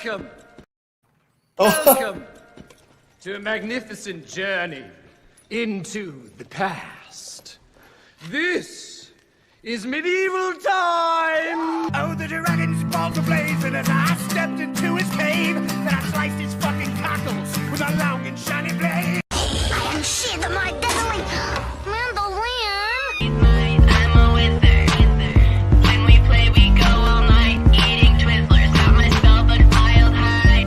Welcome. Welcome to a magnificent journey into the past. This is medieval time! Oh, the dragon's balls were blazing as I stepped into his cave. Then I sliced his fucking cockles with a long and shiny blade. I am she, the more deadly mandolin. I'm a wizard. When we play, we go all night. Eating Twizzlers, got myself a wild high.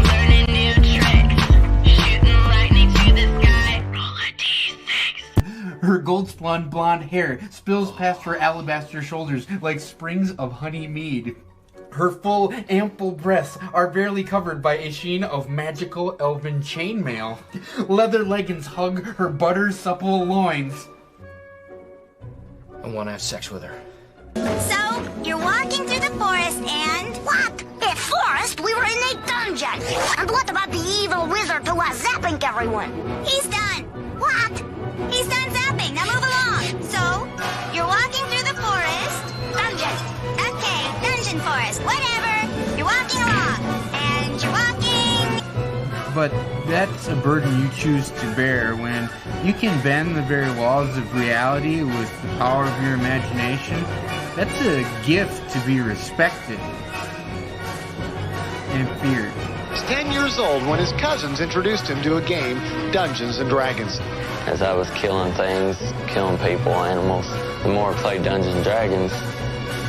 Learning new tricks. Shooting lightning to the sky. Roll a d6. Her gold-spun blonde hair spills past her alabaster shoulders like springs of honey mead. Her full, ample breasts are barely covered by a sheen of magical elven chainmail. Leather leggings hug her butter-supple loins. I want to have sex with her. So, you're walking through the forest and... What? In forest? We were in a dungeon. And what about the evil wizard who was zapping everyone? He's done. What? He's done zapping. Now move along. So, you're walking through the forest. Dungeon. Okay, dungeon forest. Whatever. You're walking along. And you're walking... But that's a burden you choose to bear when you can bend the very laws of reality with the power of your imagination. That's a gift to be respected and feared. He was 10 years old when his cousins introduced him to a game, Dungeons and Dragons. As I was killing things, killing people, animals, the more I played Dungeons and Dragons,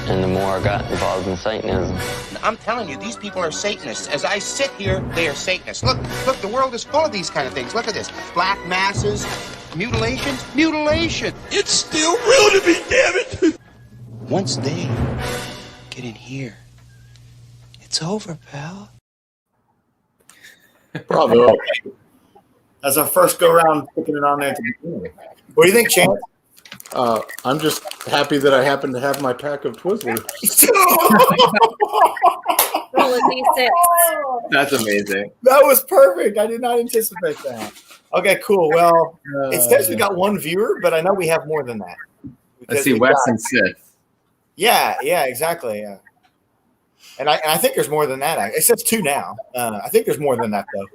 and the more I got involved in Satanism. I'm telling you, these people are Satanists. As I sit here, they are Satanists. Look, the world is full of these kind of things. Look at this. Black masses, mutilations, mutilation. It's still real to me, damn it. Once they get in here, it's over, pal. Bravo. That's our first go round picking it on there at the beginning. What do you think, Chance? I'm just happy that I happen to have my pack of Twizzlers. Roll a d6. That's amazing. That was perfect. I did not anticipate that. Okay, cool. Well, it says we got one viewer, but I know we have more than that. Let's see, Wes and Sith. Yeah, exactly. Yeah. And I think there's more than that. It says 2 now. I think there's more than that, though.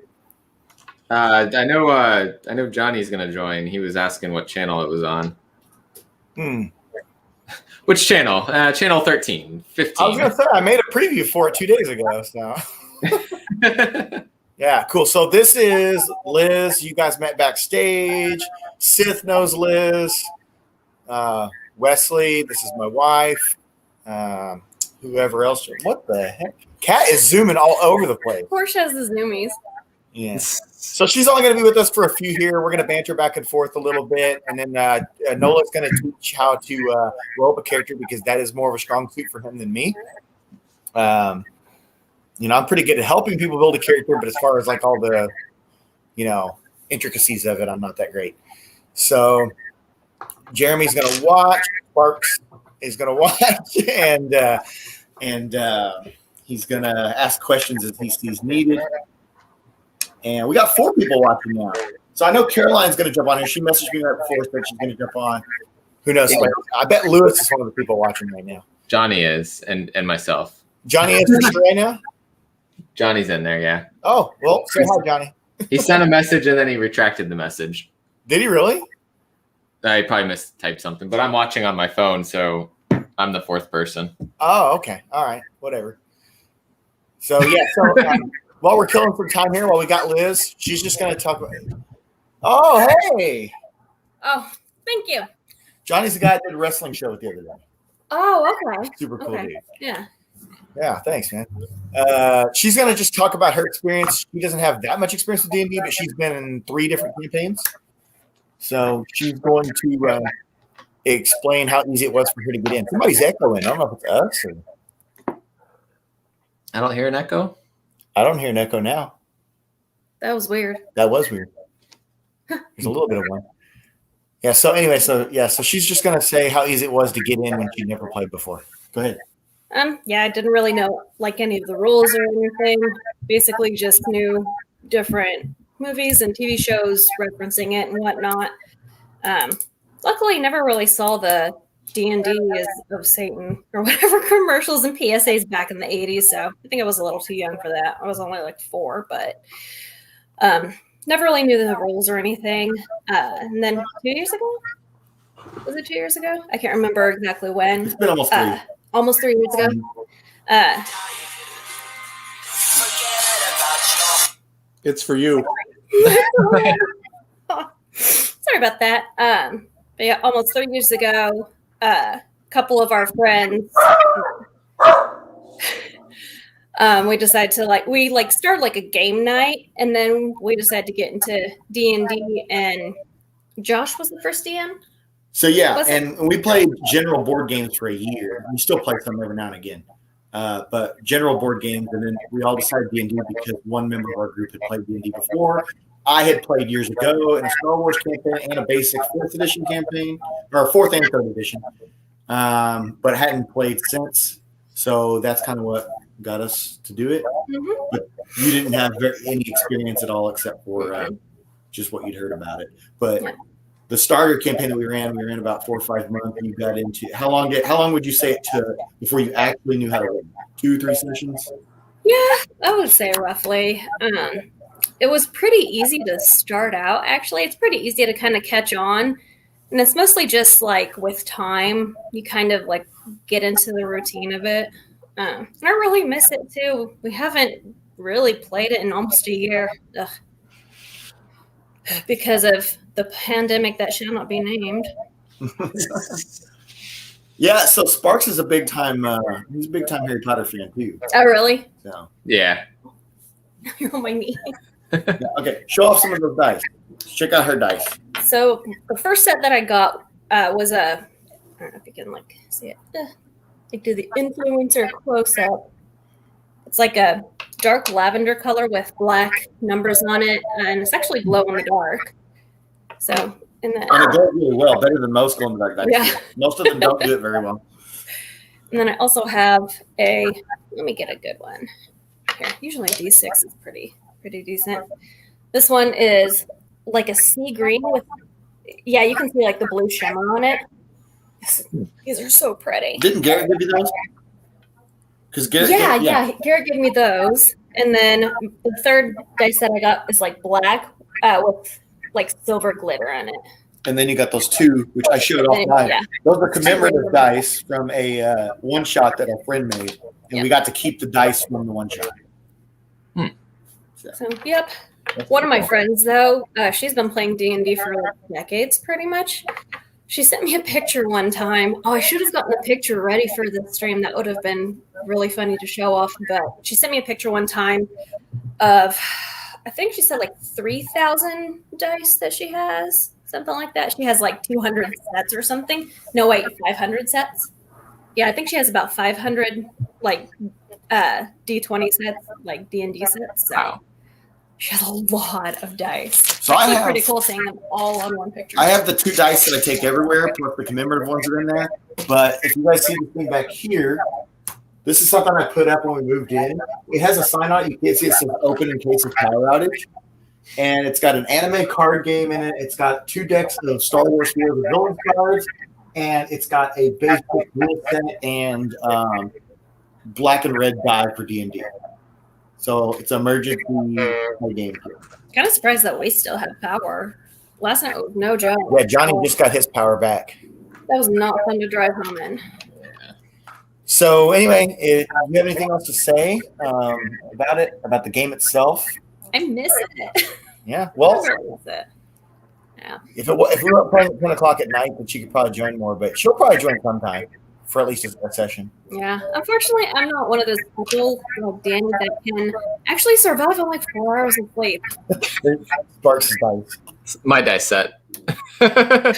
I know Johnny's gonna join. He was asking what channel it was on. Which channel? Channel 13, 15. I was gonna say I made a preview for it 2 days ago. So yeah, cool. So this is Liz. You guys met backstage. Sith knows Liz. Wesley. This is my wife. Whoever else. What the heck? Kat is zooming all over the place. Porsche has the zoomies. Yes. So she's only going to be with us for a few here. We're going to banter back and forth a little bit. And then Nola's going to teach how to roll up a character because that is more of a strong suit for him than me. I'm pretty good at helping people build a character, but as far as like all the, intricacies of it, I'm not that great. So Jeremy's going to watch. Sparks is going to watch. And he's going to ask questions as he sees needed. And we got 4 people watching now. So I know Caroline's going to jump on here. She messaged me right before, so she's going to jump on. Who knows? Yeah. I bet Lewis is one of the people watching right now. Johnny is, and myself. Johnny is for sure right now? Johnny's in there, yeah. Oh, well, say hi, Johnny. He sent a message, and then he retracted the message. Did he really? I probably mistyped something, but I'm watching on my phone, so I'm the 4th person. Oh, okay. All right. Whatever. So, yeah. While we're killing some time here, while we got Liz, she's just going to talk about it. Oh, hey. Oh, thank you. Johnny's the guy that did a wrestling show with the other day. Oh, okay. Super cool, dude. Yeah. Yeah, thanks, man. She's going to just talk about her experience. She doesn't have that much experience with D&D, but she's been in 3 different campaigns. So she's going to explain how easy it was for her to get in. Somebody's echoing. I don't know if it's us or... I don't hear an echo. I don't hear an echo now. That was weird. That was weird. There's a little bit of one. Yeah. So anyway, so she's just gonna say how easy it was to get in when she never played before. Go ahead. Yeah, I didn't really know like any of the rules or anything. Basically, just knew different movies and TV shows referencing it and whatnot. Luckily, never really saw the D&D is of Satan or whatever commercials and PSAs back in the 80s. So I think I was a little too young for that. I was only like 4, but never really knew the rules or anything. And then 2 years ago, was it 2 years ago? I can't remember exactly when. It's been almost 3. Almost 3 years ago. It's for you. Sorry about that. But yeah, almost 3 years ago, a couple of our friends, we decided to we started like a game night, and then we decided to get into D&D, and Josh was the first DM. So yeah, and we played general board games for a year. We still play some every now and again, but general board games, and then we all decided D&D because one member of our group had played D&D before. I had played years ago in a Star Wars campaign and a basic 4th edition campaign, or 4th and 3rd edition, but hadn't played since. So that's kind of what got us to do it. Mm-hmm. But you didn't have any experience at all except for just what you'd heard about it. But the starter campaign that we ran about 4 or 5 months. And you got into how long would you say it took before you actually knew how to win? 2 or 3 sessions? Yeah, I would say roughly. It was pretty easy to start out. Actually, it's pretty easy to kind of catch on, and it's mostly just like with time, you kind of like get into the routine of it. And I really miss it too. We haven't really played it in almost a year. Ugh. Because of the pandemic that shall not be named. Yeah, so Sparks is a big time. He's a big time Harry Potter fan too. Oh, really? So yeah. You're on my knee. Yeah, okay, show off some of those dice. Check out her dice. So the first set that I got was I don't know if you can see it. Like do the influencer close up. It's like a dark lavender color with black numbers on it, and it's actually glow in the dark. So and it does really well, better than most glow in the dark dice. Yeah. Most of them don't do it very well. And then I also have let me get a good one. Here, usually D6 is pretty decent. This one is like a sea green with, you can see like the blue shimmer on it. These are so pretty. Didn't Garrett give you those? Because Garrett, Garrett gave me those. And then the third dice that I got is like black with like silver glitter on it. And then you got those 2, which I showed off live. Yeah. Those are commemorative dice from a one shot that a friend made, and we got to keep the dice from the one shot. So, yep. One of my friends, though, she's been playing D&D for like decades, pretty much. She sent me a picture one time. Oh, I should have gotten the picture ready for the stream. That would have been really funny to show off. But she sent me a picture one time of, I think she said like 3,000 dice that she has, something like that. She has like 200 sets or something. No, wait, 500 sets. Yeah, I think she has about 500 like D20 sets, like D&D sets. So. Wow. She has a lot of dice. So I have pretty cool seeing them all on one picture. I have the 2 dice that I take everywhere, plus the commemorative ones are in there. But if you guys see this thing back here, this is something I put up when we moved in. It has a sign on it. You can't see it says open in case of power outage. And it's got an anime card game in it. It's got 2 decks of Star Wars Wars of Villains cards. And it's got a basic rule set and black and red die for D&D. So it's an emergency game. Kind of surprised that we still have power. Last night was no joke. Yeah, Johnny just got his power back. That was not fun to drive home in. So anyway, do you have anything else to say about it, about the game itself? I miss it. Yeah, well, I really miss it. Yeah. If we weren't playing at 10 o'clock at night, then she could probably join more, but she'll probably join sometime for at least a session. Yeah. Unfortunately, I'm not one of those people like Danny that can actually survive on like 4 hours of sleep. Sparks' dice. My dice set. Huh?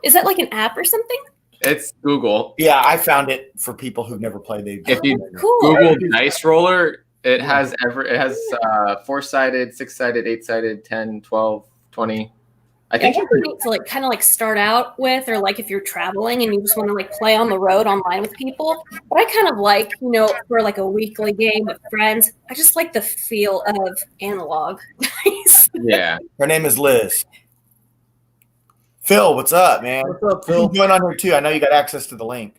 Is that like an app or something? It's Google. Yeah, I found it for people who've never played. If you Google Dice Roller, it has 4-sided, 6-sided, 8-sided, 10, 12, 20. I think you need to like kind of like start out with, or like if you're traveling and you just want to like play on the road online with people. But I kind of like, for like a weekly game with friends, I just like the feel of analog. Yeah. Her name is Liz. Phil, what's up, man? What's up, You Phil? can join on here too. I know you got access to the link.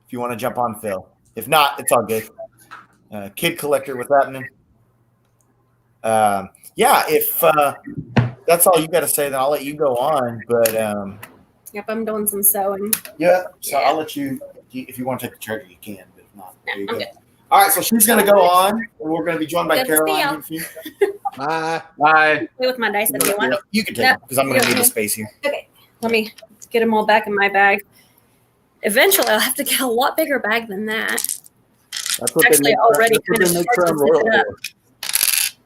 If you want to jump on, Phil. If not, it's all good. Kid Collector, what's happening? Yeah, if that's all you got to say, then I'll let you go on. But Yep, I'm doing some sewing. yeah, so I'll let you. If you want to take the charger, you can. But if not, there you I'm go. good. All right, so she's going to go on, and we're going to be joined by Good to see Caroline. Bye. Bye. Play with my dice if you want. You can take No, it because I'm going to you need the okay. space here. Okay, let me get them all back in my bag. Eventually, I'll have to get a lot bigger bag than that. That's what Actually, they make, already that's what kind they of make hard to Crown Royal fit it up. for.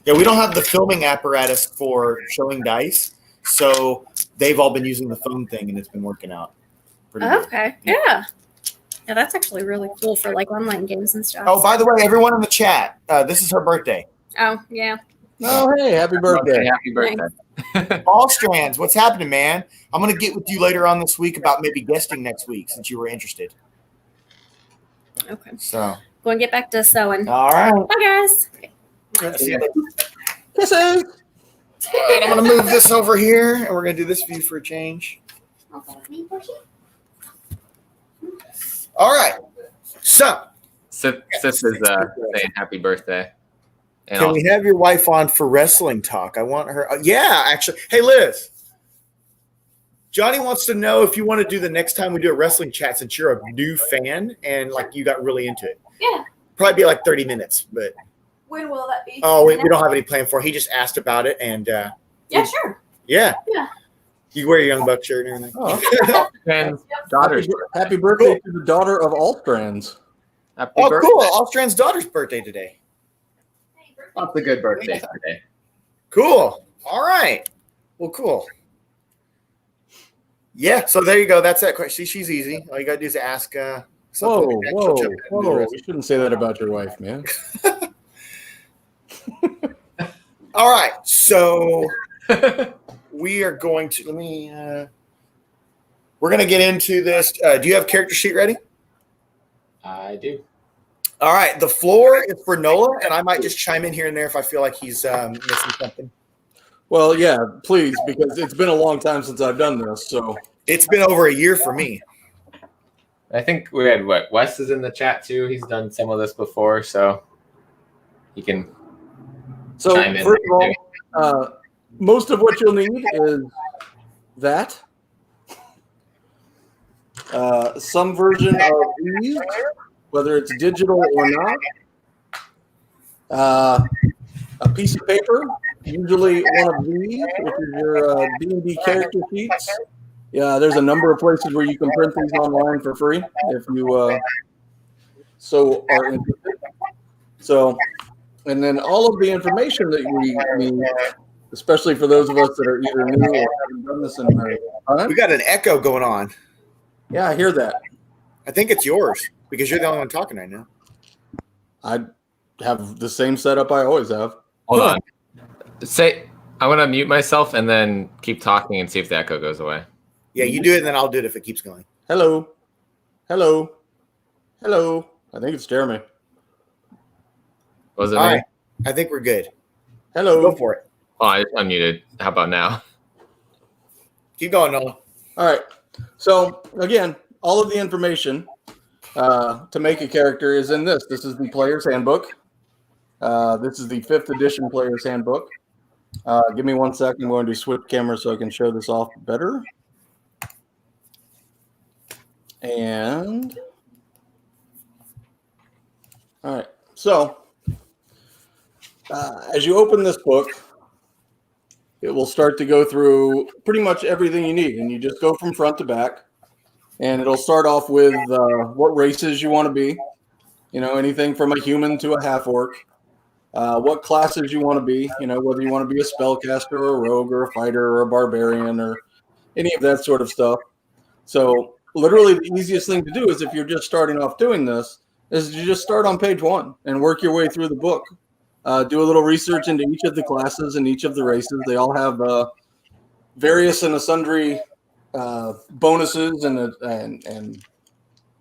Yeah, we don't have the filming apparatus for showing dice, so they've all been using the phone thing, and it's been working out pretty good. Okay, yeah. Yeah, that's actually really cool for like online games and stuff. Oh, by the way, everyone in the chat, this is her birthday. Oh, yeah. Oh, hey, happy birthday. Happy birthday. All Strands, what's happening, man? I'm going to get with you later on this week about maybe guesting next week since you were interested. Okay. So, Go and get back to sewing. all right. Bye, guys. See ya. Kisses. I'm going to move this over here, and we're going to do this view for a change. All right. So, Sis is saying happy birthday. And can we have your wife on for wrestling talk? I want her. Yeah, actually. Hey, Liz. Johnny wants to know if you want to do the next time we do a wrestling chat since you're a new fan and like you got really into it. Yeah. Probably be like 30 minutes, but When will that be? oh, we don't have any plan for it. He just asked about it and Yeah, sure. yeah. Yeah. You wear your Young Buck shirt and everything. Oh. and daughters. Happy birthday to the daughter of all strands. Happy Oh, birthday. cool. Allstrand's daughter's birthday today. Lots of good birthdays today. Cool. All right. Well, cool. Yeah, so there you go. That's that question. She's easy. All you got to do is ask something. Whoa, She'll jump in and do the rest. You shouldn't say that about your wife, man. All right. So we are going to, we're going to get into this. Do you have a character sheet ready? I do. All right. The floor is for Nola, and I might just chime in here and there if I feel like he's missing something. Well, yeah, please, because it's been a long time since I've done this. So it's been over a year for me. I think we had Wes is in the chat too. He's done some of this before, so he can. So chime in first there, of all, most of what you'll need is that. Some version of these, whether it's digital or not. A piece of paper, usually one of these, which is your D&D character sheets. Yeah, there's a number of places where you can print these online for free if you so are interested. So, and then all of the information that we need, especially for those of us that are either new or haven't done this in a time. We got an echo going on. Yeah, I hear that. I think it's yours because you're the only one talking right now. I have the same setup I always have. Hold on. I want to mute myself and then keep talking and see if the echo goes away. Yeah, you do it, and then I'll do it if it keeps going. Hello. Hello. Hello. I think it's Jeremy. Was it All me? right. I think we're good. Hello. Go for it. Oh, I just unmuted. How about now? Keep going, Nola. All right. So, again, all of the information to make a character is in this. This is the Player's Handbook. This is the 5th edition Player's Handbook. Give me 1 second. I'm going to switch camera so I can show this off better. And all right. So as you open this book, it will start to go through pretty much everything you need, and you just go from front to back. And it'll start off with what races you want to be. You know, anything from a human to a half-orc. What classes you want to be, you know, whether you want to be a spellcaster or a rogue or a fighter or a barbarian or any of that sort of stuff. So literally the easiest thing to do is if you're just starting off doing this is you just start on page 1 and work your way through the book. Do a little research into each of the classes and each of the races. They all have various and sundry bonuses and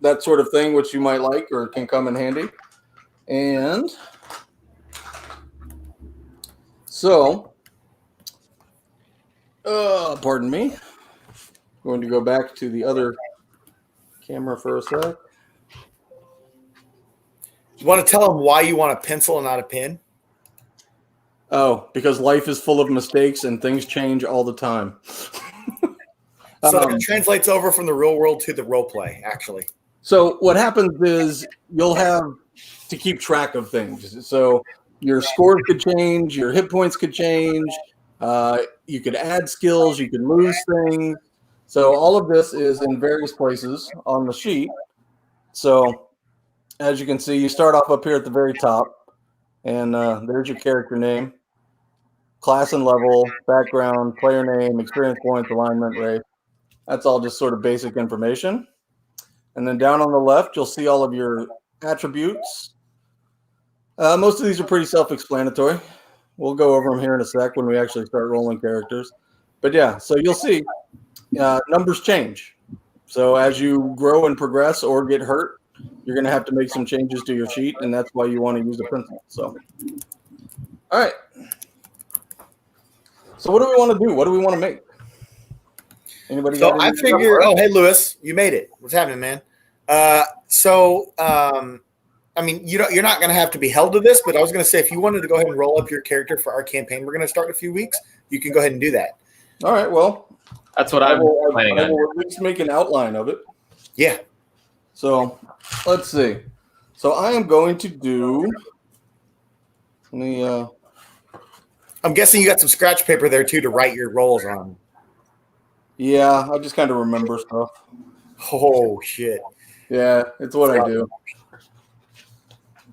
that sort of thing, which you might like or can come in handy. And so Pardon me. Going to go back to the other camera for a sec. You want to tell them why you want a pencil and not a pen? Oh, because life is full of mistakes and things change all the time. So it translates over from the real world to the role play, actually. So what happens is you'll have to keep track of things. So your scores could change, your hit points could change, you could add skills, you could lose things. So all of this is in various places on the sheet. So as you can see, you start off up here at the very top, and there's your character name, class and level, background, player name, experience points, alignment, race. That's all just sort of basic information. And then down on the left, you'll see all of your attributes. Most of these are pretty self-explanatory. We'll go over them here in a sec when we actually start rolling characters. But yeah, so you'll see numbers change. So as you grow and progress or get hurt, you're going to have to make some changes to your sheet, and that's why you want to use a pencil. So, all right. So what do we want to do? What do we want to make? Anybody? So I figure. Oh, hey, Lewis, you made it. What's happening, man? I mean, you're not going to have to be held to this, but I was going to say if you wanted to go ahead and roll up your character for our campaign, we're going to start in a few weeks. You can go ahead and do that. All right. Well, that's what I'm planning on. I will at least make an outline of it. Yeah. So let's see. So I am going to do. Let me. I'm guessing you got some scratch paper there too to write your rolls on. Yeah, I just kind of remember stuff. Oh shit! Yeah, it's what I do.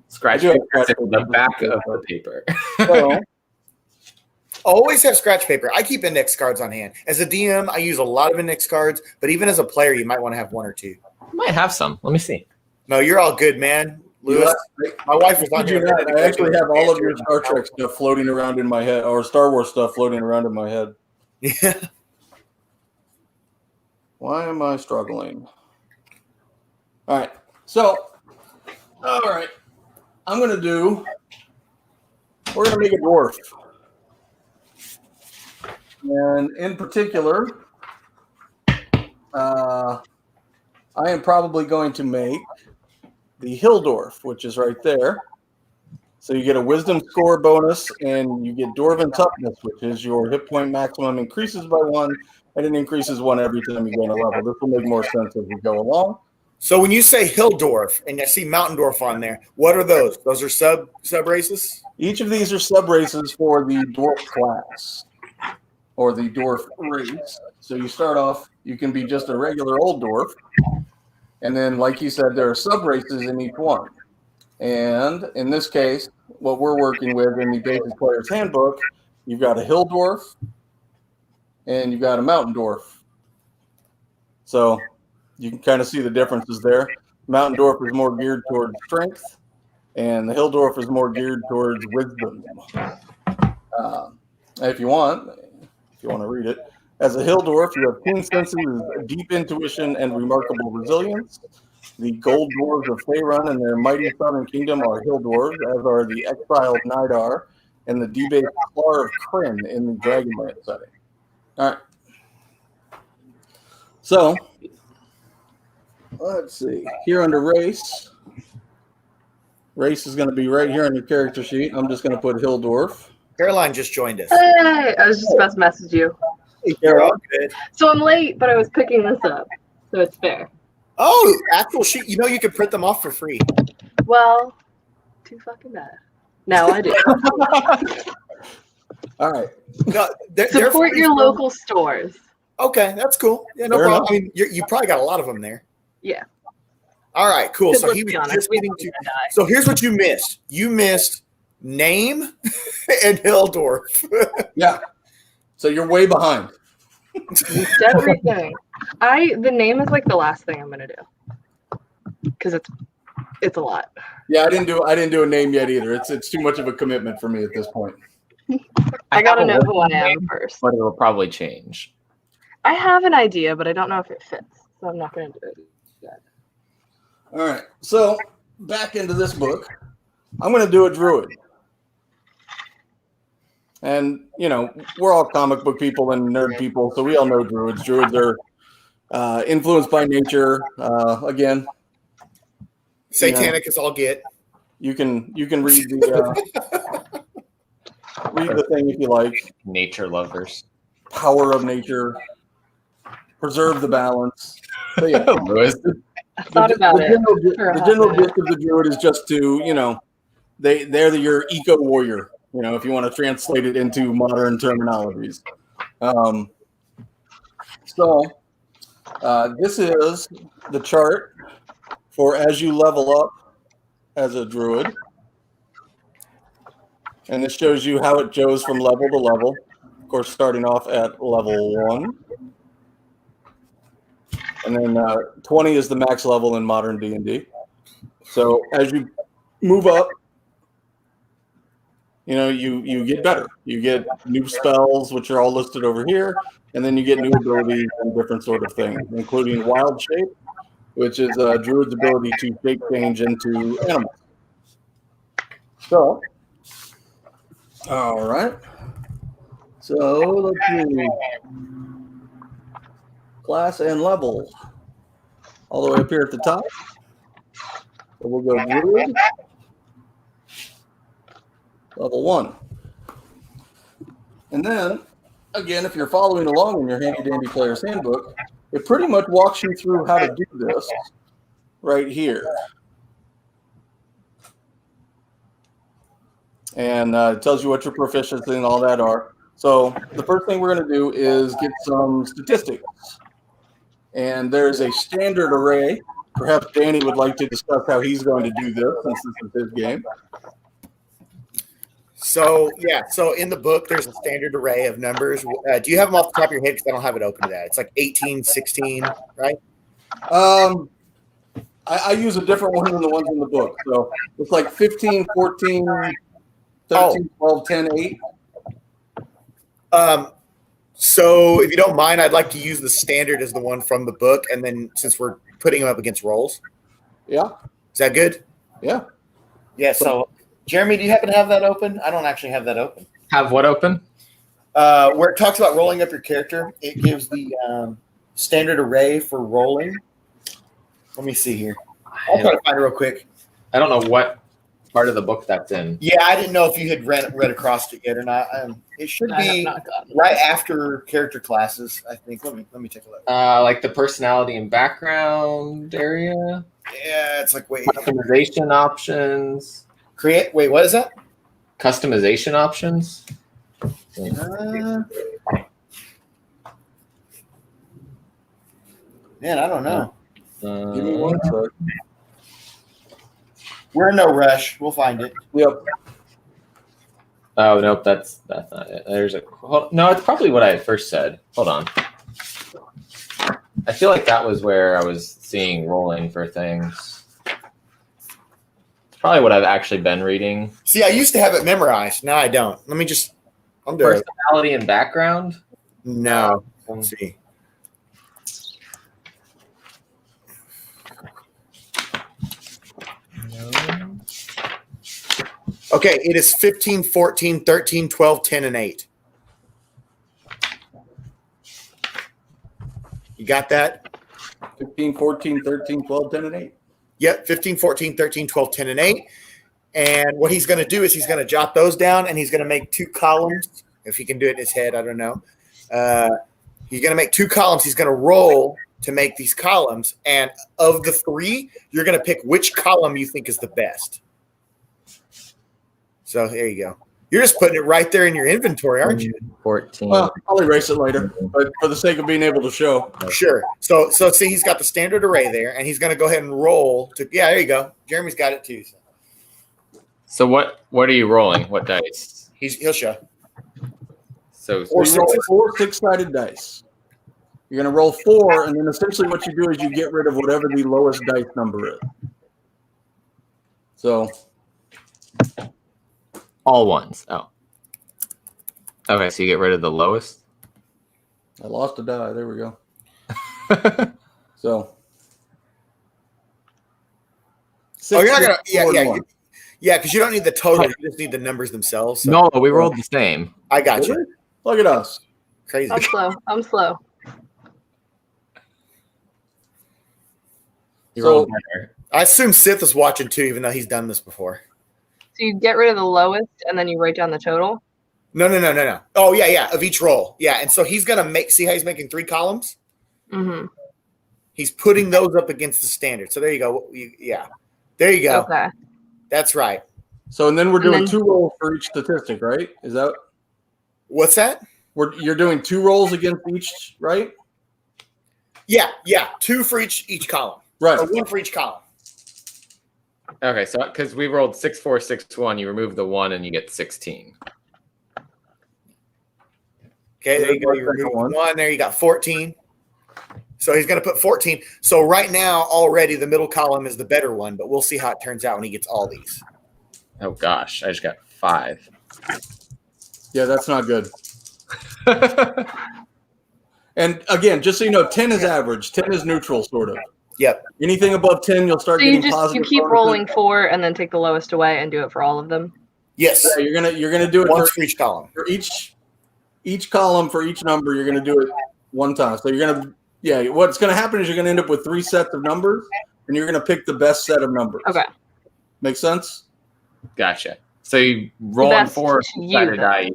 Scratch paper in the back of the paper. So, always have scratch paper. I keep index cards on hand. As a DM, I use a lot of index cards, but even as a player, you might want to have one or two. I might have some. Let me see. No, you're all good, man. Lewis, my wife was on here. I actually have all of your Star Trek stuff floating around in my head, or Star Wars stuff floating around in my head. Yeah. Why am I struggling? All right. So, all right. I'm going to do, we're going to make a dwarf. And in particular, I am probably going to make the hill dwarf, which is right there. So you get a wisdom score bonus, and you get dwarven toughness, which is your hit point maximum increases by 1, and it increases 1 every time you gain a level. This will make more sense as we go along. So when you say hill dwarf, and I see mountain dwarf on there, what are those? Those are sub races? Each of these are sub races for the dwarf class, or the dwarf race. So you start off, you can be just a regular old dwarf. And then, like you said, there are sub races in each one. And in this case, what we're working with in the basic player's handbook, you've got a hill dwarf and you've got a mountain dwarf. So you can kind of see the differences there. Mountain dwarf is more geared towards strength, and the hill dwarf is more geared towards wisdom. If you want to read it. As a hill dwarf, you have keen senses, deep intuition, and remarkable resilience. The gold dwarves of Faerun and their mighty southern kingdom are hill dwarves, as are the exiled Nidar and the debased Klar of Kryn in the Dragonlance setting. All right. So, let's see. Here under race, race is going to be right here on your character sheet. I'm just going to put hill dwarf. Caroline just joined us. Hey, I was just about to message you. Hey, Carol. Good. So I'm late, but I was picking this up, so it's fair. Oh, actual sheet. You know you can print them off for free. Well, too fucking bad. Now I do. All right. No, support your local stores. Okay, that's cool. Yeah, no problem. I mean, you probably got a lot of them there. Yeah. All right, cool. So he was honest, just getting to. So here's what you missed. You missed name and Hildorf. Yeah. So you're way behind. Everything. The name is like the last thing I'm gonna do because it's a lot. Yeah, I didn't do a name yet either. It's too much of a commitment for me at this point. I gotta know who I am first. But it'll probably change. I have an idea, but I don't know if it fits, so I'm not gonna do it yet. All right. So back into this book, I'm gonna do a druid. And, you know, we're all comic book people and nerd people, so we all know druids. Druids are influenced by nature. Again, Satanic as all get. You can read the thing if you like. Nature lovers. Power of nature. Preserve the balance. So yeah, Lewis. I thought about it. The general gist of the druid is just to, you know, they're your eco warrior. You know, if you want to translate it into modern terminologies. This is the chart for as you level up as a druid. And this shows you how it goes from level to level. Of course, starting off at level 1. And then 20 is the max level in modern D&D. So as you move up, you know, you get better. You get new spells, which are all listed over here, and then you get new abilities and different sort of things, including Wild Shape, which is a druid's ability to shape change into animals. So, all right. So let's see. Class and levels. All the way up here at the top. So we'll go druid. Level 1. And then, again, if you're following along in your Handy Dandy Player's Handbook, it pretty much walks you through how to do this right here. And it tells you what your proficiency and all that are. So the first thing we're going to do is get some statistics. And there's a standard array. Perhaps Danny would like to discuss how he's going to do this since this is his game. So in the book, there's a standard array of numbers. Do you have them off the top of your head? Because I don't have it open to that. It's like 18, 16, right? I use a different one than the ones in the book. So it's like 15, 14, 13, 12, 10, 8. So if you don't mind, I'd like to use the standard as the one from the book. And then since we're putting them up against rolls. Yeah. Is that good? Yeah. Yeah. So Jeremy, do you happen to have that open? I don't actually have that open. Have what open? Where it talks about rolling up your character, it gives the standard array for rolling. Let me see here. I'll try to find it real quick. I don't know what part of the book that's in. Yeah, I didn't know if you had read across it yet or not. It should be right after character classes, I think. Let me take a look. Like the personality and background area. Yeah, it's like customization options. Wait, what is that? Customization options. Man, I don't know. Give me one sec. We're in no rush. We'll find it. Yep. Oh nope, that's not it. No, it's probably what I first said. Hold on. I feel like that was where I was seeing rolling for things. It's probably what I've actually been reading. See, I used to have it memorized. Now I don't. Let me just. I'm doing personality and background. No. Let's see. Okay, it is 15, 14, 13, 12, 10, and 8. You got that? 15, 14, 13, 12, 10, and 8. Yep, 15, 14, 13, 12, 10, and 8. And what he's going to do is he's going to jot those down, and he's going to make 2 columns. If he can do it in his head, I don't know. He's going to make 2 columns. He's going to roll to make these columns. And of the 3, you're going to pick which column you think is the best. So there you go. You're just putting it right there in your inventory, aren't you? 14. Well, I'll erase it later, but for the sake of being able to show. Sure. So see, he's got the standard array there, and he's going to go ahead and roll to. Yeah, there you go. Jeremy's got it too. So what are you rolling? What dice? He'll show. So four 6-sided dice. You're going to roll 4, and then essentially what you do is you get rid of whatever the lowest dice number is. So. All ones. Oh. Okay, so you get rid of the lowest? I lost a die. There we go. So. You're not gonna. Yeah, because you don't need the total. You just need the numbers themselves. So. No, we rolled the same. I got you. Look at us. Crazy. I'm slow. You rolled better. I assume Sith is watching too, even though he's done this before. So you get rid of the lowest and then you write down the total? No. Oh, yeah, of each roll. Yeah, and so he's going to see how he's making 3 columns? Mm-hmm. He's putting those up against the standard. So there you go. Yeah. There you go. Okay. That's right. So and then we're doing 2 rolls for each statistic, right? Is that what's that? You're doing 2 rolls against each, right? Yeah. 2 for each column. Right. Or 1 for each column. Okay, so because we rolled 6, 4, 6, 1, you remove the 1 and you get 16. Okay, there you go. You remove 1. There you got 14. So he's going to put 14. So right now, already the middle column is the better one, but we'll see how it turns out when he gets all these. Oh gosh, I just got 5. Yeah, that's not good. And again, just so you know, 10 is average, 10 is neutral, sort of. Yep. Anything above 10, you'll start So getting you positive. keep bonuses. rolling 4 and then take the lowest away and do it for all of them? Yes. Yeah, you're gonna do it once for each column. For each column for each number, you're gonna do it one time. So you're gonna what's gonna happen is you're gonna end up with 3 sets of numbers, and you're gonna pick the best set of numbers. Okay. Make sense? Gotcha. So you roll on 4 sided die.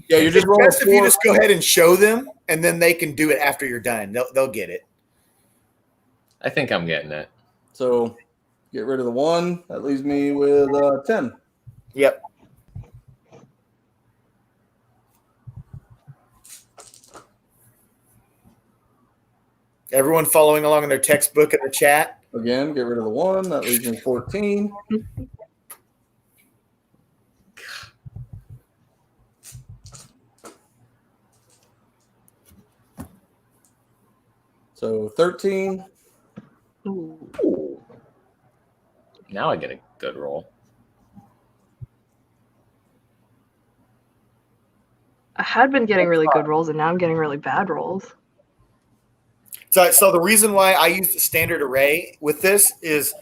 Yeah, you're just rolling best 4. if you just go ahead and show them, and then they can do it after you're done. They'll get it. I think I'm getting it. So get rid of the 1. That leaves me with 10. Yep. Everyone following along in their textbook in the chat. Again, get rid of the 1. That leaves me 14. So 13. Ooh. Now I get a good roll. I had been getting really good rolls, and now I'm getting really bad rolls. So the reason why I use the standard array with this is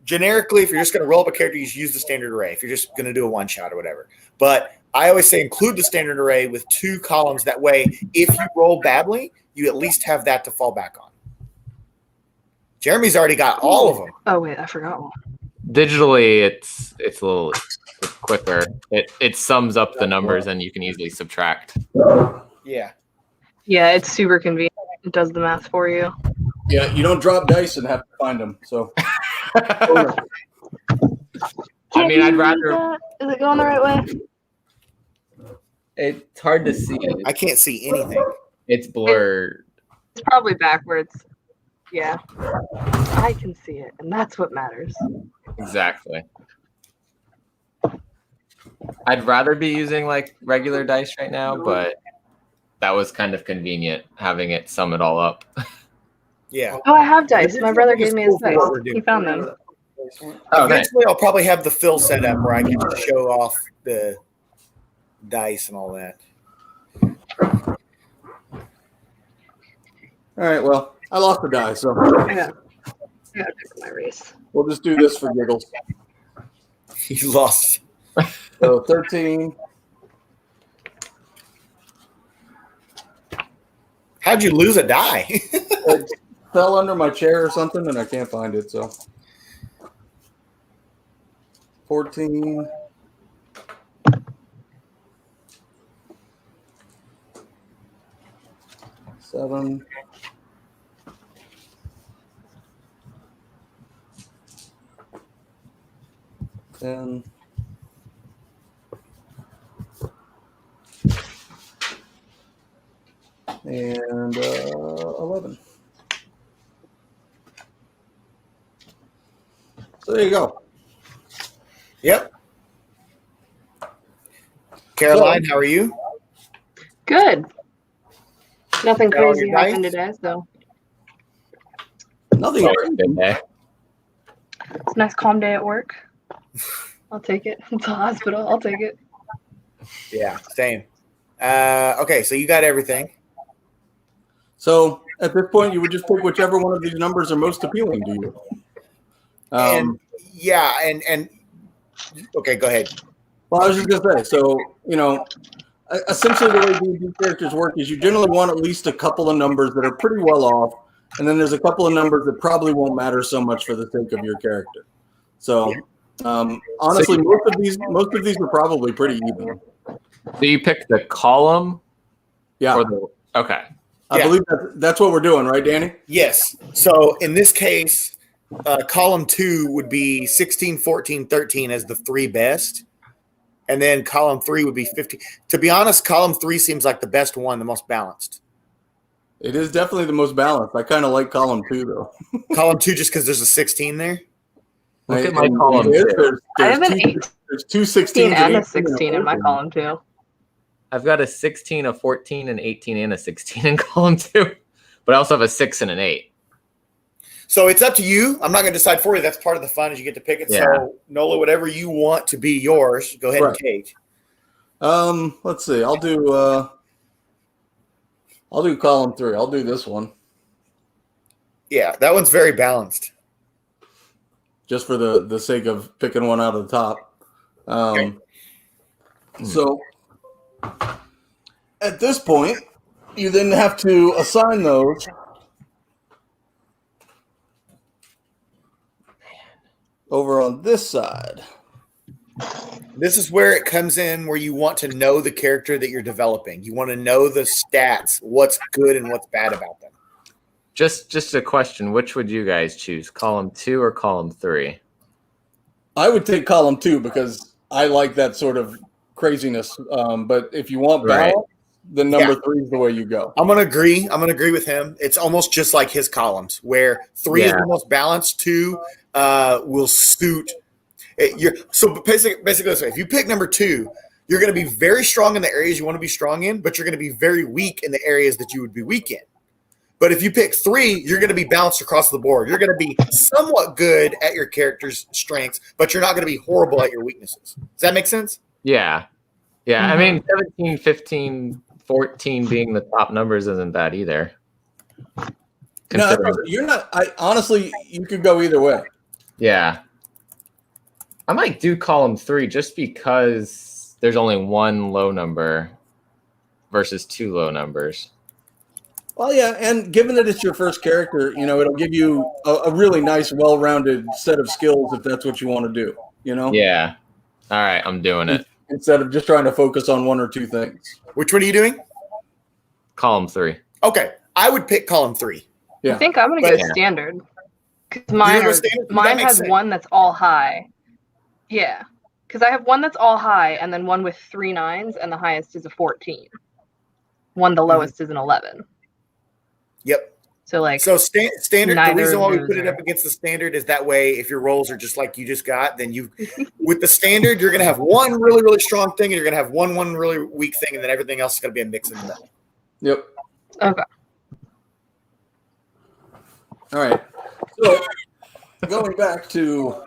generically, if you're just going to roll up a character, you just use the standard array. If you're just going to do a one shot or whatever, but I always say include the standard array with 2 columns. That way, if you roll badly, you at least have that to fall back on. Jeremy's already got all of them. Oh wait, I forgot one. Digitally, it's a little quicker. It sums up the numbers and you can easily subtract. Yeah. Yeah, it's super convenient. It does the math for you. Yeah, you don't drop dice and have to find them. So I mean, I'd rather. Is it going the right way? It's hard to see. I can't see anything. It's blurred. It's probably backwards. Yeah. I can see it, and that's what matters. Exactly. I'd rather be using like regular dice right now, but that was kind of convenient having it sum it all up. Yeah. Oh, I have dice. My brother gave me his dice. He found them. Oh, nice. Eventually, I'll probably have the fill set up where I can just show off the dice and all that. all right, well, I lost the die, so I gotta pick my race. we'll just do this for giggles. He lost. So 13. How'd you lose a die? It fell under my chair or something, and I can't find it. So 14. Seven. Ten. And 11. So there you go. Yep. Caroline, how are you? Good. Nothing Got all crazy your dice? happened today, so Nothing. it's a nice calm day at work. I'll take it. It's a hospital. I'll take it. Yeah, same. Okay, so you got everything. So at this point, you would just pick whichever one of these numbers are most appealing to you. And yeah, and Okay, go ahead. Well, I was just gonna say, so essentially the way D&D characters work is you generally want at least a couple of numbers that are pretty well off, and then there's a couple of numbers that probably won't matter so much for the sake of your character. So honestly, most of these are probably pretty even. So you pick the column? Yeah. Okay. I believe that's what we're doing, right, Danny? Yes. So in this case, column 2 would be 16, 14, 13 as the 3 best. And then column 3 would be 15. To be honest, column 3 seems like the best one, the most balanced. It is definitely the most balanced. I kind of like column 2, though. Column 2 just because there's a 16 there? Look at my column. I have an 18 there's 2 16 and a 16 in my column, too. I've got a 16, a 14, an 18, and a 16 in column 2. But I also have a 6 and an 8. So it's up to you. I'm not going to decide for you. That's part of the fun is you get to pick it. Yeah. So, Nola, whatever you want to be yours, go ahead and take. Let's see. I'll do column 3. I'll do this one. Yeah, that one's very balanced. Just for the sake of picking one out of the top. So at this point, you then have to assign those over on this side. This is where it comes in where you want to know the character that you're developing. You want to know the stats, what's good and what's bad about them. Just a question. Which would you guys choose, column 2 or column 3? I would take column 2 because I like that sort of craziness. But if you want balance, then number 3 is the way you go. I'm gonna agree. I'm gonna agree with him. It's almost just like his columns, where 3 is the most balanced, 2 will suit. So basically, if you pick number 2, you're going to be very strong in the areas you want to be strong in, but you're going to be very weak in the areas that you would be weak in. But if you pick 3, you're going to be balanced across the board. You're going to be somewhat good at your character's strengths, but you're not going to be horrible at your weaknesses. Does that make sense? Yeah. I mean, 17, 15, 14 being the top numbers isn't bad either. No, you're not. Honestly, you could go either way. Yeah. I might do column 3 just because there's only one low number versus 2 low numbers. Well, yeah, and given that it's your first character, it'll give you a really nice, well-rounded set of skills if that's what you want to do, Yeah. All right, I'm doing it. Instead of just trying to focus on 1 or 2 things. Which one are you doing? Column 3. Okay, I would pick column 3. Yeah. I think I'm going to go standard. Because mine has one that's all high. Yeah. Because I have one that's all high and then one with 3 9s and the highest is a 14. The lowest is an 11. Yep. So standard. The reason why we put it up against the standard is that way. If your rolls are just like you just got, then with the standard, you're going to have one really, really strong thing, and you're going to have one really weak thing, and then everything else is going to be a mix in the middle. Yep. Okay. All right. So going back to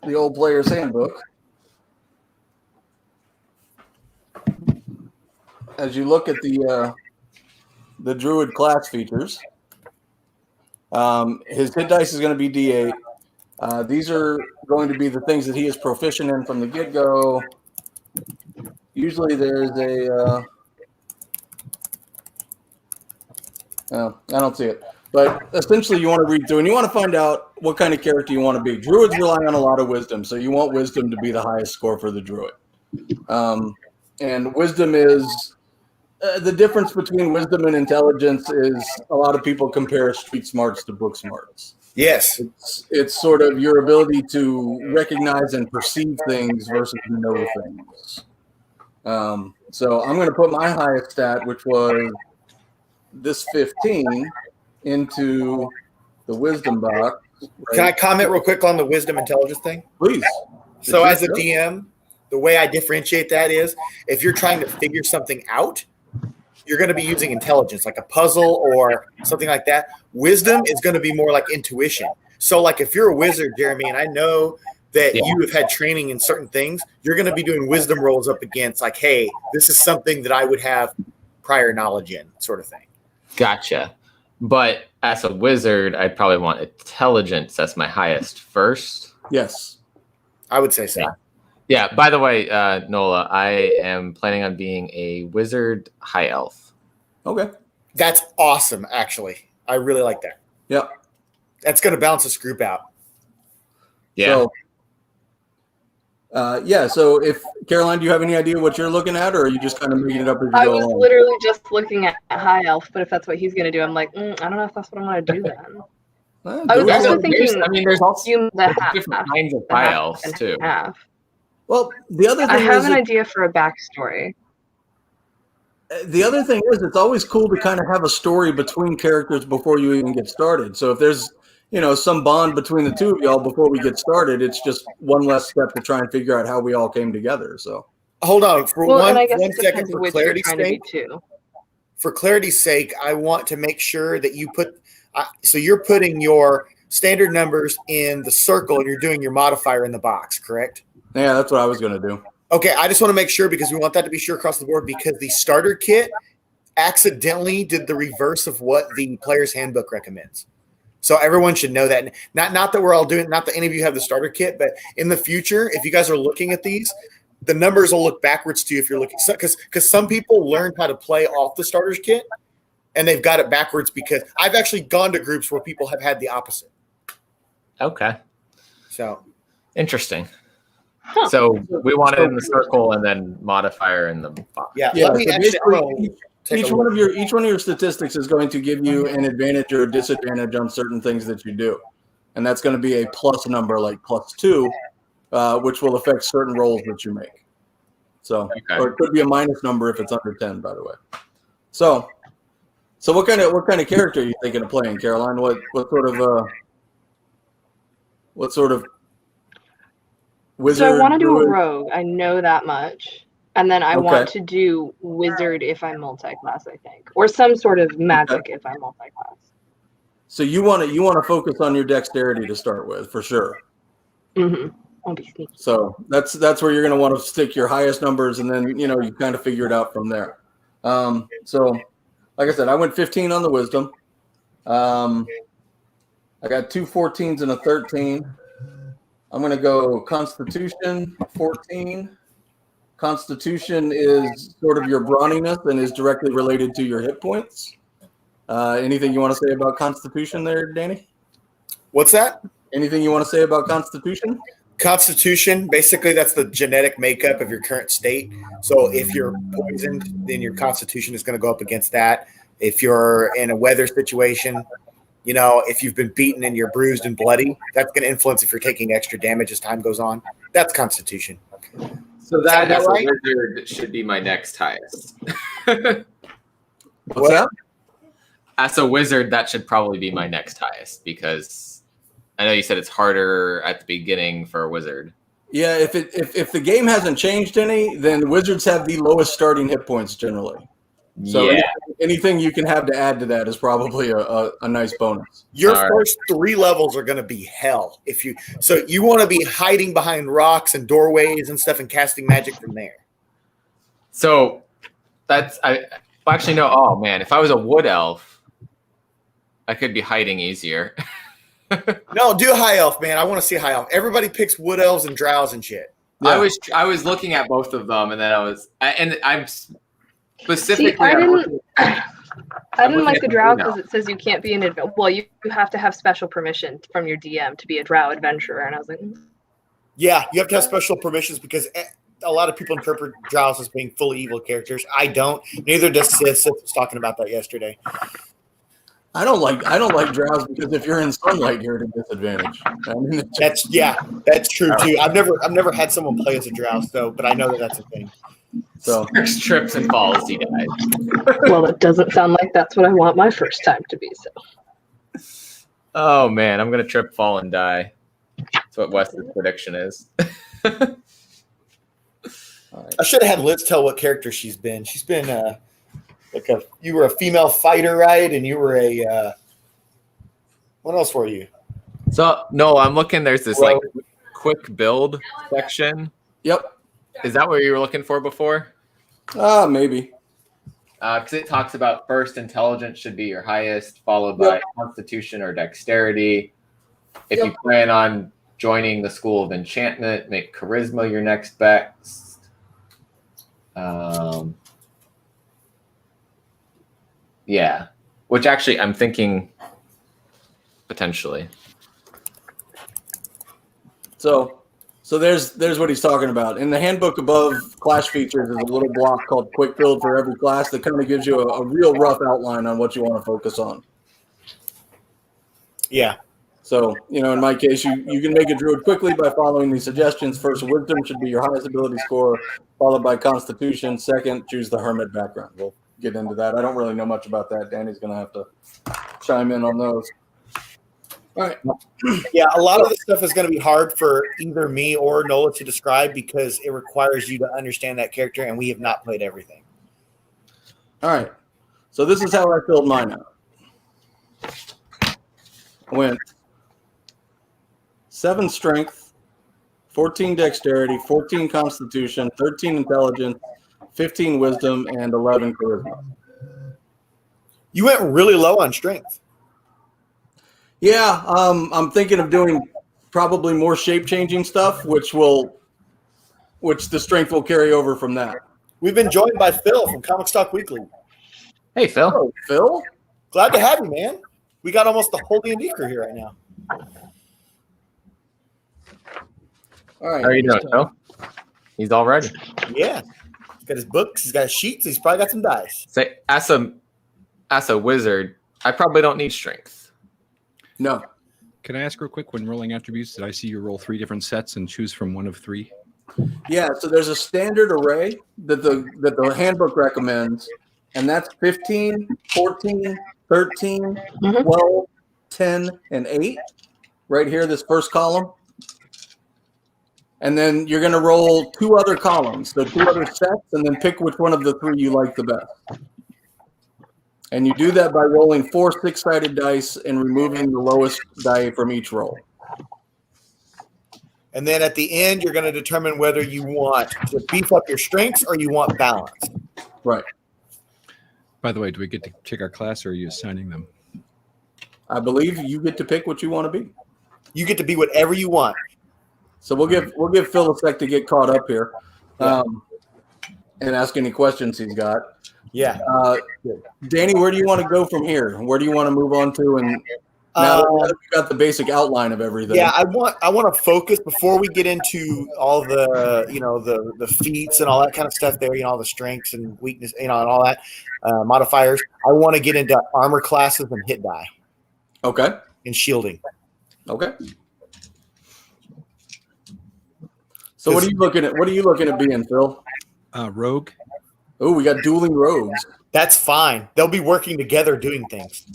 the old player's handbook, as you look at the druid class features, his hit dice is going to be D8. These are going to be the things that he is proficient in from the get-go. Usually there's a I don't see it. But essentially you want to read through and you want to find out what kind of character you want to be. Druids rely on a lot of wisdom, so you want wisdom to be the highest score for the druid. And wisdom is the difference between wisdom and intelligence is a lot of people compare street smarts to book smarts. Yes. It's sort of your ability to recognize and perceive things versus know things. So I'm going to put my highest stat, which was this 15, into the wisdom box. Right? Can I comment real quick on the wisdom intelligence thing? Please. So as a DM, the way I differentiate that is if you're trying to figure something out, you're going to be using intelligence, like a puzzle or something like that. Wisdom is going to be more like intuition. So like if you're a wizard, Jeremy, and I know that you have had training in certain things, you're going to be doing wisdom rolls up against like, hey, this is something that I would have prior knowledge in, sort of thing. Gotcha. But as a wizard, I'd probably want intelligence as my highest first. Yes. I would say so. Yeah. Yeah. By the way, Nola, I am planning on being a wizard high elf. Okay. That's awesome, actually. I really like that. Yep. That's going to balance this group out. Yeah. So, so if Caroline, do you have any idea what you're looking at, or are you just kind of making it up as you I go was along? literally just looking at High Elf, but if that's what he's going to do, I'm like, I don't know if that's what I'm going to do then. I was also thinking, there's also the different half, kinds of the high half elves and too. half. Well, the other thing I have is an idea for a backstory. the other thing is it's always cool to kind of have a story between characters before you even get started. So if there's some bond between the two of y'all before we get started, it's just one less step to try and figure out how we all came together. So hold on for and I guess one it second depends for which you're clarity's trying to be sake. too. For clarity's sake, I want to make sure that you put. So you're putting your standard numbers in the circle, and you're doing your modifier in the box, correct? Yeah, that's what I was going to do. Okay, I just want to make sure because we want that to be sure across the board because the starter kit accidentally did the reverse of what the player's handbook recommends. So everyone should know that. Not that we're all doing, not that any of you have the starter kit, but in the future, if you guys are looking at these, the numbers will look backwards to you if you're looking. Because some people learn how to play off the starter's kit, and they've got it backwards because I've actually gone to groups where people have had the opposite. Okay. So interesting. So we want it in the circle and then modifier in the box. Yeah. So Each one of your statistics is going to give you an advantage or a disadvantage on certain things that you do, and that's going to be a plus number like +2, which will affect certain rolls that you make. So, or it could be a minus number if it's under 10, by the way. So what kind of character are you thinking of playing, Caroline? What sort of wizard? So I want to do a druid? rogue. I know that much. And then I want to do wizard if I'm multi-class, I think, or some sort of magic if I'm multi-class. So you want to focus on your dexterity to start with, for sure. Mm-hmm. I'll be sneaky. So that's where you're going to want to stick your highest numbers, and then you kind of figure it out from there. So, like I said, I went 15 on the wisdom. I got 2 14s and a 13. I'm going to go Constitution 14. Constitution is sort of your brawniness and is directly related to your hit points. Anything you want to say about Constitution there, Danny? What's that? Anything you want to say about Constitution? Constitution, basically, that's the genetic makeup of your current state. So if you're poisoned, then your Constitution is going to go up against that. If you're in a weather situation, if you've been beaten and you're bruised and bloody, that's going to influence if you're taking extra damage as time goes on. That's Constitution. So that as right? a wizard should be my next highest. What's that? As a wizard, that should probably be my next highest because I know you said it's harder at the beginning for a wizard. Yeah, if the game hasn't changed any, then wizards have the lowest starting hit points generally. So anything you can have to add to that is probably a nice bonus. Your first 3 levels are going to be hell. So you want to be hiding behind rocks and doorways and stuff and casting magic from there. So actually no. Oh man, if I was a wood elf, I could be hiding easier. No, do high elf, man. I want to see high elf. Everybody picks wood elves and drows and shit. Yeah. I was looking at both of them, and then I'm specifically. See, I didn't like the drow because it says you can't be an well, you have to have special permission from your DM to be a drow adventurer, and I was like, yeah, you have to have special permissions because a lot of people interpret drows as being fully evil characters. I don't. Neither does Sith. Sith was talking about that yesterday. I don't like drows because if you're in sunlight, you're at a disadvantage. I mean, that's true too. I've never had someone play as a drow, but I know that's a thing. So Six trips and falls, he died. Well, it doesn't sound like that's what I want my first time to be. So. Oh man, I'm gonna trip, fall, and die. That's what Wes's prediction is. I should have had Liz tell what character she's been. She's been you were a female fighter, right? And you were a what else were you? So no, I'm looking. There's this like quick build section. Yep. Is that what you were looking for before? Maybe. Because it talks about first intelligence should be your highest, followed by constitution or dexterity. If you plan on joining the School of Enchantment, make charisma your next best. Yeah, which actually I'm thinking potentially. So there's what he's talking about. In the handbook above class features is a little block called Quick Build for every class that kind of gives you a real rough outline on what you want to focus on. Yeah. So, in my case, you can make a druid quickly by following these suggestions. First, wisdom should be your highest ability score, followed by constitution. Second, choose the hermit background. We'll get into that. I don't really know much about that. Danny's going to have to chime in on those. All right. Yeah, a lot of this stuff is going to be hard for either me or Nola to describe because it requires you to understand that character, and we have not played everything. All right. So this is how I filled mine out. I went 7 strength, 14 dexterity, 14 constitution, 13 intelligence, 15 wisdom, and 11 charisma. You went really low on strength. Yeah, I'm thinking of doing probably more shape-changing stuff, which the strength will carry over from that. We've been joined by Phil from Comic Stock Weekly. Hey, Phil. Oh, Phil. Glad to have you, man. We got almost the whole D&D crew here right now. All right. How are you doing, Phil? He's all ready. Yeah. He's got his books. He's got his sheets. He's probably got some dice. Say, as a wizard, I probably don't need strength. No. Can I ask real quick, when rolling attributes, did I see you roll 3 different sets and choose from one of 3? Yeah, so there's a standard array that the handbook recommends, and that's 15, 14, 13, 12, 10, and 8. Right here, this first column. And then you're going to roll 2 other columns, so 2 other sets, and then pick which one of the 3 you like the best. And you do that by rolling 4 6-sided dice and removing the lowest die from each roll. And then at the end, you're going to determine whether you want to beef up your strengths or you want balance. Right. By the way, do we get to pick our class, or are you assigning them? I believe you get to pick what you want to be. You get to be whatever you want. So we'll give Phil a sec to get caught up here, and ask any questions he's got. Yeah. Danny, where do you want to go from here? Where do you want to move on to? And now that we've got the basic outline of everything. Yeah, I want to focus before we get into all the the feats and all that kind of stuff there, all the strengths and weakness, and all that modifiers. I want to get into armor classes and hit die. Okay. And shielding. Okay. So what are you looking at? What are you looking at being, Phil? Rogue. Oh, we got dueling rogues. That's fine. They'll be working together doing things.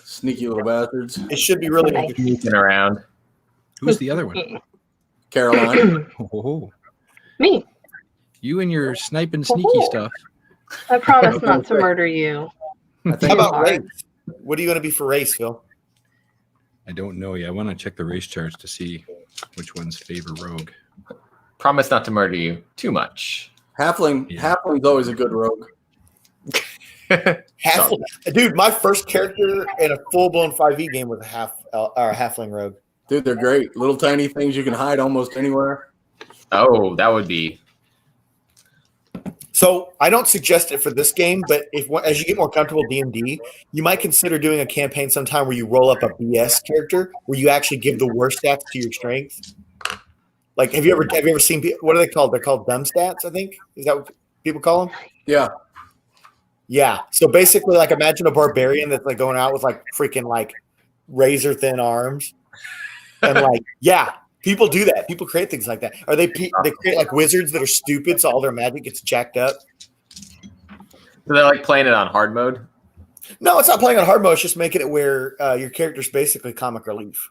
Sneaky little bastards. It should be really good. Sneaking around. Who's the other one? Caroline. Oh. Me. You and your sniping sneaky stuff. I promise not to murder you. How about race? What are you going to be for race, Phil? I don't know yet. I want to check the race charts to see which ones favor rogue. Promise not to murder you too much. Halfling's always a good rogue. Dude, my first character in a full-blown 5e game was a halfling rogue. Dude, they're great. Little tiny things you can hide almost anywhere. Oh, that would be. So I don't suggest it for this game, but as you get more comfortable with D&D, you might consider doing a campaign sometime where you roll up a BS character where you actually give the worst stats to your strength. Like, have you ever seen, what are they called? They're called dumb stats, I think. Is that what people call them? Yeah. Yeah. So basically, like, imagine a barbarian that's like going out with like freaking like razor thin arms, and like, yeah, people do that. People create things like that. Or they create like wizards that are stupid, so all their magic gets jacked up. So they're like playing it on hard mode? No, it's not playing on hard mode. It's just making it where your character's basically comic relief.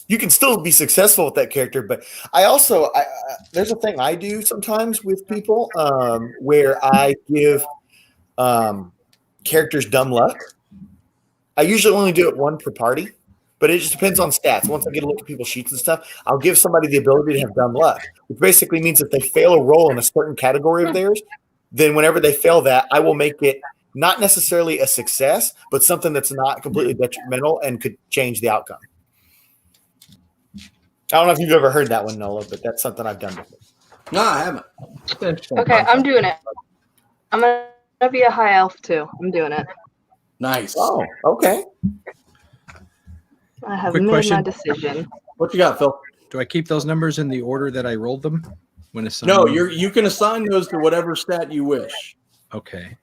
You can still be successful with that character, but I also there's a thing I do sometimes with people where I give characters dumb luck. I usually only do it 1 per party, but it just depends on stats. Once I get a look at people's sheets and stuff, I'll give somebody the ability to have dumb luck, which basically means if they fail a roll in a certain category of theirs, then whenever they fail that, I will make it not necessarily a success, but something that's not completely detrimental and could change the outcome. I don't know if you've ever heard that one, Nola, but that's something I've done before. No, I haven't. Okay, I'm doing it. I'm gonna be a high elf too. I'm doing it. Nice. Oh, okay. I have Quick made question. my decision. What you got, Phil? Do I keep those numbers in the order that I rolled them when assigned? No, you can assign those to whatever stat you wish. Okay.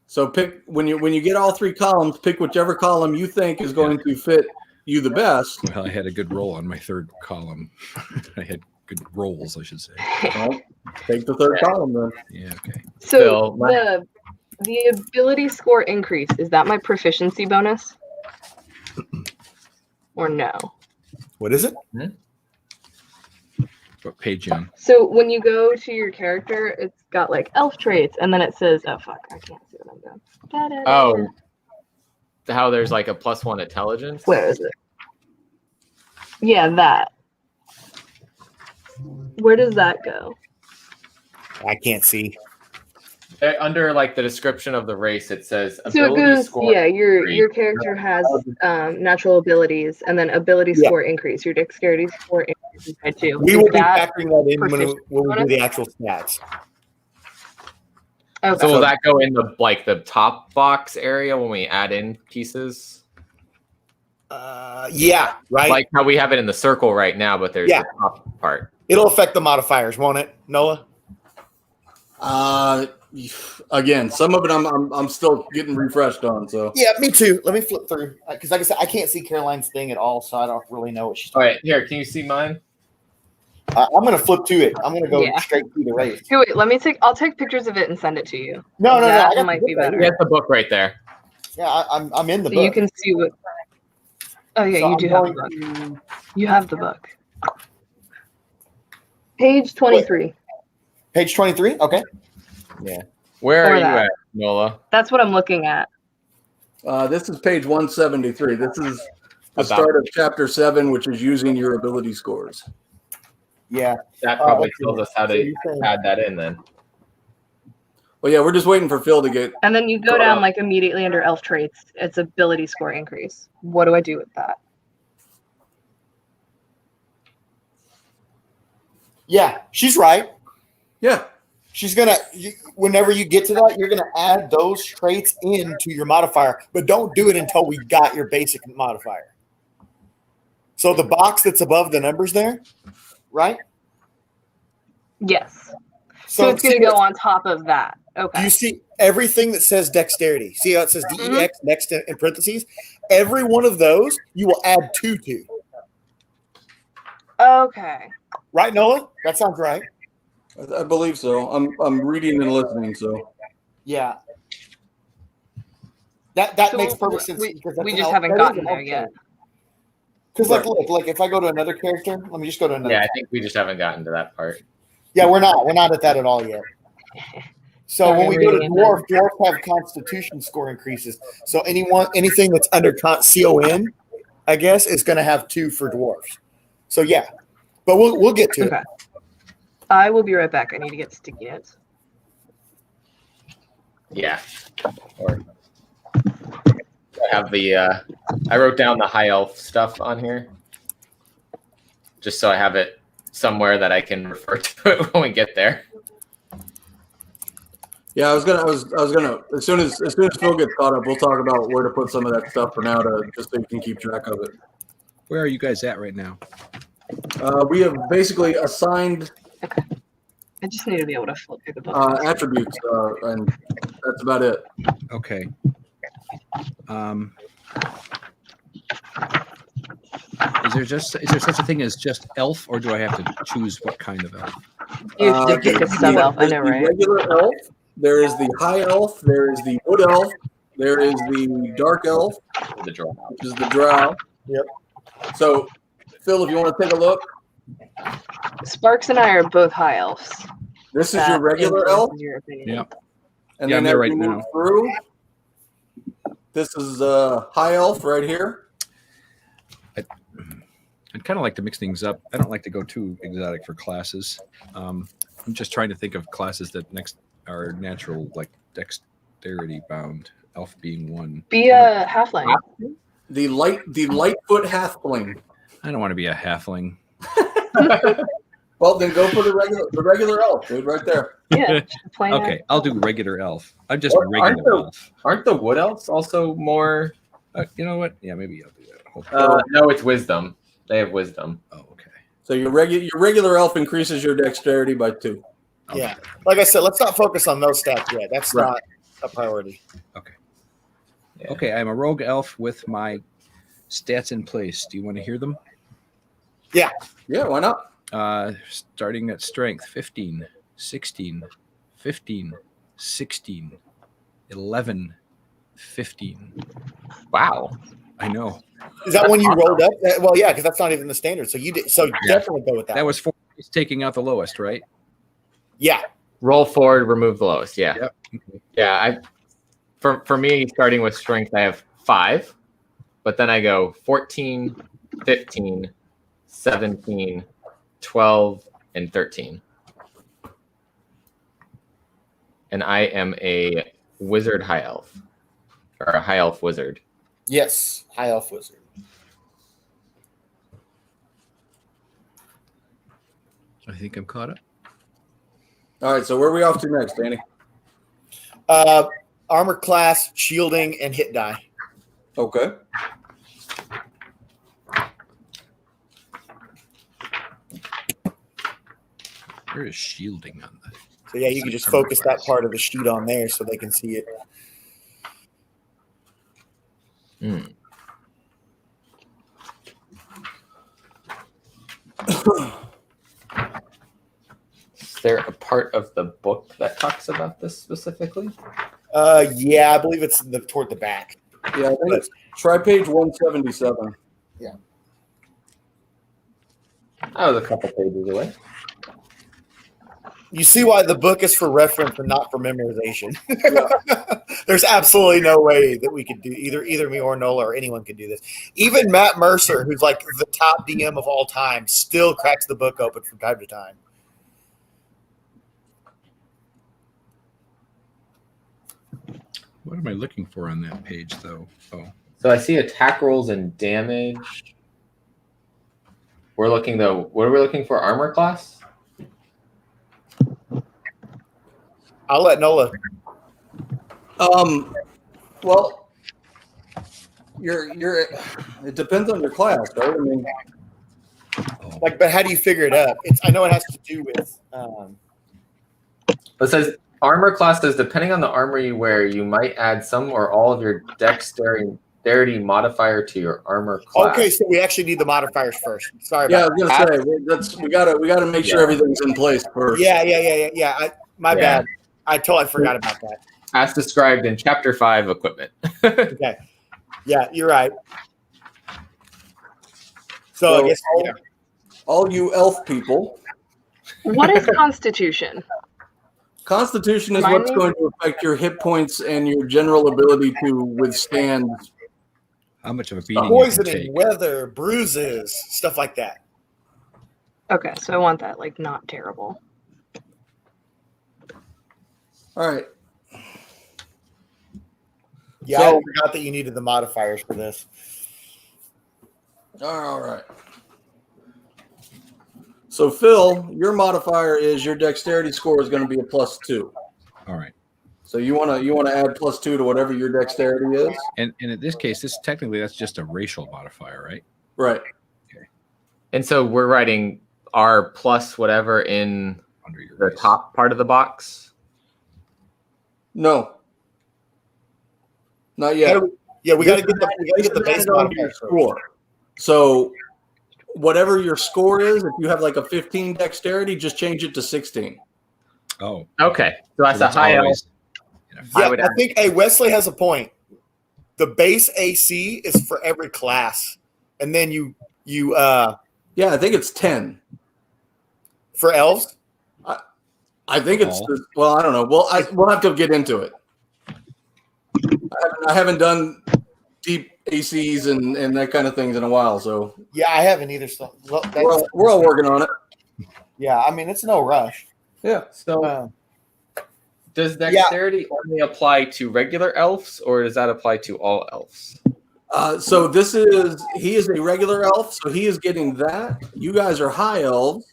So pick when you get all 3 columns, pick whichever column you think is going to fit you the best. Well, I had a good roll on my 3rd column. I had good rolls, I should say. Well, take the 3rd column then. Yeah. Okay. So the ability score increase, is that my proficiency bonus? Or no? What is it? What page you on? So when you go to your character, it's got like elf traits, and then it says, "Oh fuck, I can't see what I'm doing." Da-da-da. Oh, how there's like a +1 intelligence. Where is it? Yeah, that. Where does that go? I can't see. Under like the description of the race, it says So it ability goes, score. yeah, your character has natural abilities, and then ability score increase. Your dexterity score increases by 2. We Is will be that factoring that in proficiency when we do bonus? the actual stats. Okay. So will that go in the top box area when we add in pieces? Yeah, right. Like how we have it in the circle right now, but there's the top part. It'll affect the modifiers, won't it, Nola? Again, some of it I'm still getting refreshed on. So Yeah, me too. Let me flip through because, like I said, I can't see Caroline's thing at all, so I don't really know what she's All talking. right, here, can you see mine? I'm gonna flip to it. I'm gonna go Yeah. straight through the race. Here, wait, I'll take pictures of it and send it to you. No. That I got might the be book right better. here. That's the book right there. Yeah, I'm in the So book. you can see what. Oh yeah, So you I'm do have the going book. You have the book. Page 23. Page 23. Okay. Yeah. Where Or are you that. at, Nola? That's what I'm looking at. this is page 173. This is the About- start of chapter 7, which is using your ability scores. Yeah. That probably okay. tells us how So to you're saying- add that in then. Well, yeah, we're just waiting for Phil to get. And then you go down like immediately under elf traits. It's ability score increase. What do I do with that? Yeah, she's right. Yeah. She's gonna. Whenever you get to that, you're gonna add those traits into your modifier, but don't do it until we got your basic modifier. So the box that's above the numbers there, right? Yes. So it's going to go on top of that. Okay. Do you see everything that says dexterity? See how it says DEX next to, in parentheses? Every one of those you will add 2 to. Okay. Right, Nola? That sounds right. I believe so. I'm reading and listening. So Yeah. That So makes perfect sense. we because that's we an just elf- haven't that is gotten an there elf yet. trait. Because look, if I go to another character, let me just go to another. Yeah, I think we just haven't gotten to that part. Yeah, we're not at that at all yet. So Sorry, when we I'm go to reading dwarf, dwarf have constitution score increases. So anything that's under CON, I guess, is going to have 2 for dwarfs. So yeah, but we'll get to Okay. it. I will be right back. I need to get sticky notes. Yeah. Or I have the I wrote down the high elf stuff on here. Just so I have it somewhere that I can refer to it when we get there. yeah, I was gonna as soon as Phil gets caught up, we'll talk about where to put some of that stuff for now, to just so you can keep track of it. Where are you guys at right now? We have basically assigned I just need to be able to flip through the book. attributes, and that's about it. Okay. Is there such a thing as just elf, or do I have to choose what kind of elf? You have to pick a sub elf. I know, There's the right? regular elf. There is the high elf. There is the wood elf. There is the dark elf, The drow. which is the drow. Yep. So, Phil, if you want to take a look, Sparks and I are both high elves. this is That your regular elf. influences your opinion. Yep. And Yeah, then I'm there as right you move now. through, this is high elf right here. I'd kind of like to mix things up. I don't like to go too exotic for classes. I'm just trying to think of classes that are natural, like dexterity bound. Elf being one. Be a halfling. The Lightfoot halfling. I don't want to be a halfling. Well, then go for the regular elf, dude, right there. Yeah. Okay, I'll do regular elf. I'm just Well, regular elf. Aren't the wood elves also more? You know what? Yeah, maybe I'll do that. Hold on. No, it's wisdom. They have wisdom. Oh, okay. So your regular elf increases your dexterity by 2. Okay. Yeah. Like I said, let's not focus on those stats yet. That's Right. not a priority. Okay. Yeah. Okay, I'm a rogue elf with my stats in place. Do you want to hear them? Yeah. Yeah, why not? Starting at strength 15, 16, 15, 16, 11, 15. Wow. I know. Is that one you rolled up? Well, yeah, because that's not even the standard. So you did. So definitely go with that. That was 4. It's taking out the lowest, right? Yeah. Roll forward, remove the lowest. Yeah. Yep. Yeah. For me, starting with strength, I have 5, but then I go 14, 15, 17, 12, and 13. And I am a wizard high elf, or a high elf wizard. Yes. High elf wizard. I think I'm caught up. All right, so where are we off to next, Danny? Armor class, shielding, and hit die. Okay. Where is shielding on that? So yeah, you can just focus that part of the sheet on there so they can see it. Is there a part of the book that talks about this specifically? Yeah, I believe it's toward the back. Yeah, I think try page 177. Yeah. I was a couple pages away. You see why the book is for reference and not for memorization. There's absolutely no way that we could do either me or Nola or anyone could do this. Even Matt Mercer, who's like the top DM of all time, still cracks the book open from time to time. What am I looking for on that page, though? Oh, So I see attack rolls and damage. We're looking though. What are we looking for? Armor class? I'll let Nola. Well, it depends on your class, right? I mean, Like, but how do you figure it out? I know it has to do with. It says armor class says depending on the armor you wear, you might add some or all of your dexterity modifier to your armor class. Okay, so we actually need the modifiers first. Sorry yeah, I about was gonna say we gotta make sure everything's in place first. Yeah. My bad. I totally forgot about that. As described in Chapter 5, equipment. Okay. Yeah, you're right. So I guess all you elf people. What is Constitution? Constitution is what's going to affect your hit points and your general ability to withstand how much of a beating? Poisoning, weather, bruises, stuff like that. Okay, so I want that like not terrible. All right. Yeah, I forgot that you needed the modifiers for this. All right. So Phil, your modifier is your dexterity score is going to be a +2. All right. So you want to add +2 to whatever your dexterity is. And in this case, that's just a racial modifier, right? Right. Okay. And so we're writing R plus whatever in under your the top part of the box. No. Not yet. We got to get the base modifier score. So whatever your score is, if you have like a 15 dexterity, just change it to 16. Oh. Okay. So that's a high elf. Yeah, I think Wesley has a point. The base AC is for every class, and then you yeah, I think it's 10 for elves. I think it's well, I don't know. Well, we'll have to get into it. I haven't done deep ACs and that kind of things in a while, so yeah, I haven't either. So we're all working on it. Yeah, I mean it's no rush. Yeah. So does dexterity only apply to regular elves, or does that apply to all elves? So he is a regular elf, so he is getting that. You guys are high elves.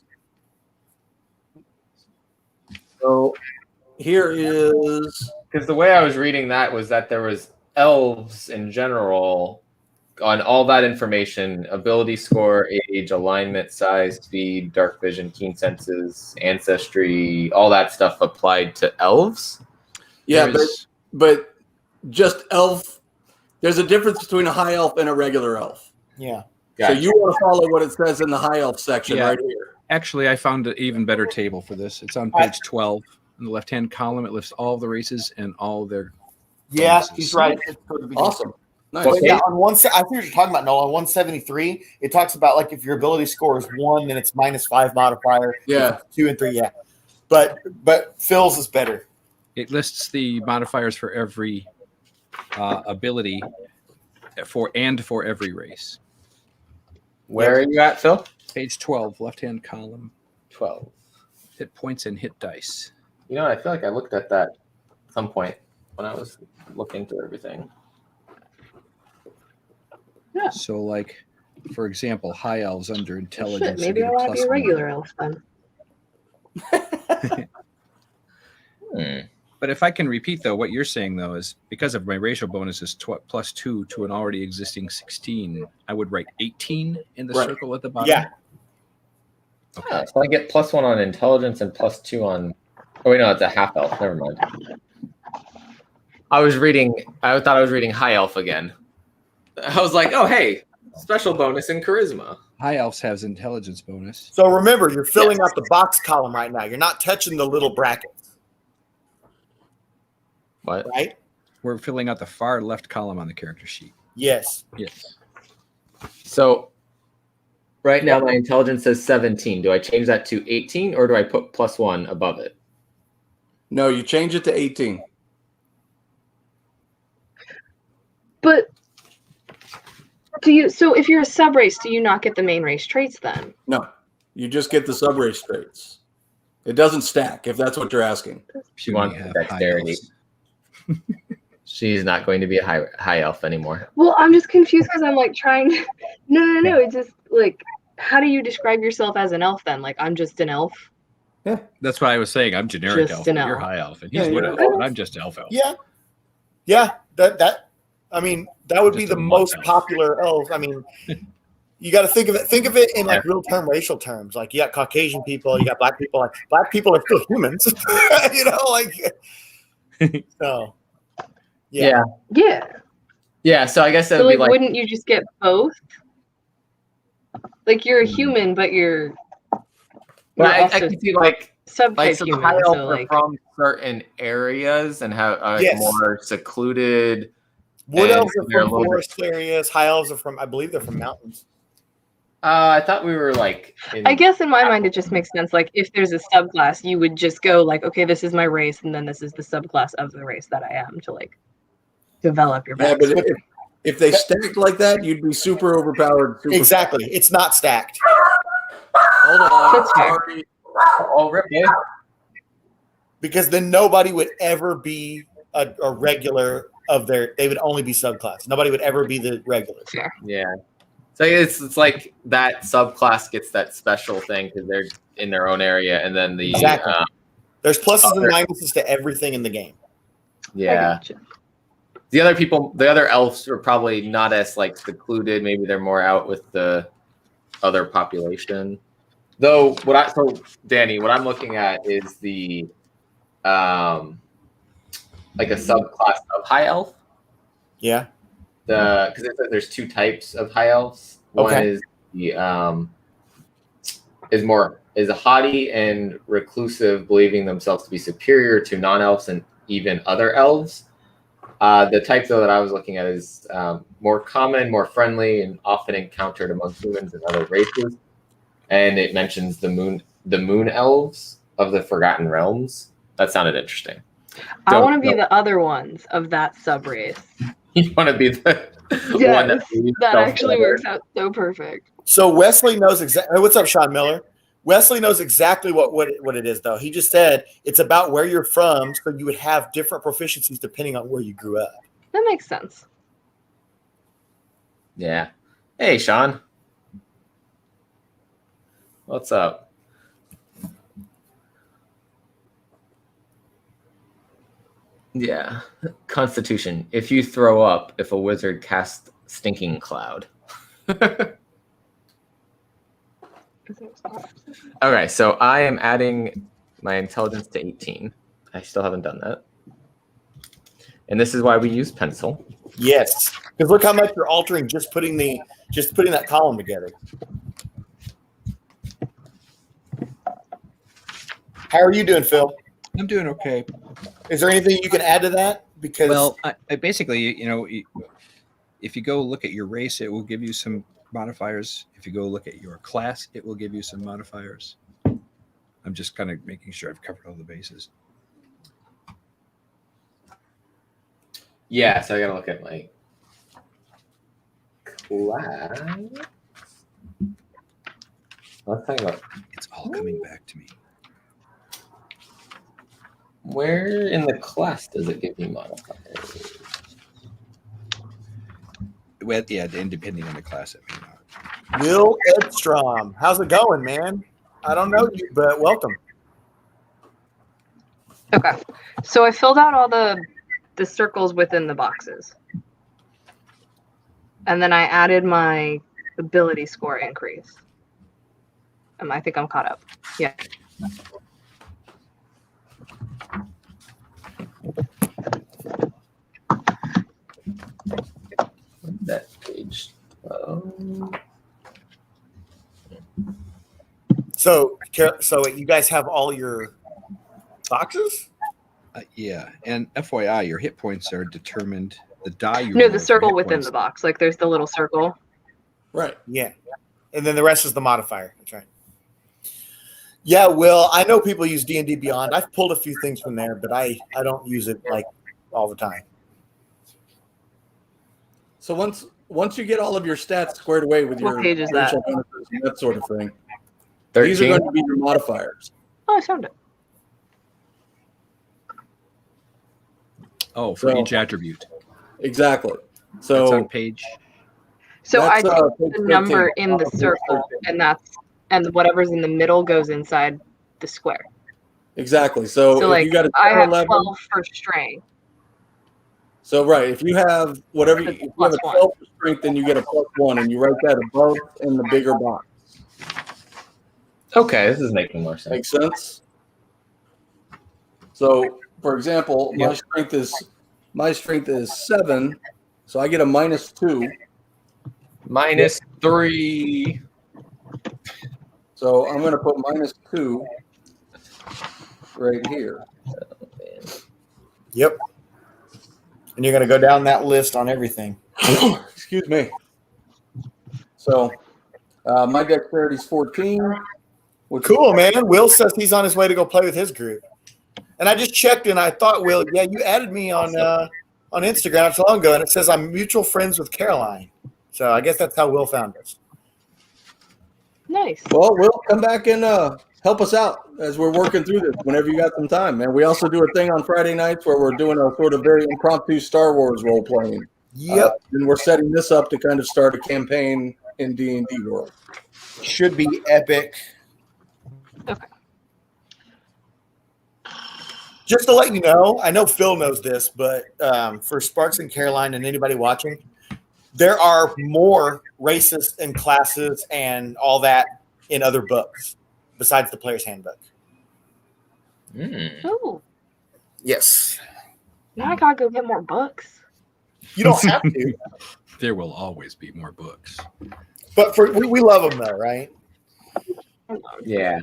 So here is, because the way I was reading that was that there was elves in general on all that information: ability score, age, alignment, size, speed, dark vision, keen senses, ancestry, all that stuff applied to elves. yeah, but just elf. There's a difference between a high elf and a regular elf. Yeah. So you want to follow what it says in the high elf section right here. Actually, I found an even better table for this. It's on page 12. In the left-hand column, it lists all the races and all their Yeah, bonuses. he's right. Awesome. Nice. But yeah, on one, I think what you're talking about, Nola. On 173, it talks about like if your ability score is 1, then it's -5 modifier. Yeah. 2 and 3, yeah. But Phil's is better. It lists the modifiers for every ability for every race. Where are you at, Phil? Page 12, left-hand column. 12. Hit points and hit dice. You know, I feel like I looked at that at some point when I was looking through everything. Yeah. So, like, for example, high elves under intelligence. Maybe I want to be a regular elf then. But if I can repeat, though, what you're saying, though, is because of my racial bonus is +2 to an already existing 16, I would write 18 in the circle at the bottom. Yeah. Okay. So I get +1 on intelligence and +2 on. Oh wait, no, it's a half elf. Never mind. I thought I was reading high elf again. I was like, oh hey, special bonus in charisma. High elves has intelligence bonus. So remember, you're filling out the box column right now. You're not touching the little brackets. What? Right? We're filling out the far left column on the character sheet. Yes. Yes. So right now my intelligence says 17. Do I change that to 18 or do I put +1 above it? No, you change it to 18. But so if you're a sub race, do you not get the main race traits then? No, you just get the sub race traits. It doesn't stack, if that's what you're asking. She wants dexterity. She's not going to be a high elf anymore. Well, I'm just confused because I'm like trying to. No. It's just like, how do you describe yourself as an elf then? Like, I'm just an elf. Yeah, that's what I was saying. I'm generic Just elf. an You're elf. high elf, and he's wood elf. And I'm just elf elf. Yeah. Yeah. I mean, that would be the most popular elf. I mean, you got to think of it in like real term racial terms. Like you got Caucasian people, you got black people. Like black people are still humans, you know. Like so. Yeah. So I guess that So would be like. wouldn't you just get both? Like you're a human, but you're. But I can see like subtype some human. high elves So are like from certain areas and have Yes. more secluded. Wood and elves are they're a from little bit- forest areas. High elves are from, I believe they're from mountains. I thought we were like. I guess in my mind it just makes sense. Like if there's a subclass, you would just go like, okay, this is my race, and then this is the subclass of the race that I am to like develop your Yeah, backstory. but if they stacked like that, you'd be super overpowered. Exactly. It's not stacked. Hold on. That's fair. Sorry. Oh, rip me. Because then nobody would ever be a regular of their. They would only be subclass. Nobody would ever be the regular. Fair. Yeah. So it's like that subclass gets that special thing because they're in their own area, and then the Exactly. There's pluses and other- minuses to everything in the game. yeah. The other elves are probably not as like secluded. Maybe they're more out with the other population. Though Danny, what I'm looking at is the like a subclass of high elf. Yeah. Because there's two types of high elves. One Okay. is the is a haughty and reclusive, believing themselves to be superior to non-elves and even other elves. The type though that I was looking at is more common, more friendly, and often encountered among humans and other races. And it mentions the moon elves of the Forgotten Realms. That sounded interesting. I want to be the other ones of that sub race. You want to be the Yes, one that believes that self actually better. works out so perfect. So Wesley knows exactly. What's up, Sean Miller? Wesley knows exactly what it is, though. He just said it's about where you're from, so you would have different proficiencies depending on where you grew up. That makes sense. Yeah. Hey, Sean. What's up? Yeah. Constitution. If you throw up, if a wizard casts Stinking Cloud. Okay, so I am adding my intelligence to 18. I still haven't done that. And this is why we use pencil. Yes, because look how much you're altering just putting that column together. How are you doing, Phil? I'm doing okay. Is there anything you can add to that? Because I basically, if you go look at your race, it will give you some modifiers. If you go look at your class, it will give you some modifiers. I'm just kind of making sure I've covered all the bases. Yeah, so I gotta look at my class. Let's talk about. It's all coming back to me. Where in the class does it give me modifiers? Well, yeah, and depending on the class, it may not. Will Edstrom, how's it going, man? I don't know you, but welcome. Okay, so I filled out all the circles within the boxes, and then I added my ability score increase. I think I'm caught up. Yeah. That page 12. So you guys have all your boxes? Yeah, and FYI, your hit points are determined. The die you No, roll the for circle hit within points- the box. Like there's the little circle. Right. Yeah. And then the rest is the modifier. That's right. Yeah, Will, I know people use D&D Beyond. I've pulled a few things from there, but I don't use it like all the time. So once you get all of your stats squared away with What your page is that? racial bonuses and that sort of thing, 13? these are going to be your modifiers. Oh, I found it. Oh, for So- each attribute. Exactly. That's So on page. So I That's, put page the number 13. in the circle, and whatever's in the middle goes inside the square. exactly. So, So if like you got a I 10 or have 11, 12 for strength. so right, if you have whatever, if you have a 12 for strength, then you get a +1, and you write that above in the bigger box. Okay, this is making more sense. Makes sense. So, for example, Yep. my strength is 7, so I get a -2. -3. So I'm going to put -2 right here. Yep. And you're going to go down that list on everything. Excuse me. So my dexterity is 14. Cool, man. Will says he's on his way to go play with his group. And I just checked, and I thought, Will, yeah, you added me on Instagram not so long ago, and it says I'm mutual friends with Caroline. So I guess that's how Will found us. Nice. Well, Will, come back and help us out as we're working through this whenever you got some time, man. We also do a thing on Friday nights where we're doing a sort of very impromptu Star Wars role playing. Yep. And we're setting this up to kind of start a campaign in D&D world. Should be epic. Okay. Just to let you know, I know Phil knows this, but for Sparks and Caroline and anybody watching, there are more races and classes and all that in other books besides the Player's Handbook. Ooh. Yes. Now I gotta go get more books. You don't have to. There will always be more books. But we love them though, right? Yeah.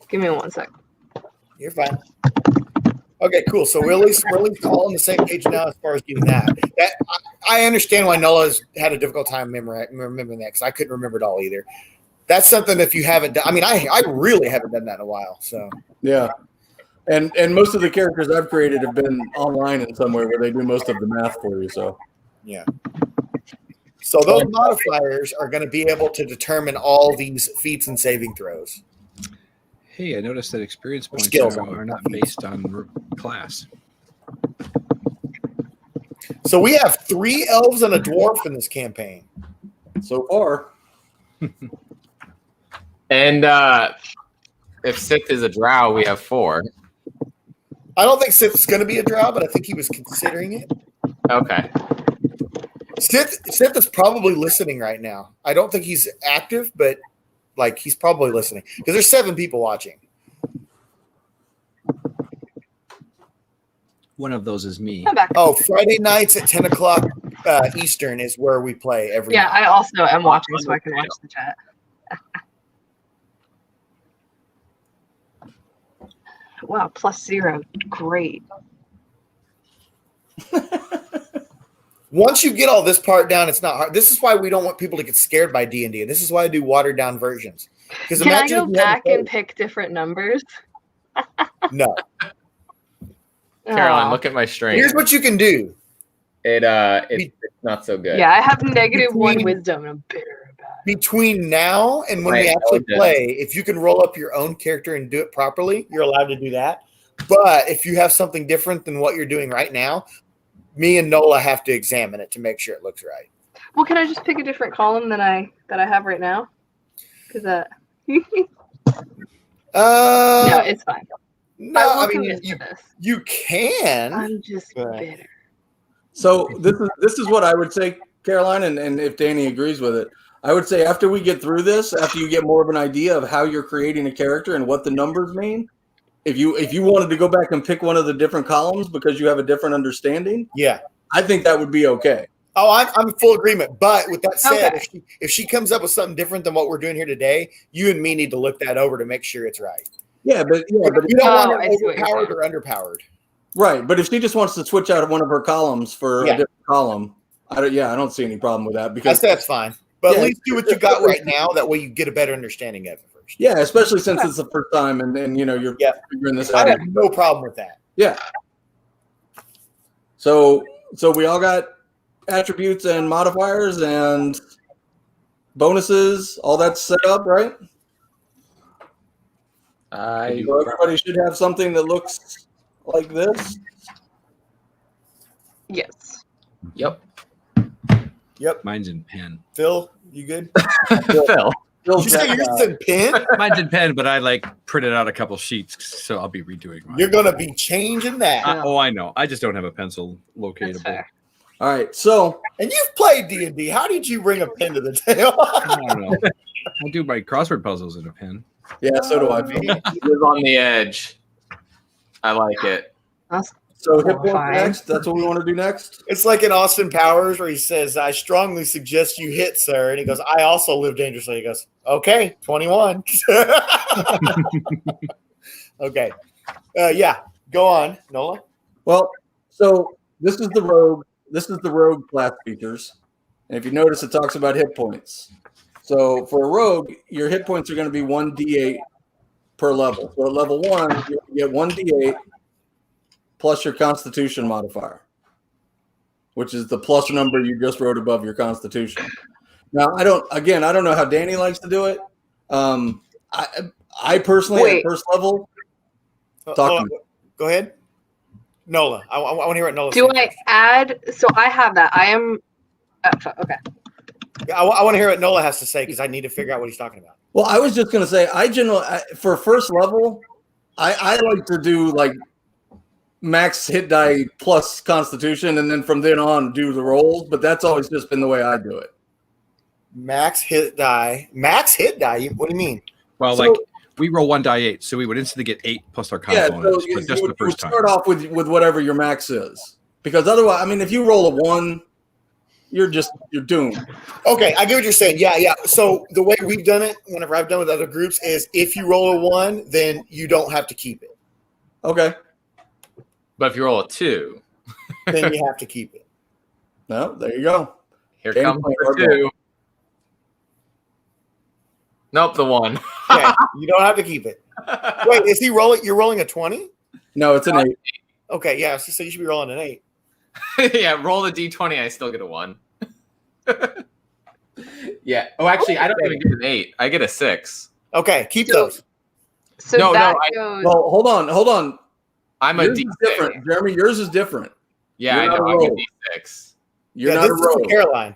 Give me 1 sec. You're fine. Okay, cool. So we're at least all on the same page now as far as getting that. I understand why Nola's had a difficult time remembering that because I couldn't remember it all either. That's something if you haven't done. I mean, I really haven't done that in a while. So Yeah. And most of the characters I've created have been online in somewhere where they do most of the math for you. So yeah. So those modifiers are going to be able to determine all these feats and saving throws. Hey, I noticed that experience points skills. are not based on class. So we have 3 elves and a dwarf in this campaign. So far. And if Sith is a drow, we have 4. I don't think Sith's going to be a drow, but I think he was considering it. Okay. Sith is probably listening right now. I don't think he's active, but like he's probably listening because there's 7 people watching. One of those is me. Oh, Friday nights at 10 o'clock Eastern is where we play every Yeah, night. I also am watching, so I can watch the chat. Wow, +0. Great. Once you get all this part down, it's not hard. This is why we don't want people to get scared by D&D. This is why I do watered down versions. Because Can I go back and pick different numbers? No. Caroline, look at my strength. Here's what you can do. It's not so good. Yeah, I have -1 wisdom and I'm bitter about it. Between now and when we actually play, if you can roll up your own character and do it properly, you're allowed to do that. But if you have something different than what you're doing right now, me and Nola have to examine it to make sure it looks right. Well, can I just pick a different column than I have right now? Because no, it's fine. No, I mean you can. I'm just bitter. So this is what I would say, Caroline, and if Danny agrees with it, I would say after we get through this, after you get more of an idea of how you're creating a character and what the numbers mean, if you wanted to go back and pick one of the different columns because you have a different understanding, yeah, I think that would be okay. Oh, I'm in full agreement. But with that said, Okay. if she comes up with something different than what we're doing here today, you and me need to look that over to make sure it's right. Yeah, but you don't want I it see what you're overpowered saying. or underpowered. right. But if she just wants to switch out one of her columns for Yeah. a different column, I don't see any problem with that I because say that's fine. But Yeah. at least do what you got right now. That way you get a better understanding of it first. yeah, especially since it's the first time and you're figuring this I out. have no problem with that. Yeah. So we all got attributes and modifiers and bonuses, all that's set up, right? So everybody should have something that looks like this. Yes. Yep. Yep. Mine's in pen. Phil, you good? Phil. Did you say yours is in pen? Mine's in pen, but I printed out a couple sheets, so I'll be redoing mine. You're gonna be changing that. I know. I just don't have a pencil locatable. All right, so and you've played D&D. How did you bring a pen to the table? I don't know. I do my crossword puzzles in a pen. Yeah, so do I. Live on the edge. I like it. So hit points next. That's what we want to do next. It's like in Austin Powers where he says, "I strongly suggest you hit, sir," and he goes, "I also live dangerously." He goes, "Okay, 21." Okay, yeah, go on, Nola. Well, so this is the rogue. This is the rogue class features, and if you notice, it talks about hit points. So for a rogue, your hit points are going to be 1d8 per level. So at level 1, you get 1d8 plus your Constitution modifier, which is the plus number you just wrote above your Constitution. Now, I don't know how Danny likes to do it. I personally, at first level, Go ahead, Nola. I want to hear what Nola. Do I add? So I have that. I am. Okay. I want to hear what Nola has to say because I need to figure out what he's talking about. Well, I was just going to say, for first level, I like to do like max hit die plus Constitution, and then from then on do the rolls. But that's always just been the way I do it. Max hit die. Max hit die. What do you mean? Well, we roll 1d8, so we would instantly get 8 plus our Yeah, bonus, so but just the first time. Start off with whatever your max is, because otherwise, I mean, if you roll a 1, you're doomed. Okay, I get what you're saying. Yeah. So the way we've done it, whenever I've done with other groups, is if you roll a 1, then you don't have to keep it. Okay. But if you roll a 2, then you have to keep it. No, there you go. Here comes the 2. Nope, the 1. Okay, you don't have to keep it. Wait, is he rolling? You're rolling a 20? No, it's an 8. Okay, yeah. So you should be rolling an 8. Yeah, roll the d20. I still get a 1. Yeah. Oh, actually, I don't even get an 8. I get a 6. Okay, keep those. So goes. Well, hold on. I'm yours a is D6. different, Jeremy. Yours is different. Yeah, You're I know. not a I'm a rogue. D6. You're not this a is for rogue. Caroline.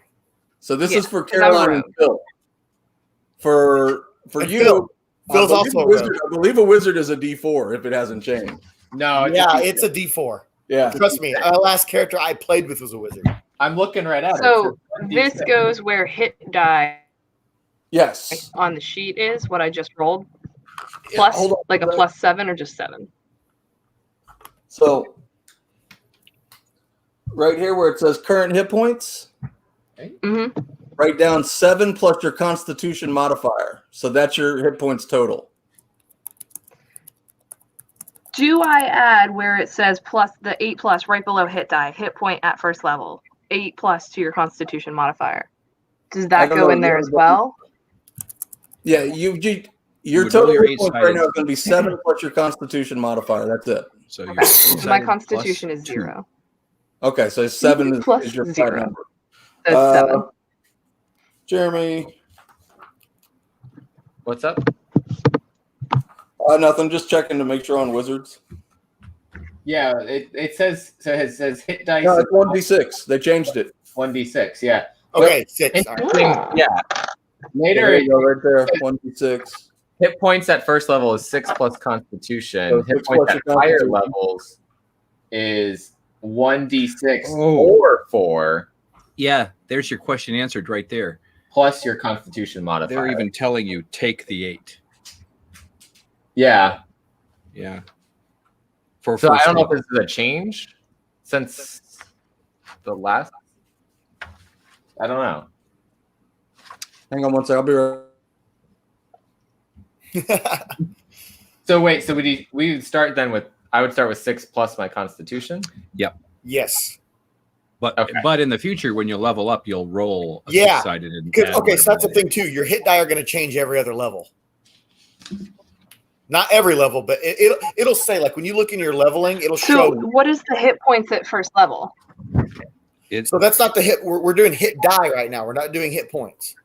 So this Yeah, is for 'cause I'm a Caroline and rogue. Phil. For And you, Phil's also a wizard. rogue. I believe a wizard is a D4 if it hasn't changed. No, Yeah, it's a D4. Yeah. Trust me, the last character I played with was a wizard. I'm looking right at it. So It says this goes where hit die Yes. on the sheet is what I just rolled. Plus, hold on. like a +7 or just 7. So right here where it says current hit points, Mm-hmm. write down 7 plus your Constitution modifier. So that's your hit points total. Do I add where it says plus the 8+ right below hit die, hit point at first level, 8+ to your Constitution modifier? Does I that don't go know, in there you as haven't well? Yeah, your would total roll your hit points right 8-sided. now is going to be 7 plus your Constitution modifier. That's it. So your So my Constitution is 0. Okay, so 7 Plus is your flat 0. number. That's 7. Jeremy, What's up? nothing. Just checking to make sure on wizards. Yeah, it says hit dice. No, it's 1d6. They changed it. 1d6. Yeah. Okay, 6. All right. Interesting. Yeah. Later, There you go, right there. 1d6. hit points at first level is 6 plus Constitution. So Hit 6 points plus at your higher Constitution. levels is 1d6 Oh. or 4 Yeah, there's your question answered right there. plus your Constitution modifier. They're even telling you take the 8. Yeah. Yeah. For So I first don't know if level. this is a change since the last. I don't know. Hang on one second. I'll be right. So wait, so we start then with I would start with 6 plus my Constitution. Yep. Yes. But Okay. but in the future, when you level up, you'll roll a Yeah. six-sided and Because add okay, so that's the whatever thing too. Your hit die are going to change every other level. Not every level, but it'll say like when you look in your leveling, it'll So show. what is the hit points at first level? So that's not the hit. We're doing hit die right now. We're not doing hit points.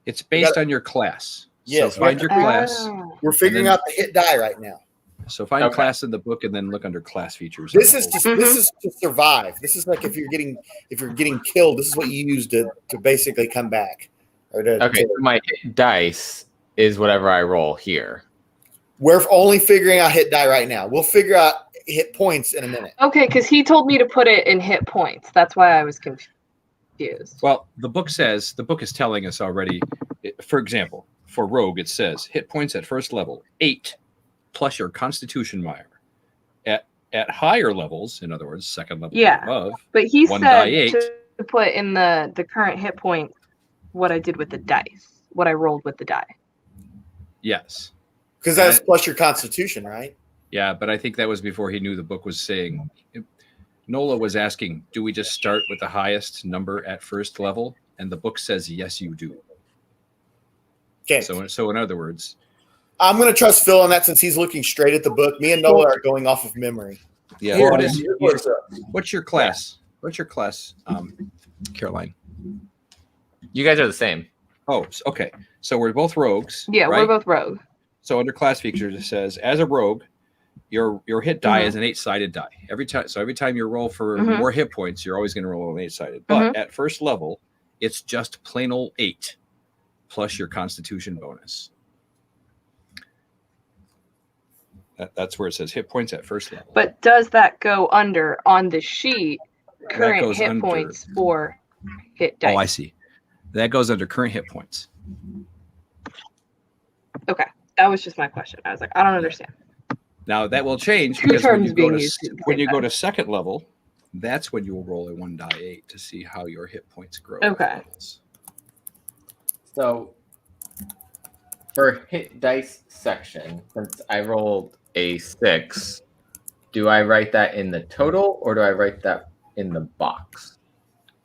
It's based on your class. Yes, So find your class. We're figuring out the hit die right now. So find Okay. class in the book and then look under class features. This on is the to, whole- this is to survive. This is like if you're getting killed. This is what you use to basically come back. Or Okay, so my hit dice is whatever I roll here. We're only figuring out hit die right now. We'll figure out hit points in a minute. Okay, because he told me to put it in hit points. That's why I was confused. Well, the book is telling us already. For example, for rogue, it says hit points at first level 8 plus your Constitution modifier. At higher levels, in other words, second level Yeah, above, but he 1 said die 8. to put in the current hit point what I did with the dice, what I rolled with the die. Yes. Because that's plus your Constitution, right? Yeah, but I think that was before he knew the book was saying. Nola was asking, do we just start with the highest number at first level? And the book says, yes, you do. Okay. So in other words, I'm going to trust Phil on that since he's looking straight at the book. Me and Nola are going off of memory. yeah. Here, What's your class? What's your class, Caroline? You guys are the same. Oh, okay. So we're both rogues. Yeah, right? we're both rogue. So under class features, it says as a rogue, your hit die is an 8-sided die. Every time you roll for more hit points, you're always going to roll an 8-sided. But at first level, it's just plain old 8 plus your Constitution bonus. That's where it says hit points at first level. But does that go under on the sheet current goes hit under. points for hit dice? Oh, I see. That goes under current hit points. Okay, that was just my question. I was like, I don't understand. Now that will change Two because when terms you go being to used at the when same you go time. to second level, that's when you will roll a 1 die 8 to see how your hit points grow. Okay. So for hit dice section, since I rolled a 6, do I write that in the total or do I write that in the box?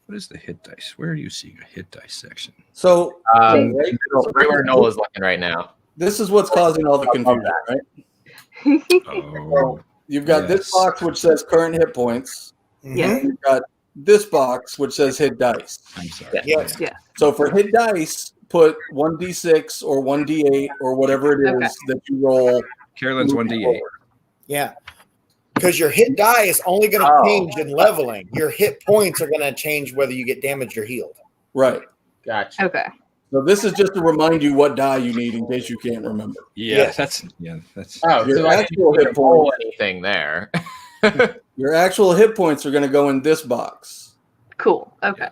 What is the hit dice? Where are you seeing a hit dice section? So right where Nola's looking right now. this is what's causing all the confusion, right? Oh, You've got this box which says current hit points. Yes. You've got this box which says hit dice. I'm sorry. Yes. Yeah. So for hit dice, put 1d6 or 1d8 or whatever it is Okay. that you roll. Carolyn's 1d8. Yeah. Because your hit die is only going to Oh. change in leveling. Your hit points are going to change whether you get damaged or healed. Right. Gotcha. Okay. So this is just to remind you what die you need in case you can't remember. Yeah, that's Oh, your so I actual didn't hit roll points. anything there. Your actual hit points are going to go in this box. Cool. Okay.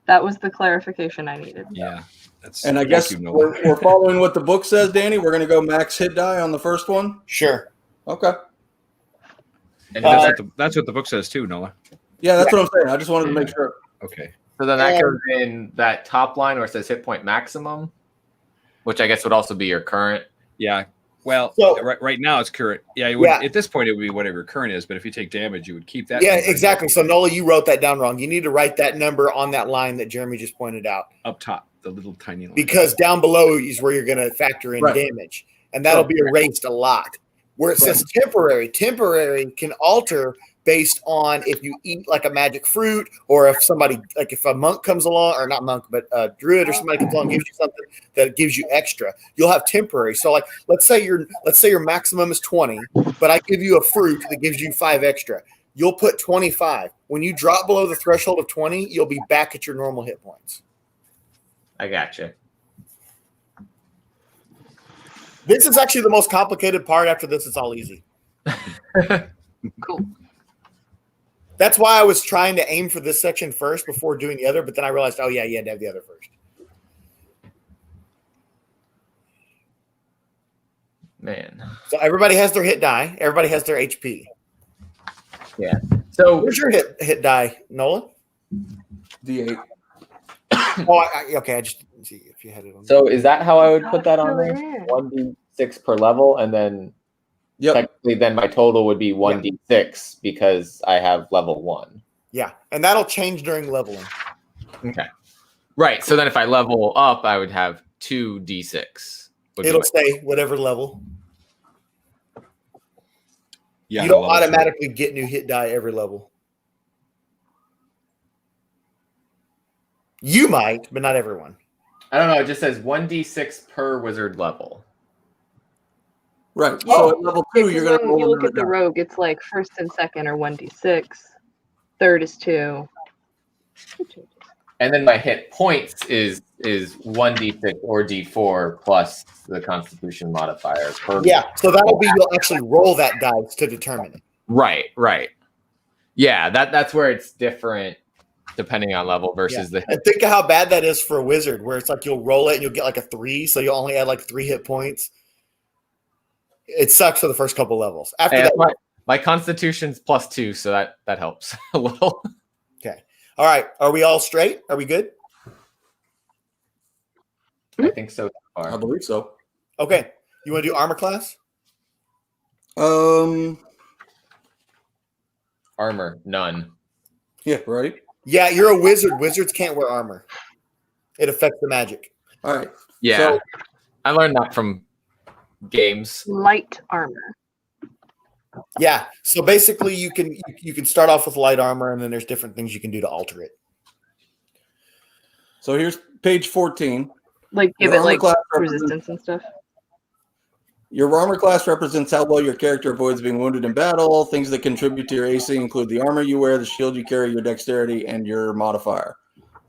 That was the clarification I needed. Yeah. That's And I thank guess you, Nola. we're following what the book says, Danny. We're going to go max hit die on the first one. Sure. Okay. And That's what the book says too, Nola. Yeah, that's what I'm saying. I just wanted to make sure. Okay. So then that goes in that top line where it says hit point maximum, which I guess would also be your current. Yeah. Well, So- right now it's current. Yeah, it would, Yeah. at this point it would be whatever current is, but if you take damage, you would keep that. Yeah, number exactly. So Nola, you wrote that down wrong. You need to write that number on that line that Jeremy just pointed out, up top, the little tiny line. because down below is where you're going to factor in Right. damage, and that'll be erased a lot. Where it says temporary can alter based on if you eat like a magic fruit, or if somebody, like if a monk comes along, or not monk, but a druid or somebody comes along and gives you something that gives you extra, you'll have temporary. So like, let's say your maximum is 20, but I give you a fruit that gives you 5 extra. You'll put 25. When you drop below the threshold of 20, you'll be back at your normal hit points. I gotcha. This is actually the most complicated part. After this, it's all easy. Cool. That's why I was trying to aim for this section first before doing the other, but then I realized, oh yeah, you had to have the other first. Man. So everybody has their hit die. Everybody has their HP. Yeah. So where's your hit die, Nola? D8. Okay. I just didn't see if you had it on. So is that how I would put that on Oh, there? yeah. 1d6 per level, and then technically then my total would be 1d6 because I have level 1. Yeah, and that'll change during leveling. Okay. Right. So then if I level up, I would have 2d6. It'll say whatever level. Yeah, you don't level automatically get new hit die every level. You might, but not everyone. I don't know. It just says 1d6 per wizard level. Right. Oh, So at level 2, you're going to when you roll look at the rogue, it's like first and second are 1d6, third is 2. And then my hit points is 1d6 or d4 plus the Constitution modifier. Yeah, so that'll be you'll actually roll that dice to determine it. Right. Yeah, that's where it's different depending on level versus the. And think of how bad that is for a wizard, where it's like you'll roll it and you'll get like a 3, so you only add like 3 hit points. It sucks for the first couple levels. After that, my Constitution's +2, so that helps a little. Okay. All right. Are we all straight? Are we good? I think so far. I believe so. Okay. You want to do armor class? Armor, none. Yeah, right. Yeah, you're a wizard. Wizards can't wear armor. It affects the magic. All right. Yeah. So, I learned that from games. Light armor. Yeah. So basically you can start off with light armor, and then there's different things you can do to alter it. so here's page 14. Like give Your it armor like class resistance and stuff. Your armor class represents how well your character avoids being wounded in battle. Things that contribute to your AC include the armor you wear, the shield you carry, your dexterity, and your modifier.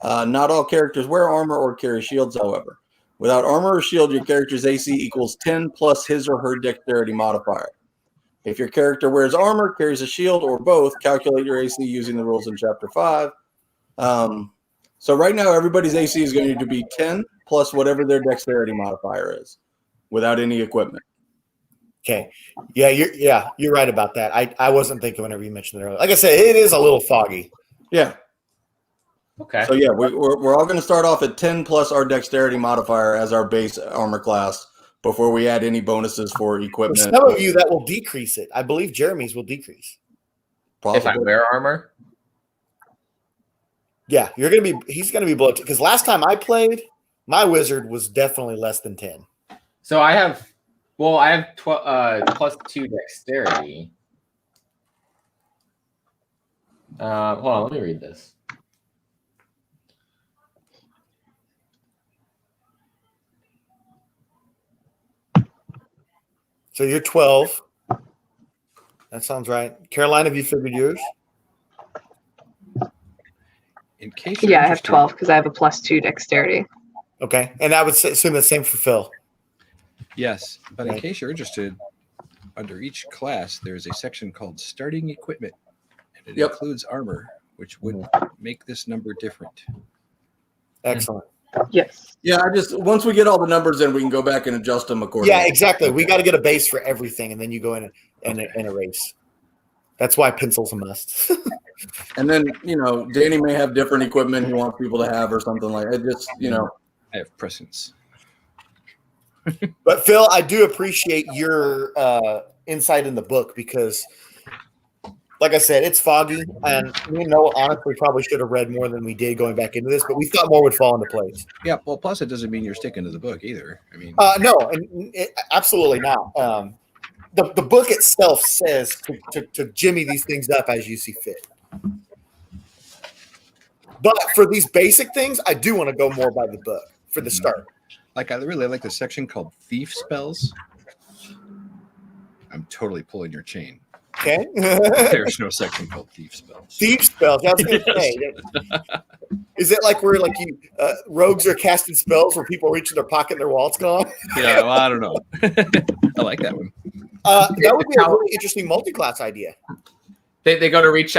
Not all characters wear armor or carry shields, however. Without armor or shield, your character's AC equals 10 plus his or her dexterity modifier. If your character wears armor, carries a shield, or both, calculate your AC using the rules in Chapter 5. So right now, everybody's AC is going to be 10 plus whatever their dexterity modifier is, without any equipment. Okay. Yeah, you're right about that. I wasn't thinking whenever you mentioned it earlier. Like I said, it is a little foggy. Yeah. Okay. So yeah, we're all going to start off at 10 plus our dexterity modifier as our base armor class before we add any bonuses for For equipment. some of you, that will decrease it. I believe Jeremy's will decrease. If I wear armor? Yeah, he's gonna be below, because last time I played, my wizard was definitely less than 10. So I have +2 dexterity. Hold on, let me read this. So you're 12. That sounds right. Caroline, have you figured yours? In case you're Yeah, I have interested- 12 because I have a +2 dexterity. Okay, and I would assume the same for Phil. Yes, but in Right. case you're interested, under each class there's a section called starting equipment, and it Yep. includes armor, which would make this number different. Excellent. Yes. Yeah, I just once we get all the numbers in, we can go back and adjust them accordingly. Yeah, exactly. We got to get a base for everything, and then you go in and erase. That's why pencil's a must. And then, Danny may have different equipment he wants people to have or something like that. Just, I have precedence. But Phil, I do appreciate your insight in the book because, like I said, it's foggy, and we know honestly probably should have read more than we did going back into this, but we thought more would fall into place. Yeah, well, plus it doesn't mean you're sticking to the book either. I mean, No, and absolutely not. The book itself says to jimmy these things up as you see fit. But for these basic things, I do want to go more by the book for the start. like I really like the section called thief spells. I'm totally pulling your chain. Okay. There's no section called thief spells. Thief spells. I was going to say. Is it like where you rogues are casting spells where people reach in their pocket and their wallet's gone? Yeah, well, I don't know. I like that one. That would be a really interesting multi-class idea. They go to reach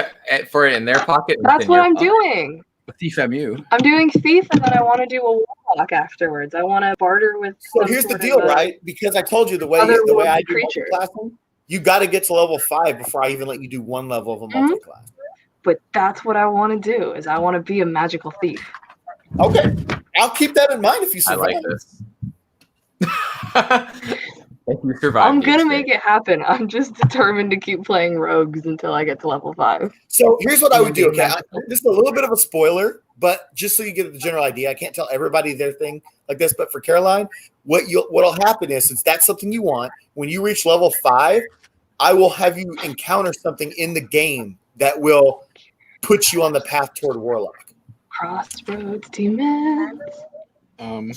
for it in their pocket. and That's it's in what your I'm pocket. doing. Thief MU. I'm doing thief, and then I want to do a warlock afterwards. I want to barter with. So some here's the sort deal, of a right? Because I told you the way I otherworldly do creature. multi-classing, you got to get to level 5 before I even let you do one level of a multi-class. But that's what I want to do. Is I want to be a magical thief. Okay, I'll keep that in mind if you I survive. like this. If you survive, I'm gonna it's make it happen. I'm just determined to keep playing rogues until I get to level 5. So here's what I would do. Being Okay, magical. this is a little bit of a spoiler, but just so you get the general idea, I can't tell everybody their thing like this. But for Caroline, what'll happen is, since that's something you want, when you reach level 5, I will have you encounter something in the game that will put you on the path toward warlock. Crossroads demons. And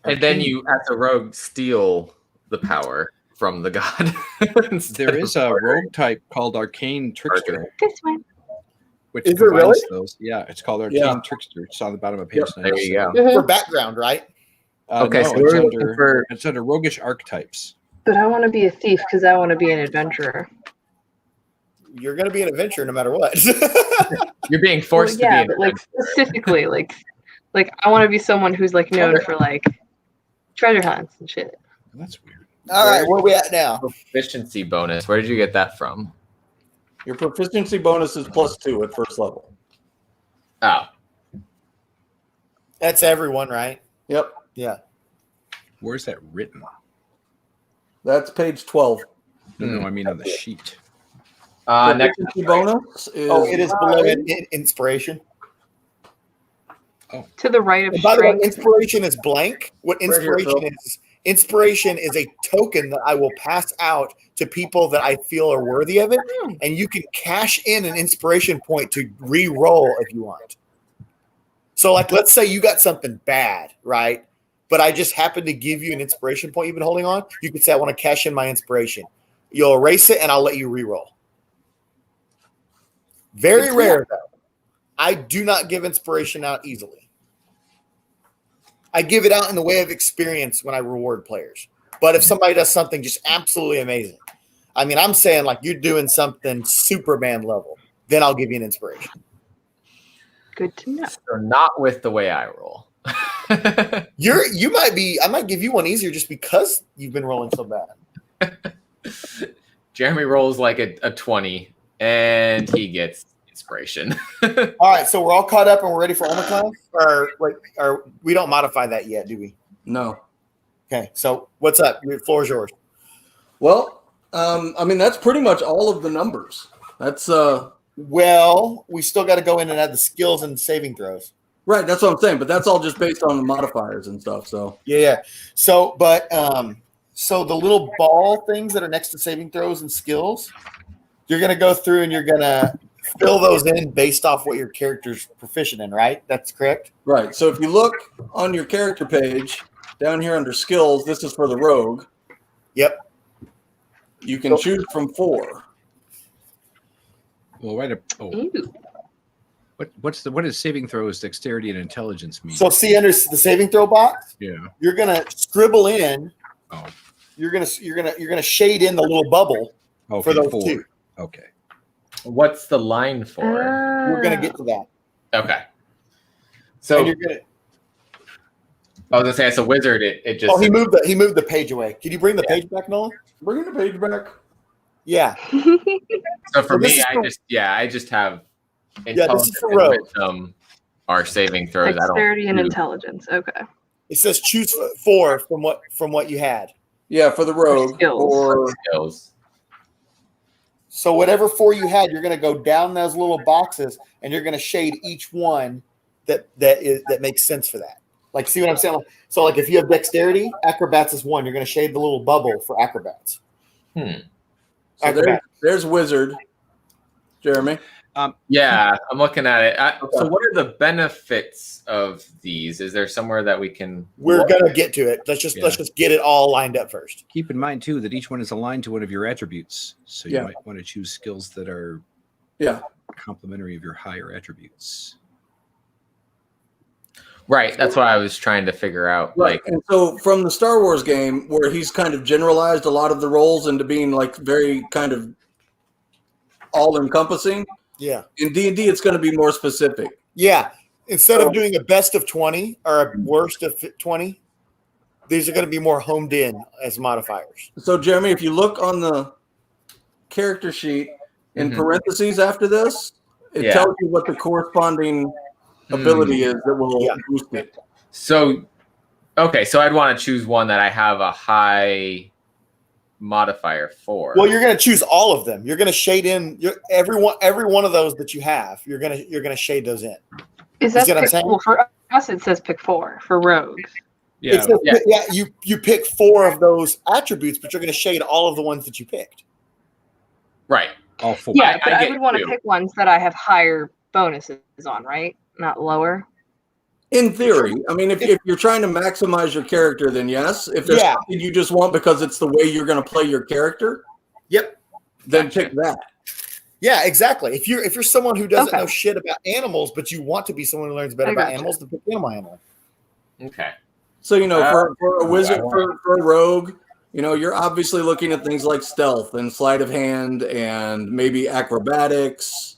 then you, as a rogue, steal the power from the god. There is a rogue type called Arcane Trickster, This one. which Is there combines really? those. Yeah, it's called Arcane Yeah. Trickster. It's on the bottom of page 9. There you go. Mhm. For background, right? Okay, no, so it's we're under, looking for- it's under roguish archetypes. But I want to be a thief because I want to be an adventurer. You're going to be an adventurer no matter what. You're being forced Well, yeah, to be. but like specifically, like I want to be someone who's like known for like treasure hunts and shit. That's weird. All right, where are we at now? Proficiency bonus. Where did you get that from? your proficiency bonus is +2 at first level. Oh, That's everyone, right? Yep. Yeah. Where's that written? That's page 12. No, I mean on the sheet. next. Proficiency bonus is Oh, it is below inspiration. To the right of And by the way, strength. inspiration is blank. What Right here, inspiration Phil. is? Inspiration is a token that I will pass out to people that I feel are worthy of it, and you can cash in an inspiration point to re-roll if you want. So, like, let's say you got something bad, right? But I just happen to give you an inspiration point you've been holding on. You could say, I want to cash in my inspiration. You'll erase it, and I'll let you re-roll. Very rare, though. I do not give inspiration out easily. I give it out in the way of experience when I reward players. But if somebody does something just absolutely amazing, I mean, I'm saying like you're doing something Superman level, then I'll give you an inspiration. Good to know. So not with the way I roll. I might give you one easier just because you've been rolling so bad. Jeremy rolls like a 20, and he gets inspiration. All right, so we're all caught up and we're ready for armor class? Or we don't modify that yet, do we? no. Okay, so what's up? Your floor is yours. Well, I mean that's pretty much all of the numbers. That's Well, we still got to go in and add the skills and saving throws. right. That's what I'm saying. But that's all just based on the modifiers and stuff. So Yeah. So, but so the little ball things that are next to saving throws and skills, you're gonna go through and you're gonna fill those in based off what your character's proficient in, right? That's correct. right. So if you look on your character page down here under skills, this is for the rogue. Yep. You can choose from 4. Well, right up. Oh, Ew. What is saving throws, dexterity, and intelligence mean? So see under the saving throw box, Yeah. you're gonna scribble in. Oh. You're gonna shade in the little bubble for those 2. Okay. What's the line for? We're gonna get to that. Okay. So And you're gonna. I was gonna say, as a wizard, it just. Oh, he moved the page away. Can you bring the page back, Nola? Bring the page back. Yeah. So for this me, is for- I just have. Yeah, this is for and rogue. wisdom are saving throws. Dexterity and do- intelligence. Okay. It says choose 4 from what you had. Yeah, for the rogue. Skills. Or skills. So whatever 4 you had, you're gonna go down those little boxes and you're gonna shade each one that makes sense for that. Like, see what I'm saying? So like if you have dexterity, acrobats is 1. You're gonna shade the little bubble for acrobats. so there's wizard. Jeremy. Yeah, I'm looking at it. So, what are the benefits of these? Is there somewhere that we can? We're gonna get to it. Let's just get it all lined up first. Keep in mind too that each one is aligned to one of your attributes, so you Yeah. might want to choose skills that are complementary of your higher attributes. Right, that's what I was trying to figure out. Like, And so from the Star Wars game, where he's kind of generalized a lot of the roles into being like very kind of all-encompassing. Yeah. In D&D, it's going to be more specific. Yeah. Instead of doing a best of 20 or a worst of 20, these are going to be more homed in as modifiers. So, Jeremy, if you look on the character sheet in parentheses after this, it tells you what the corresponding ability is that will boost it. So, okay, so I'd want to choose one that I have a high modifier for. Well, you're going to choose all of them. You're going to shade in every one of those that you have. You're going to shade those in. Is that what I'm pick, saying? well, for us it says pick 4 for rogues. Yeah. You pick 4 of those attributes, but you're going to shade all of the ones that you picked. Right. All 4. Yeah, but I would want to pick ones that I have higher bonuses on, right? Not lower. In theory, I mean, if you're trying to maximize your character, then yes. If there's something you just want because it's the way you're going to play your character, then pick that. Yeah, exactly. If you're someone who doesn't know shit about animals, but you want to be someone who learns better about animals, then pick animal. Okay. So, for a wizard, for a rogue, you're obviously looking at things like stealth and sleight of hand and maybe acrobatics,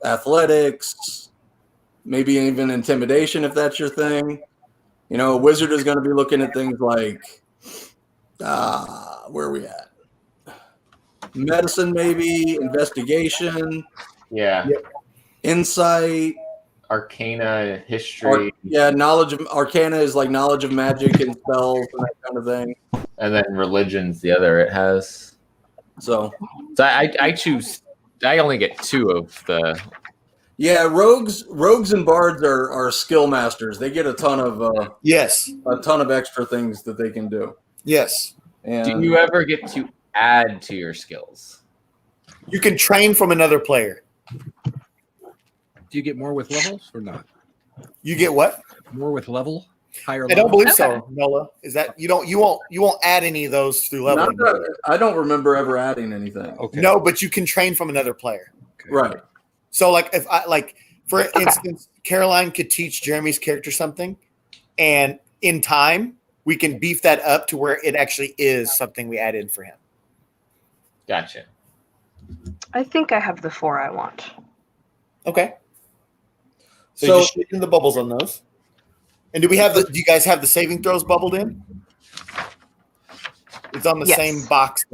athletics, maybe even intimidation if that's your thing. A wizard is going to be looking at things like, where are we at? Medicine, maybe, investigation. Yeah. Insight. Arcana, history. Knowledge of arcana is like knowledge of magic and spells and that kind of thing. And then religion's the other it has. So I choose. I only get 2 of the. Yeah, rogues and bards are skill masters. They get a ton of a ton of extra things that they can do. Yes. And do you ever get to add to your skills? You can train from another player. Do you get more with levels or not? You get what? More with level? Higher I level? don't believe so, Nola. Is that you won't add any of those through leveling? I don't remember ever adding anything. Okay. No, but you can train from another player. Okay. Right. So if for instance, Caroline could teach Jeremy's character something, and in time we can beef that up to where it actually is something we add in for him. Gotcha. I think I have the 4 I want. Okay. So you just shade in the bubbles on those. And do you guys have the saving throws bubbled in? It's on the same box.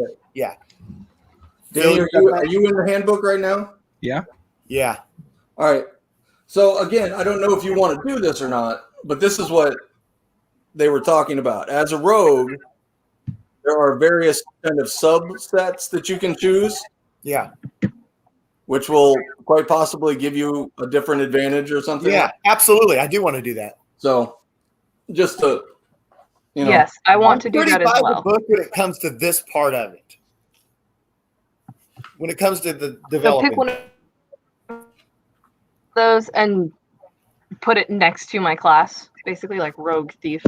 Danny, are you in the handbook right now? Yeah. Yeah. All right. So again, I don't know if you want to do this or not, but this is what they were talking about. As a rogue, there are various kind of subsets that you can choose. Yeah. Which will quite possibly give you a different advantage or something. Yeah, absolutely. I do want to do that. So just to, Yes, I want to do that as well. The book when it comes to this part of it. When it comes to the developing. So pick one of those and put it next to my class, basically like rogue thief.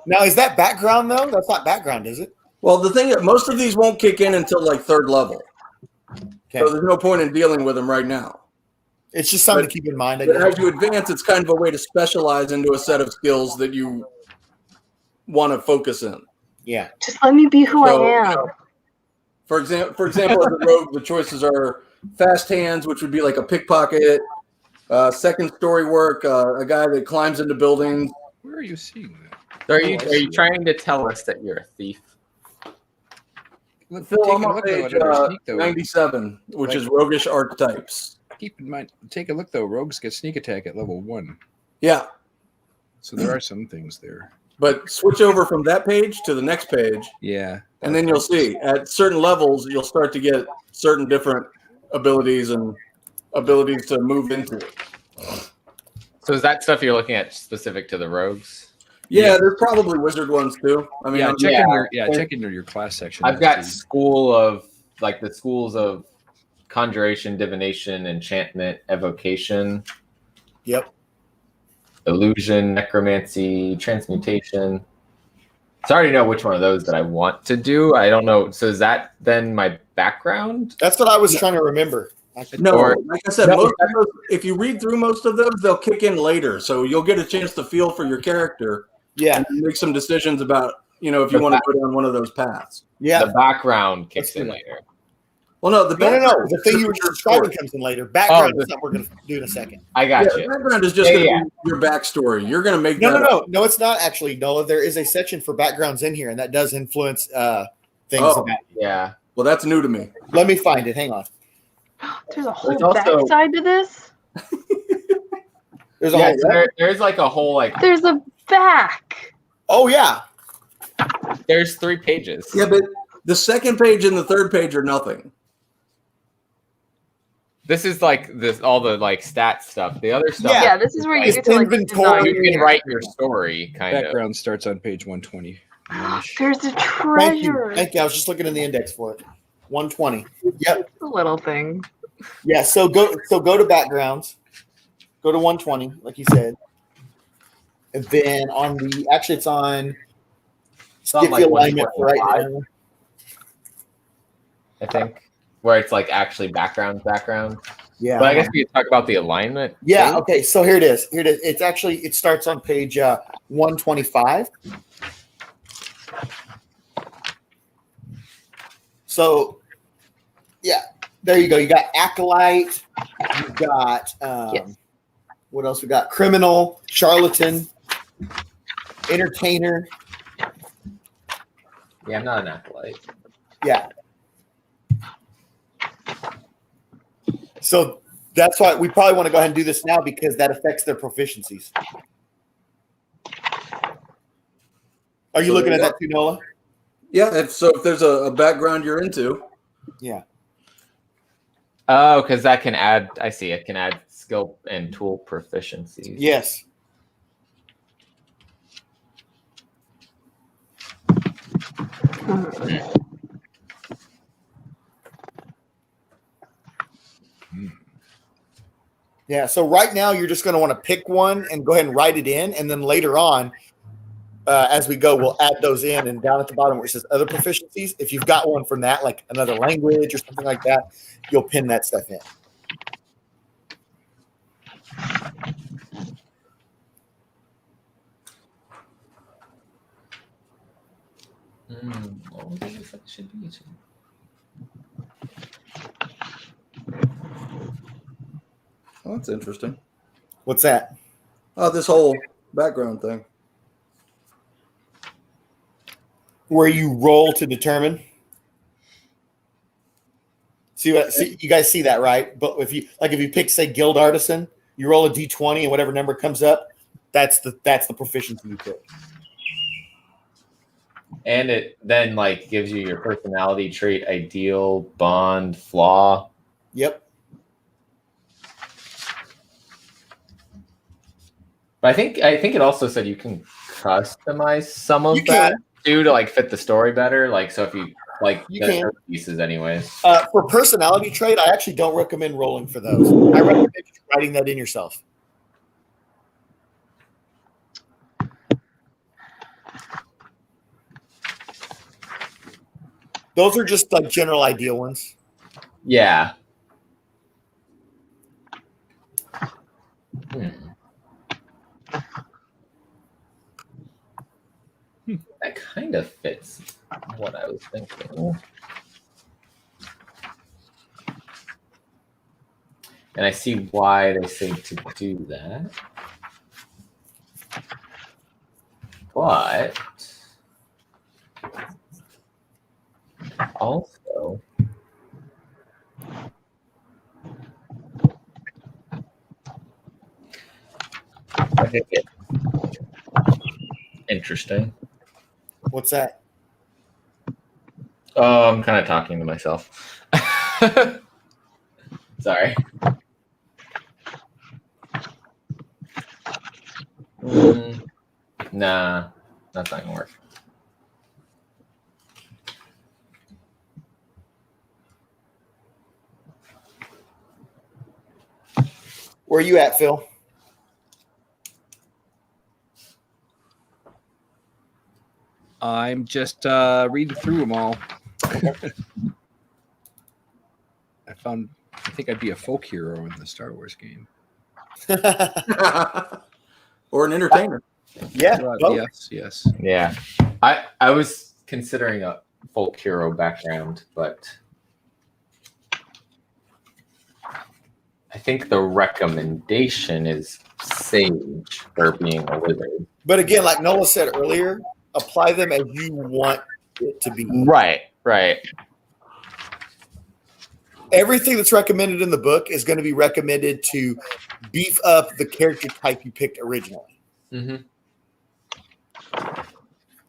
Now, is that background though? That's not background, is it? Well, the thing is, most of these won't kick in until like 3rd level. Okay. So there's no point in dealing with them right now. It's just something to keep in mind. I But guess. as you advance, it's kind of a way to specialize into a set of skills that you want to focus in. Yeah. Just let me be who I So, am. For example, as a rogue, the choices are fast hands, which would be like a pickpocket, second story work, a guy that climbs into buildings. Where are you seeing that? So are you trying to tell us that you're a thief? Look, Phil, take I'm a on look though page at other sneak though. 97, which Like- is roguish archetypes. Keep in mind, take a look though. Rogues get sneak attack at level 1, Yeah, so there are some things there. but switch over from that page to the next page, Yeah, and then you'll see at certain levels you'll start to get certain different abilities and abilities to move into. So is that stuff you're looking at specific to the rogues? Yeah, there's probably wizard ones too. I mean, check into your class section. I've got the schools of conjuration, divination, enchantment, evocation. Yep. Illusion, necromancy, transmutation. So I already know which one of those that I want to do. I don't know. So is that then my background? That's what I was trying to remember. No, Or- like I said, No, most of those, if you read through most of those, they'll kick in later, so you'll get a chance to feel for your character. Yeah, and make some decisions about if you want to go down one of those paths. Yeah, the background kicks in later. Well, no, no. The thing you were describing comes in later. Background is something we're going to do in a second. I got Yeah, you. background is just going to be your backstory. You're going to make No, it's not actually, Nola. There is a section for backgrounds in here, and that does influence things about you. Yeah. Well, that's new to me. Let me find it. Hang on. There's a whole There's also- backside to this. There's a Yeah, whole. so there's like a whole There's a back. Oh yeah. There's 3 pages. Yeah, but the second page and the third page are nothing. This is like all the like stat stuff. The other stuff. Yeah, this is where you like, get to like design you your can write character. your story kind of. Background starts on page 120. There's a Thank you. treasure. Thank you. I was just looking in the index for it. 120. Yep. A little thing. Yeah. So go to backgrounds. Go to 120, like you said. And then on it's on skip like the alignment for right 125. now. I think where it's like actually background. Yeah. But I guess we could talk about the alignment. Yeah. too. Okay. So here it is. It starts on page 125. So, yeah, there you go. You got acolyte. You got what else? We got criminal, charlatan, entertainer. Yeah, I'm not an acolyte. Yeah. So that's why we probably want to go ahead and do this now because that affects their proficiencies. Are you looking at that too, Nola? Yeah, if there's a background you're into. Yeah. Oh, because that can add. I see. It can add skill and tool proficiencies. Yes. Yeah, so right now you're just going to want to pick one and go ahead and write it in, and then later on, as we go, we'll add those in. And down at the bottom where it says other proficiencies, if you've got one from that, like another language or something like that, you'll pin that stuff in. What do you think it should be? Oh, that's interesting. What's that? Oh, this whole background thing. Where you roll to determine. See, you guys see that, right? But if you pick, say, guild artisan, you roll a d20 and whatever number comes up, that's the proficiency you pick. And it then like gives you your personality trait, ideal, bond, flaw. Yep. But I think it also said you can customize some of that too to like fit the story better. Like so if you like you the can pieces anyways. For personality trait, I actually don't recommend rolling for those. I recommend just writing that in yourself. Those are just like general idea ones. Yeah. of fits what I was thinking. And I see why they say to do that. But also, I think it's interesting. What's that? Oh, I'm kind of talking to myself. Sorry. Nah, that's not gonna work. Where are you at, Phil? I'm just reading through them all. I think I'd be a folk hero in the Star Wars game. Or an entertainer. Yeah. Yes. Yeah. I was considering a folk hero background, but I think the recommendation is sage for being a wizard. But again, like Nola said earlier, apply them as you want it to be. Right. Everything that's recommended in the book is going to be recommended to beef up the character type you picked originally. Mm-hmm.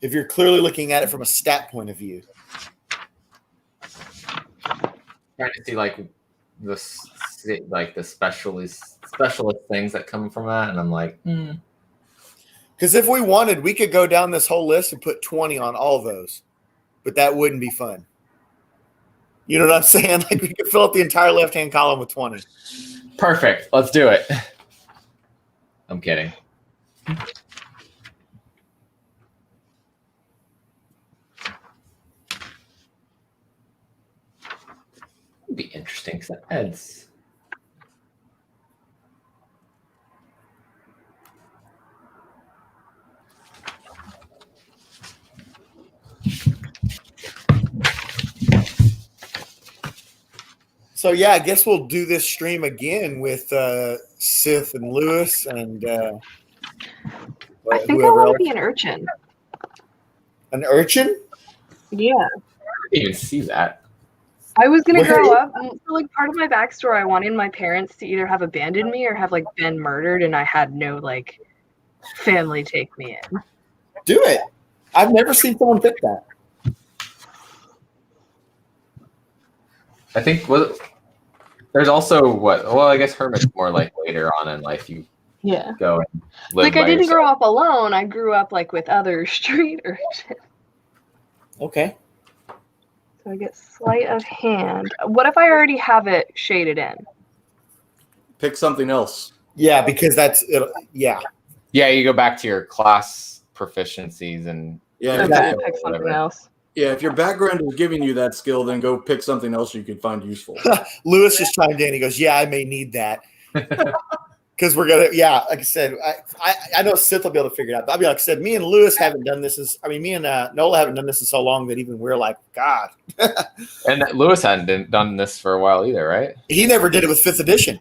If you're clearly looking at it from a stat point of view. Trying to see like the specialist things that come from that, and I'm like, Because if we wanted, we could go down this whole list and put 20 on all of those, but that wouldn't be fun. You know what I'm saying? Like we could fill up the entire left-hand column with 20. Perfect. Let's do it. I'm kidding. It'd be interesting because that adds. So yeah, I guess we'll do this stream again with Sith and Lewis and I think I want to be an urchin. An urchin? Yeah. I didn't even see that. I was gonna grow up. So, like, part of my backstory, I wanted my parents to either have abandoned me or have like been murdered, and I had no like family take me in. Do it. I've never seen someone pick that. I think there's also well, I guess Hermit's more like later on in life you go and live Like I by didn't yourself. grow up alone. I grew up like with other street urchins. Okay. So I get sleight of hand. What if I already have it shaded in? Pick something else. Yeah, because that's yeah. Yeah, you go back to your class proficiencies and Pick something else. Yeah, if your background is giving you that skill, then go pick something else you could find useful. Lewis just chimed in. He goes, "Yeah, I may need that." Because we're gonna, like I said, I know Sith will be able to figure it out. But I'll be like I said, me and Lewis haven't done this me and Nola haven't done this in so long that even we're like, God. And Lewis hadn't done this for a while either, right? He never did it with 5th edition.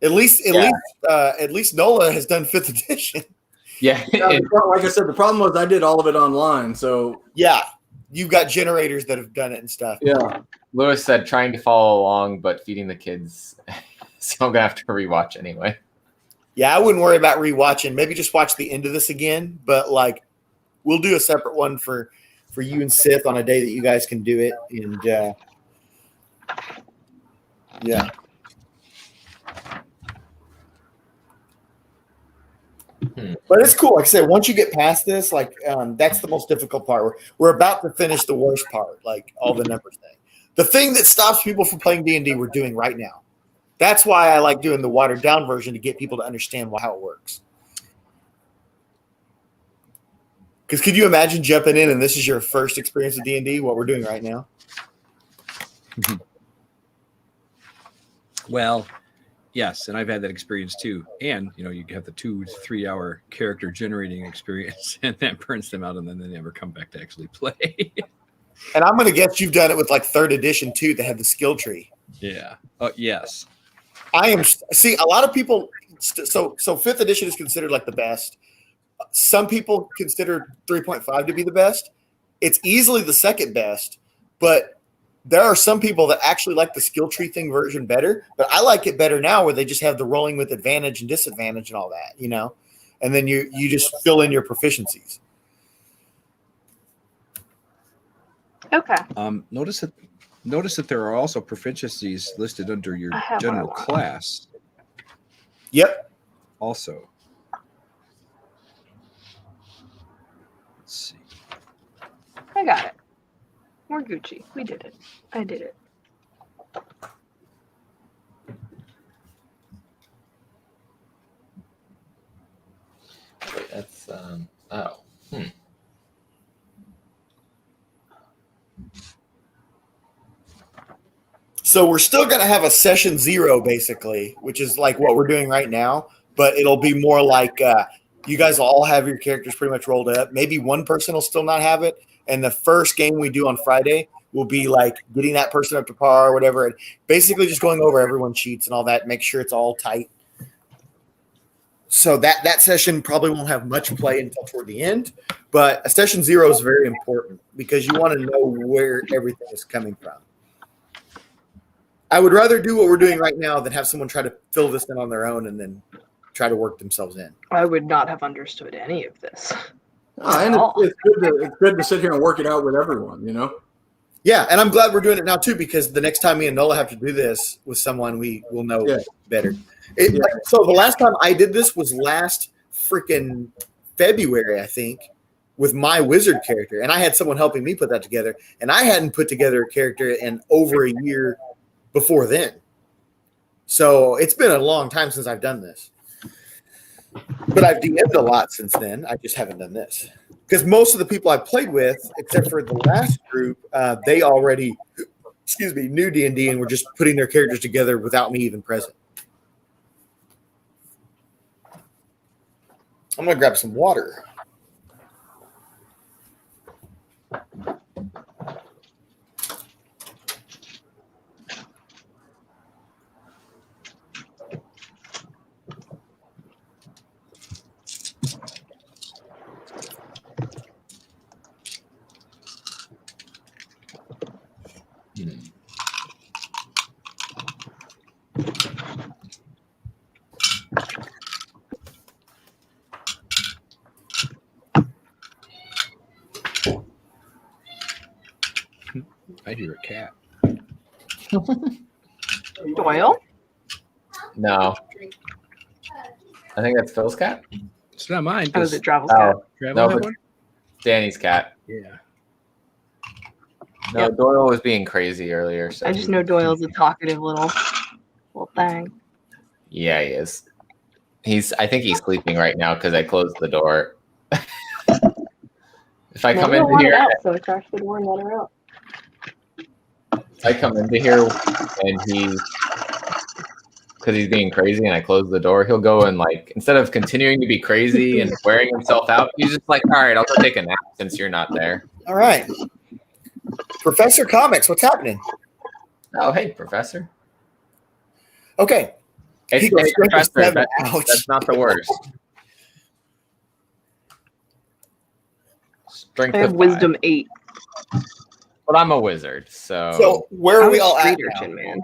At least Nola has done 5th edition. Yeah. Like I said, the problem was I did all of it online. So yeah, you've got generators that have done it and stuff. Yeah. Lewis said trying to follow along, but feeding the kids. So I'm gonna have to rewatch anyway. Yeah, I wouldn't worry about rewatching. Maybe just watch the end of this again. But like, we'll do a separate one for you and Sith on a day that you guys can do it. And yeah. But it's cool. Like I said, once you get past this, like that's the most difficult part. We're about to finish the worst part, like all the numbers thing. The thing that stops people from playing D&D, we're doing right now. That's why I like doing the watered down version to get people to understand how it works. Because could you imagine jumping in and this is your first experience with D&D, what we're doing right now? Well, Yes, and I've had that experience too. And you have the 2 to 3 hour character generating experience, and that burns them out, and then they never come back to actually play. And I'm gonna guess you've done it with like 3rd edition too. That had the skill tree. Yeah. Yes. I am. See, a lot of people. So 5th edition is considered like the best. Some people consider 3.5 to be the best. It's easily the second best, but there are some people that actually like the skill tree thing version better, but I like it better now where they just have the rolling with advantage and disadvantage and all that, and then you just fill in your proficiencies. Okay. Notice that there are also proficiencies listed under your general class. Yep. Also. Let's see. I got it. We're Gucci. We did it. I did it. Wait, that's So we're still going to have a session 0 basically, which is like what we're doing right now, but it'll be more like you guys will all have your characters pretty much rolled up. Maybe one person will still not have it. And the first game we do on Friday will be like getting that person up to par or whatever. And basically just going over everyone's sheets and all that, make sure it's all tight. So that session probably won't have much play until toward the end, but a session 0 is very important because you want to know where everything is coming from. I would rather do what we're doing right now than have someone try to fill this in on their own and then try to work themselves in. I would not have understood any of this. And it's good to sit here and work it out with everyone, Yeah, and I'm glad we're doing it now too, because the next time me and Nola have to do this with someone, we will know better. So the last time I did this was last freaking February, I think, with my wizard character, and I had someone helping me put that together, and I hadn't put together a character in over a year before then. So it's been a long time since I've done this. But I've DM'd a lot since then. I just haven't done this. Because most of the people I've played with, except for the last group, they already, knew D&D and were just putting their characters together without me even present. I'm going to grab some water. I hear a cat. Doyle? No. I think that's Phil's cat. It's not mine. Oh, is it Travel's cat? No, but Danny's cat. Yeah. No, Doyle was being crazy earlier. So I just know Doyle's a talkative little thing. Yeah, he is. I think he's sleeping right now because I closed the door. If I come into here, so I crashed the door and let her out. I come into here and because he's being crazy and I close the door, he'll go and like, instead of continuing to be crazy and wearing himself out, he's just like, all right, I'll go take a nap since you're not there. All right. Professor Comics, what's happening? Oh, hey, Professor. Okay. Hey, Professor, that's not the worst. Strength I have wisdom 8. But I'm a wizard, so. So where are we all at now? Man.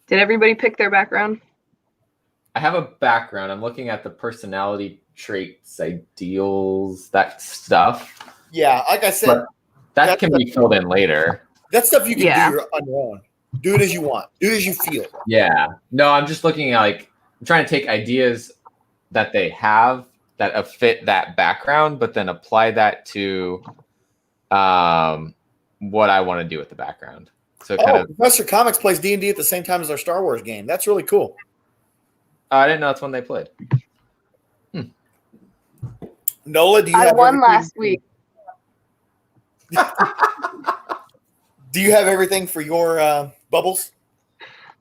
Did everybody pick their background? I have a background. I'm looking at the personality traits, ideals, that stuff. Yeah, like I said, but that can be filled in later. That stuff you can do on your own. Do it as you want. Do it as you feel. Yeah. No, I'm just looking at I'm trying to take ideas that they have that fit that background, but then apply that to what I want to do with the background. So Professor Comics plays D&D at the same time as our Star Wars game. That's really cool. I didn't know that's when they played. Nola, do you I have won last week. Do you have everything for your bubbles?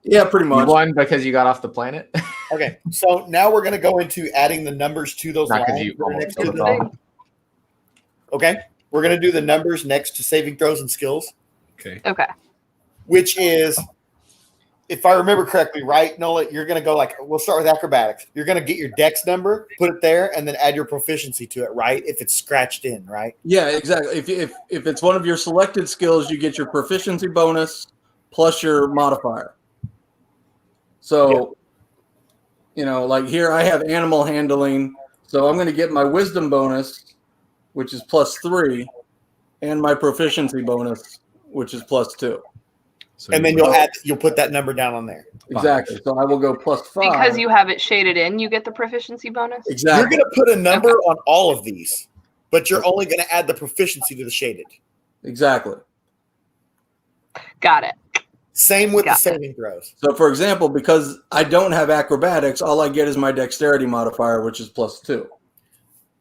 Yeah, pretty You much. won because you got off the planet. Okay, so now we're going to go into adding the numbers to those Not 'cause lines you that are almost next to killed them. us all. Okay, we're going to do the numbers next to saving throws and skills, Okay. Okay. which is, if I remember correctly, right, Nola, you're going to go like, we'll start with acrobatics. You're going to get your dex number, put it there, and then add your proficiency to it, right? If it's scratched in, right? Yeah, exactly. If it's one of your selected skills, you get your proficiency bonus plus your modifier. So, like here I have animal handling, so I'm going to get my wisdom bonus, which is +3, and my proficiency bonus, which is +2. So And then you'll put that number down on there. Exactly. So I will go +5. Because you have it shaded in, you get the proficiency bonus? Exactly. You're going to put a number on all of these, but you're only going to add the proficiency to the shaded. Exactly. Got it. Same with the saving throws. So, for example, because I don't have acrobatics, all I get is my dexterity modifier, which is +2.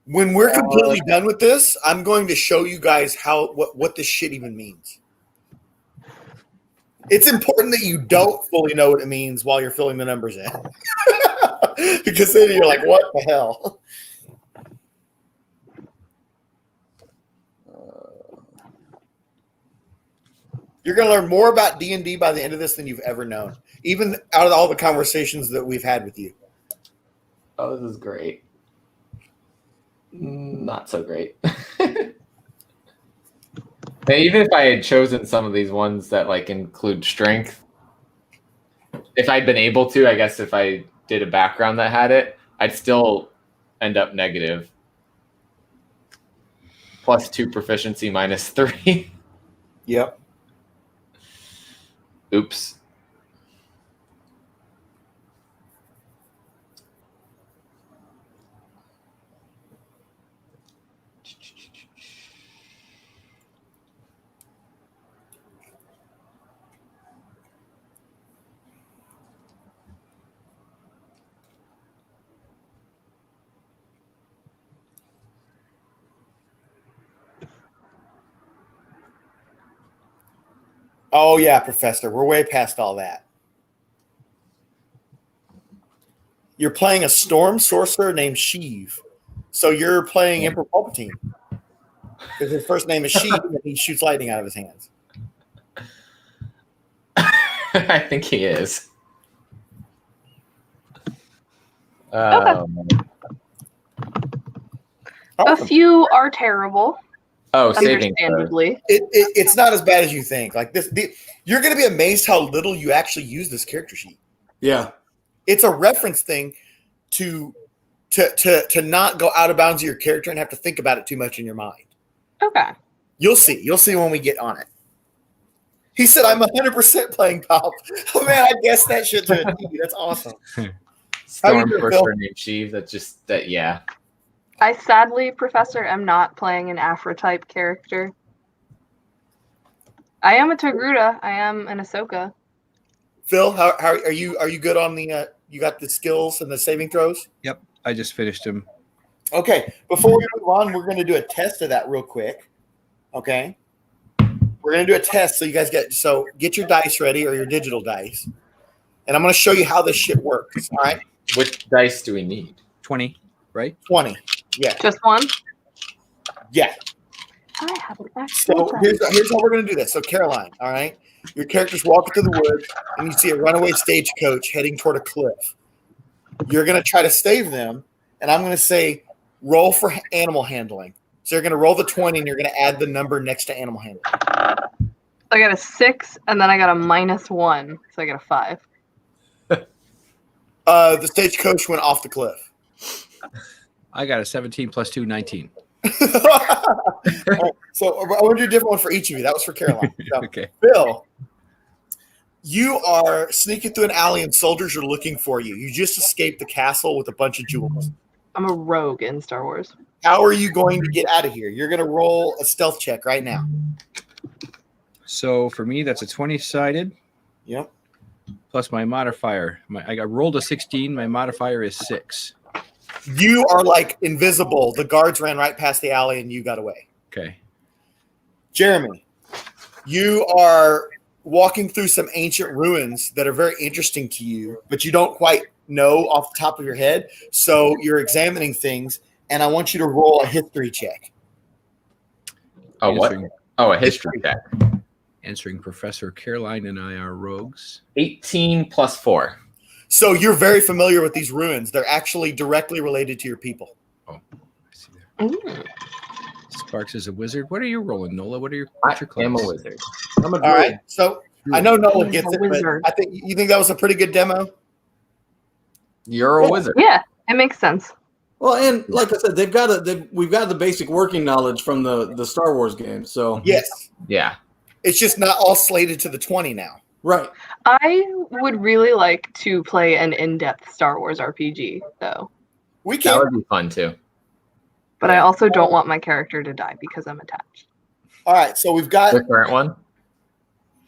When we're completely done with this, I'm going to show you guys what this shit even means. It's important that you don't fully know what it means while you're filling the numbers in. Because then you're like, what the hell? You're going to learn more about D&D by the end of this than you've ever known, even out of all the conversations that we've had with you. Oh, this is great. Not so great. Even if I had chosen some of these ones that like include strength, if I'd been able to, I guess if I did a background that had it, I'd still end up negative. +2 proficiency, -3. Yep. Oops. Oh, yeah, Professor. We're way past all that. You're playing a storm sorcerer named Sheev. So you're playing Emperor Palpatine. Because his first name is Sheev, and he shoots lightning out of his hands. I think he is. A few are terrible. Oh, saving understandably. It's not as bad as you think. Like this, you're going to be amazed how little you actually use this character sheet. Yeah, it's a reference thing to not go out of bounds of your character and have to think about it too much in your mind. Okay. You'll see when we get on it. He said, "I'm 100% playing Pop." Oh man, I guess that shit to a T. That's awesome. Storm sorcerer named Sheev. Yeah. I sadly, Professor, am not playing an Afro-type character. I am a Togruta. I am an Ahsoka. Phil, how are you? Are you good on the? You got the skills and the saving throws? Yep, I just finished him. Okay, before we move on, we're going to do a test of that real quick. Okay, we're going to do a test. So you guys get your dice ready or your digital dice, and I'm going to show you how this shit works. All right. Which dice do we need? 20, right? 20. Yeah. Just one? Yeah. I have an actual So here's how we're going to do this. So Caroline, all right, your character's walking through the woods, and you see a runaway stagecoach heading toward a cliff. You're going to try to save them, and I'm going to say roll for animal handling. So you're going to roll the 20, and you're going to add the number next to animal handling. I got a 6, and then I got a -1, so I got a 5. The stagecoach went off the cliff. I got a 17 + 2, 19. So I want to do a different one for each of you. That was for Caroline. So, Okay. Bill, you are sneaking through an alley and soldiers are looking for you. You just escaped the castle with a bunch of jewels. I'm a rogue in Star Wars. How are you going to get out of here? You're going to roll a stealth check right now. So for me, that's a 20-sided. Yep. Plus my modifier. I got rolled a 16. My modifier is 6. You are like invisible. The guards ran right past the alley and you got away. Okay. Jeremy, you are walking through some ancient ruins that are very interesting to you, but you don't quite know off the top of your head. So you're examining things, and I want you to roll a history check. Oh, what? Oh, a history check. Answering Professor Caroline and I are rogues. 18 plus 4. So you're very familiar with these ruins. They're actually directly related to your people. Oh, I see that. Sparks is a wizard. What are you rolling, Nola? What's your class? I am a wizard. I'm a All right. So I know Nola He's gets a it, but wizard. I think you think that was a pretty good demo. You're a wizard. Yeah, it makes sense. Well, and like I said, we've got the basic working knowledge from the Star Wars game. So Yes. Yeah. It's just not all slated to the 20 now. Right. I would really like to play an in-depth Star Wars RPG, though. We That can. would be fun too. But I also don't want my character to die because I'm attached. All right. So we've got The current one.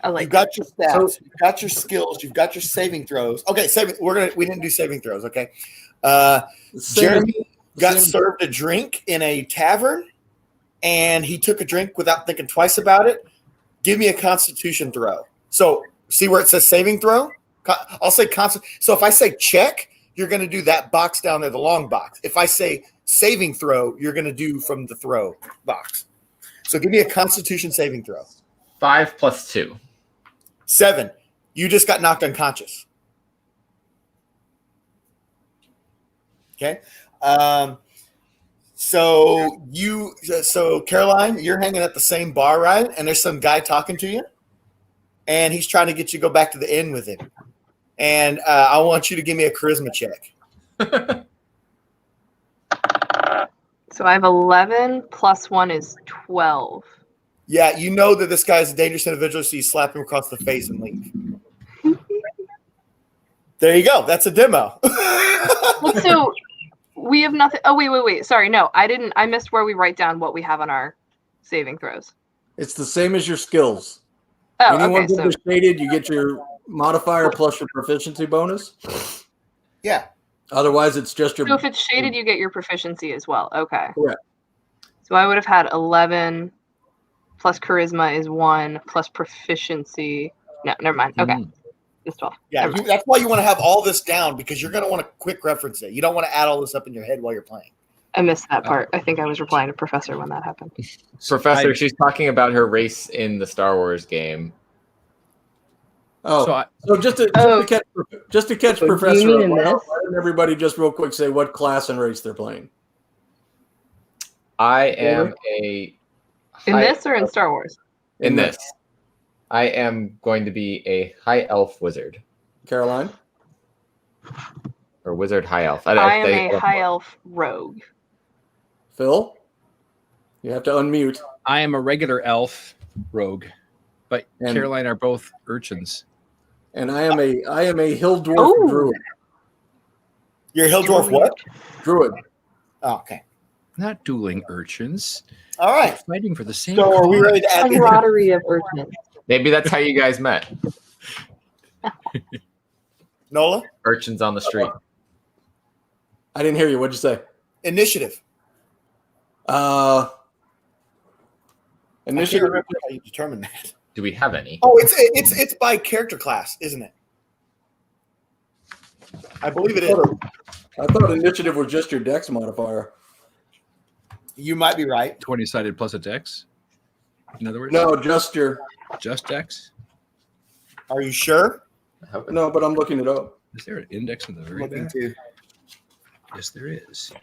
I like you've got your stats, you've got your skills, you've got your saving throws. Okay, we didn't do saving throws. Okay. Jeremy got served a drink in a tavern, and he took a drink without thinking twice about it. Give me a Constitution throw. So see where it says saving throw? I'll say So if I say check, you're going to do that box down there, the long box. If I say saving throw, you're going to do from the throw box. So give me a Constitution saving throw. 5 plus 2. 7. You just got knocked unconscious. Okay. So Caroline, you're hanging at the same bar, right? And there's some guy talking to you, and he's trying to get you to go back to the inn with him. And I want you to give me a charisma check. So I have 11 plus 1 is 12. Yeah, you know that this guy's a dangerous individual, so you slap him across the face and leave. There you go. That's a demo. Well, so we have nothing. Oh, wait. Sorry, no, I didn't. I missed where we write down what we have on our saving throws. It's the same as your skills. Oh, Anyone okay. that is shaded, you get your modifier plus your proficiency bonus. Yeah. Otherwise, it's just your. So if it's shaded, you get your proficiency as well. Okay. Correct. So I would have had 11 plus charisma is 1 plus proficiency. No, never mind. Okay. It's 12. Yeah, that's why you want to have all this down, because you're going to want to quick reference it. You don't want to add all this up in your head while you're playing. I missed that part. I think I was replying to Professor when that happened. Professor, she's talking about her race in the Star Wars game. Oh, so just to catch So Professor, you mean in why this? don't everybody just real quick say what class and race they're playing? I am a In this or in Star Wars? In this. I am going to be a high elf wizard. Caroline? Or wizard high elf. I am a high elf rogue. Phil? You have to unmute. I am a regular elf rogue, but And- Caroline are both urchins. And I am a hill dwarf druid. You're a hill dwarf what? Druid. Oh, okay. Not dueling urchins. All right. Fighting for the same. So are we ready to add Camaraderie of urchins. Maybe that's how you guys met. Nola? Urchins on the street. I didn't hear you. What'd you say? Initiative. Initiative. I can't remember how you determine that. Do we have any? Oh, it's by character class, isn't it? I believe it is. I thought initiative was just your dex modifier. You might be right. 20-sided plus a dex. In other words, No, just your. just dex. Are you sure? No, but I'm looking it up. Is there an index in the very Looking back? too. Yes, there is.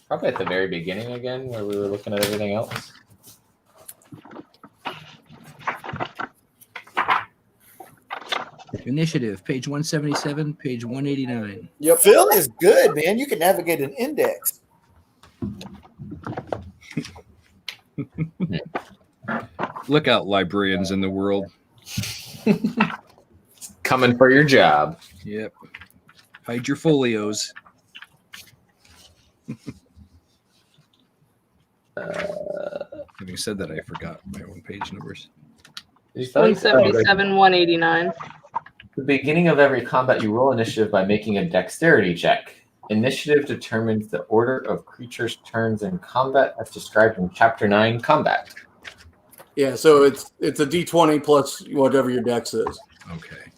Probably at the very beginning again, where we were looking at everything else. Initiative, page 177, page 189. Yep. Phil is good, man. You can navigate an index. Look out, librarians in the world. Coming for your job. Yep. Hide your folios. Having said that, I forgot my own page numbers. 177, 189. The beginning of every combat, you roll initiative by making a dexterity check. Initiative determines the order of creatures' turns in combat as described in Chapter 9 Combat. Yeah, so it's a D20 plus whatever your dex is. Okay.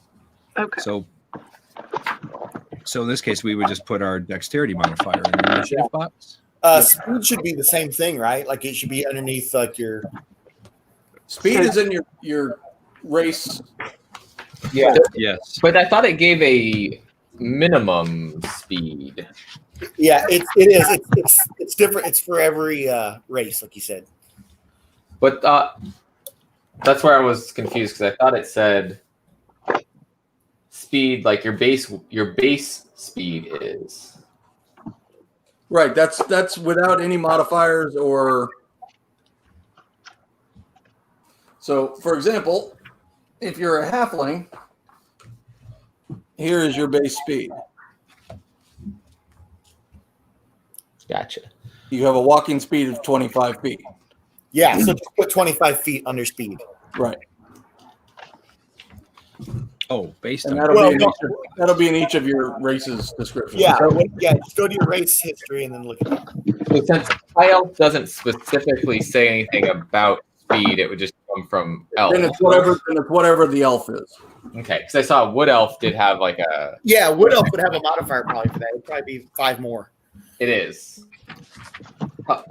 Okay. So in this case, we would just put our dexterity modifier in the initiative box. Speed should be the same thing, right? Like it should be underneath like your speed is in your race. Yeah. Yes. But I thought it gave a minimum speed. Yeah, it is. It's different. It's for every race, like you said. But that's where I was confused because I thought it said speed, like your base speed is. Right. That's without any modifiers or. So, for example, if you're a halfling, here is your base speed. Gotcha. You have a walking speed of 25 feet. Yeah, so just put 25 feet under speed. Right. Oh, based And on that'll be in each of your races descriptions. Yeah, just go to your race history and then look at that. So since High Elf doesn't specifically say anything about speed, it would just come from Elf. Then it's whatever the elf is. Okay, because I saw Wood Elf did have like a. Yeah, Wood Elf would have a modifier probably for that. It'd probably be 5 more. It is.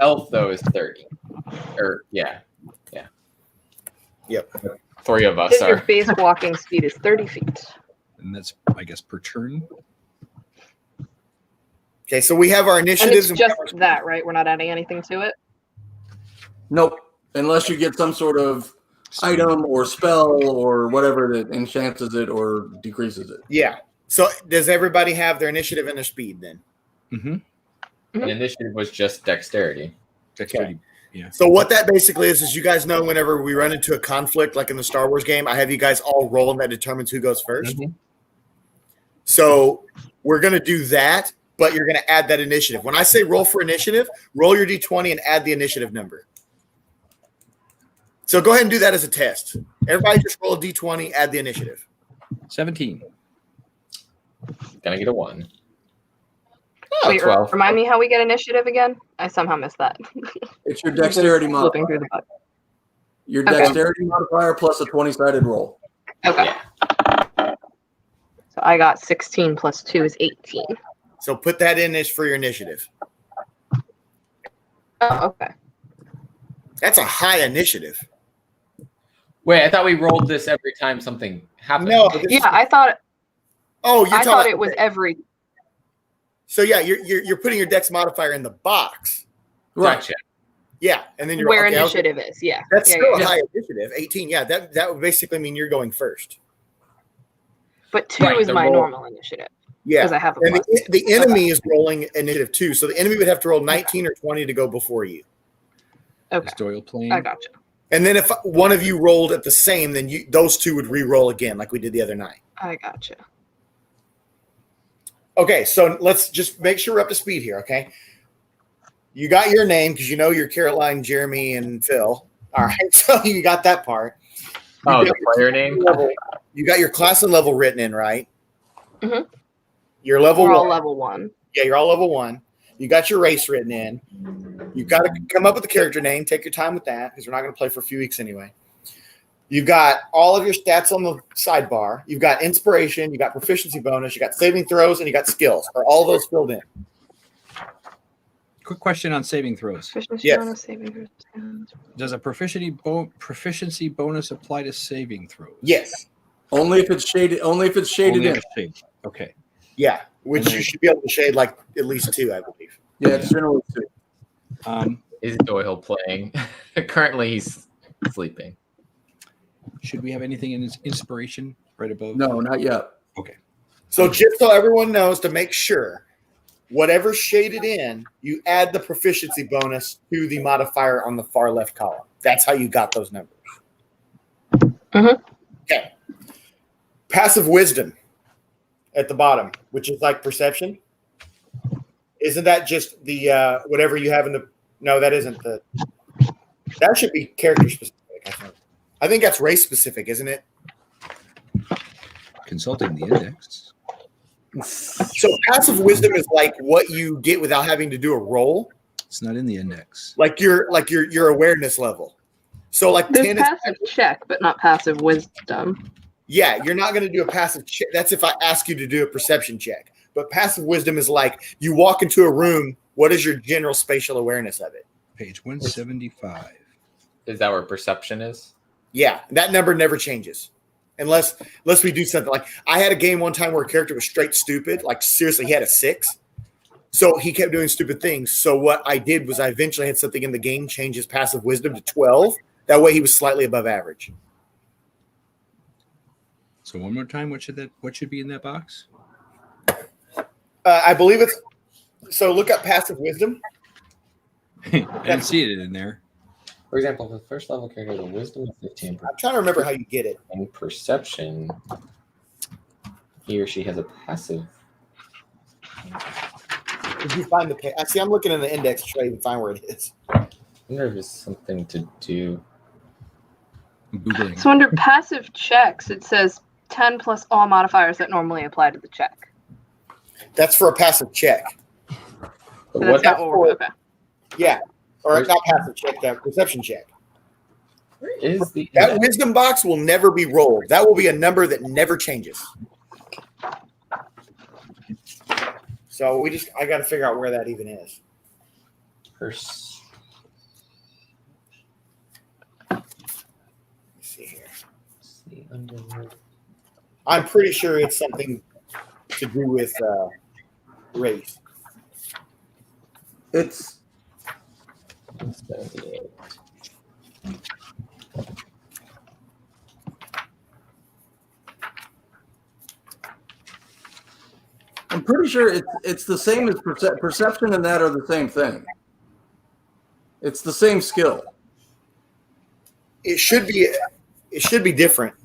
Elf though is 30. Or yeah. Yep. 3 of us Your are. base walking speed is 30 feet. and that's I guess per turn. Okay, so we have our And initiatives. it's just that, right? We're not adding anything to it. Nope. Unless you get some sort of item or spell or whatever that enchants it or decreases it. Yeah. So does everybody have their initiative and their speed then? Mm-hmm. And initiative was just dexterity. Dexterity. Yeah. So what that basically is you guys know whenever we run into a conflict, like in the Star Wars game, I have you guys all roll and that determines who goes 1st. Mhm. So we're going to do that, but you're going to add that initiative. When I say roll for initiative, roll your D20 and add the initiative number. So go ahead and do that as a test. Everybody just roll a D20, add the initiative. 17. Gonna get a 1. Wait, 12. remind me how we get initiative again? I somehow missed that. It's your dexterity Flipping modifier. through the book. Your Okay. dexterity modifier plus a 20-sided roll. Okay. So I got 16 plus 2 is 18. So put that in as for your initiative. Oh, okay. That's a high initiative. Wait, I thought we rolled this every time something happened. No. Yeah, I thought. Oh, you're I talking thought it was every. So yeah, you're putting your dex modifier in the box. Gotcha. Yeah, and then you're Where okay, initiative is. Yeah. That's yeah, still yeah. a high initiative. 18. Yeah, that would basically mean you're going first. But 2 Right, is the my roll. normal initiative. Yeah, Because I have a and plus. the enemy is rolling initiative 2, so the enemy would have to roll 19 or 20 to go before you. Okay. Is Doyle playing? I gotcha. And then if one of you rolled at the same, then those two would re-roll again, like we did the other night. I gotcha. Okay, so let's just make sure we're up to speed here, okay? You got your name because you know you're Caroline, Jeremy, and Phil. All right, so you got that part. Oh, You the got player name? You got your class and level written in, right? Mhm. You're level We're all 1. level 1. Yeah, you're all level 1. You got your race written in. You got to come up with a character name. Take your time with that because we're not going to play for a few weeks anyway. You've got all of your stats on the sidebar. You've got inspiration. You got proficiency bonus. You got saving throws, and you got skills. Are all those filled in? Quick question on saving throws. Proficiency Yes. bonus, saving throws. Does a proficiency bonus apply to saving throws? Yes. Only if it's shaded. Only if it's shaded Only in. if it's shaded. Okay. Yeah, which you should be able to shade like at least 2, I believe. Yeah, it's generally 2. Is Doyle playing? Currently, he's sleeping. Should we have anything in inspiration right above? No, not yet. Okay. So just so everyone knows, to make sure, whatever's shaded in, you add the proficiency bonus to the modifier on the far left column. That's how you got those numbers. Mhm. Okay. Passive wisdom at the bottom, which is like perception. Isn't that just the whatever you have in the? No, that isn't the. That should be character specific. I think that's race specific, isn't it? Consulting the index. So passive wisdom is like what you get without having to do a roll. It's not in the index. Like your awareness level. So like There's 10 passive check, but not passive wisdom. Yeah, you're not going to do a passive check. That's if I ask you to do a perception check. But passive wisdom is like you walk into a room. What is your general spatial awareness of it? Page 175. Is that where perception is? Yeah, that number never changes. Unless we do something like I had a game one time where a character was straight stupid. Like seriously, he had a 6. So he kept doing stupid things. So what I did was I eventually had something in the game change his passive wisdom to 12. That way he was slightly above average. So one more time, what should be in that box? I believe it's so. Look up passive wisdom. I didn't see it in there. For example, the first level character has a wisdom of 15. I'm trying to remember how you get it. And perception, he or she has a passive. Did you find the? I see. I'm looking in the index to try to even find where it is. I wonder if it's something to do. Googling. So under passive checks, it says 10 plus all modifiers that normally apply to the check. That's for a passive check. So that's not what we're okay. Yeah, or not passive check. That perception check. Where is the that wisdom box will never be rolled. That will be a number that never changes. So I got to figure out where that even is. Let's see here. I'm pretty sure it's something to do with race. It's I'm pretty sure it's the same as perception and that are the same thing. It's the same skill. It should be different.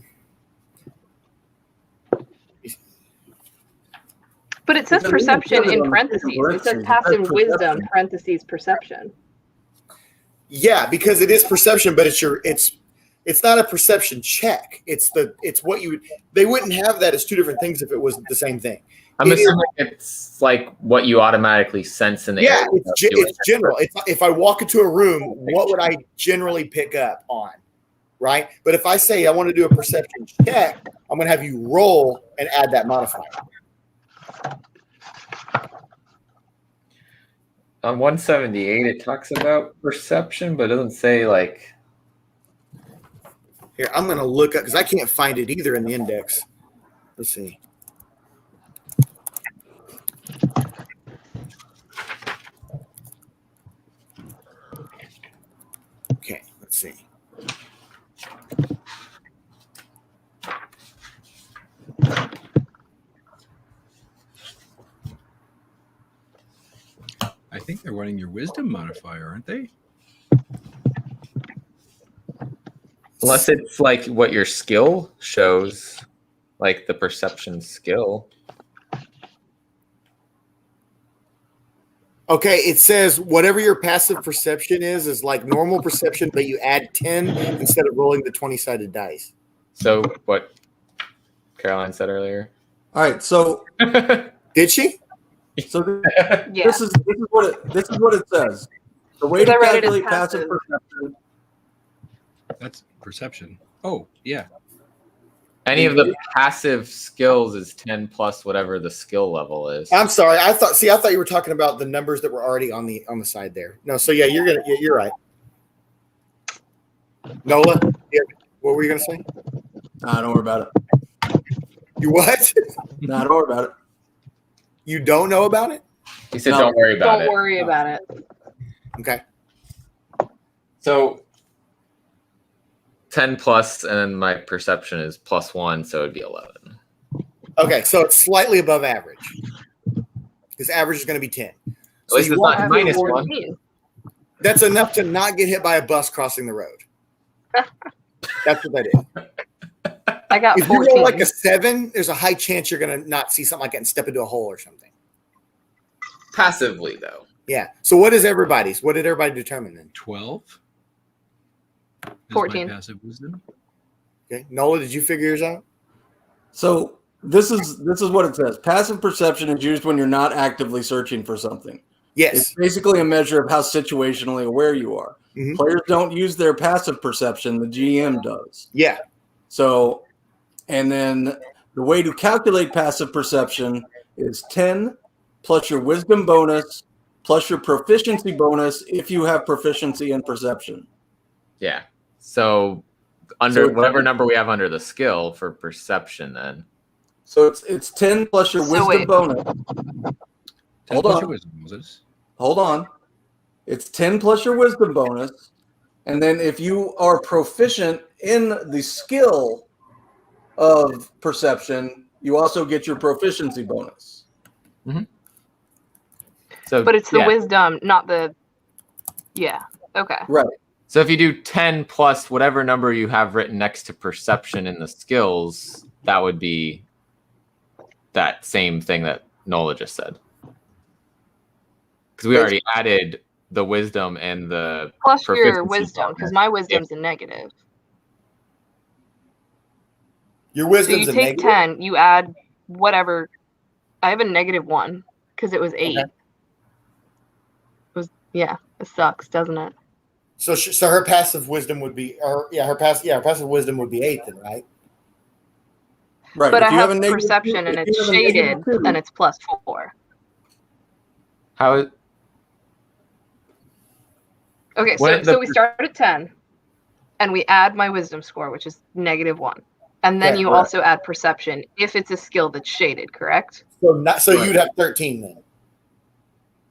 But it says perception in parentheses. It says passive wisdom, parentheses, perception. Yeah, because it is perception, but it's not a perception check. It's what you they wouldn't have that as two different things if it was the same thing. I'm assuming it's like what you automatically sense in the yeah, area. it's general. If I walk into a room, what would I generally pick up on? Right? But if I say I want to do a perception check, I'm going to have you roll and add that modifier. On 178, it talks about perception, but it doesn't say like. Here, I'm going to look up because I can't find it either in the index. Let's see. Okay, let's see. I think they're running your wisdom modifier, aren't they? Unless it's like what your skill shows, like the perception skill. Okay, it says whatever your passive perception is like normal perception, but you add 10 instead of rolling the 20-sided dice. So what Caroline said earlier. All right, so did she? So this is what it says. The way to calculate passive perception. That's perception. Oh, yeah. Any of the passive skills is 10 plus whatever the skill level is. I'm sorry. I thought you were talking about the numbers that were already on the side there. No, so yeah, you're right. Nola, what were you gonna say? Nah, don't worry about it. You what? Nah, don't worry about it. You don't know about it? He said, "Don't worry about it." Don't worry about it. Okay. So 10 plus, and then my perception is +1, so it'd be 11. Okay, so it's slightly above average. Because average is going to be 10. At least it's not -1. That's enough to not get hit by a bus crossing the road. That's what that is. I got if 14. you roll like a 7, there's a high chance you're going to not see something like that and step into a hole or something. Passively, though. Yeah. So what is everybody's? What did everybody determine then? 12. 14. Passive wisdom. Okay. Nola, did you figure yours out? So this is what it says. Passive perception is used when you're not actively searching for something. Yes. It's basically a measure of how situationally aware you are. Mhm. Players don't use their passive perception. The GM does. Yeah. So, and then the way to calculate passive perception is 10 plus your wisdom bonus plus your proficiency bonus if you have proficiency in perception. Yeah. So whatever number we have under the skill for perception, then. So it's 10 plus your wisdom bonus. Hold plus on. your wisdom bonus. Hold on. It's 10 plus your wisdom bonus. And then if you are proficient in the skill of perception, you also get your proficiency bonus. Mm-hmm. So, but it's the wisdom, not the. Yeah. Okay. Right. So if you do 10 plus whatever number you have written next to perception in the skills, that would be that same thing that Nola just said. Because we already added the wisdom and the Plus your proficiency wisdom, bonus. because my wisdom's a negative. Your So wisdom's you a take negative? 10, you add whatever. I have a -1 because it was 8. Okay. It was it sucks, doesn't it? So her passive wisdom would be, her passive wisdom would be 8 then, right? Right. But if I you have a negative perception two- and if it's you have a shaded -2, and it's +4. How is Okay, so we start at 10 and we add my wisdom score, which is -1. And then Yeah, you correct. also add perception if it's a skill that's shaded, correct? So you'd have 13 then,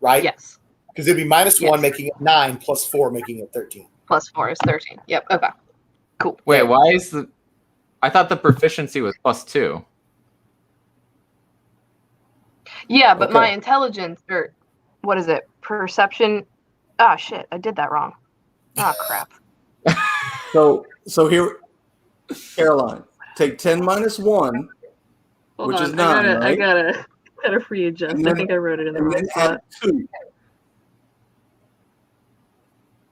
right? Yes. Because it'd be -1 making it 9 plus 4 making it 13. +4 is 13. Yep. Okay. Cool. Wait, why is the? I thought the proficiency was +2. Yeah, but Okay. my intelligence, or what is it? Perception. Ah, shit. I did that wrong. Ah, crap. So here, Caroline, take 10 minus 1, Hold which on. is 9, I right? gotta readjust. And I then- think I wrote it in the and wrong then spot. add 2.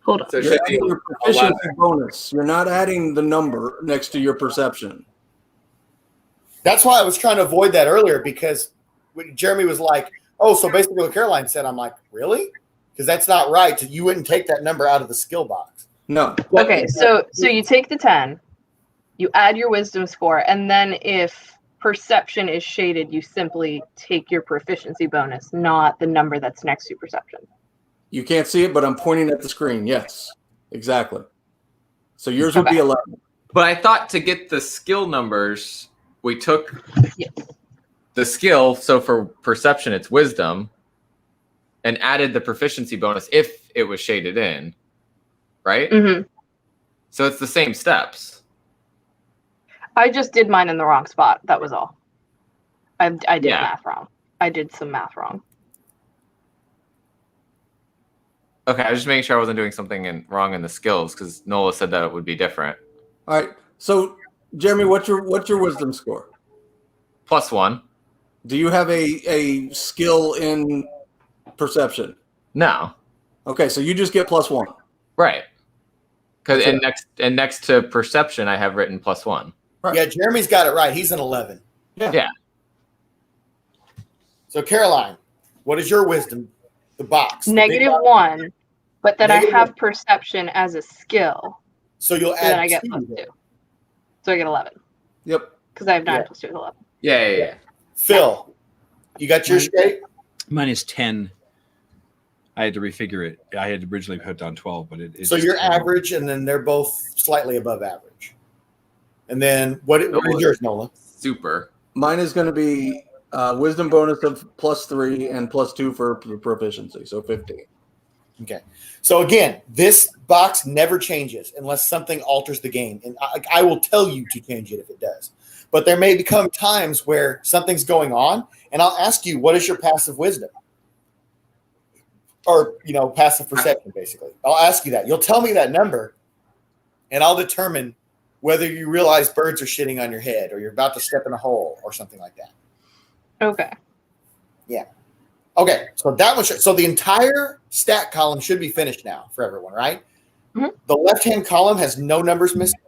Hold on. So it You're should be adding your proficiency bonus. You're not adding the number next to your perception. That's why I was trying to avoid that earlier, because when Jeremy was like, oh, so basically what Caroline said, I'm like, really? Because that's not right. You wouldn't take that number out of the skill box. No. Okay, so you take the 10, you add your wisdom score, and then if perception is shaded, you simply take your proficiency bonus, not the number that's next to perception. You can't see it, but I'm pointing at the screen. Yes, exactly. So yours would be 11. But I thought to get the skill numbers, we took the skill. So for perception, it's wisdom, and added the proficiency bonus if it was shaded in, right? Mm-hmm. So it's the same steps. I just did mine in the wrong spot. That was all. I did Yeah. math wrong. I did some math wrong. Okay, I was just making sure I wasn't doing something wrong in the skills because Nola said that it would be different. All right. So, Jeremy, what's your wisdom score? +1. Do you have a skill in perception? No. Okay, so you just get +1. Right. Because and next to perception, I have written +1. Right. Yeah, Jeremy's got it right. He's an 11. Yeah. So, Caroline, what is your wisdom? The box. The big box? -1, but then Negative I have 1. perception as a skill. So you'll So then add I get 2 +2. then. So I get 11. Yep. Because I have 9 Yeah. plus 2 is 11. Yeah. Phil, you got yours straight? Mine is 10. I had to refigure it. I had originally put down 12, but it's So you're 10. average, and then they're both slightly above average. And then what is yours, Nola? Super. Mine is going to be wisdom bonus of +3 and +2 for proficiency, so 15. Okay. So again, this box never changes unless something alters the game. And I will tell you to change it if it does. But there may become times where something's going on, and I'll ask you, what is your passive wisdom? Or, passive perception, basically. I'll ask you that. You'll tell me that number, and I'll determine whether you realize birds are shitting on your head or you're about to step in a hole or something like that. Okay. Yeah. Okay, so that one so the entire stat column should be finished now for everyone, right? Mm-hmm. The left-hand column has no numbers missing.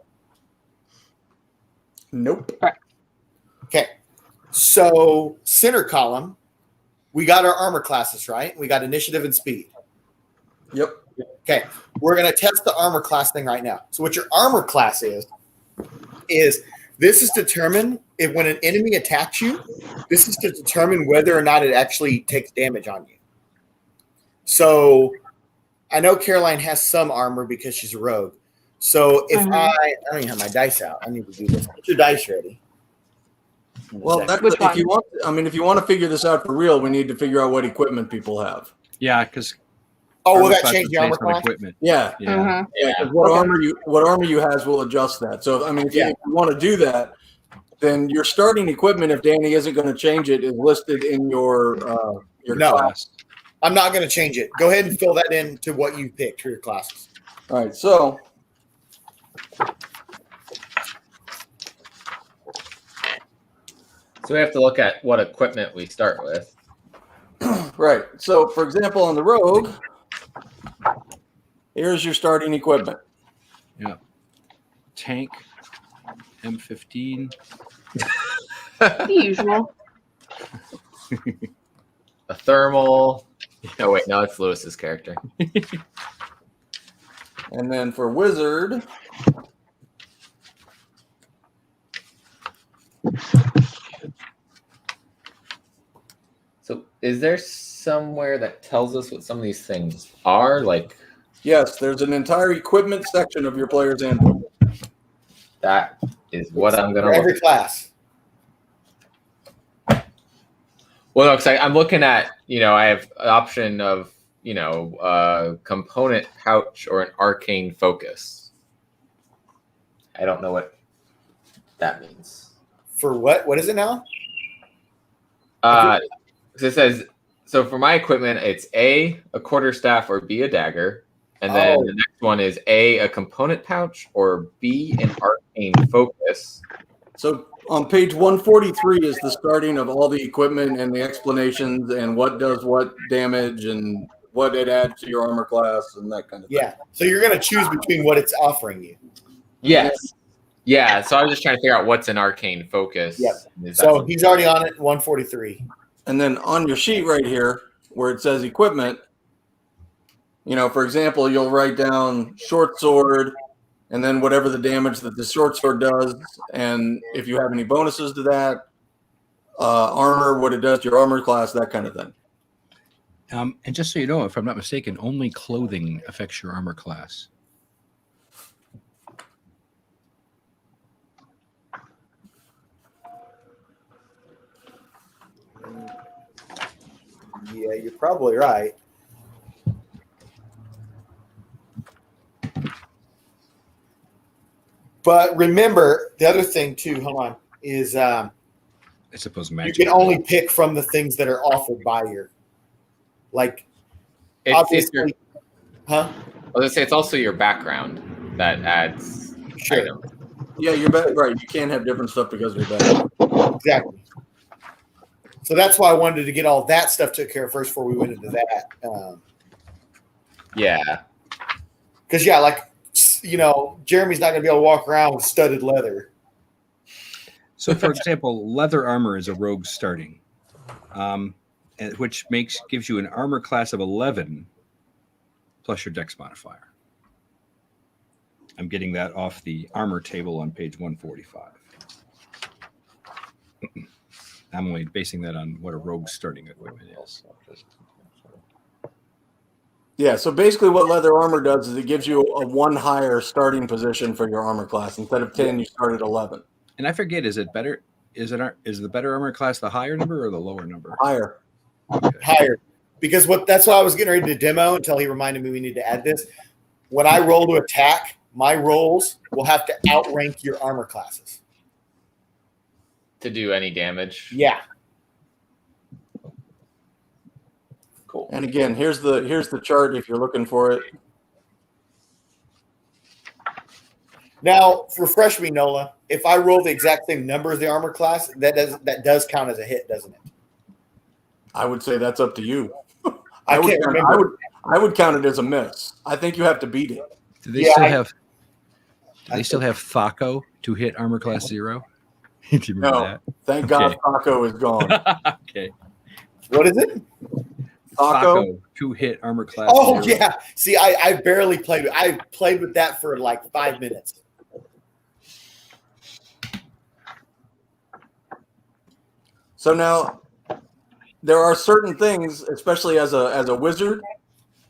Nope. Correct. Okay, so center column, we got our armor classes, right? We got initiative and speed. Yep. Okay, we're going to test the armor class thing right now. So what your armor class is this is determined if when an enemy attacks you, this is to determine whether or not it actually takes damage on you. So I know Caroline has some armor because she's a rogue. So if I don't even have my dice out. I need to do this. Get your dice ready. Well, if you want to figure this out for real, we need to figure out what equipment people have. Yeah, because will that change the armor class? Equipment. Yeah. What armor you has will adjust that. So I mean, if you want to do that, then your starting equipment, if Danny isn't going to change it, is listed in your class. I'm not going to change it. Go ahead and fill that in to what you picked for your classes. All right, so we have to look at what equipment we start with. Right. So, for example, on the rogue, here's your starting equipment. Yeah. Tank, M15. The usual. A thermal. Oh wait, no, it's Lewis's character. And then for wizard, so is there somewhere that tells us what some of these things are? Like, yes, there's an entire equipment section of your player's handbook. That is what I'm gonna. Every class. Well, no, because I'm looking at, I have an option of, component pouch or an arcane focus. I don't know what that means. For what? What is it now? So it says, so for my equipment, it's A, a quarterstaff, or B, a dagger. And then the next one is A, a component pouch, or B, an arcane focus. So on page 143 is the starting of all the equipment and the explanations and what does what damage and what it adds to your armor class and that kind of thing. Yeah. So you're going to choose between what it's offering you. Yes. Yeah. So I was just trying to figure out what's an arcane focus. Yep. So he's already on it, 143. And then on your sheet right here where it says equipment, for example, you'll write down short sword, and then whatever the damage that the short sword does, and if you have any bonuses to that, armor, what it does to your armor class, that kind of thing. And just so you know, if I'm not mistaken, only clothing affects your armor class. Yeah, you're probably right. But remember, the other thing too, hold on, is I suppose magic. You can only pick from the things that are offered by your, obviously, huh? I was gonna say it's also your background that adds items. Yeah, you're right. You can't have different stuff because of your background. Exactly. So that's why I wanted to get all that stuff took care of first before we went into that. Yeah. Because Jeremy's not going to be able to walk around with studded leather. So, for example, leather armor is a rogue starting, which gives you an armor class of 11 plus your dex modifier. I'm getting that off the armor table on page 145. I'm only basing that on what a rogue starting equipment is. Yeah, so basically what leather armor does is it gives you a 1 higher starting position for your armor class. Instead of 10, you start at 11. And I forget, is it better? Is the better armor class the higher number or the lower number? Higher. Okay. Higher. Because that's why I was getting ready to demo until he reminded me we need to add this. When I roll to attack, my rolls will have to outrank your armor classes. To do any damage. Yeah. Cool. And again, here's the chart if you're looking for it. Now, refresh me, Nola. If I roll the exact same number as the armor class, that does count as a hit, doesn't it? I would say that's up to you. I can't remember. I would count it as a miss. I think you have to beat it. Do they still have? Do they still have Thaco to hit armor class 0? Do you remember that? Thank God Thaco is gone. Okay. What is it? Taco? 2-hit armor class. Oh 0. yeah. See, I barely played. I played with that for like 5 minutes. So now, there are certain things, especially as a wizard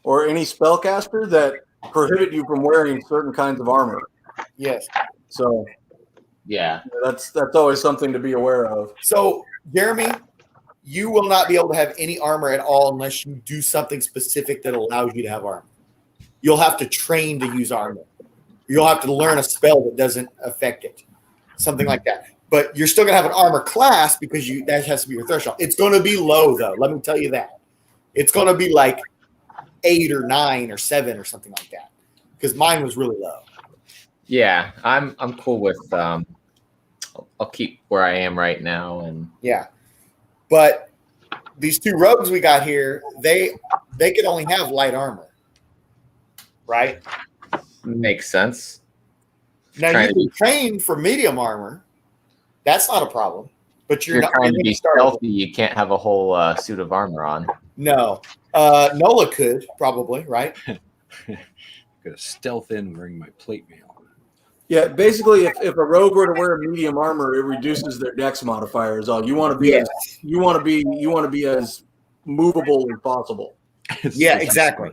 or any spellcaster, that prohibit you from wearing certain kinds of armor. Yes. So Yeah. that's always something to be aware of. So, Jeremy, you will not be able to have any armor at all unless you do something specific that allows you to have armor. You'll have to train to use armor. You'll have to learn a spell that doesn't affect it. Something like that. But you're still going to have an armor class because that has to be your threshold. It's going to be low, though. Let me tell you that. It's going to be like 8 or 9 or 7 or something like that. Because mine was really low. Yeah, I'm cool with. I'll keep where I am right now, and yeah. But these 2 rogues we got here, they could only have light armor, right? Makes sense. Now you can train for medium armor. That's not a problem. But you're not trying to be stealthy. You can't have a whole suit of armor on. No, Nola could probably, right? Gonna stealth in wearing my plate mail. Yeah, basically, if a rogue were to wear medium armor, it reduces their dex modifiers. All you want to be you want to be as movable as possible. Yeah, exactly.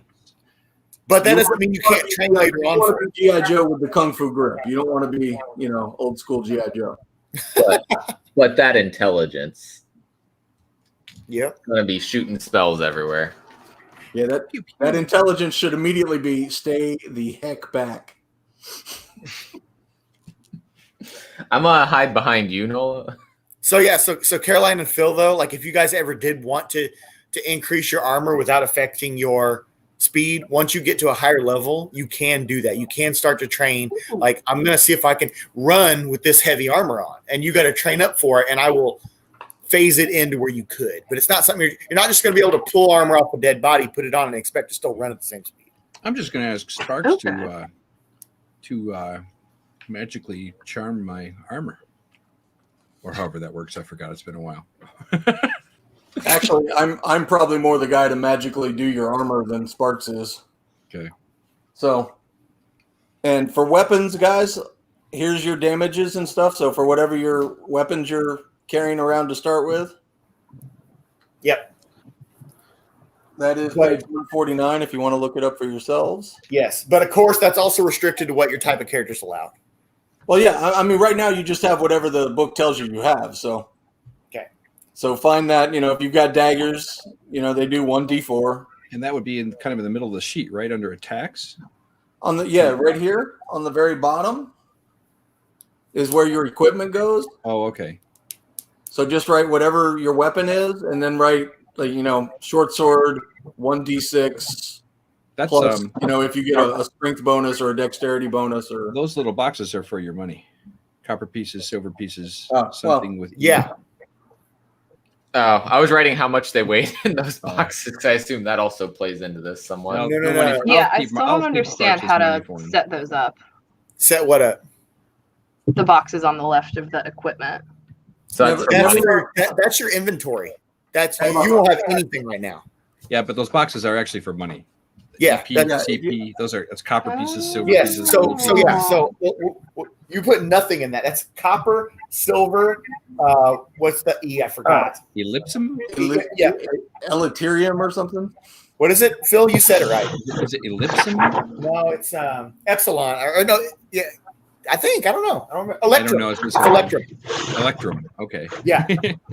But that doesn't mean you can't train later on. You want to be GI Joe with the kung fu grip. You don't want to be, old school GI Joe. But that intelligence, yep, gonna be shooting spells everywhere. Yeah, that intelligence should immediately be stay the heck back. I'm gonna hide behind you, Nola. So yeah, so Caroline and Phil, though, like if you guys ever did want to increase your armor without affecting your speed, once you get to a higher level, you can do that. You can start to train. Like, I'm gonna see if I can run with this heavy armor on, and you got to train up for it, and I will phase it into where you could. But it's not something you're not just gonna be able to pull armor off a dead body, put it on, and expect to still run at the same speed. I'm just gonna ask Sparks to magically charm my armor, or however that works. I forgot. It's been a while. Actually, I'm probably more the guy to magically do your armor than Sparks is. Okay. So, and for weapons, guys, here's your damages and stuff. So for whatever your weapons you're carrying around to start with. Yep. That is page 149 if you want to look it up for yourselves. Yes, but of course that's also restricted to what your type of character's allowed. Well, yeah, I mean, right now you just have whatever the book tells you have. So, okay. So find that, if you've got daggers, they do 1d4. And that would be in kind of in the middle of the sheet, right under attacks. Right here on the very bottom is where your equipment goes. Oh, okay. So just write whatever your weapon is, and then write short sword 1d6. That's plus, if you get a strength bonus or a dexterity bonus, or those little boxes are for your money, copper pieces, silver pieces, with Oh, I was writing how much they weighed in those boxes. I assume that also plays into this somewhat. No. Yeah, I still don't understand how to set those up. Set what up? The boxes on the left of the equipment. So that's your inventory. You won't have anything right now. Yeah, but those boxes are actually for money. Yeah, CP. That's copper pieces, silver yes. pieces. So you put nothing in that. That's copper, silver. What's the E? I forgot. Ellipsum. Yeah, Elytrium or something. What is it, Phil? You said it right. Is it ellipsum? No, it's epsilon. Or no, yeah. I think I don't know. I don't remember. Electrum. I don't know. It's Electrum. Electrum. Okay. Yeah,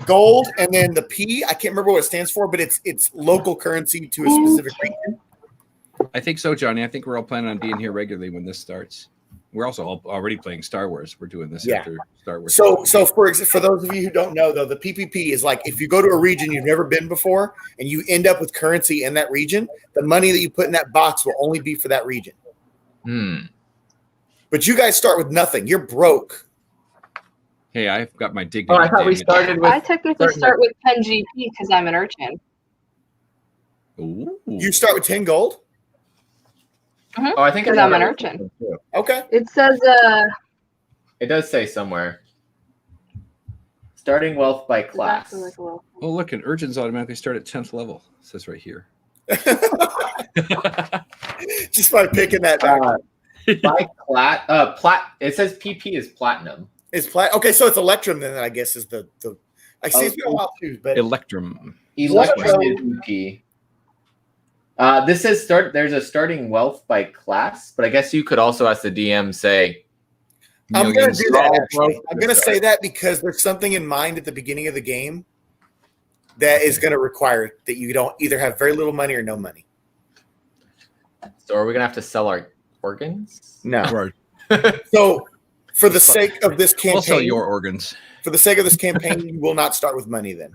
gold, and then the P. I can't remember what it stands for, but it's local currency to a specific region. I think so, Johnny. I think we're all planning on being here regularly when this starts. We're also already playing Star Wars. We're doing this after Star Wars. So for those of you who don't know, though, the PPP is like if you go to a region you've never been before and you end up with currency in that region, the money that you put in that box will only be for that region. But you guys start with nothing. You're broke. Hey, I've got my dignity. Oh, I thought we started with. I technically start with 10 GP because I'm an urchin. Ooh. You start with 10 gold? Mm-hmm. Oh, I think I'm an urchin. Okay. It says It does say somewhere. Starting wealth by class. Oh, look, and urchins automatically start at 10th level. It says right here. Just by picking that back. By it says PP is platinum. Okay, so it's Electrum then, I guess, is the I see it's been a while too, but Electrum. Electrum is PP. This says there's a starting wealth by class, but I guess you could also ask the DM say I'm going to do that, actually. I'm going to say that because there's something in mind at the beginning of the game that is going to require that you don't either have very little money or no money. So are we going to have to sell our organs? No. Right. So for the sake of this campaign... We'll sell your organs. For the sake of this campaign, you will not start with money then.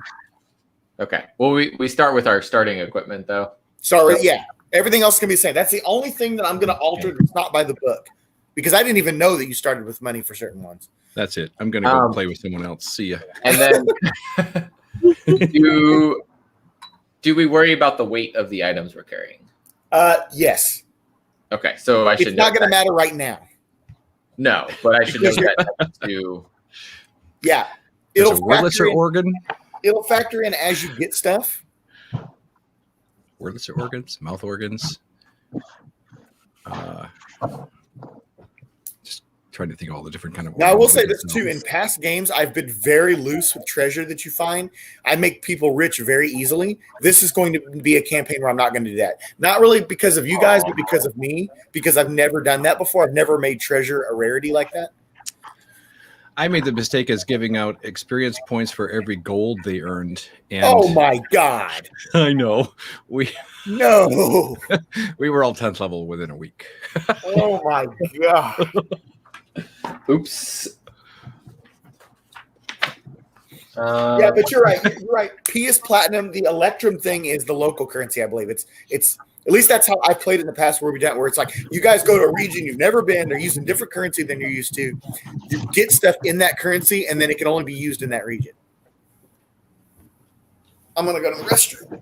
Okay. Well, we start with our starting equipment, though. Sorry, yeah. Everything else can be the same. That's the only thing that I'm going to alter that's not by the book. Because I didn't even know that you started with money for certain ones. That's it. I'm going to go play with someone else. See ya. And then do we worry about the weight of the items we're carrying? Yes. Okay, so I should. It's not going to matter right now. No, but I should know that too. Yeah, It'll Wurlitzer organ. It'll factor in as you get stuff. Wurlitzer organs, mouth organs. Just trying to think of all the different kind of. Now I will say this too: in past games, I've been very loose with treasure that you find. I make people rich very easily. This is going to be a campaign where I'm not going to do that. Not really because of you guys, but because of me. Because I've never done that before. I've never made treasure a rarity like that. I made the mistake as giving out experience points for every gold they earned. And oh my god! I know we were all 10th level within a week. Oh my god! Oops. Yeah, but you're right. You're right. P is platinum. The Electrum thing is the local currency, I believe. It's at least that's how I've played in the past where it's like you guys go to a region you've never been, they're using different currency than you're used to. You get stuff in that currency, and then it can only be used in that region. I'm gonna go to the restroom.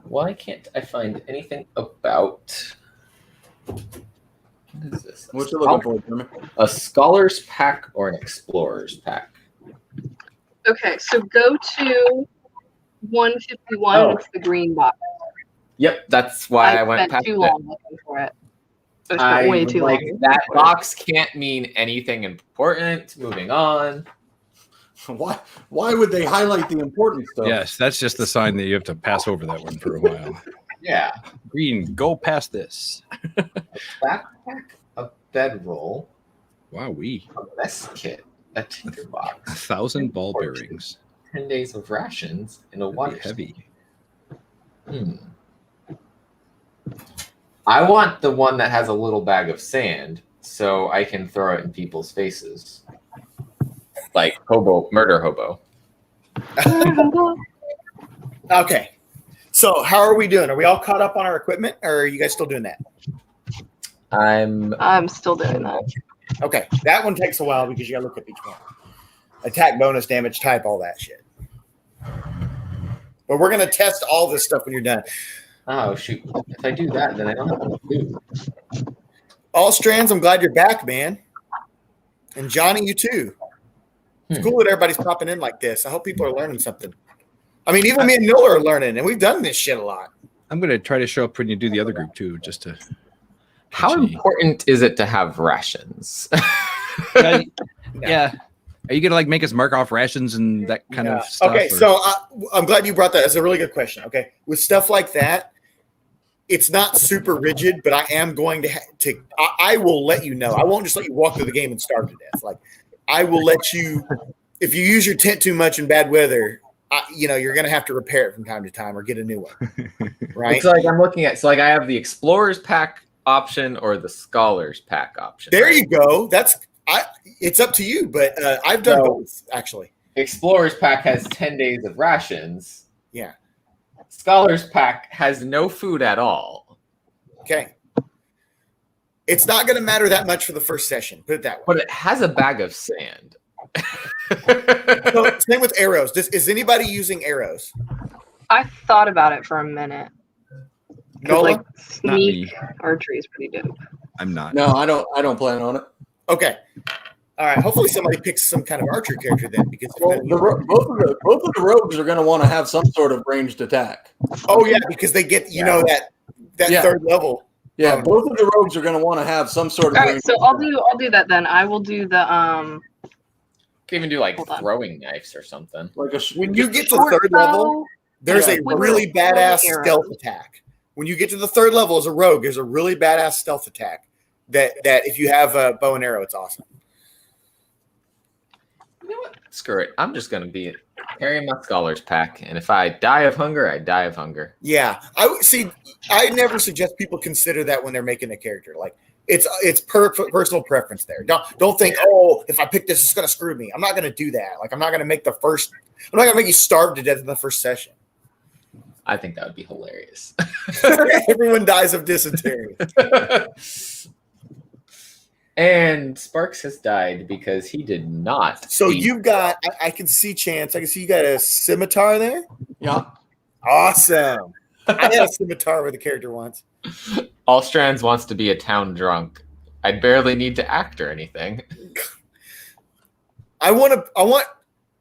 Why can't I find anything about what is this? What you looking for, Jimmy? A scholar's pack or an explorer's pack? Okay, so go to 151. Oh. It's the green box. Yep, that's why I went spent past too it. long looking for it. I spent I way was too like, long. that box can't mean anything important. Moving on. Why would they highlight the important stuff? Yes, that's just the sign that you have to pass over that one for a while. Yeah. Green, go past this. Backpack, a bedroll. Wow, a mess kit, a tinker box, 1,000 ball bearings, 10 days of rations, and a water heavy. I want the one that has a little bag of sand so I can throw it in people's faces. Like murder hobo. Okay. So how are we doing? Are we all caught up on our equipment, or are you guys still doing that? I'm still doing that. Okay. That one takes a while because you gotta look at each one. Attack, bonus, damage, type, all that shit. But we're gonna test all this stuff when you're done. Oh shoot. If I do that, then I don't have what to do. All Strands, I'm glad you're back, man. And Johnny, you too. It's cool that everybody's popping in like this. I hope people are learning something. I mean, even me and Nola are learning, and we've done this shit a lot. I'm going to try to show up when you do the other group too, just to. How important is it to have rations? Yeah. Are you going to like make us mark off rations and that kind of stuff? Okay, so I'm glad you brought that. That's a really good question. Okay, with stuff like that, it's not super rigid, but I am going to I will let you know. I won't just let you walk through the game and starve to death. Like, I will let you, if you use your tent too much in bad weather, you're going to have to repair it from time to time or get a new one. Right? It's like I'm looking at, I have the Explorer's Pack option or the Scholar's Pack option. There you go. It's up to you, but I've done both, actually. Explorer's Pack has 10 days of rations. Yeah. Scholar's Pack has no food at all. Okay. It's not going to matter that much for the first session. Put it that way. But it has a bag of sand. So, same with arrows. Is anybody using arrows? I thought about it for a minute. Nola? Like sneak archery is pretty dope. I'm not. No, I don't plan on it. Okay. All right. Hopefully somebody picks some kind of archer character then, because Well, both of the rogues are going to want to have some sort of ranged attack. Oh yeah, because they get that third level. Yeah, both of the rogues are going to want to have some sort of. All right, so I'll do that then. I will do the Can even do like throwing knives or something. Like when you get to third level, there's a really badass stealth attack. When you get to the third level as a rogue, there's a really badass stealth attack that if you have a bow and arrow, it's awesome. You know what? Screw it. I'm just gonna be carrying my scholars pack, and if I die of hunger, I die of hunger. Yeah, I never suggest people consider that when they're making a character. Like it's personal preference there. Don't think, oh, if I pick this, it's gonna screw me. I'm not gonna do that. Like I'm not gonna make you starve to death in the first session. I think that would be hilarious. Everyone dies of dysentery. And Sparks has died because he did not. So you've got, I can see Chance. I can see you got a scimitar there. Yeah. Awesome. I had a scimitar with a character once. Allstrands wants to be a town drunk. I barely need to act or anything. I want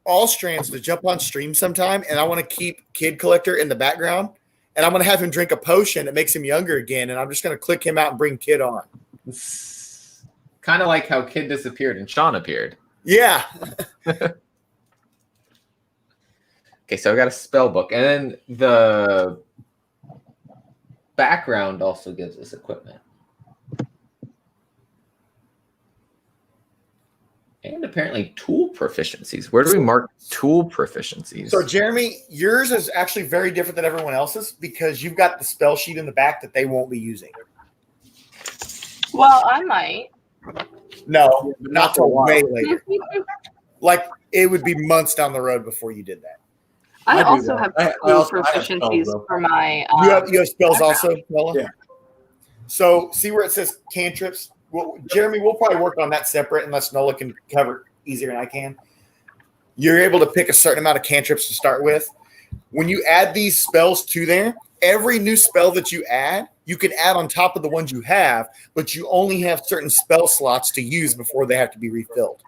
Allstrands to jump on stream sometime, and I want to keep Kid Collector in the background, and I'm going to have him drink a potion that makes him younger again, and I'm just going to click him out and bring Kid on. Kind of like how Kid disappeared and Sean appeared. Yeah. Okay, so I've got a spell book, and then the background also gives us equipment. And apparently tool proficiencies. Where do we mark tool proficiencies? So, Jeremy, yours is actually very different than everyone else's because you've got the spell sheet in the back that they won't be using. Well, I might. No, not till way later. Like, it would be months down the road before you did that. I also have proficiencies for my. You have spells also, Nola? Yeah. So, see where it says cantrips? Well, Jeremy, we'll probably work on that separate unless Nola can cover easier than I can. You're able to pick a certain amount of cantrips to start with. When you add these spells to there, every new spell that you add, you can add on top of the ones you have, but you only have certain spell slots to use before they have to be refilled.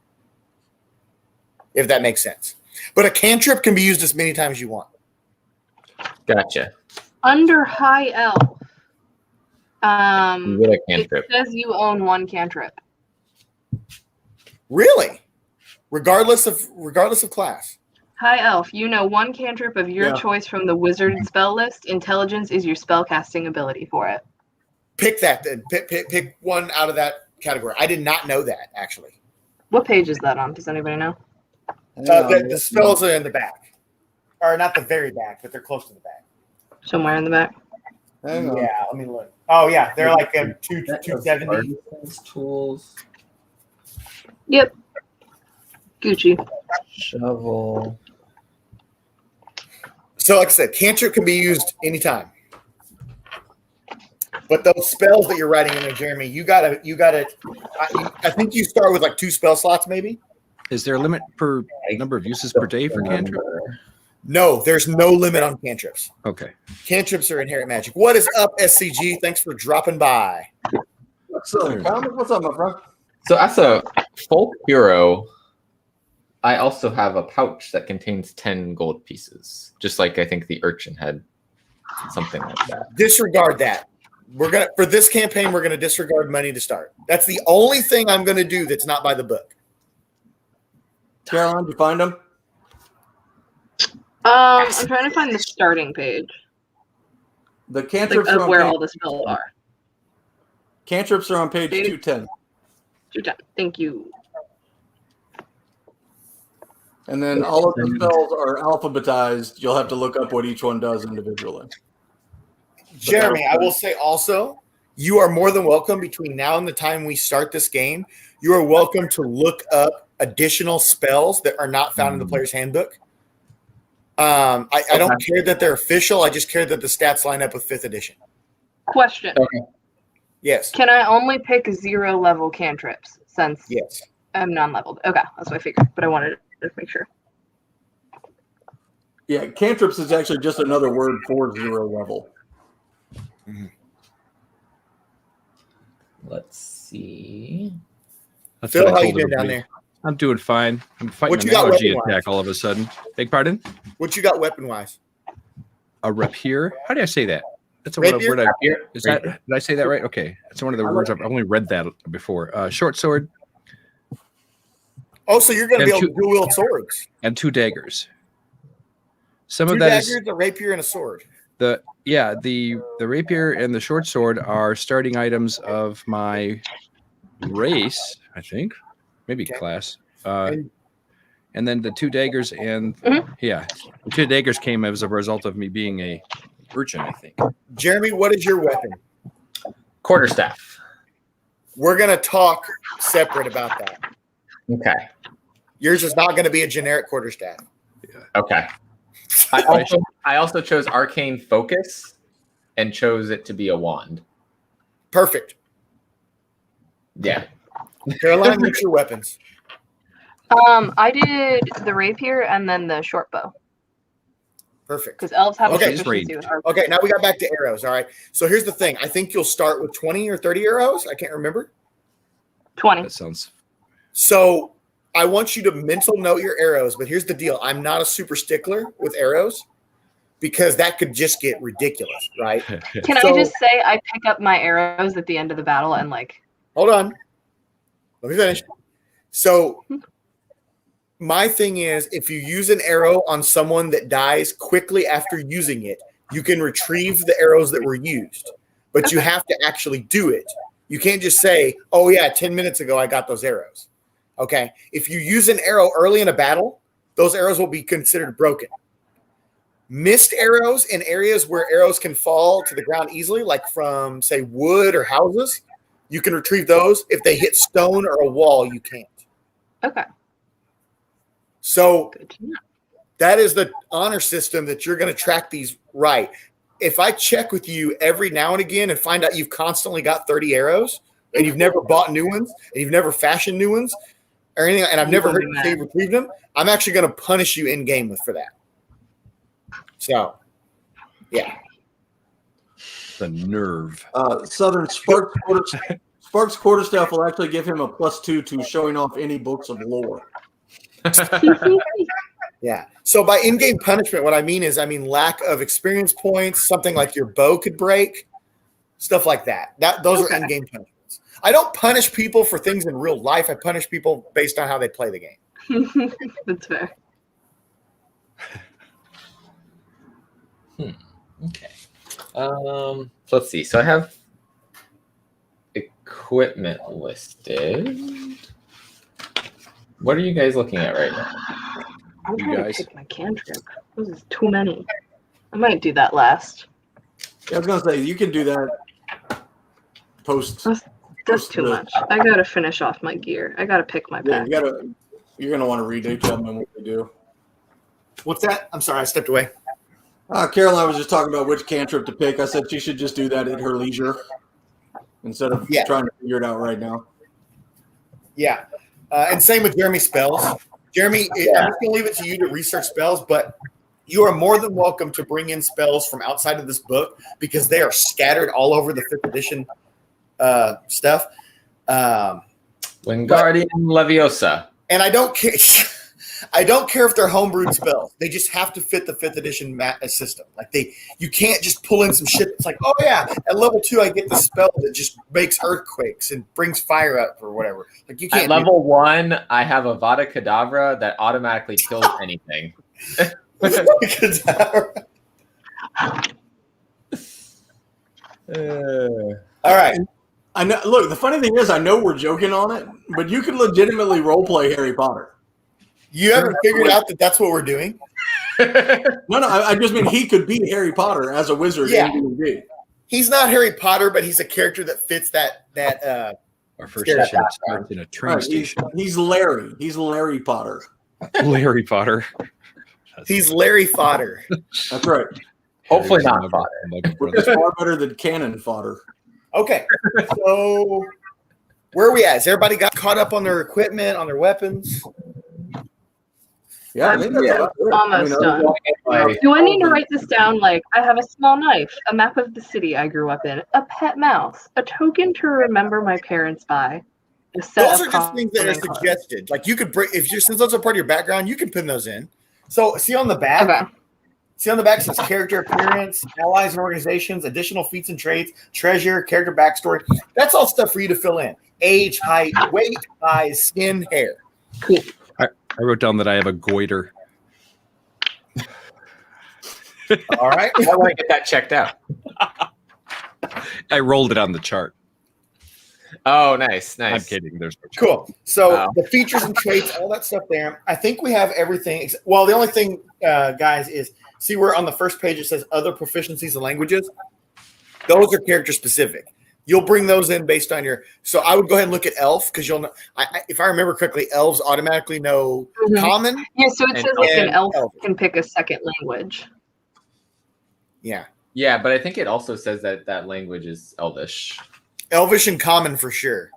If that makes sense. But a cantrip can be used as many times as you want. Gotcha. Under High Elf, What a cantrip. it says you own one cantrip. Really? Regardless of class. High Elf, you know one cantrip of your choice from the wizard spell list. Intelligence is your spellcasting ability for it. Pick that then. Pick one out of that category. I did not know that, actually. What page is that on? Does anybody know? The spells are in the back. Or not the very back, but they're close to the back. Somewhere in the back. Yeah, let me look. Oh, yeah, they're like 270. Tools. Yep. Gucci. Shovel. So, like I said, cantrip can be used anytime. But those spells that you're writing in there, Jeremy, you gotta. I think you start with like 2 spell slots, maybe. Is there a limit per number of uses per day for cantrip? No, there's no limit on cantrips. Okay. Cantrips are inherent magic. What is up, SCG? Thanks for dropping by. What's up, my friend? So as a folk hero, I also have a pouch that contains 10 gold pieces. Just like I think the urchin had something like that. Disregard that. For this campaign, we're gonna disregard money to start. That's the only thing I'm gonna do that's not by the book. Caroline, did you find them? I'm trying to find the starting page. The cantrips of are on where page, all the spells are. Cantrips are on page 210. 210. Thank you. And then all of the spells are alphabetized. You'll have to look up what each one does individually. Jeremy, I will say also, you are more than welcome between now and the time we start this game. You are welcome to look up additional spells that are not found in the player's handbook. I don't care that they're official. I just care that the stats line up with 5th edition. Question. Okay. Yes. Can I only pick 0 level cantrips since yes. I'm non-leveled? Okay, that's what I figured, but I wanted to make sure. Yeah, cantrips is actually just another word for 0 level. Mm-hmm. Let's see. That's Phil, what I how you told doing down everybody. there? I'm doing fine. I'm fighting What an you got allergy weapon-wise? attack all of a sudden. Beg pardon? What you got weapon wise? A rapier? How do I say that? That's a Rapier? word I Rapier? is that did I say that right? Okay. That's one of the words I've only read that before. Short sword Oh, so you're going to And be able two- to dual wield swords. and 2 daggers. Some Two of that daggers, is a rapier, and a sword. the rapier and the short sword are starting items of my race, I think. Maybe class. And then the 2 daggers and the 2 daggers came as a result of me being a urchin, I think. Jeremy, what is your weapon? Quarterstaff. We're going to talk separate about that. Okay. Yours is not going to be a generic quarterstaff. Okay. I also chose arcane focus and chose it to be a wand. Perfect. Yeah. Caroline, what's your weapons? I did the rapier and then the short bow. Perfect. Because elves have Okay. a proficiency with archery. Okay, now we got back to arrows. All right. So here's the thing. I think you'll start with 20 or 30 arrows. I can't remember. 20. That sounds. So I want you to mental note your arrows, but here's the deal. I'm not a super stickler with arrows because that could just get ridiculous, right? Can I just say I pick up my arrows at the end of the battle and like. Hold on. Let me finish. So my thing is, if you use an arrow on someone that dies quickly after using it, you can retrieve the arrows that were used, but you have to actually do it. You can't just say, oh yeah, 10 minutes ago, I got those arrows. Okay. If you use an arrow early in a battle, those arrows will be considered broken. Missed arrows in areas where arrows can fall to the ground easily, like from say wood or houses, you can retrieve those. If they hit stone or a wall, you can't. Okay. So that is the honor system that you're going to track these right. If I check with you every now and again and find out you've constantly got 30 arrows and you've never bought new ones and you've never fashioned new ones or anything, and I've never heard you say you retrieved them, I'm actually going to punish you in game for that. So, yeah. The nerve. Southern Sparks Quarterstaff will actually give him a +2 to showing off any books of lore. Yeah. So by in-game punishment, what I mean is, lack of experience points, something like your bow could break, stuff like that. Those are in-game punishments. I don't punish people for things in real life. I punish people based on how they play the game. That's fair. Okay. So let's see. So I have equipment listed. What are you guys looking at right now? I'm trying to pick my cantrip. This is too many. I might do that last. Yeah, I was gonna say you can do that post. That's too much. I gotta finish off my gear. I gotta pick my pack. You're gonna want to read each of them and what they do. What's that? I'm sorry, I stepped away. Caroline was just talking about which cantrip to pick. I said she should just do that at her leisure instead of trying to figure it out right now. Yeah. And same with Jeremy's spells. Jeremy, I'm just going to leave it to you to research spells, but you are more than welcome to bring in spells from outside of this book because they are scattered all over the 5th edition stuff. Wingardium Leviosa. And I don't care. I don't care if they're homebrewed spells. They just have to fit the 5th edition system. Like you can't just pull in some shit that's like, oh yeah, at level 2 I get the spell that just makes earthquakes and brings fire up or whatever. Like you can't. At level 1, I have a Vada Kedavra that automatically kills anything. All right. I know. Look, the funny thing is, I know we're joking on it, but you can legitimately roleplay Harry Potter. You haven't figured out that that's what we're doing? No, I just mean he could be Harry Potter as a wizard in D&D. He's not Harry Potter, but he's a character that fits that. Our first session starts in a train station. He's Larry. He's Larry Potter. Larry Potter. He's Larry Fodder. That's right. Hopefully not fodder. Which is far better than cannon fodder. Okay, so where are we at? Has everybody got caught up on their equipment, on their weapons? Yeah, I think that's almost done. Do I need to write this down? Like, I have a small knife, a map of the city I grew up in, a pet mouse, a token to remember my parents by, a set Those of are just things that are common cards. suggested. Like you could bring since those are part of your background, you can put those in. So see on the back. Okay. See on the back says character appearance, allies and organizations, additional feats and traits, treasure, character backstory. That's all stuff for you to fill in. Age, height, weight, size, skin, hair. Cool. I wrote down that I have a goiter. All right. I want to get that checked out. I rolled it on the chart. Oh, nice. I'm kidding. There's no chart. Cool. So Wow. the features and traits, all that stuff there. I think we have everything. Well, the only thing, guys, is see where on the first page it says other proficiencies and languages. Those are character specific. You'll bring those in based on your. So I would go ahead and look at elf because you'll know. If I remember correctly, elves automatically know common. Yeah, so it and- says like an and elf can pick a second language. Yeah. Yeah, but I think it also says that that language is Elvish. Elvish and common for sure.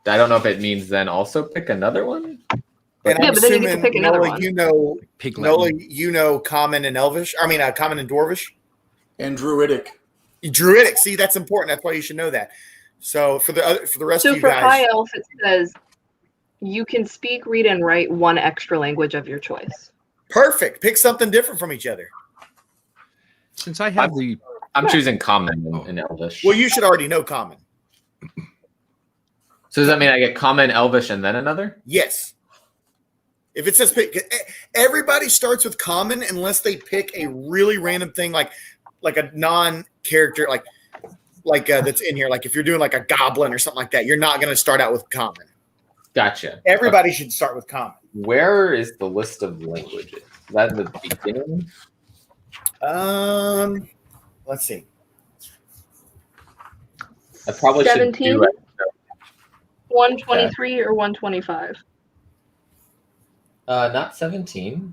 I don't know if it means then also pick another one. And Yeah, I'm but then you get to assuming, pick another Nola, one. you know, Pig Nola, Latin. you know common and elvish. I mean, common and dwarvish. And Druidic. Druidic. See, that's important. That's why you should know that. So for the rest So of you for guys, high elf, it says you can speak, read, and write one extra language of your choice. perfect. Pick something different from each other. Since I have I'm choosing common and Elvish. Well, you should already know common. So does that mean I get common, Elvish, and then another? Yes. If it says pick, everybody starts with common unless they pick a really random thing like a non-character like that's in here. Like if you're doing like a goblin or something like that, you're not going to start out with common. Gotcha. Everybody should start with common. Where is the list of languages? Is that the beginning? Let's see. I probably should 17, do it. 123, or 125. Not 17.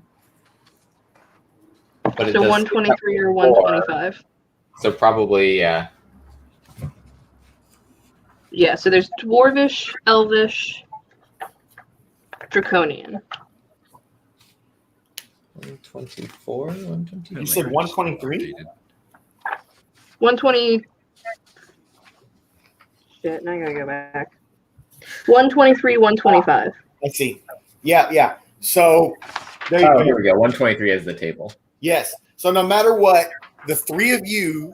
But it So does 123 or more. 125. So probably, yeah. Yeah, so there's Dwarvish, Elvish, Draconian. 124, 123. You said 123? 120. Shit, now I gotta go back. 123, 125. I see. Yeah. So there you Oh, go. here we go. 123 is the table. Yes. So no matter what, the three of you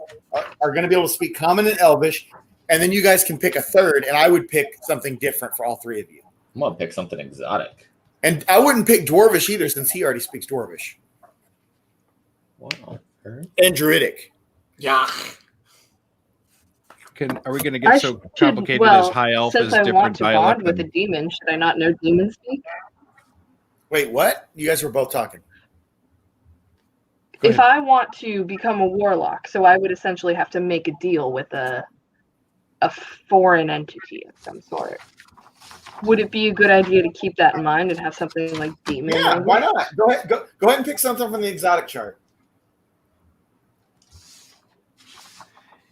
are going to be able to speak common and elvish, and then you guys can pick a third, and I would pick something different for all three of you. I'm going to pick something exotic. And I wouldn't pick dwarvish either since he already speaks dwarvish. Wow. And druidic. Yeah. Are we going to get so complicated as high elf since is I different want to dialect? bond with a demon, should I not know demon speak? Wait, what? You guys were both talking. If I want to become a warlock, so I would essentially have to make a deal with a foreign entity of some sort. Would it be a good idea to keep that in mind and have something like demon? Yeah, why not? Go ahead and pick something from the exotic chart.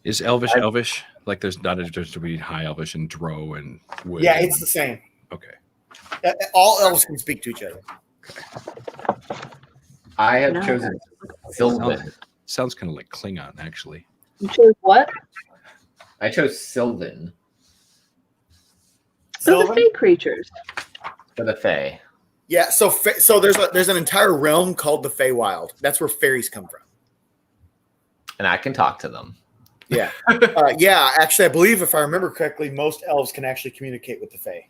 Is elvish? Like there's not a difference between high elvish and drow and wood. Yeah, it's the same. Okay. All elves can speak to each other. I have No. chosen Sylvan. Sounds kind of like Klingon, actually. You chose what? I chose Sylvan So the fey creatures. for the Fae. Yeah, so there's an entire realm called the Feywild. That's where fairies come from. And I can talk to them. Yeah. Yeah, actually, I believe if I remember correctly, most elves can actually communicate with the Fae.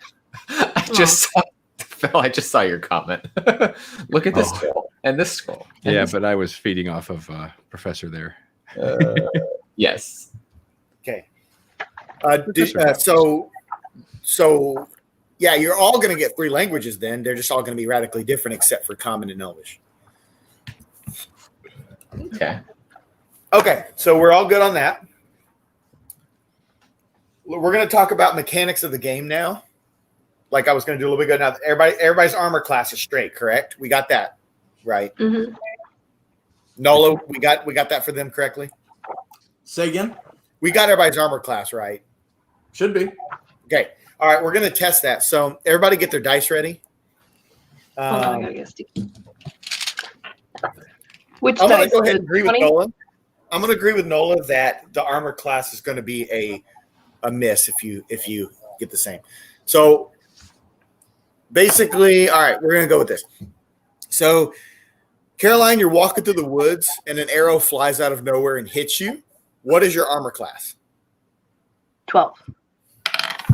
I just saw your comment. Look at this scroll and this scroll. And Yeah, Mm-hmm. this- but I was feeding off of Professor there. Yes. Okay. So yeah, you're all going to get three languages then. They're just all going to be radically different except for Common and Elvish. Okay. Okay, so we're all good on that. We're going to talk about mechanics of the game now. Like I was going to do a little bit ago. Now, everybody's armor class is straight, correct? We got that, right? Mm-hmm. Nola, we got that for them correctly? Say again? We got everybody's armor class, right? Should be. Okay. All right, we're going to test that. So everybody get their dice ready. Hold on, I gotta get a sticky. Which I'm going dice? to go ahead The and agree 20? with Nola. I'm going to agree with Nola that the armor class is going to be a miss if you get the same. So basically, all right, we're going to go with this. So, Caroline, you're walking through the woods and an arrow flies out of nowhere and hits you. What is your armor class? 12.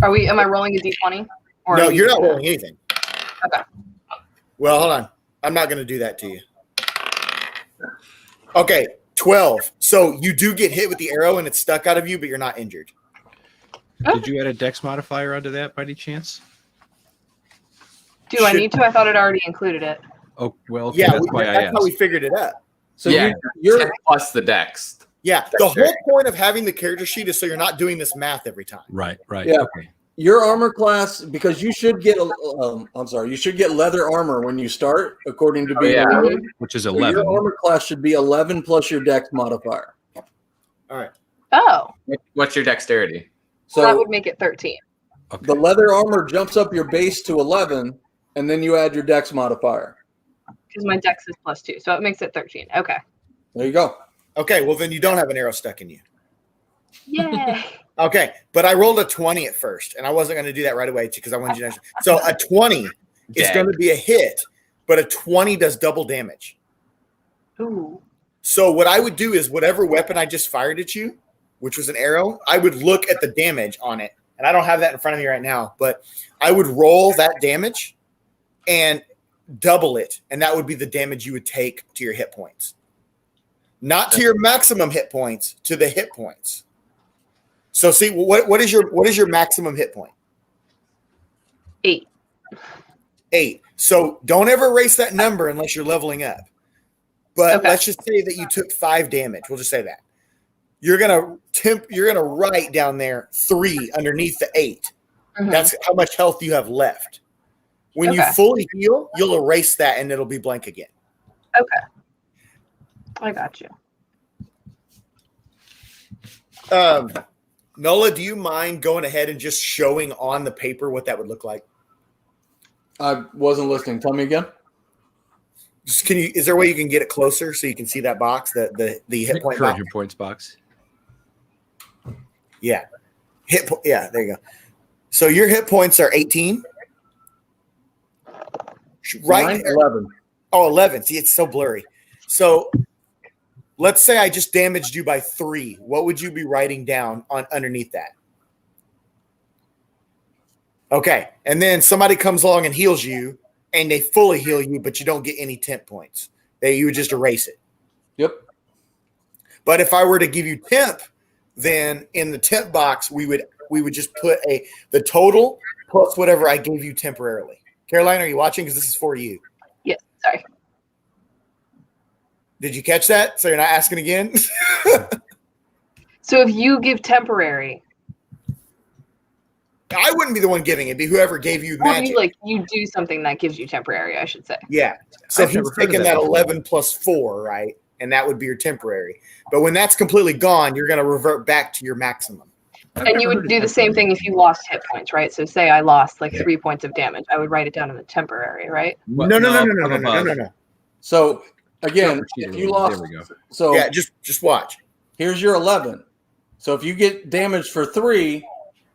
Am I rolling a d20? Or No, you're not rolling anything. Okay. Well, hold on. I'm not going to do that to you. Okay, 12. So you do get hit with the arrow and it's stuck out of you, but you're not injured. Did you add a dex modifier onto that by any chance? Do I need to? I thought it already included it. Oh, well, okay, Yeah, that's why I that's asked. how we figured it out. So yeah, you're 10 plus the dex. Yeah, the whole point of having the character sheet is so you're not doing this math every time. Right. Yeah. Okay. Your armor class, because you should get you should get leather armor when you start, according to being Which is So 11. your armor class should be 11 plus your dex modifier. All right. Oh. What's your dexterity? So that would make it 13. the leather armor jumps up your base to 11, and then you add your dex modifier. Because my dex is +2, so it makes it 13. Okay. There you go. Okay, well then you don't have an arrow stuck in you. Yay. Okay, but I rolled a 20 at first, and I wasn't going to do that right away because I wanted you to know. So a 20 is going to be a hit, but a 20 does double damage. Ooh. So what I would do is whatever weapon I just fired at you, which was an arrow, I would look at the damage on it. And I don't have that in front of me right now, but I would roll that damage and double it, and that would be the damage you would take to your hit points. Not to your maximum hit points, to the hit points. So see, what is your maximum hit point? 8. 8. So don't ever erase that number unless you're leveling up. But let's just say that you took 5 damage. We'll just say that. You're gonna write down there 3 underneath the 8. Mm-hmm. That's how much health you have left. When you fully heal, you'll erase that and it'll be blank again. Okay. I got you. Nola, do you mind going ahead and just showing on the paper what that would look like? I wasn't listening. Tell me again. Just is there a way you can get it closer so you can see that box, the hit point Current box? hit points box. Yeah. Yeah, there you go. So your hit points are 18. Right. 11. Oh, 11. See, it's so blurry. So let's say I just damaged you by 3. What would you be writing down on underneath that? Okay. And then somebody comes along and heals you, and they fully heal you, but you don't get any temp points. You would just erase it. Yep. But if I were to give you temp, then in the temp box, we would just put the total plus whatever I gave you temporarily. Caroline, are you watching? Because this is for you. Yes. Sorry. Did you catch that? So you're not asking again? So if you give temporary, I wouldn't be the one giving it. It'd be whoever gave you magic. like you do something that gives you temporary, I should say. Yeah. So I've he's never heard of taking that that before. 11 plus 4, right? And that would be your temporary. But when that's completely gone, you're going to revert back to your maximum. And you would do the same thing if you lost hit points, right? So say I lost like 3 points of damage. I would write it down in the temporary, right? No. So again, if you lost, There we go. so Yeah, just watch. here's your 11. So if you get damaged for 3,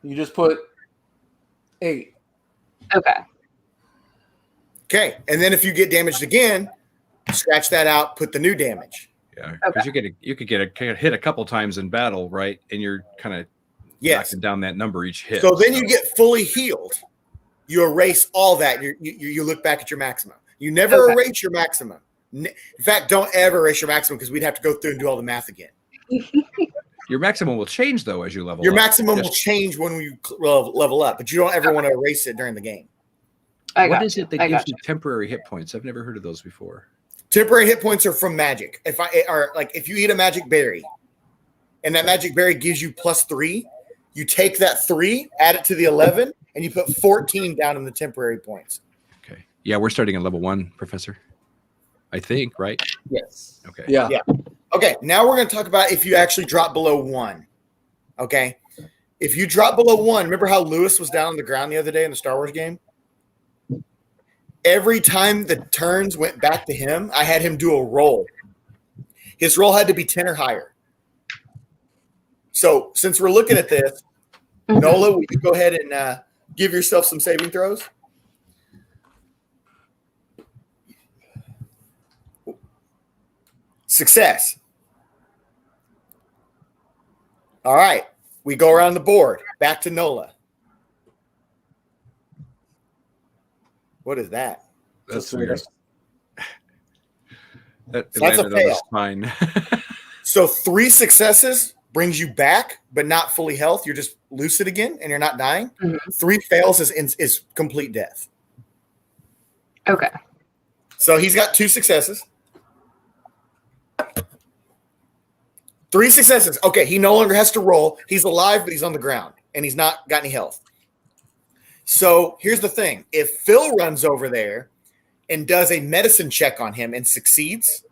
you just put 8. Okay. Okay. And then if you get damaged again, scratch that out, put the new damage. Yeah, because you could get hit a couple times in battle, right? And you're kind of Yes. knocking down that number each hit. So then you get fully healed. You erase all that. You look back at your maximum. You never erase your maximum. In fact, don't ever erase your maximum because we'd have to go through and do all the math again. Your maximum will change though as you level Your up. maximum will change when you level up, but you don't ever want to erase it during the game. What is it that gives you temporary hit points? I've never heard of those before. Temporary hit points are from magic. If you eat a magic berry, and that magic berry gives you +3, you take that 3, add it to the 11, and you put 14 down in the temporary points. Okay. Yeah, we're starting at level 1, Professor. I think, right? Yes. Okay. Yeah. Okay, now we're going to talk about if you actually drop below 1. Okay? If you drop below 1, remember how Lewis was down on the ground the other day in the Star Wars game? Every time the turns went back to him, I had him do a roll. His roll had to be 10 or higher. So since we're looking at this, Nola, will you go ahead and give yourself some saving throws. Success. All right. We go around the board. Back to Nola. What is that? That's weird. That So that's a landed on his fail. spine. So 3 successes brings you back, but not fully health. You're just lucid again, and you're not dying. 3 fails is complete death. Okay. So he's got 2 successes. 3 successes. Okay, he no longer has to roll. He's alive, but he's on the ground, and he's not got any health. So here's the thing. If Phil runs over there and does a medicine check on him and succeeds,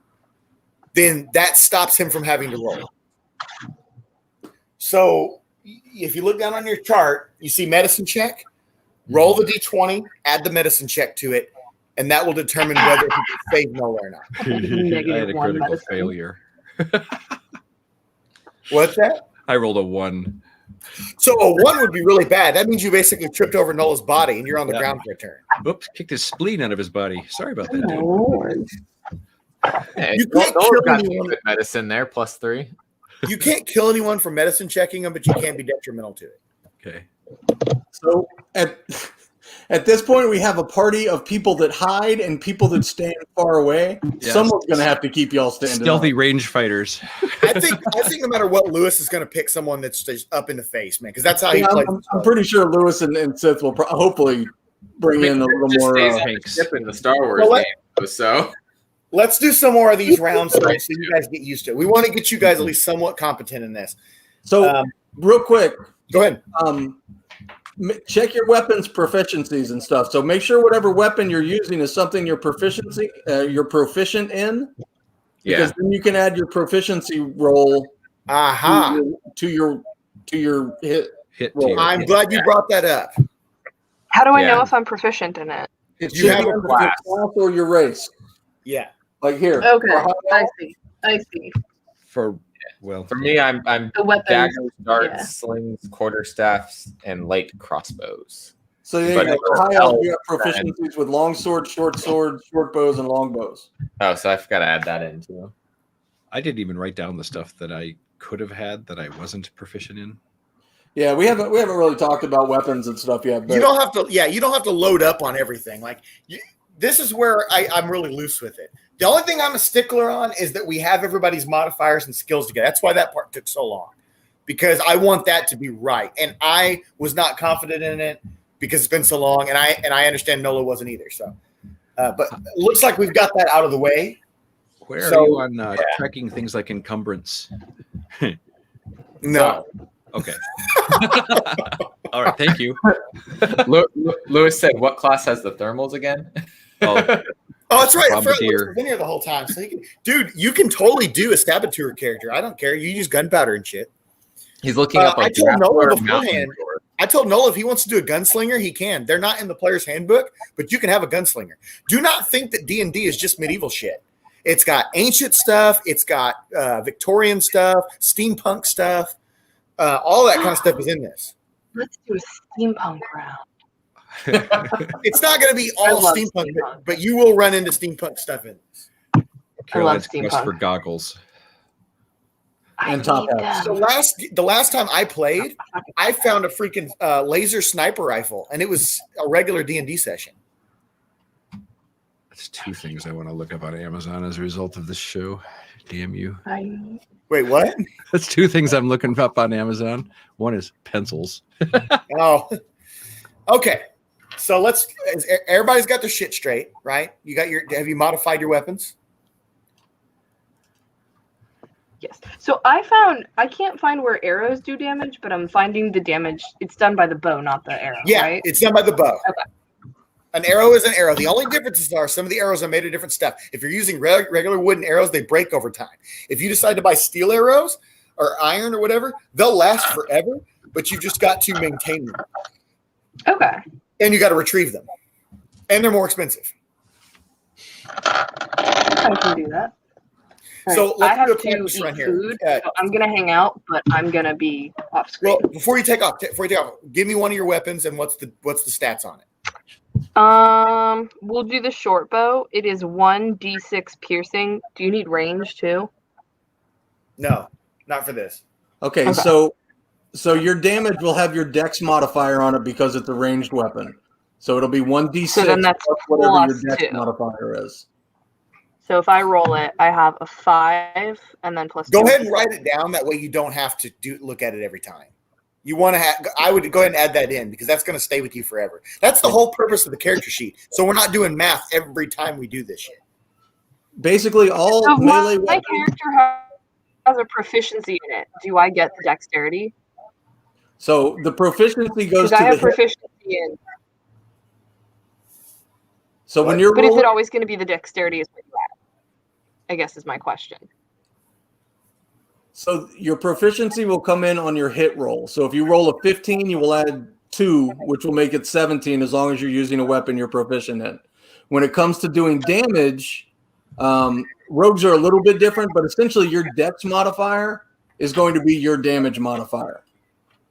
then that stops him from having to roll. So if you look down on your chart, you see medicine check, roll the D20, add the medicine check to it, and that will determine whether he can save Nola or not. I had a critical failure. What's that? I rolled a 1. So a 1 would be really bad. That means you basically tripped over Nola's body and you're on the ground for a turn. Oops, kicked his spleen out of his body. Sorry about that. Hey, You can't Nola kill got some anyone. good medicine there, +3. You can't kill anyone for medicine checking them, but you can be detrimental to it. Okay. So at this point, we have a party of people that hide and people that stand far away. Yes. Someone's going to have to keep y'all standing. Stealthy up. range fighters. I think no matter what, Lewis is going to pick someone that's just up in the face, man, because that's how he Yeah, plays. I'm pretty sure Lewis and Sith will hopefully bring in a little Just more. stays on the ship in the Star Wars Well, game. So Let's do some more of these rounds so you guys get used to it. We want to get you guys at least somewhat competent in this. So, real quick, go ahead. Check your weapons proficiencies and stuff. So make sure whatever weapon you're using is something you're proficient in. Because then you can add your proficiency roll to your hit roll. I'm glad you brought that up. How do I know if I'm proficient in it? It's You have your a class or your race. Yeah. Like here. Okay, I see. For me, I'm The weapons, daggers, darts, yeah. slings, quarterstaffs, and light crossbows. So there you go. High elf, you have proficiencies with long swords, short bows, and long bows. Oh, so I forgot to add that in too. I didn't even write down the stuff that I could have had that I wasn't proficient in. Yeah, we haven't really talked about weapons and stuff yet. But You don't have to. Yeah, you don't have to load up on everything. Like this is where I'm really loose with it. The only thing I'm a stickler on is that we have everybody's modifiers and skills together. That's why that part took so long, because I want that to be right, and I was not confident in it because it's been so long, and I understand Nola wasn't either. So, but it looks like we've got that out of the way. Where are you on tracking things like encumbrance? No. Okay. All right. Thank you. Lewis said, "What class has the thermals again?" Oh, that's right. Bombardier. I've been here the whole time. So dude, you can totally do a saboteur character. I don't care. You use gunpowder and shit. He's looking up. I told Nola beforehand. I told Nola if he wants to do a gunslinger, he can. They're not in the player's handbook, but you can have a gunslinger. Do not think that D&D is just medieval shit. It's got ancient stuff. It's got Victorian stuff, steampunk stuff. All that kind of stuff is in this. Let's do a steampunk round. It's not going to be all steampunk, but you will run into steampunk stuff in this. Caroline's quest for goggles. And top hats. So the last time I played, I found a freaking laser sniper rifle, and it was a regular D&D session. That's 2 things I want to look up on Amazon as a result of this show. Damn you. Wait, what? That's 2 things I'm looking up on Amazon. One is pencils. Oh, okay. So everybody's got their shit straight, right? Have you modified your weapons? Yes. So I can't find where arrows do damage, but I'm finding the damage. It's done by the bow, not the arrow. Yeah, right? it's done by the bow. Okay. An arrow is an arrow. The only differences are some of the arrows are made of different stuff. If you're using regular wooden arrows, they break over time. If you decide to buy steel arrows or iron or whatever, they'll last forever, but you've just got to maintain them. Okay. And you got to retrieve them. And they're more expensive. I can do that. So I let's have do a to practice eat run here. food, so I'm gonna hang out, but I'm gonna be off screen. Well, before you take off, give me one of your weapons and what's the stats on it? We'll do the short bow. It is 1d6 piercing. Do you need range too? No, not for this. Okay, so your damage will have your dex modifier on it because it's a ranged weapon. So it'll be 1d6 So then that's plus whatever your plus dex 2. modifier is. So if I roll it, I have a 5 and then plus 2. Go ahead and write it down. That way you don't have to look at it every time. You want to have, I would go ahead and add that in because that's going to stay with you forever. That's the whole purpose of the character sheet. So we're not doing math every time we do this shit. Basically, all So melee my weapons. character has a proficiency in it. Do I get the dexterity? So the proficiency goes Because to I the have hit. proficiency in. So when you're But is rolling, it always going to be the dexterity? I guess is my question. so your proficiency will come in on your hit roll. So if you roll a 15, you will add 2, which will make it 17 as long as you're using a weapon you're proficient in. When it comes to doing damage, rogues are a little bit different, but essentially your dex modifier is going to be your damage modifier.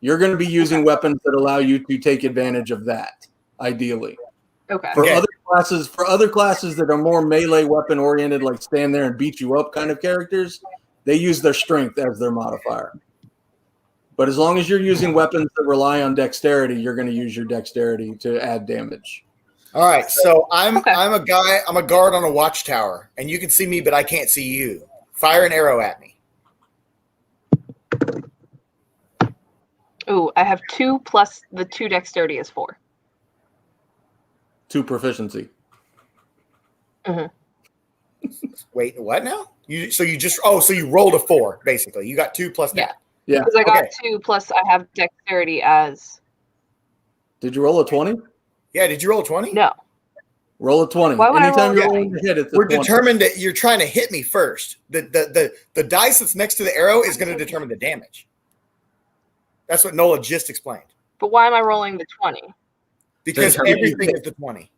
You're going to be using weapons that allow you to take advantage of that, ideally. Okay. For other classes that are more melee weapon oriented, like stand there and beat you up kind of characters, they use their strength as their modifier. But as long as you're using weapons that rely on dexterity, you're going to use your dexterity to add damage. All right. So I'm a guy. I'm a guard on a watchtower, and you can see me, but I can't see you. Fire an arrow at me. Ooh, I have 2 plus the 2 dexterity is 4. 2 proficiency. Wait, what now? So you rolled a 4 basically. You got 2 plus that. Yeah. Because I got 2 plus I have dexterity as. Did you roll a 20? Yeah. Did you roll a 20? No. Roll a 20. Why would I Anytime roll you're a rolling your hit, it's a We're 20. determined that you're trying to hit me first. The dice that's next to the arrow is going to determine the damage. That's what Nola just explained. But why am I rolling the 20? Because everything is the 20.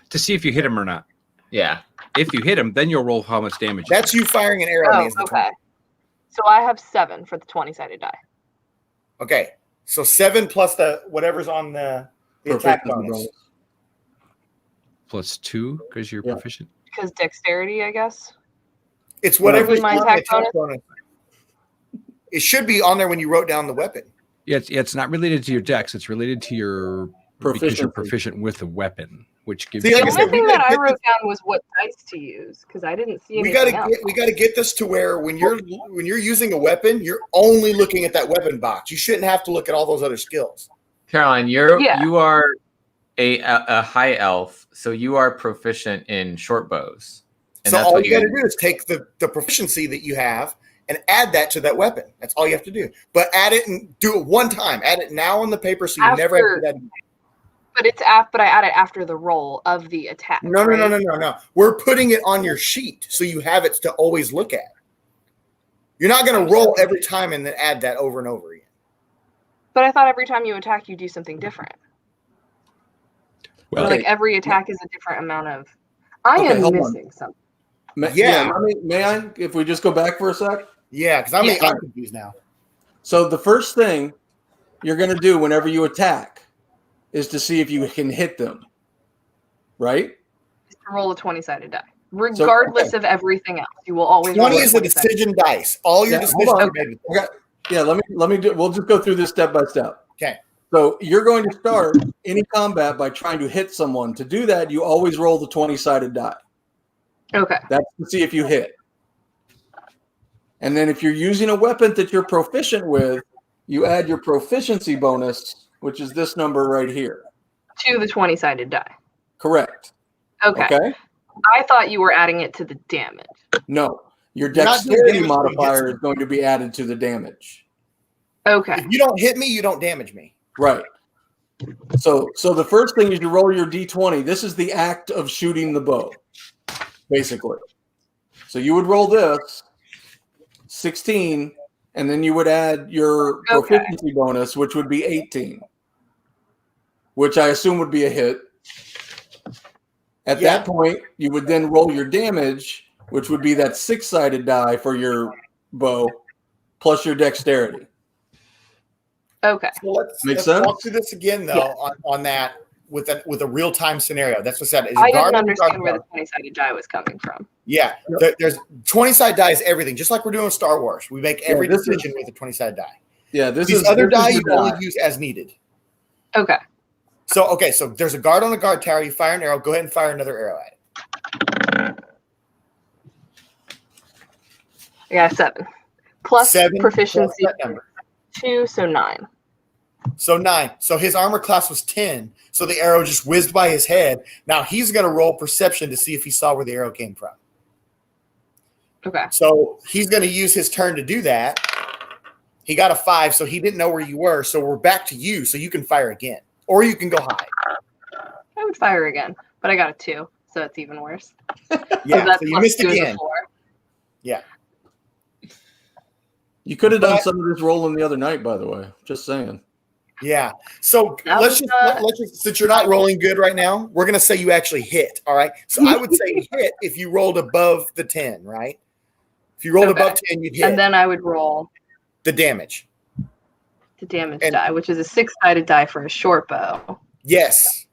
To see if you hit him or not. Yeah. If you hit him, then you'll roll how much damage. That's you firing an arrow. Oh, means the okay. 20. So I have 7 for the 20-sided die. Okay. So 7 plus the whatever's on the attack bonus. Plus 2 because you're proficient. Because dexterity, I guess. It's whatever's my on the attack attack bonus. It should be on there when you wrote down the weapon. Yeah, it's not related to your dex. It's related to your because you're proficient with the weapon, which gives you. The only thing that I wrote down was what dice to use because I didn't see anything else. We got to get this to where when you're using a weapon, you're only looking at that weapon box. You shouldn't have to look at all those other skills. Caroline, you are a high elf, so you are proficient in short bows. And So that's all what you got to do is take the proficiency that you have and add that to that weapon. That's all you have to do. But add it and do it one time. Add it now on the paper so you never have to do that again. But I add it after the roll of the attack. No. We're putting it on your sheet so you have it to always look at. You're not going to roll every time and then add that over and over again. But I thought every time you attack, you do something different. Well, like every attack is a different amount of. I am missing something. May I? If we just go back for a sec? Yeah, because I'm confused now. So the first thing you're going to do whenever you attack is to see if you can hit them, right? Is to roll a 20-sided die. Regardless of everything else, you will always 20 roll is a decision dice. All your decisions are made with this. Yeah, let me do. We'll just go through this step by step. Okay. So you're going to start any combat by trying to hit someone. To do that, you always roll the 20-sided die. Okay. That's to see if you hit. And then if you're using a weapon that you're proficient with, you add your proficiency bonus, which is this number right here. To the 20-sided die. Correct. Okay. I thought you were adding it to the damage. No. Your dexterity modifier is going to be added to the damage. Okay. If you don't hit me, you don't damage me. Right. So the first thing is you roll your d20. This is the act of shooting the bow, basically. So you would roll this, 16, and then you would add your proficiency bonus, which would be 18, which I assume would be a hit. At that point, you would then roll your damage, which would be that 6-sided die for your bow, plus your dexterity. Okay. So let's Makes walk sense? through this again, though, on that with a real time scenario. That's what's that. Is I guard didn't on the guard understand where the guard? 20-sided die was coming from. Yeah, there's 20-sided die is everything, just like we're doing with Star Wars. We make every this decision with a 20-sided die. Yeah, These other die you only use as needed. Okay. So there's a guard on the guard tower. You fire an arrow. Go ahead and fire another arrow at it. I got a 7. Plus 7 proficiency plus that number. 2, so 9. So 9. So his armor class was 10. So the arrow just whizzed by his head. Now he's going to roll perception to see if he saw where the arrow came from. Okay. So he's going to use his turn to do that. He got a 5, so he didn't know where you were. So we're back to you, so you can fire again. Or you can go high. I would fire again, but I got a 2, so it's even worse. Yeah, so you missed 2 is a again. 4. Yeah. You could have done some of this rolling the other night, by the way. Just saying. Yeah. So let's just since you're not rolling good right now, we're gonna say you actually hit. All right. So I would say you hit if you rolled above the 10, right? If you rolled above 10, you'd hit. And then I would roll the damage. The damage die, which is a 6-sided die for a short bow. Yes.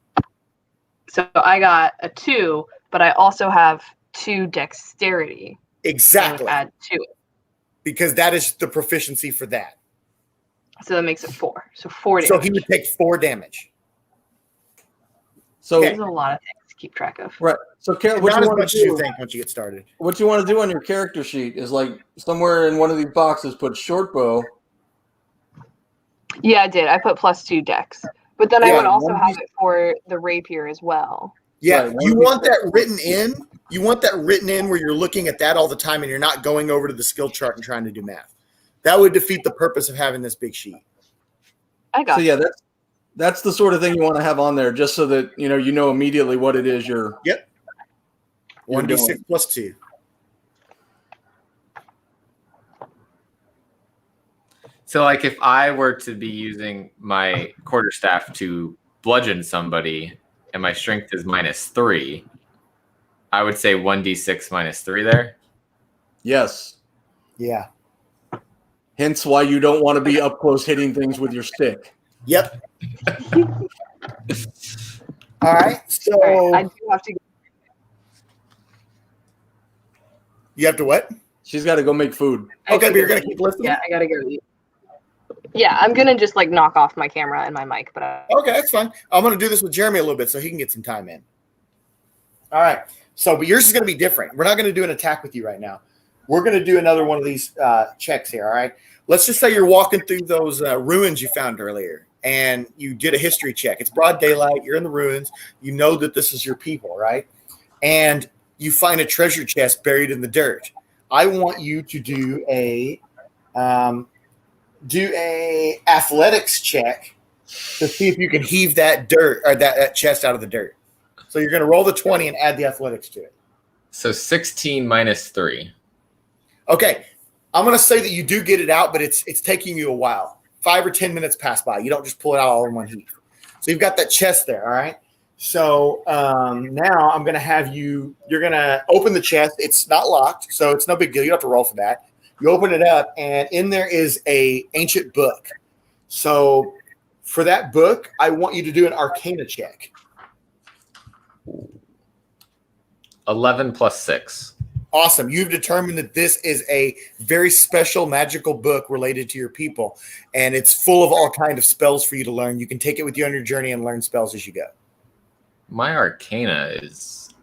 So I got a 2, but I also have 2 dexterity. Exactly. Add to it. Because that is the proficiency for that. So that makes it 4. So 4 damage. So he would take 4 damage. So there's a lot of things to keep track of. Right. So Carol, what Not you as want much to as you do? think once you get started. What you want to do on your character sheet is like somewhere in one of these boxes put short bow. Yeah, I did. I put +2 dex. But then I Yeah, would also one of have these- it for the rapier as well. Yeah, Right, you want that written in. You want that written in where you're looking at that all the time and you're not going over to the skill chart and trying to do math. That would defeat the purpose of having this big sheet. I got So yeah, that's the sort of thing you want to have on there, just so that you know immediately what it is you're. Yep. you're 1d6 doing. plus 2. So, like, if I were to be using my quarterstaff to bludgeon somebody and my strength is -3, I would say 1d6 -3 there. Yes. Yeah. Hence why you don't want to be up close hitting things with your stick. Yep. All right. So All right, I do have to go. you have to what? She's got to go make food. Okay, but you're going to keep listening? Yeah, I gotta go eat. Yeah, I'm gonna just like knock off my camera and my mic, but Okay, that's fine. I'm going to do this with Jeremy a little bit so he can get some time in. All right. So, but yours is going to be different. We're not going to do an attack with you right now. We're going to do another one of these checks here. All right. Let's just say you're walking through those ruins you found earlier and you did a history check. It's broad daylight. You're in the ruins. You know that this is your people, right? And you find a treasure chest buried in the dirt. I want you to do a athletics check to see if you can heave that dirt or that chest out of the dirt. So you're going to roll the 20 and add the athletics to it. So 16 -3. Okay, I'm going to say that you do get it out, but it's taking you a while. 5 or 10 minutes pass by. You don't just pull it out all in one heap. So you've got that chest there, all right? So now I'm going to have you're going to open the chest. It's not locked, so it's no big deal. You don't have to roll for that. You open it up, and in there is a ancient book. So for that book, I want you to do an Arcana check. 11 + 6. Awesome. You've determined that this is a very special magical book related to your people, and it's full of all kinds of spells for you to learn. You can take it with you on your journey and learn spells as you go. My Arcana is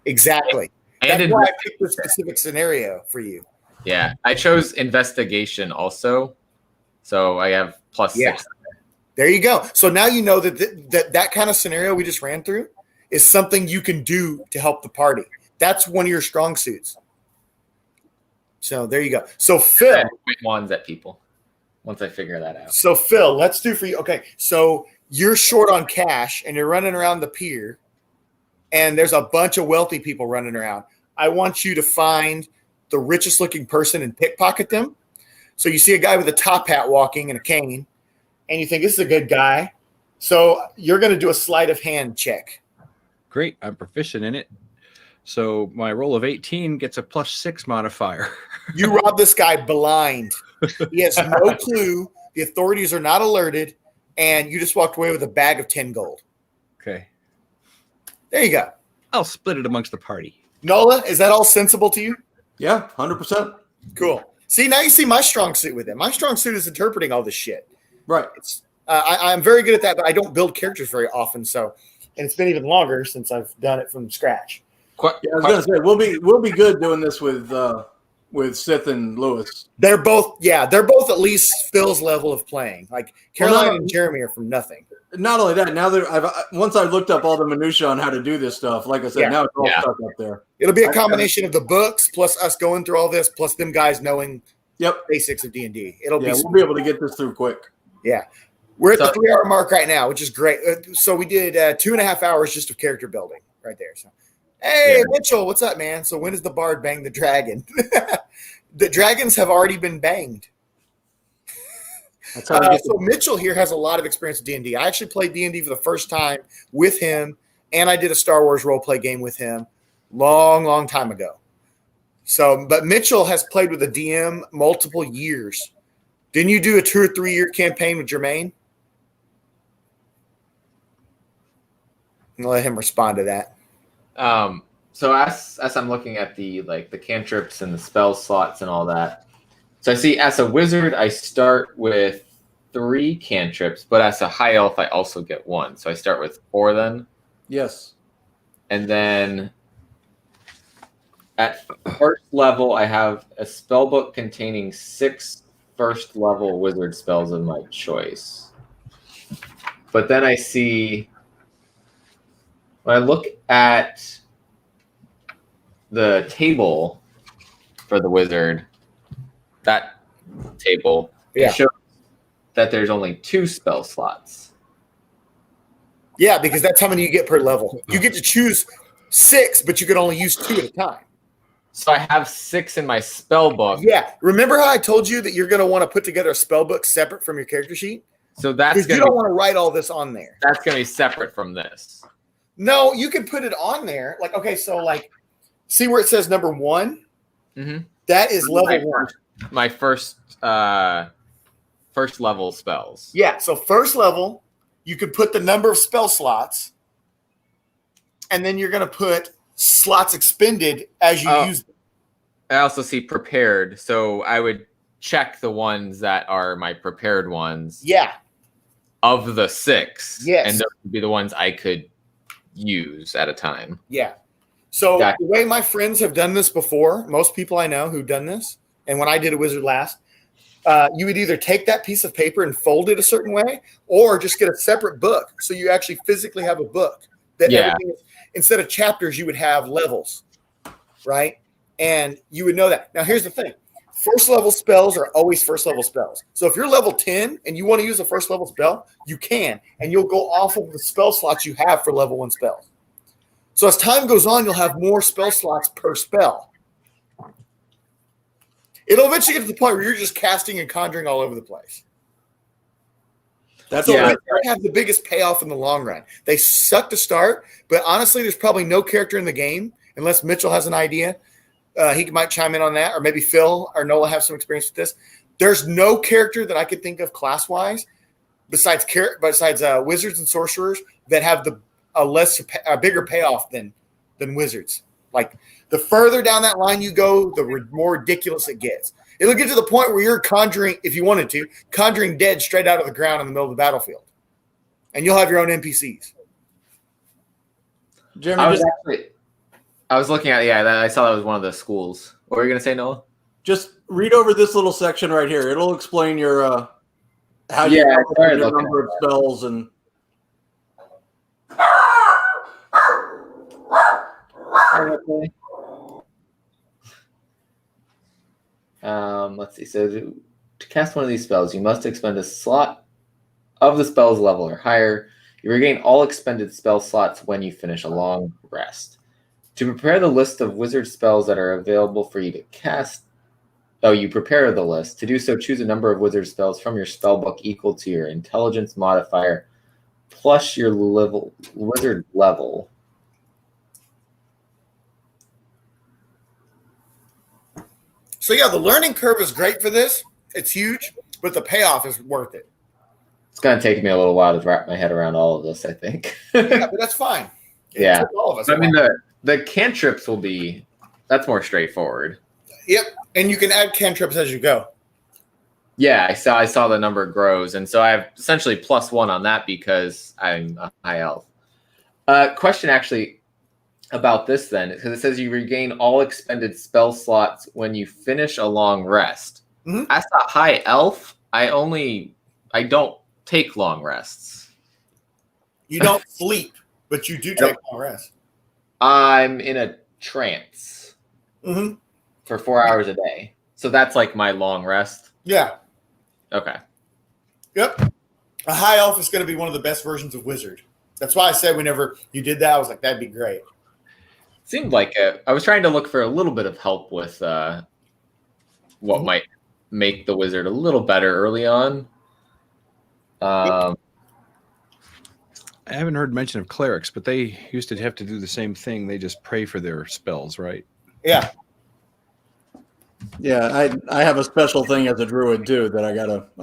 exactly. And That's why I picked this specific scenario for you. Yeah, I chose investigation also, so I have +6. There you go. So now you know that kind of scenario we just ran through is something you can do to help the party. That's one of your strong suits. So there you go. So Phil, Point wands at people once I figure that out. So Phil, let's do for you. Okay, so you're short on cash and you're running around the pier, and there's a bunch of wealthy people running around. I want you to find the richest looking person and pickpocket them. So you see a guy with a top hat walking and a cane, and you think this is a good guy. So you're going to do a sleight of hand check. Great. I'm proficient in it. So my roll of 18 gets a +6 modifier. You robbed this guy blind. He has no clue. The authorities are not alerted, and you just walked away with a bag of 10 gold. Okay. There you go. I'll split it amongst the party. Nola, is that all sensible to you? Yeah, 100%. Cool. See, now you see my strong suit with it. My strong suit is interpreting all this shit. Right. I'm very good at that, but I don't build characters very often. So, and it's been even longer since I've done it from scratch. Yeah, I was gonna say we'll be good doing this with Sith and Lewis. They're both at least Phil's level of playing. Like Caroline and Jeremy are from nothing. Not only that, now that once I've looked up all the minutia on how to do this stuff, like I said, now it's all stuck up there. It'll be a combination of the books plus us going through all this plus them guys knowing basics of D&D. We'll be able to get this through quick. Yeah. We're at the 3-hour mark right now, which is great. So we did 2.5 hours just of character building right there. So, hey, Mitchell, what's up, man? So when does the bard bang the dragon? The dragons have already been banged. So Mitchell here has a lot of experience with D&D. I actually played D&D for the first time with him, and I did a Star Wars role-play game with him long time ago. So, but Mitchell has played with a DM multiple years. Didn't you do a 2 or 3 year campaign with Jermaine? I'm gonna let him respond to that. So as I'm looking at the cantrips and the spell slots and all that, so I see as a wizard I start with 3 cantrips, but as a high elf I also get 1. So I start with 4 then. Yes. And then at first level I have a spell book containing 6 first level wizard spells of my choice. But then I see when I look at the table for the wizard, that table, it shows that there's only 2 spell slots. Yeah, because that's how many you get per level. You get to choose 6, but you can only use 2 at a time. So I have 6 in my spell book. Yeah. Remember how I told you that you're going to want to put together a spell book separate from your character sheet? So that's because you don't want to write all this on there. That's going to be separate from this. No, you can put it on there. Like, okay, so like, see where it says number 1? Mm-hmm. That is level 1. My first level spells. Yeah, so first level, you could put the number of spell slots, and then you're going to put slots expended as you use them. I also see prepared, so I would check the ones that are my prepared ones. Yeah. Of the 6. Yes. And those would be the ones I could use at a time. Yeah. So the way my friends have done this before, most people I know who've done this, and when I did a wizard last, you would either take that piece of paper and fold it a certain way, or just get a separate book. So you actually physically have a book that everything is, instead of chapters, you would have levels, right? And you would know that. Now, here's the thing. First level spells are always first level spells. So if you're level 10 and you want to use a first level spell, you can, and you'll go off of the spell slots you have for level 1 spells. So as time goes on, you'll have more spell slots per spell. It'll eventually get to the point where you're just casting and conjuring all over the place. That's what have the biggest payoff in the long run. They suck to start, but honestly, there's probably no character in the game, unless Mitchell has an idea. He might chime in on that, or maybe Phil or Nola have some experience with this. There's no character that I could think of class-wise besides wizards and sorcerers that have a bigger payoff than wizards. Like, the further down that line you go, the more ridiculous it gets. It'll get to the point where you're conjuring, if you wanted to, conjuring dead straight out of the ground in the middle of the battlefield. And you'll have your own NPCs. Jeremy, I was looking at I saw that was one of the schools. What were you going to say, Noah? Just read over this little section right here. It'll explain your how you your number of spells and. Let's see. So to cast one of these spells, you must expend a slot of the spell's level or higher. You regain all expended spell slots when you finish a long rest. To prepare the list of wizard spells that are available for you to cast, you prepare the list. To do so, choose a number of wizard spells from your spellbook equal to your intelligence modifier plus your wizard level. So yeah, the learning curve is great for this. It's huge, but the payoff is worth it. It's gonna take me a little while to wrap my head around all of this, I think. Yeah, but that's fine. Yeah. took all of us. I mean, the cantrips will be, that's more straightforward. Yep, and you can add cantrips as you go. Yeah, I saw the number grows, and so I have essentially +1 on that because I'm a high elf. Question actually about this then, because it says you regain all expended spell slots when you finish a long rest. Mm-hmm. As a high elf, I don't take long rests. You don't sleep, but you do take long rest. I'm in a trance Mm-hmm. for 4 hours a day. So that's like my long rest. Yeah. Okay. Yep. A high elf is going to be one of the best versions of wizard. That's why I said whenever you did that, I was like, that'd be great. Seemed like I was trying to look for a little bit of help with what might make the wizard a little better early on. I haven't heard mention of clerics, but they used to have to do the same thing. They just pray for their spells, right? Yeah. Yeah, I have a special thing as a druid too that I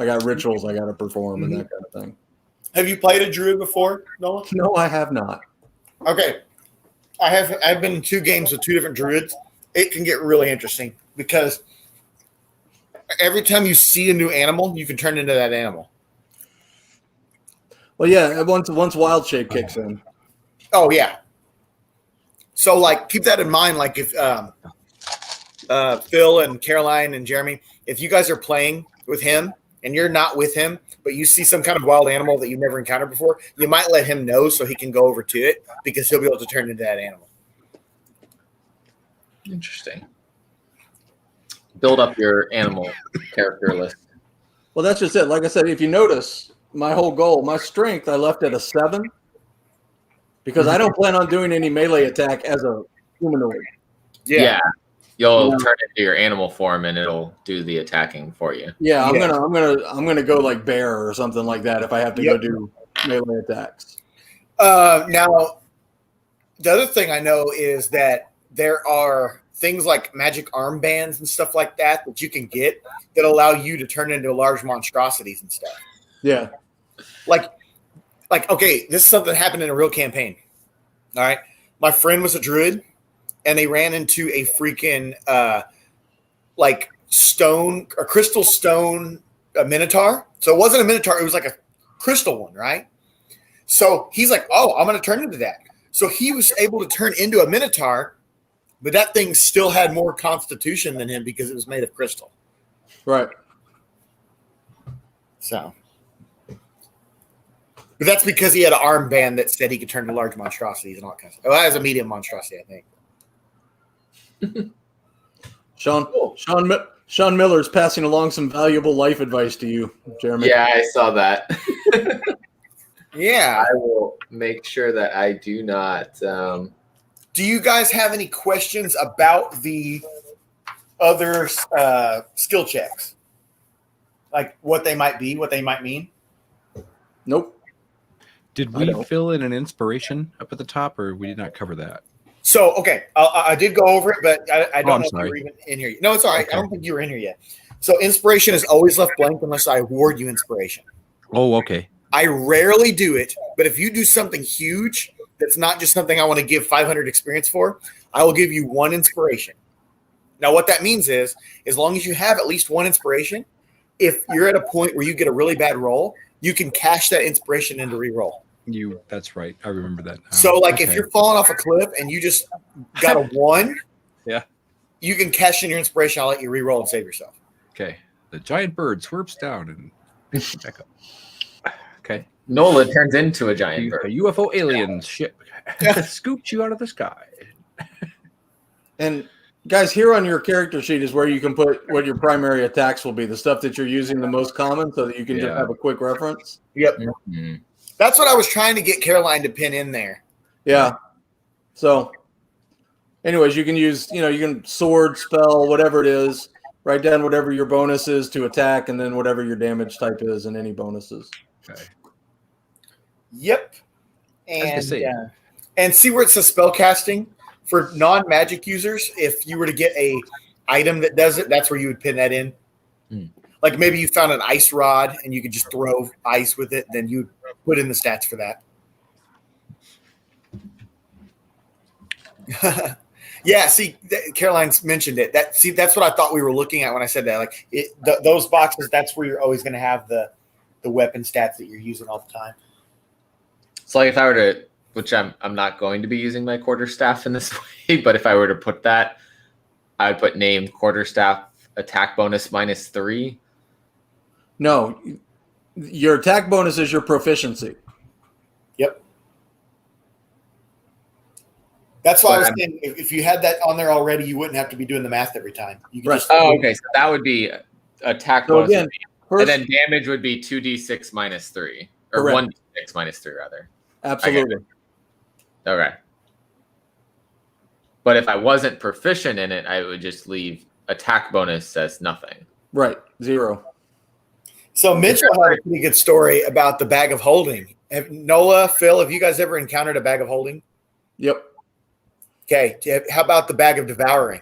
got rituals I gotta perform and that kind of thing. Have you played a druid before, Nola? No, I have not. Okay. I've been in 2 games with 2 different druids. It can get really interesting because every time you see a new animal, you can turn into that animal. Well, yeah, once wild shape kicks in. Oh yeah. So like keep that in mind. Like if Phil and Caroline and Jeremy, if you guys are playing with him and you're not with him, but you see some kind of wild animal that you've never encountered before, you might let him know so he can go over to it because he'll be able to turn into that animal. Interesting. Build up your animal character list. Well, that's just it. Like I said, if you notice, my whole goal, my strength, I left at a 7 because I don't plan on doing any melee attack as a humanoid. Yeah. You'll turn into your animal form and it'll do the attacking for you. Yeah, I'm gonna go like bear or something like that if I have to go do melee attacks. Now, the other thing I know is that there are things like magic armbands and stuff like that you can get that allow you to turn into large monstrosities and stuff. Yeah. Like, okay, this is something that happened in a real campaign. All right. My friend was a druid and they ran into a freaking crystal stone minotaur. So it wasn't a minotaur. It was like a crystal one. Right. So he's like, oh, I'm going to turn into that. So he was able to turn into a minotaur, but that thing still had more constitution than him because it was made of crystal. Right. So. But that's because he had an armband that said he could turn to large monstrosities and all that kind of stuff. Well, that was a medium monstrosity, I think. Sean Miller's passing along some valuable life advice to you, Jeremy. Yeah, I saw that. Yeah. I will make sure that I do not. Do you guys have any questions about the other skill checks? Like what they might be, what they might mean? Nope. Did we fill in an inspiration up at the top, or we did not cover that? So, okay, I did go over it, but I don't know if you sorry. were even in here. No, it's all right. Okay. I don't think you were in here yet. So inspiration is always left blank unless I award you inspiration. Oh, okay. I rarely do it, but if you do something huge that's not just something I want to give 500 experience for, I will give you 1 inspiration. Now, what that means is, as long as you have at least 1 inspiration, if you're at a point where you get a really bad roll, you can cash that inspiration into re-roll. That's right. I remember that now. So, like, if you're falling off a cliff and you just got a 1, yeah, you can cash in your inspiration. I'll let you re-roll and save yourself. Okay. The giant bird swirps down and back up. Okay. Nola turns into a giant bird. A UFO alien ship scoops you out of the sky. And guys, here on your character sheet is where you can put what your primary attacks will be, the stuff that you're using the most common, so that you can just have a quick reference. Yep. Mm-hmm. That's what I was trying to get Caroline to pin in there. Yeah. So, anyways, you can use, you can sword, spell, whatever it is, write down whatever your bonus is to attack, and then whatever your damage type is and any bonuses. Okay. Yep. And see where it says spell casting for non-magic users. If you were to get item that does it, that's where you would pin that in. Like maybe you found an ice rod and you could just throw ice with it, then you put in the stats for that. Yeah, see, Caroline's mentioned it. That's what I thought we were looking at when I said that. Like those boxes, that's where you're always going to have the weapon stats that you're using all the time. So like if I were to, which I'm not going to be using my quarterstaff in this way, but if I were to put that, I would put name quarterstaff attack bonus -3. No, your attack bonus is your proficiency. Yep. That's why I was saying if you had that on there already, you wouldn't have to be doing the math every time. You could just okay. So that would be attack bonus. Again, and then damage would be 2d6 -3. Or Correct. 1d6 -3, rather. Absolutely. Okay. But if I wasn't proficient in it, I would just leave attack bonus as nothing. Right. 0. So Mitchell had a pretty good story about the bag of holding. Nola, Phil, have you guys ever encountered a bag of holding? Yep. Okay. How about the bag of devouring?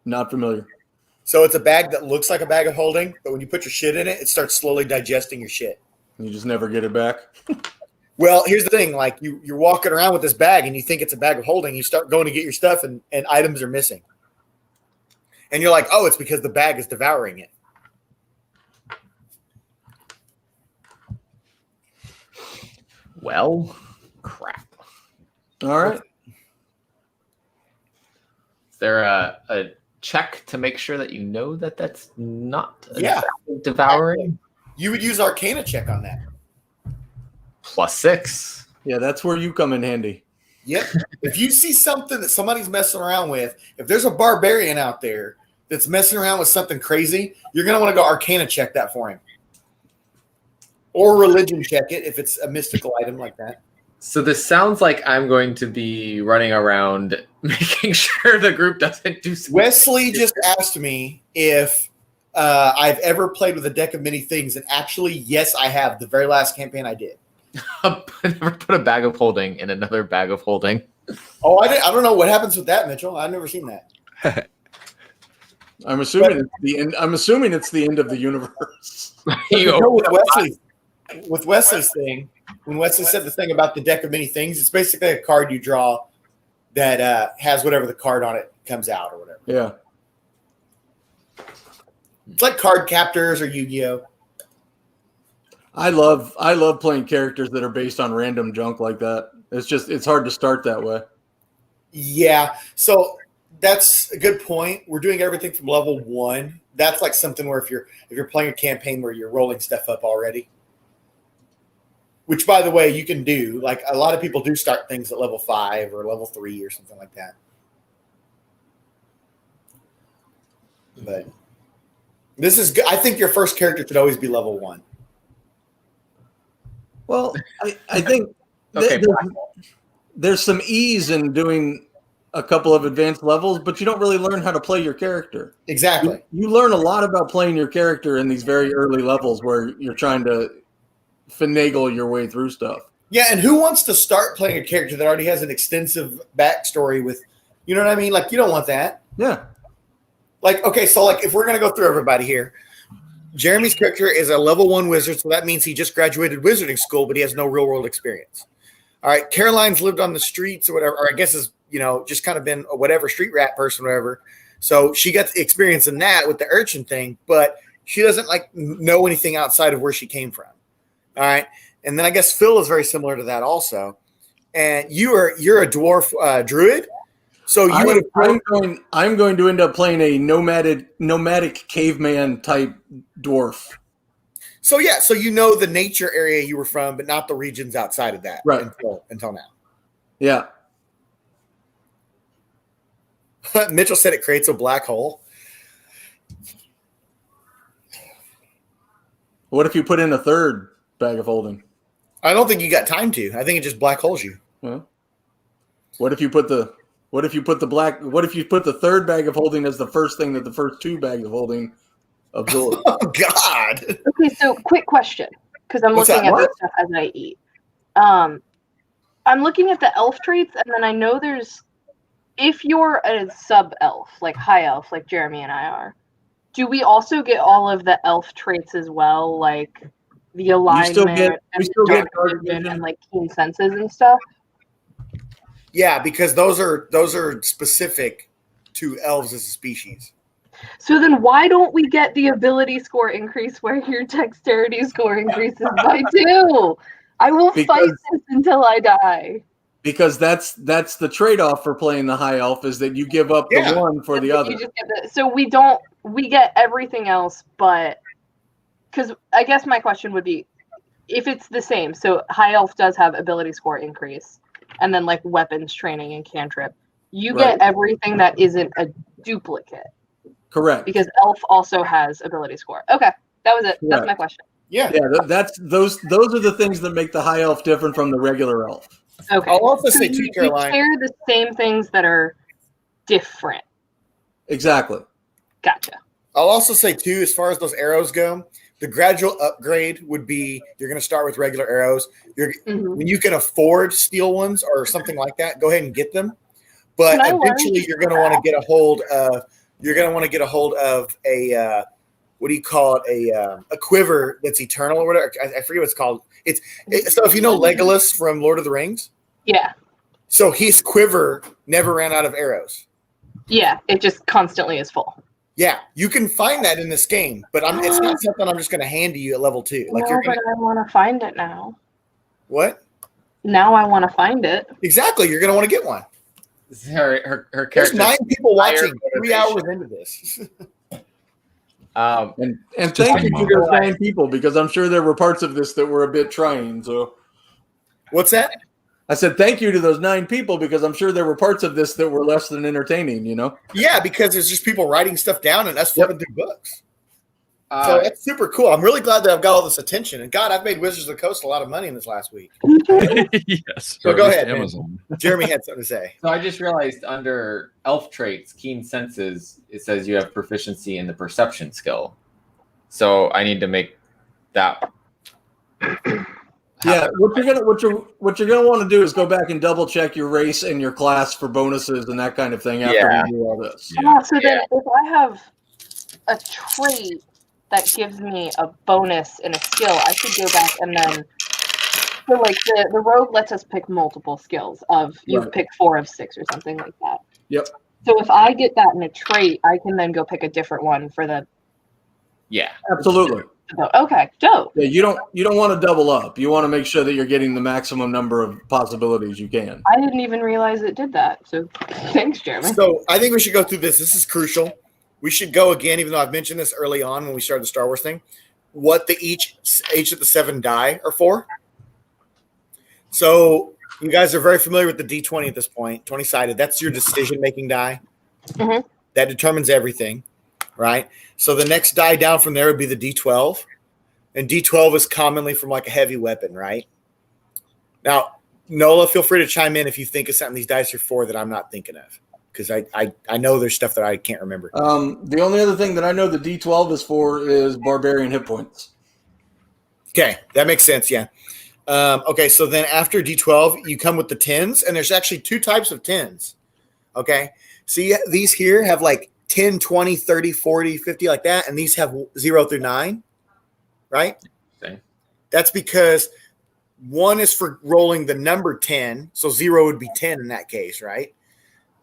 Not familiar. So it's a bag that looks like a bag of holding, but when you put your shit in it, it starts slowly digesting your shit. You just never get it back. Well, here's the thing. Like you're walking around with this bag and you think it's a bag of holding. You start going to get your stuff and items are missing. And you're like, oh, it's because the bag is devouring it. Well, crap. All right. Is there a check to make sure that you know that that's not devouring? You would use Arcana check on that. +6. Yeah, that's where you come in handy. Yep. If you see something that somebody's messing around with, if there's a barbarian out there that's messing around with something crazy, you're going to want to go Arcana check that for him. Or religion check it if it's a mystical item like that. So this sounds like I'm going to be running around making sure the group doesn't do something. Wesley just asked me if I've ever played with a deck of many things, and actually, yes, I have. The very last campaign I did. I never put a bag of holding in another bag of holding. Oh, I don't know what happens with that, Mitchell. I've never seen that. I'm assuming it's the end. I'm assuming it's the end of the universe. With Wesley's thing, when Wesley said the thing about the deck of many things, it's basically a card you draw that has whatever the card on it comes out or whatever. Yeah. It's like card captors or Yu-Gi-Oh. I love playing characters that are based on random junk like that. It's hard to start that way. Yeah. So that's a good point. We're doing everything from level 1. That's like something where if you're playing a campaign where you're rolling stuff up already. Which, by the way, you can do. Like a lot of people do start things at level 5 or level 3 or something like that. But this is good. I think your first character should always be level 1. Well, I think there's some ease in doing a couple of advanced levels, but you don't really learn how to play your character. Exactly. You learn a lot about playing your character in these very early levels where you're trying to finagle your way through stuff. Yeah, and who wants to start playing a character that already has an extensive backstory with, you know what I mean? Like, you don't want that. Yeah. Like, okay, so like if we're going to go through everybody here, Jeremy's character is a level 1 wizard, so that means he just graduated wizarding school, but he has no real world experience. All right, Caroline's lived on the streets or whatever, or I guess is, just kind of been a whatever street rat person or whatever. So she got the experience in that with the urchin thing, but she doesn't like know anything outside of where she came from. All right. And then I guess Phil is very similar to that also. And you're a dwarf druid. So you I'm going to end up playing a nomadic caveman type dwarf. So yeah, so you know the nature area you were from, but not the regions outside of that, right? Until now. Yeah. Mitchell said it creates a black hole. What if you put in a third bag of holding? I don't think you got time to. I think it just black holes you. Well, what if you put the third bag of holding as the first thing that the first 2 bags of holding absorb? Oh God. Okay, so quick question, because I'm looking at this stuff as I eat. I'm looking at the elf traits, and then I know there's if you're a sub elf, like high elf, like Jeremy and I are, do we also get all of the elf traits as well, like the alignment and dark vision and like keen senses and stuff? Yeah, because those are specific to elves as a species. So then why don't we get the ability score increase where your dexterity score increases by 2? I will fight this until I die. Because that's the trade-off for playing the high elf is that you give up the one for the other. You just get so we get everything else, but because I guess my question would be if it's the same. So high elf does have ability score increase, and then like weapons training and cantrip. You get everything that isn't a duplicate. Correct. Because elf also has ability score. Okay, that was it. Correct. That's my question. Yeah. That's those are the things that make the high elf different from the regular elf. Okay. I'll also say you, too, Caroline. You share the same things that are different. Exactly. Gotcha. I'll also say too, as far as those arrows go, the gradual upgrade would be you're going to start with regular arrows. When you can afford steel ones or something like that, go ahead and get them. But eventually, you're going to want to get a hold of. You're going to want to get a hold of a what do you call it? A quiver that's eternal or whatever. I forget what it's called. So if you know Legolas from Lord of the Rings. Yeah. So his quiver never ran out of arrows. Yeah, it just constantly is full. Yeah, you can find that in this game, but it's not something I'm just going to hand to you at level 2. Like but I want to find it now. What? Now I want to find it. Exactly, you're going to want to get one. Her There's character. 9 people watching 3 hours into this. And thank you to those 9 people because I'm sure there were parts of this that were a bit trying. So, what's that? I said thank you to those 9 people because I'm sure there were parts of this that were less than entertaining. You know? Yeah, because there's just people writing stuff down and us flipping through books. So that's super cool. I'm really glad that I've got all this attention. And God, I've made Wizards of the Coast a lot of money in this last week. Yes. So go ahead, Amazon. Jeremy had something to say. So I just realized under elf traits, keen senses, it says you have proficiency in the perception skill. So I need to make that. Yeah, what you're gonna want to do is go back and double check your race and your class for bonuses and that kind of thing after we do all this. So then if I have a trait that gives me a bonus in a skill, I should go back and then so like the rogue lets us pick multiple skills of you pick 4 of 6 or something like that. Yep. So if I get that in a trait, I can then go pick a different one for the. Yeah, absolutely. Okay, dope. Yeah, you don't want to double up. You want to make sure that you're getting the maximum number of possibilities you can. I didn't even realize it did that. So thanks, Jeremy. So I think we should go through this. This is crucial. We should go again, even though I've mentioned this early on when we started the Star Wars thing, what each of the 7 die are for. So you guys are very familiar with the D20 at this point, 20-sided. That's your decision-making die. Mm-hmm. That determines everything, right? So the next die down from there would be the D12. And D12 is commonly from like a heavy weapon, right? Now, Nola, feel free to chime in if you think of something these dice are for that I'm not thinking of. Because I know there's stuff that I can't remember. The only other thing that I know the D12 is for is barbarian hit points. Okay, that makes sense, yeah. Okay, so then after D12, you come with the 10s, and there's actually 2 types of 10s. Okay, see, these here have like 10, 20, 30, 40, 50, like that, and these have 0 through 9, right? Okay. That's because one is for rolling the number 10, so 0 would be 10 in that case, right?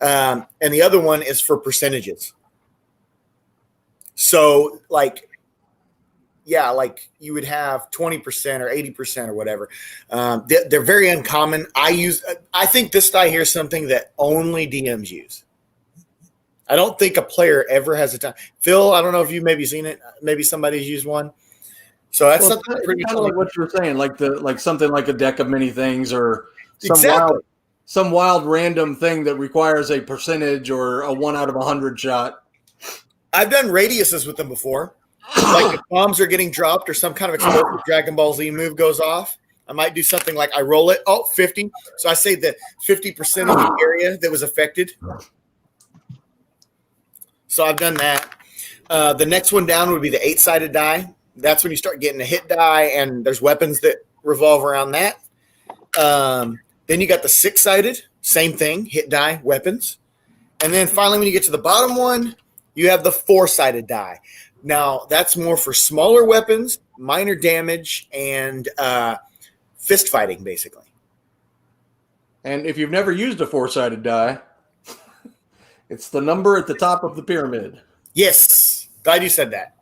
And the other one is for percentages. So, like you would have 20% or 80% or whatever. They're very uncommon. I think this die here is something that only DMs use. I don't think a player ever has a time. Phil, I don't know if you've maybe seen it. Maybe somebody's used one. So that's something pretty kind of like what you were saying, like something like a deck of many things or some wild random thing that requires a percentage or a 1 out of 100 shot. I've done radiuses with them before. Like if bombs are getting dropped or some kind of explosive Dragon Ball Z move goes off, I might do something like I roll it. 50. So I say that 50% of the area that was affected. So I've done that. The next one down would be the 8-sided die. That's when you start getting a hit die, and there's weapons that revolve around that. Then you got the 6-sided, same thing, hit die, weapons. And then finally, when you get to the bottom one, you have the 4-sided die. Now, that's more for smaller weapons, minor damage, and fist fighting, basically. And if you've never used a 4-sided die, it's the number at the top of the pyramid. Yes. Glad you said that.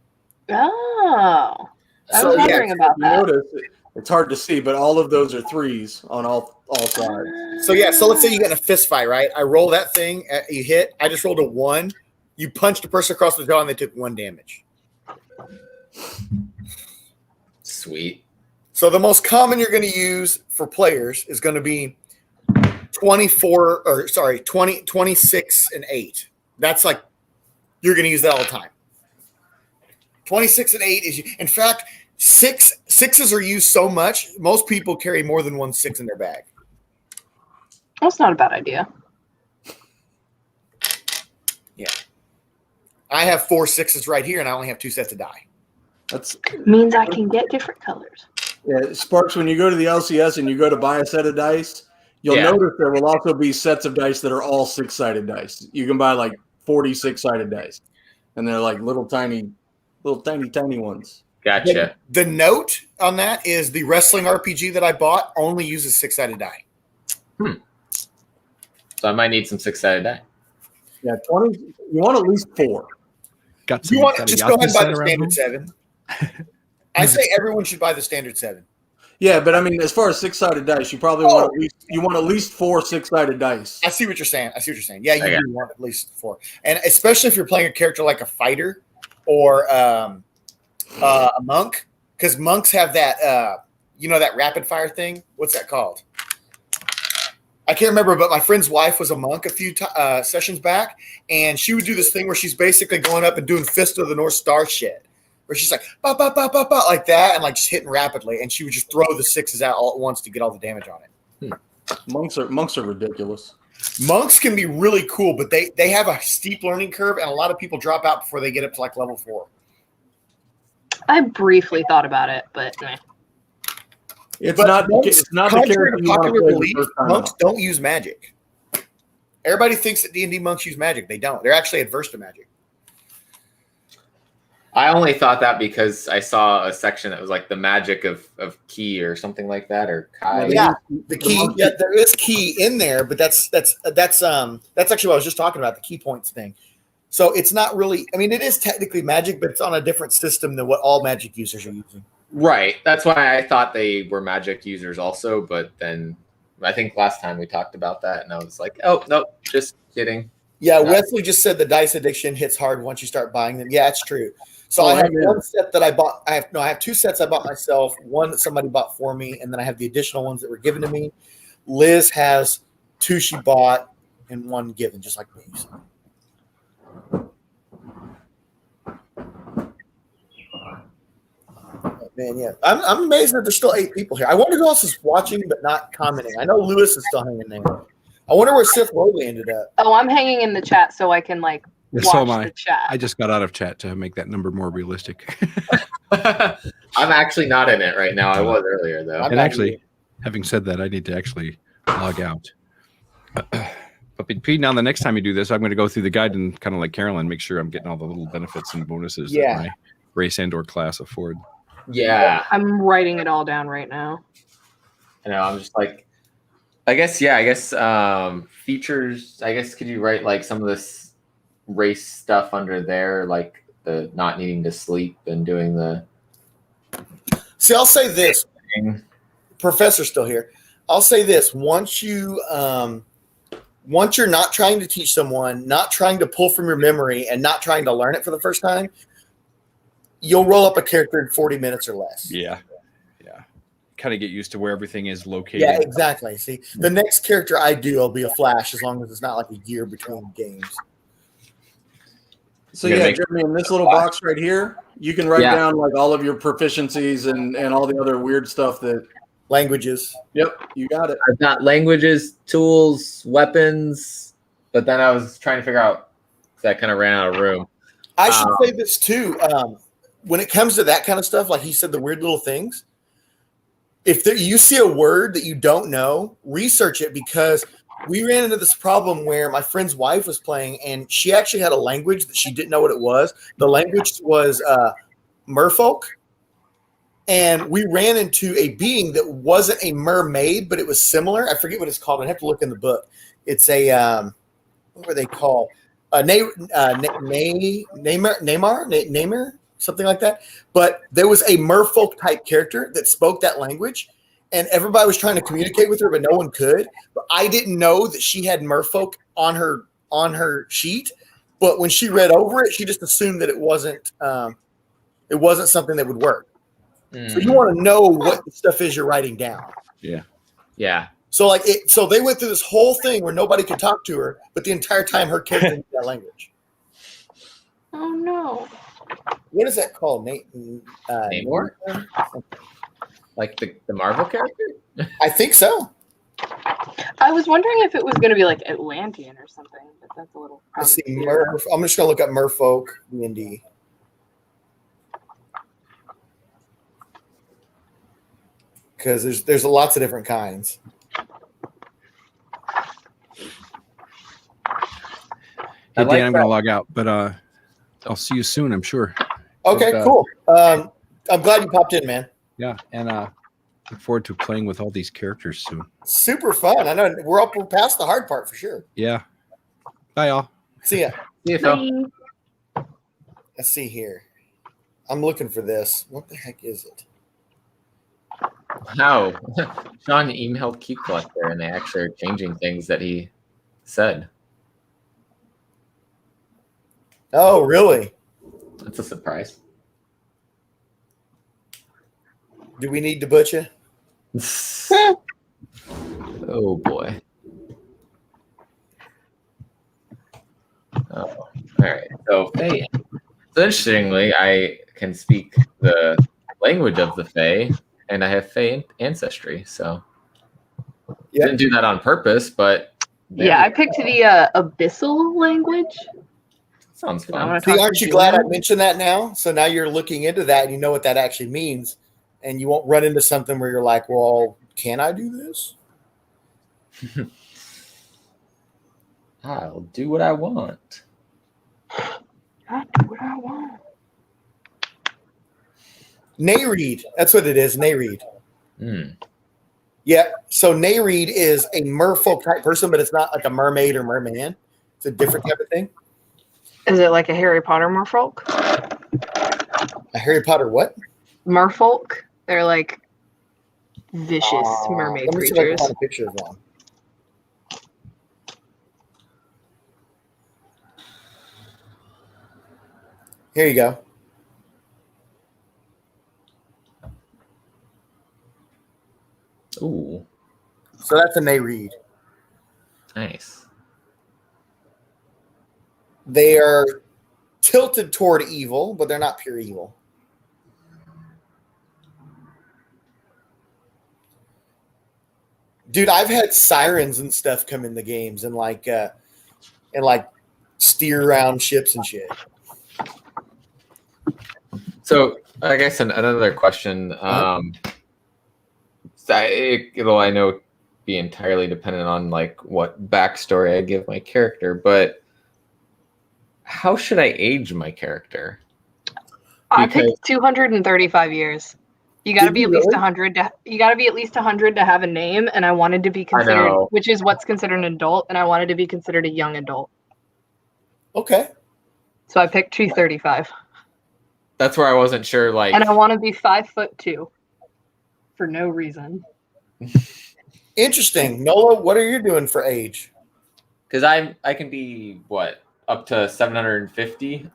Oh. I was wondering about that. Notice it's hard to see, but all of those are 3s on all sides. So let's say you get in a fist fight, right? I roll that thing, you hit. I just rolled a 1. You punched a person across the jaw, and they took 1 damage. Sweet. So the most common you're going to use for players is going to be 26 and 8. That's like you're going to use that all the time. 26 and 8 is, in fact, sixes are used so much. Most people carry more than 1 6 in their bag. That's not a bad idea. Yeah. I have 4 6s right here, and I only have 2 sets of die. That's means I can get different colors. Yeah, Sparks, when you go to the LCS and you go to buy a set of dice, you'll notice there will also be sets of dice that are all 6-sided dice. You can buy like 46-sided dice, and they're like little tiny ones. Gotcha. The note on that is the wrestling RPG that I bought only uses 6-sided die. So I might need some 6-sided die. Yeah, 20. You want at least 4. Got You want to just go ahead and buy the standard 7. I say everyone should buy the standard 7. Yeah, but I mean, as far as 6-sided dice, you probably want at least 4 6-sided dice. I see what you're saying. Yeah, you do want at least 4, and especially if you're playing a character like a fighter or a monk, because monks have that that rapid fire thing. What's that called? I can't remember, but my friend's wife was a monk a few sessions back, and she would do this thing where she's basically going up and doing Fist of the North Star shit, where she's like, bah, bah, bah, bah, bah, like that, and like just hitting rapidly, and she would just throw the 6s out all at once to get all the damage on it. Monks are ridiculous. Monks can be really cool, but they have a steep learning curve, and a lot of people drop out before they get up to like level 4. I briefly thought about it, but meh. It's not the character you want to play the first time monks out. don't use magic. Everybody thinks that D&D monks use magic. They don't. They're actually adverse to magic. I only thought that because I saw a section that was like the magic of key or something like that, or kai. Yeah, the key. Yeah, there is key in there, but that's actually what I was just talking about, the key points thing. So it's not really. I mean, it is technically magic, but it's on a different system than what all magic users are using. Right. That's why I thought they were magic users also, but then I think last time we talked about that, and I was like, oh no, just kidding. Yeah, Wesley just said the dice addiction hits hard once you start buying them. Yeah, it's true. So I have one set that I bought. I have 2 sets I bought myself, one that somebody bought for me, and then I have the additional ones that were given to me. Liz has 2 she bought and 1 given, just like me. So. Man, yeah, I'm amazed that there's still 8 people here. I wonder who else is watching but not commenting. I know Lewis is still hanging there. I wonder where Sith Roadley ended up. Oh, I'm hanging in the chat so I can watch the chat. I just got out of chat to make that number more realistic. I'm actually not in it right now. I was earlier though. And actually, having said that, I need to actually log out. But between now and the next time you do this, I'm going to go through the guide and kind of like Carolyn, make sure I'm getting all the little benefits and bonuses that my race and/or class afford. Yeah, I'm writing it all down right now. I know. I'm just like, I guess features. I guess could you write like some of this race stuff under there, like the not needing to sleep and doing the. See, I'll say this. Professor's still here. I'll say this: once you're not trying to teach someone, not trying to pull from your memory, and not trying to learn it for the first time, you'll roll up a character in 40 minutes or less. Yeah. Kind of get used to where everything is located. Yeah, exactly. See, the next character I do will be a Flash, as long as it's not like a year between games. So yeah, Jeremy, in this little box right here, you can write down like all of your proficiencies and all the other weird stuff that languages. Yep, you got it. I've got languages, tools, weapons, but then I was trying to figure out because I kind of ran out of room. I should say this too. When it comes to that kind of stuff, like he said, the weird little things. If you see a word that you don't know, research it, because we ran into this problem where my friend's wife was playing, and she actually had a language that she didn't know what it was. The language was merfolk. And we ran into a being that wasn't a mermaid, but it was similar. I forget what it's called. I have to look in the book. It's a what were they called? Neymar, something like that. But there was a merfolk type character that spoke that language, and everybody was trying to communicate with her, but no one could. But I didn't know that she had merfolk on her sheet. But when she read over it, she just assumed that it wasn't something that would work. So you want to know what the stuff is you're writing down. Yeah. Yeah. So so they went through this whole thing where nobody could talk to her, but the entire time her character knew that language. Oh no. What is that called? Namor? Like the Marvel character? I think so. I was wondering if it was going to be like Atlantean or something, but that's a little. Let's see. I'm just going to look up Merfolk D&D. Because there's lots of different kinds. Hey, Dan, I'm going to log out, but I'll see you soon, I'm sure. Okay, cool. I'm glad you popped in, man. Yeah, and look forward to playing with all these characters soon. Super fun. I know we're past the hard part for sure. Yeah. Bye, y'all. See ya. See you, Phil. Let's see here. I'm looking for this. What the heck is it? Wow. Sean emailed Keep Collector, and they actually are changing things that he said. Oh, really? That's a surprise. Do we need to butcher? Oh, boy. Oh, all right. So, Fae. So, interestingly, I can speak the language of the Fae, and I have Fae ancestry. So, didn't do that on purpose, but yeah, I picked the abyssal language. Sounds fun. See, aren't you glad I mentioned that now? So now you're looking into that, and you know what that actually means, and you won't run into something where you're like, "Well, can I do this?" I'll do what I want. I do what I want. Nayreed. That's what it is. Nayreed. Mm. Yeah. So Nayreed is a merfolk type person, but it's not like a mermaid or merman. It's a different type of thing. Is it like a Harry Potter merfolk? A Harry Potter what? Merfolk. They're like vicious mermaid let me see if I can creatures. find a picture of one. Here you go. Ooh. So that's a Nayreed. Nice. They are tilted toward evil, but they're not pure evil. Dude, I've had sirens and stuff come in the games and like steer around ships and shit. So I guess another question. It'll I know be entirely dependent on like what backstory I give my character, but how should I age my character? I picked 235 years. You got to be at least 100. You got to be at least 100 to have a name, and I wanted to be considered, which is what's considered an adult, and I wanted to be considered a young adult. Okay. So I picked 235. That's where I wasn't sure. Like, and I want to be 5'2", for no reason. Interesting, Nola. What are you doing for age? Because I can be what up to 750.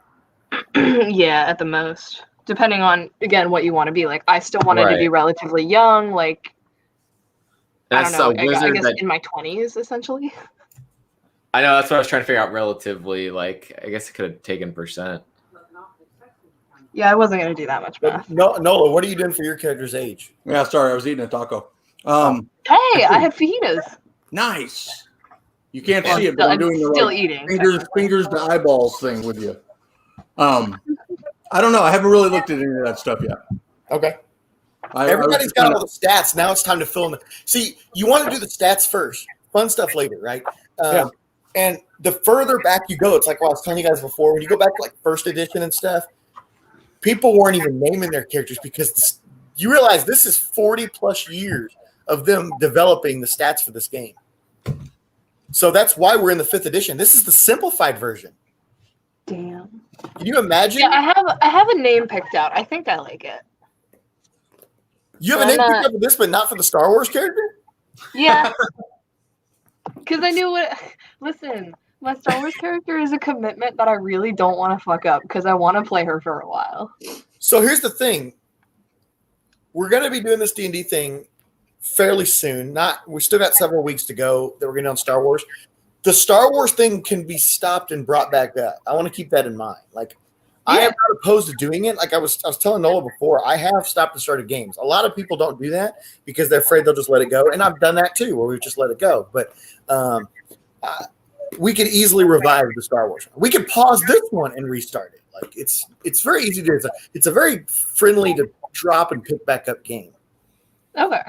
Yeah, at the most. Depending on, again, what you want to be. Like, I still wanted to be relatively young. Like, I don't know. I guess in my 20s, essentially. I know, that's what I was trying to figure out relatively. Like, I guess it could have taken percent. Yeah, I wasn't going to do that much math. Nola, what are you doing for your character's age? Yeah, sorry, I was eating a taco. Hey, I had fajitas. Nice. You can't see it, but I'm doing the still eating. Fingers to eyeballs thing with you. I don't know. I haven't really looked at any of that stuff yet. Okay. Everybody's got all the stats. Now it's time to fill in. See, you want to do the stats first. fun stuff later, right? And the further back you go, it's like what I was telling you guys before. When you go back to like first edition and stuff, people weren't even naming their characters because you realize this is 40 plus years of them developing the stats for this game. So that's why we're in the 5th edition. This is the simplified version. Damn. Can you imagine? Yeah, I have a name picked out. I think I like it. You have a name picked out for this, but not for the Star Wars character? Yeah. Because I knew what. Listen, my Star Wars character is a commitment that I really don't want to fuck up because I want to play her for a while. So here's the thing. We're going to be doing this D&D thing fairly soon. We still got several weeks to go that we're going to on Star Wars. The Star Wars thing can be stopped and brought back up. I want to keep that in mind. Like, I am not opposed to doing it. Like I was telling Nola before, I have stopped and started games. A lot of people don't do that because they're afraid they'll just let it go. And I've done that too, where we've just let it go. But we could easily revive the Star Wars. We could pause this one and restart it. Like it's very easy to do. It's a very friendly to drop and pick back up game. Okay.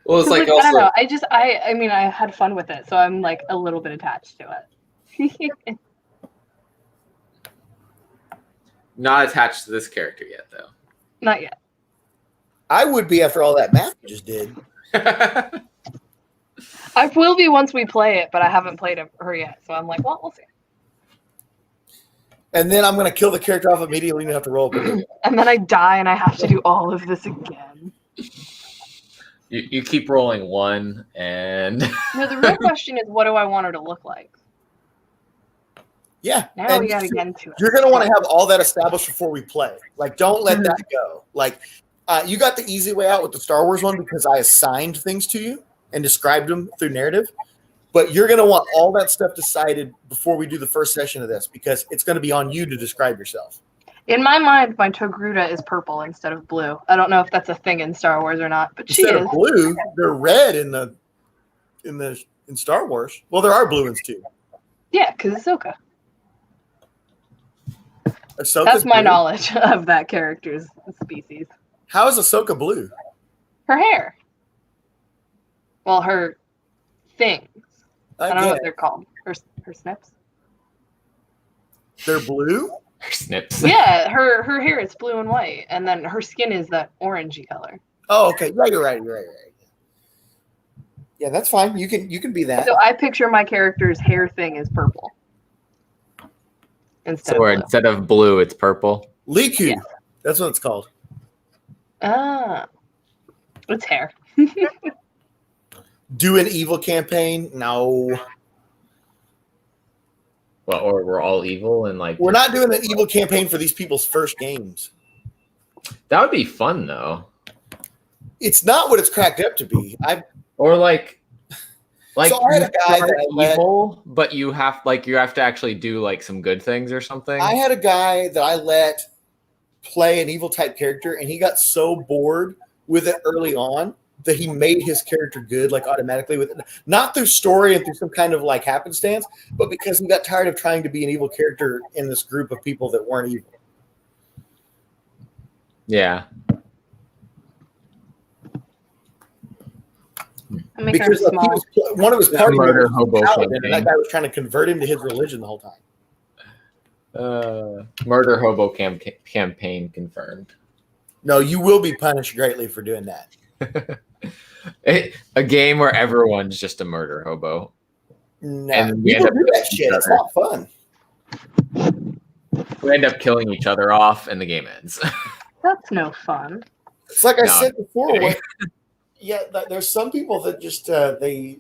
Well, it's like I don't know. I mean, I had fun with it, so I'm like a little bit attached to it. Not attached to this character yet, though. Not yet. I would be after all that math you just did. I will be once we play it, but I haven't played her yet, so I'm like, well, we'll see. And then I'm going to kill the character off immediately and you have to roll. And then I die and I have to do all of this again. You keep rolling 1, and No, the real question is, what do I want her to look like? Yeah. Now we got to get into it. You're going to want to have all that established before we play. Like, don't let that go. Like, you got the easy way out with the Star Wars one because I assigned things to you and described them through narrative. But you're going to want all that stuff decided before we do the first session of this because it's going to be on you to describe yourself. In my mind, my Togruta is purple instead of blue. I don't know if that's a thing in Star Wars or not, but instead of blue, they're red in Star Wars. Well, there are blue ones too. Yeah, because Ahsoka. Ahsoka's that's my blue? knowledge of that character's species. How is Ahsoka blue? Her hair. Well, her things. I don't know what they're called. Her snips. They're blue? Her snips. Yeah, her hair is blue and white, and then her skin is that orangey color. Oh, okay. Yeah, you're right. Yeah, that's fine. You can be that. So I picture my character's hair thing is purple. Instead of blue, it's purple. Liku. Yeah. That's what it's called. Ah. It's hair. Do an evil campaign? No. Well, or we're all evil and like we're not doing an evil campaign for these people's first games. That would be fun though. It's not what it's cracked up to be. So I had a guy that evil, but you have to actually do like some good things or something. I had a guy that I let play an evil type character, and he got so bored with it early on that he made his character good, like automatically with it, not through story and through some kind of like happenstance, but because he got tired of trying to be an evil character in this group of people that weren't evil. Yeah. Because one of his party murder members hobo was and that guy was trying to convert him to his religion the whole time. Murder hobo campaign confirmed. No, you will be punished greatly for doing that. A game where everyone's just a murder hobo. No, and we do that shit. It's not fun. We end up killing each other off, and the game ends. That's no fun. It's like I said before. There's some people that just they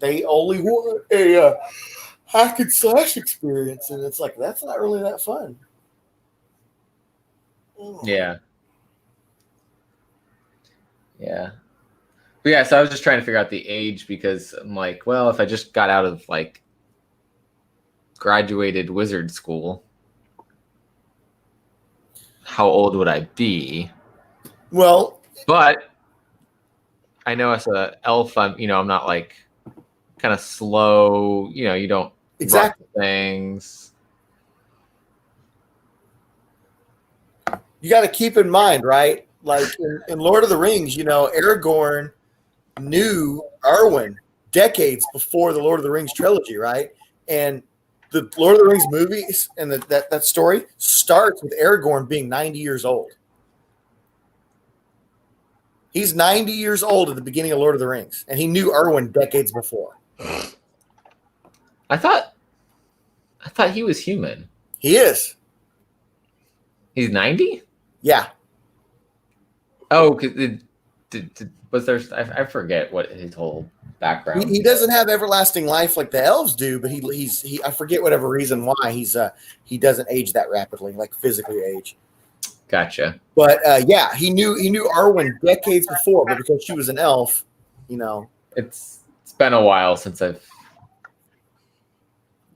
only want a hack and slash experience, and it's like that's not really that fun. Yeah. Yeah. But yeah, so I was just trying to figure out the age because I'm like, well, if I just got out of like graduated wizard school, how old would I be? Well, but I know as an elf, I'm not like kind of slow, you don't exactly rush things. You got to keep in mind, right? Like in Lord of the Rings, Aragorn knew Arwen decades before the Lord of the Rings trilogy, right? And the Lord of the Rings movies and that story starts with Aragorn being 90 years old. He's 90 years old at the beginning of Lord of the Rings, and he knew Arwen decades before. I thought he was human. He is. He's 90? Yeah. Oh, was there? I forget what his whole background. He doesn't have everlasting life like the elves do, but he I forget whatever reason why he doesn't age that rapidly, like physically age. Gotcha. But yeah, he knew Arwen decades before, but because she was an elf, it's been a while since I've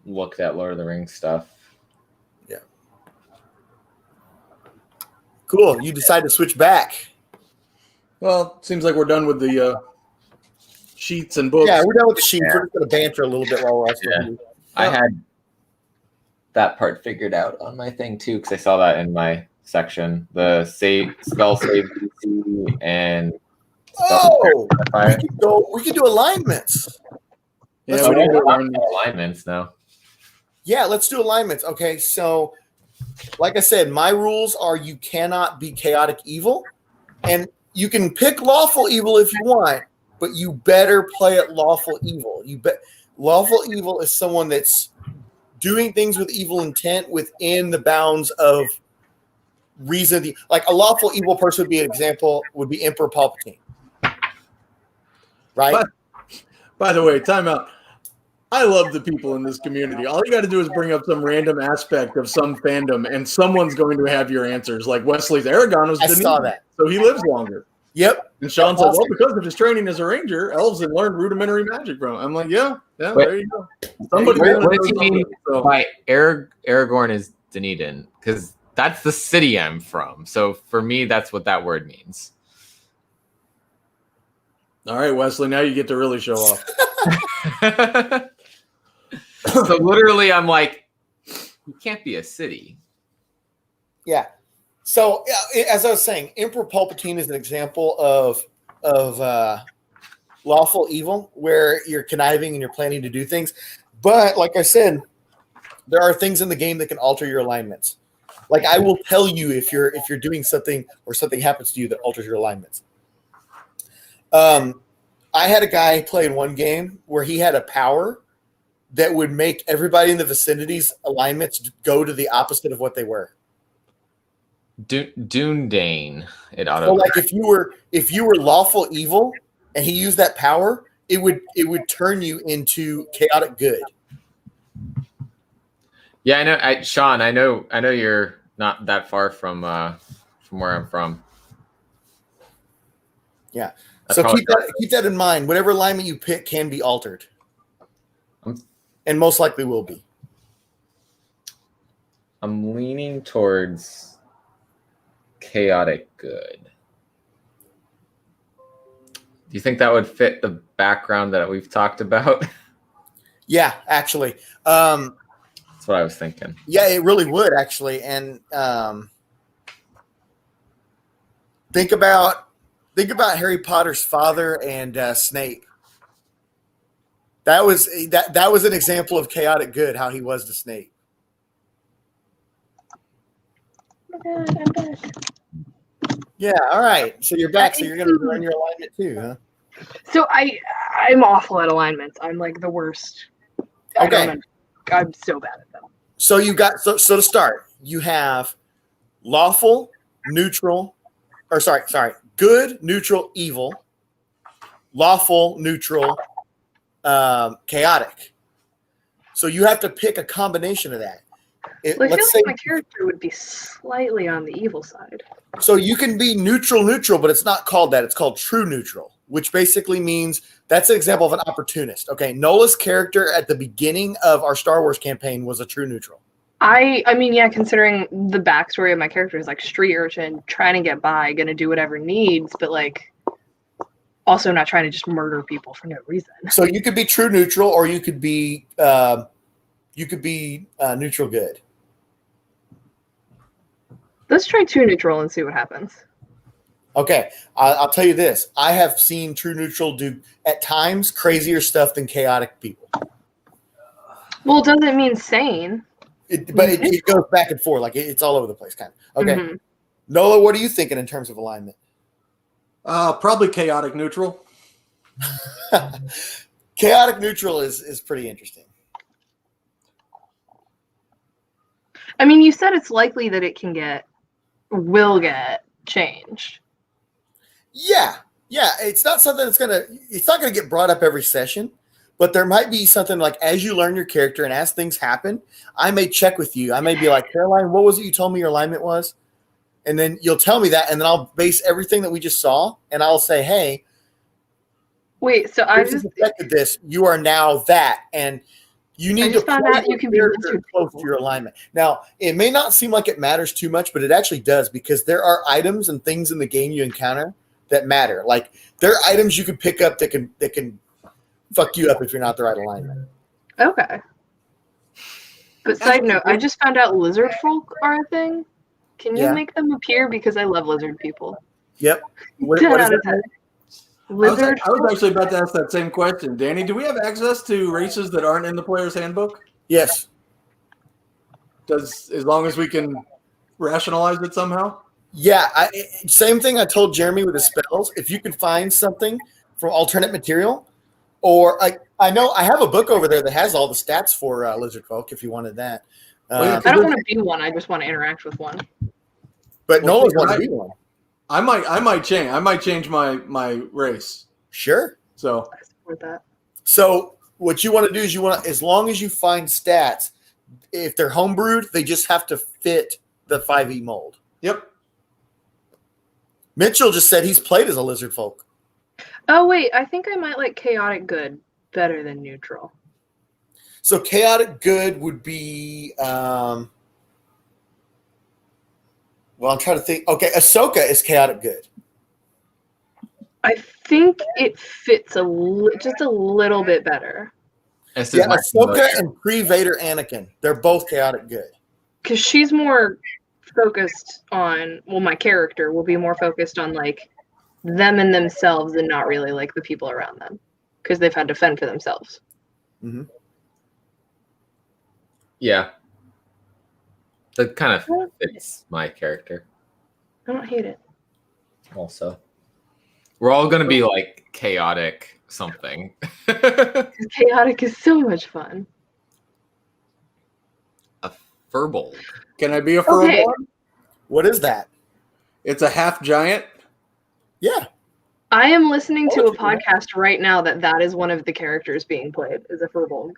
looked at Lord of the Rings stuff. Yeah. Cool. You decide to switch back. Well, it seems like we're done with the sheets and books. Yeah, we're done with the sheets. We're just going to banter a little bit while we're Yeah. I had that part figured out on my thing too, because I saw that in my section. The spell save DC and we could do alignments. Yeah, we can do alignments now. Yeah, let's do alignments. Okay, so like I said, my rules are you cannot be chaotic evil, and you can pick lawful evil if you want, but you better play it lawful evil. Lawful evil is someone that's doing things with evil intent within the bounds of reason. Like a lawful evil person would be an example, would be Emperor Palpatine. Right? By the way, time out. I love the people in this community. All you got to do is bring up some random aspect of some fandom, and someone's going to have your answers. Like Wesley's Aragon was Denise, saw that. so he lives longer. Yep. And Sean said, well, because of his training as a ranger, elves had learned rudimentary magic from him. I'm like, yeah, there you go. Somebody what does he mean by Aragorn is Dunedin? Because that's the city I'm from. So for me, that's what that word means. All right, Wesley, now you get to really show off. So literally, I'm like, you can't be a city. Yeah. So as I was saying, Emperor Palpatine is an example of lawful evil, where you're conniving and you're planning to do things. But like I said, there are things in the game that can alter your alignments. Like I will tell you if you're doing something or something happens to you that alters your alignments. I had a guy play in one game where he had a power that would make everybody in the vicinity's alignments go to the opposite of what they were. Dune-Dane. It auto. So like if you were lawful evil and he used that power, it would turn you into chaotic good. Yeah, I know. Sean, I know you're not that far from where I'm from. Yeah. So keep that in mind. Whatever alignment you pick can be altered. And most likely will be. I'm leaning towards chaotic good. Do you think that would fit the background that we've talked about? Yeah, actually. That's what I was thinking. Yeah, it really would actually. And think about Harry Potter's father and Snape. That was an example of chaotic good, how he was to Snape. Oh my God, I'm back. Yeah, all right. So you're back, so you're going to learn your alignment too, huh? So I'm awful at alignments. I'm like the worst. Okay. I'm so bad at them. So you got so to start, you have lawful, neutral, or sorry, good, neutral, evil, lawful, neutral, chaotic. So you have to pick a combination of that. I feel like my character would be slightly on the evil side. So you can be neutral, but it's not called that. It's called true neutral, which basically means that's an example of an opportunist. Okay, Nola's character at the beginning of our Star Wars campaign was a true neutral. I mean, yeah, considering the backstory of my character is like street urchin, trying to get by, gonna do whatever needs, but like also not trying to just murder people for no reason. So you could be true neutral, or you could be neutral good. Let's try true neutral and see what happens. Okay, I'll tell you this. I have seen True Neutral do, at times, crazier stuff than chaotic people. Well, it doesn't mean sane. But it goes back and forth. Like, it's all over the place, kind of. Okay. Mhm. Nola, what are you thinking in terms of alignment? Probably chaotic neutral. Chaotic neutral is pretty interesting. I mean, you said it's likely that it will get changed. Yeah. It's not something it's not gonna get brought up every session, but there might be something like, as you learn your character and as things happen, I may check with you. I may be like, Caroline, what was it you told me your alignment was? And then you'll tell me that, and then I'll base everything that we just saw, and I'll say, hey, wait, so I just affected this. You are now that, and you need to found out you can be close to your alignment. Now, it may not seem like it matters too much, but it actually does, because there are items and things in the game you encounter that matter. Like, there are items you can pick up that can fuck you up if you're not the right alignment. Okay. But side note, I just found out lizard folk are a thing. Can you make them appear? Because I love lizard people. Yep. What 10 is out of that? 10. Lizard. I was actually about to ask that same question. Danny, do we have access to races that aren't in the player's handbook? Yes. As long as we can rationalize it somehow? Yeah. Same thing I told Jeremy with the spells. If you can find something from alternate material, or I know I have a book over there that has all the stats for lizard folk if you wanted that. I don't want to be one. I just want to interact with one. But Nola's want to be one. I might change. I might change my race. Sure. So I support that. So what you want to do is as long as you find stats, if they're homebrewed, they just have to fit the 5e mold. Yep. Mitchell just said he's played as a lizard folk. Oh wait, I think I might like chaotic good better than neutral. So chaotic good would be, well, I'm trying to think. Okay, Ahsoka is chaotic good. I think it fits just a little bit better. Ahsoka and pre-Vader Anakin, they're both chaotic good. Because she's more focused on, well, my character will be more focused on like them and themselves and not really like the people around them. Because they've had to fend for themselves. Mm-hmm. Yeah. That kind of fits my character. I don't hate it. Also, we're all going to be like chaotic something. Chaotic is so much fun. A furbolg. Can I be a furbolg? Okay. What is that? It's a half giant. Yeah. I am listening to a podcast right now that is one of the characters being played is a furbolg.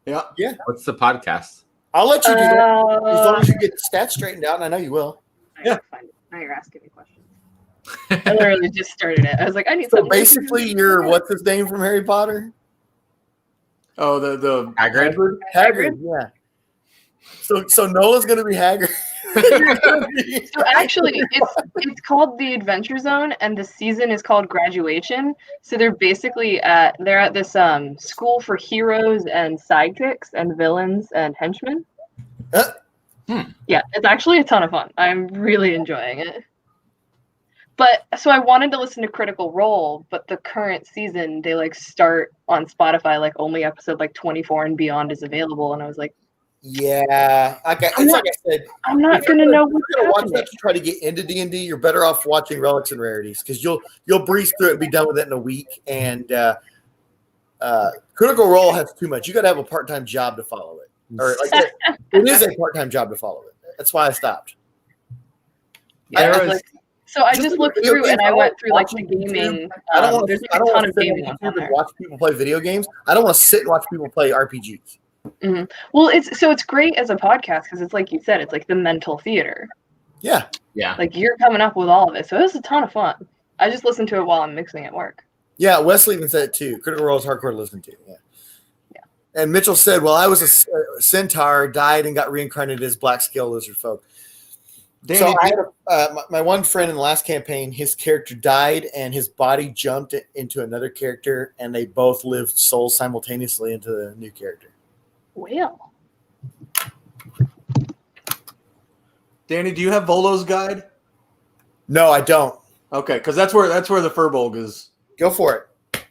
Yeah. Yeah. What's the podcast? I'll let you do that as long as you get the stats straightened out, and I know you will. Yeah. Now you're asking me questions. I literally just started it. I was like, I need So something. basically, you're what's his name from Harry Potter? Oh, the Hagrid. Hagrid, yeah. So Nola's gonna be Hagrid. So actually, it's called the Adventure Zone, and the season is called Graduation. So they're basically at this school for heroes and sidekicks and villains and henchmen. Yeah, it's actually a ton of fun. I'm really enjoying it. But so I wanted to listen to Critical Role, but the current season they like start on Spotify like only episode like 24 and beyond is available, and I was like, yeah, like I said, I'm not gonna know what's gonna watch happening. that to try to get into D&D. You're better off watching Relics and Rarities because you'll breeze through it and be done with it in a week. And Critical Role has too much. You got to have a part-time job to follow it, or like it is a part-time job to follow it. That's why I stopped. So I just looked through and I went through like the gaming. I don't want there's to. like a ton of gaming on ones on there. watch people play video games. I don't want to sit and watch people play RPGs. Mm-hmm. Well, it's great as a podcast because it's like you said, it's like the mental theater. Yeah. Yeah. Like you're coming up with all of it, so it's a ton of fun. I just listen to it while I'm mixing at work. Yeah, Wesley even said it too. Critical Role is hardcore to listen to. Yeah. And Mitchell said, "Well, I was a centaur, died, and got reincarnated as black scale lizard folk." Danny, So I had my one friend in the last campaign. His character died, and his body jumped into another character, and they both lived souls simultaneously into the new character. Well, Danny, do you have Volo's guide? No, I don't. Okay, because that's where the Furbolg is. Go for it.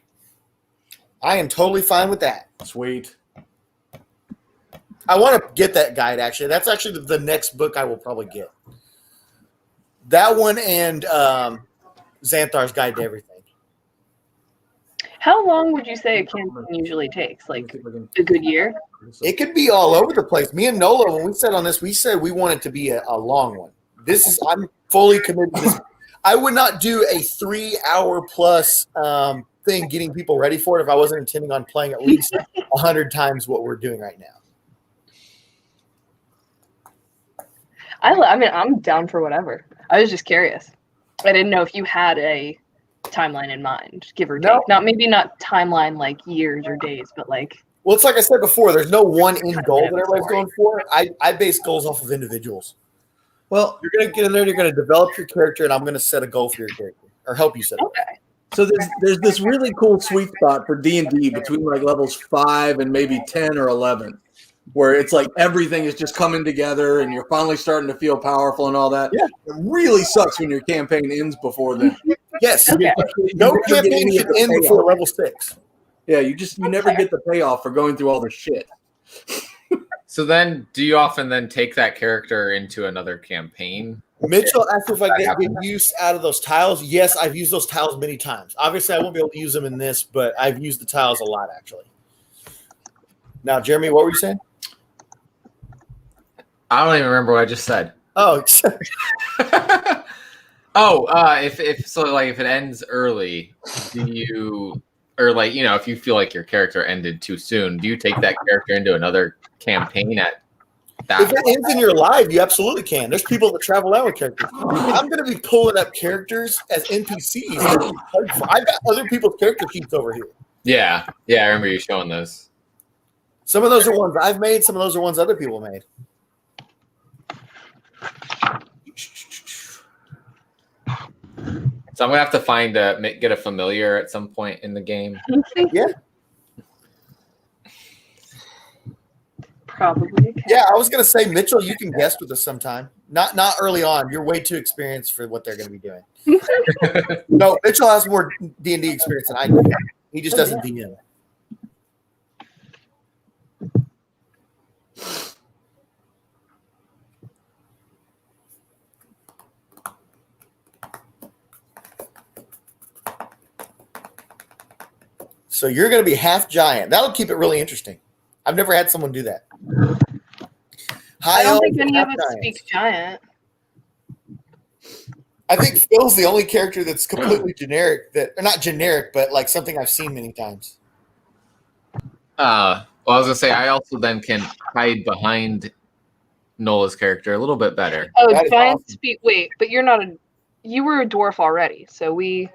I am totally fine with that. Sweet. I want to get that guide, actually. That's actually the next book I will probably get. That one and Xanthar's Guide to Everything. How long would you say a campaign usually takes? Like a good year? It could be all over the place. Me and Nola, when we said on this, we said we want it to be a long one. I'm fully committed to this. I would not do a 3-hour plus thing getting people ready for it if I wasn't intending on playing at least 100 times what we're doing right now. I mean, I'm down for whatever. I was just curious. I didn't know if you had a timeline in mind, give or take. Maybe not timeline like years or days, but like. Well, it's like I said before. There's no one end goal that everybody's going for. I base goals off of individuals. Well, you're going to get in there. You're going to develop your character, and I'm going to set a goal for your character or help you set. Okay. So there's this really cool sweet spot for D&D between like levels 5 and maybe 10 or 11. Where it's like everything is just coming together and you're finally starting to feel powerful and all that. Yeah. It really sucks when your campaign ends before then. Yes. Okay. No campaign should end before level 6. Yeah, you never get the payoff for going through all the shit. So then, do you often then take that character into another campaign? Mitchell asked if I get good use out of those tiles. Yes, I've used those tiles many times. Obviously, I won't be able to use them in this, but I've used the tiles a lot, actually. Now, Jeremy, what were you saying? I don't even remember what I just said. Oh, if it ends early, do you, or like, you know, if you feel like your character ended too soon, do you take that character into another campaign at that if it ends in your life, you absolutely can. There's people that travel out with characters. I'm going to be pulling up characters as NPCs. I've got other people's character sheets over here. Yeah, I remember you showing those. Some of those are ones I've made. Some of those are ones other people made. So I'm gonna have to get a familiar at some point in the game. Yeah. Probably. Yeah, I was gonna say, Mitchell, you can guest with us sometime. Not early on. You're way too experienced for what they're gonna be doing. No, Mitchell has more D&D experience than I do. He just doesn't DM. So you're going to be half giant. That'll keep it really interesting. I've never had someone do that. I don't think any of us speak giant. I think Phil's the only character that's completely generic, or not generic, but like something I've seen many times. Well, I was gonna say I also then can hide behind Nola's character a little bit better. Oh, giant speak. Wait, but you were a dwarf already, so we.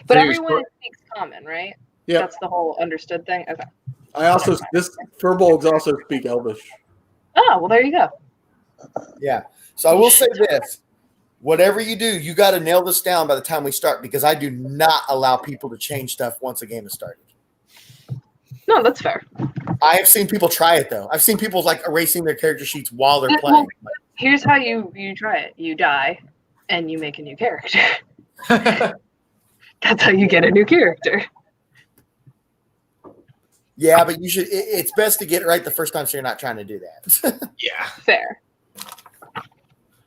But everyone speaks common, right? Yeah, that's the whole understood thing. Okay. This Furbolgs also speak Elvish. Oh, well, there you go. Yeah. So I will say this. Whatever you do, you got to nail this down by the time we start, because I do not allow people to change stuff once a game has started. No, that's fair. I have seen people try it, though. I've seen people like erasing their character sheets while they're playing. Well, here's how you try it. You die, and you make a new character. That's how you get a new character. Yeah, but you should. It's best to get it right the first time, so you're not trying to do that. Yeah, fair.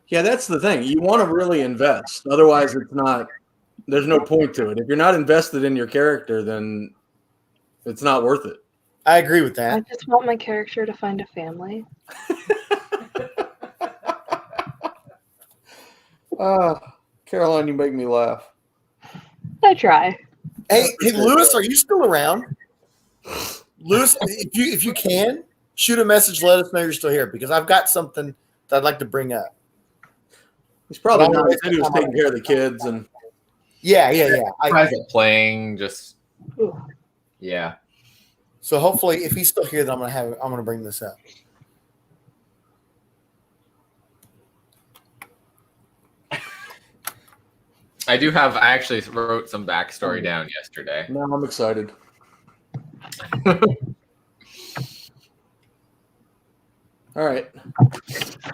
Yeah, that's the thing. You want to really invest. Otherwise, it's not. There's no point to it. If you're not invested in your character, then it's not worth it. I agree with that. I just want my character to find a family. Caroline, you make me laugh. I try. Hey, Lewis, are you still around? Lewis, if you can, shoot a message. Let us know you're still here, because I've got something that I'd like to bring up. He's probably not. He said he was taking care of the kids and. Yeah. Private playing, just. Yeah. So hopefully, if he's still here, then I'm gonna bring this up. I actually wrote some backstory down yesterday. Now I'm excited. All right.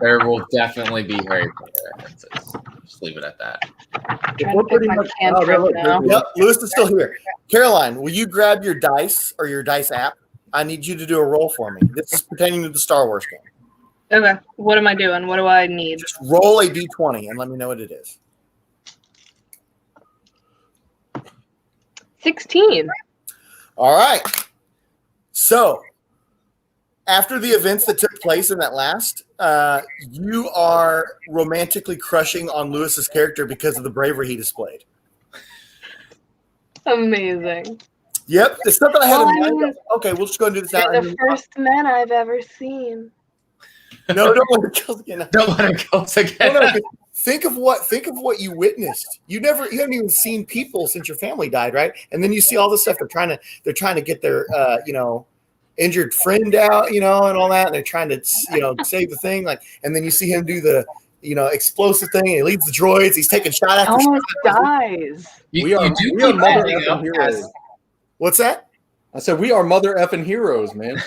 There will definitely be Harry Potter references. Just leave it at that. Trying to pick my cantrip now. Yep, Lewis is still here. Caroline, will you grab your dice or your dice app? I need you to do a roll for me. This is pertaining to the Star Wars game. Okay, what am I doing? What do I need? Just roll a d20 and let me know what it is. 16. All right. So, after the events that took place in that last, you are romantically crushing on Lewis's character because of the bravery he displayed. Amazing. Yep, it's something I had in Well, mind. Okay, we'll just go and do this now. You're the first men I've ever seen. No, don't let it go again. Don't let it go again. No, think of what you witnessed. You haven't even seen people since your family died, right? And then you see all this stuff. They're trying to get their injured friend out, and all that. And they're trying to save the thing, and then you see him do the explosive thing. And he leads the droids. He's taking shot after Almost shot. dies. We are mother effing heroes. as what's that? I said we are mother effing heroes, man.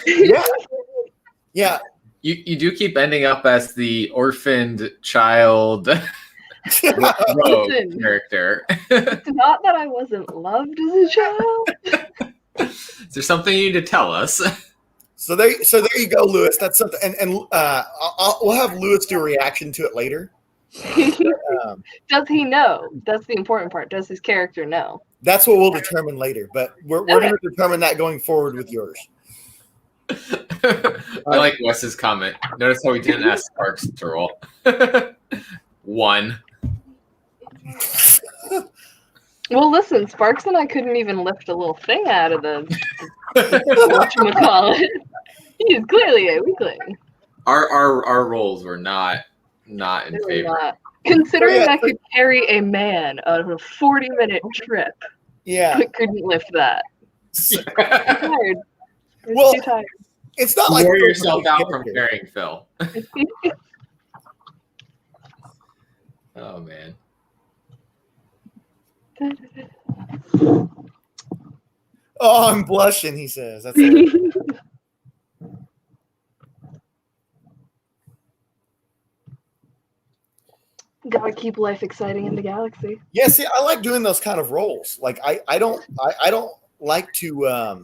Yeah. You do keep ending up as the orphaned child rogue Listen. character. It's not that I wasn't loved as a child. Is there something you need to tell us? So there you go, Lewis. That's something, and we'll have Lewis do a reaction to it later. Does he know? That's the important part. Does his character know? That's what we'll determine later, but we're going to determine that going forward with yours. I like Wes's comment. Notice how we didn't ask Sparks to roll. 1. Well, listen, Sparks and I couldn't even lift a little thing out of the whatchamacallit. He's clearly a weakling. Our rolls were not in Really favor. not. Considering I could carry a man on a 40-minute trip, but couldn't lift that. I'm tired. Well, Too tired. It's not Wear yourself out from carrying Phil. Oh man. Oh, I'm blushing, he says. That's it. Gotta keep life exciting in the galaxy. Yeah, see, I like doing those kind of roles. Like I don't like to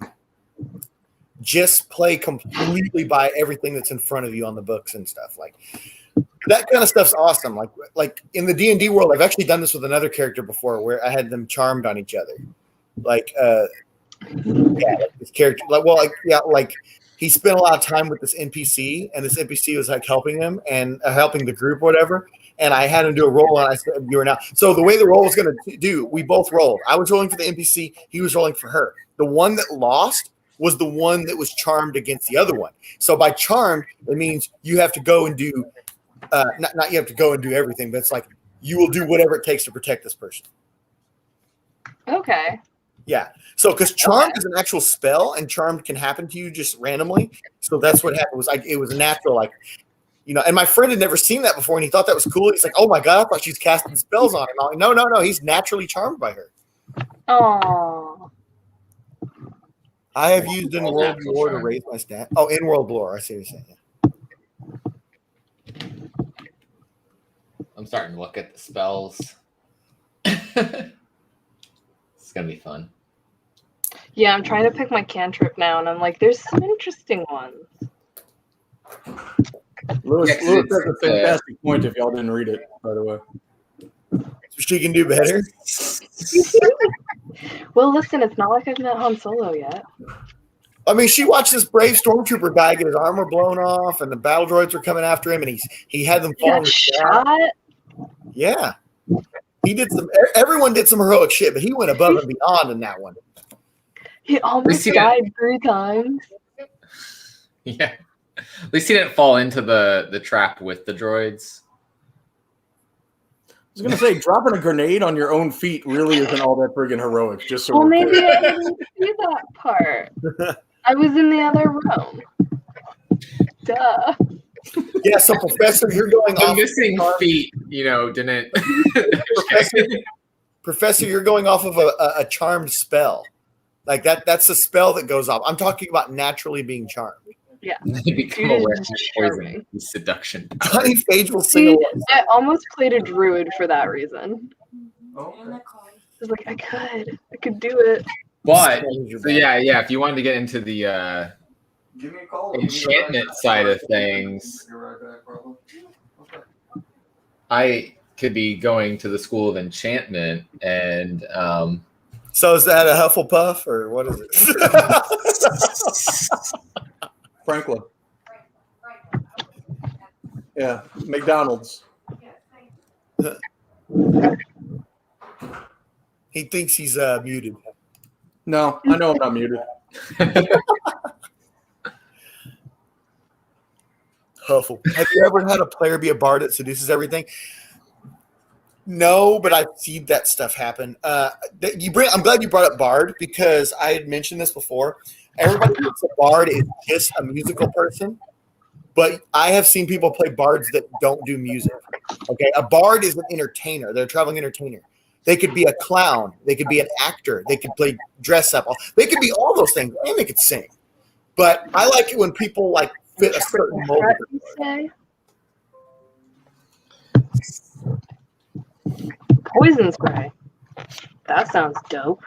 just play completely by everything that's in front of you on the books and stuff. Like that kind of stuff's awesome. Like in the D&D world, I've actually done this with another character before where I had them charmed on each other. Like this character like he spent a lot of time with this NPC and this NPC was like helping him and helping the group or whatever. And I had him do a roll and I said, you are now. So the way the roll was going to do, we both rolled. I was rolling for the NPC. He was rolling for her. The one that lost was the one that was charmed against the other one. So by charmed, it means you have to go and do, not you have to go and do everything, but it's like you will do whatever it takes to protect this person. Okay. Yeah. So because charmed is an actual spell and charmed can happen to you just randomly. So that's what happened. It was a natural, and my friend had never seen that before and he thought that was cool. He's like, oh my God, I thought she was casting spells on him. I'm like, no. He's naturally charmed by her. Oh. I have used in World Lore to raise my stat. Oh, in World Lore. I see what you're saying. I'm starting to look at the spells. It's gonna be fun. Yeah, I'm trying to pick my cantrip now, and I'm like, there's some interesting ones. Lewis has a fantastic point if y'all didn't read it, by the way. So she can do better. Well, listen, it's not like I've met Han Solo yet. I mean, she watched this brave stormtrooper guy get his armor blown off, and the battle droids were coming after him, and he had them fall. Shot. Yeah, he did some. Everyone did some heroic shit, but he went above and beyond in that one. He almost died 3 times. Yeah. At least he didn't fall into the trap with the droids. I was gonna say, dropping a grenade on your own feet really isn't all that friggin' heroic. Just so Well, maybe I didn't see that part. I was in the other room. Duh. Yeah, so Professor, you're going The off. missing feet, didn't. Professor, you're going off of a charmed spell. Like that's a spell that goes off. I'm talking about naturally being charmed. Yeah. They become aware of poison, seduction. Honey Phage will sing along. I almost played a druid for that reason. I was like, I could do it. But so yeah. If you wanted to get into the enchantment side of things, I could be going to the School of Enchantment, and so is that a Hufflepuff or what is it? Franklin. Yeah, McDonald's. He thinks he's muted. No, I know I'm not muted. Huffle. Have you ever had a player be a bard that seduces everything? No, but I've seen that stuff happen. I'm glad you brought up bard because I had mentioned this before. Everybody thinks a bard is just a musical person, but I have seen people play bards that don't do music. Okay, a bard is an entertainer. They're a traveling entertainer. They could be a clown. They could be an actor. They could play dress up. They could be all those things, and they could sing. But I like it when people like fit a certain mold. Poison spray. That sounds dope.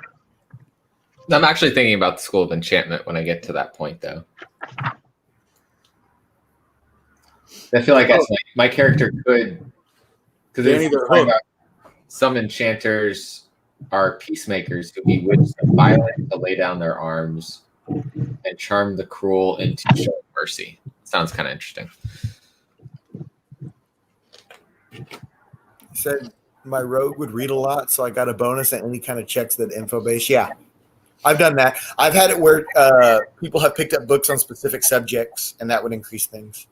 I'm actually thinking about the School of Enchantment when I get to that point, though. I feel like my character could, because some enchanters are peacemakers who bewitch the violent to lay down their arms and charm the cruel into showing mercy. Sounds kind of interesting. Said my rogue would read a lot, so I got a bonus at any kind of checks that info base. Yeah, I've done that. I've had it where people have picked up books on specific subjects, and that would increase things.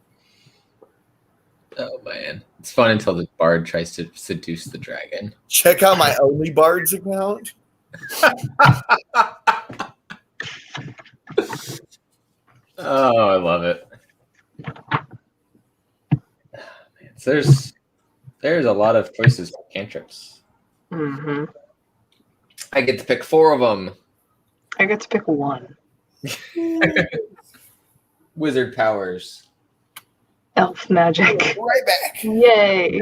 Oh man, it's fun until the bard tries to seduce the dragon. Check out my only bards account. Oh, I love it. Man, so there's a lot of choices for cantrips. Mm-hmm. I get to pick 4 of them. I get to pick 1. Wizard powers. Elf magic. Right back. Yay.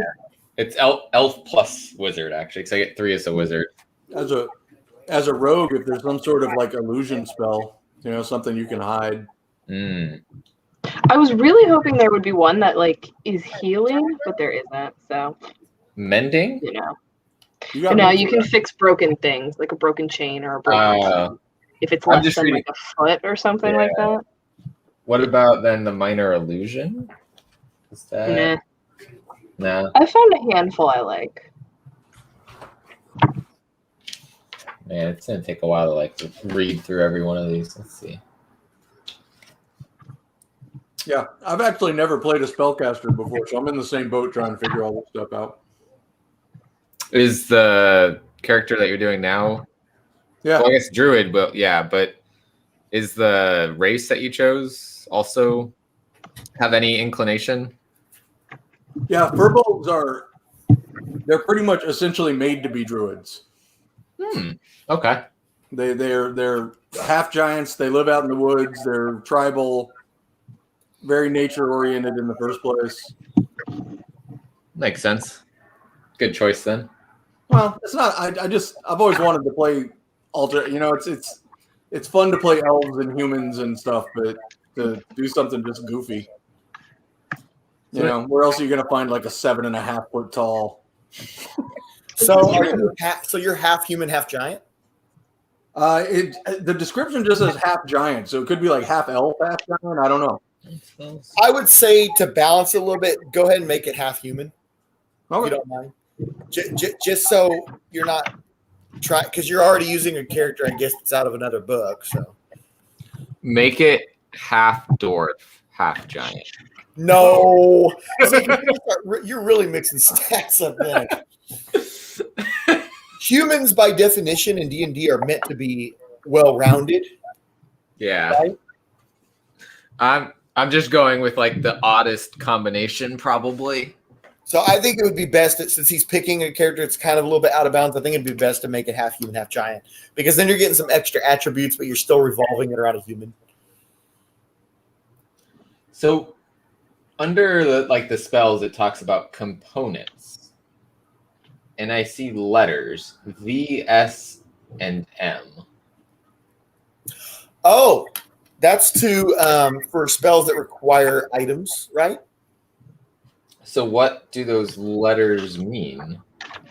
It's elf plus wizard, actually, because I get 3 as a wizard. As a rogue, if there's some sort of like illusion spell, something you can hide. I was really hoping there would be one that like is healing, but there isn't. So mending, you can fix broken things, like a broken chain or a broken if it's less than like a foot or something like that. What about then the minor illusion? Is that no? I found a handful I like. Man, it's gonna take a while to like read through every one of these. Let's see. Yeah, I've actually never played a spellcaster before, so I'm in the same boat trying to figure all this stuff out. Is the character that you're doing now? Yeah, well, I guess druid, but is the race that you chose also have any inclination? Yeah, furbolgs they're pretty much essentially made to be druids. Okay. They're half giants. They live out in the woods. They're tribal, very nature oriented in the first place. Makes sense. Good choice then. Well, it's not. I've always wanted to play it's fun to play elves and humans and stuff, but to do something just goofy. Where else are you going to find like a 7.5 foot tall? So you're half human, half giant? The description just says half giant, so it could be like half elf, half giant. I don't know. I would say to balance it a little bit, go ahead and make it half human. Okay. If you don't mind. Just so you're not trying, because you're already using a character, I guess, that's out of another book. So make it half dwarf, half giant. No, you're really mixing stats up there. Humans, by definition, in D&D are meant to be well-rounded. Yeah, right? I'm just going with like the oddest combination, probably. So I think it would be best that since he's picking a character that's kind of a little bit out of bounds, I think it'd be best to make it half human, half giant, because then you're getting some extra attributes, but you're still revolving it around a human. So under the spells, it talks about components, and I see letters V, S, and M. Oh, that's for spells that require items, right? So what do those letters mean?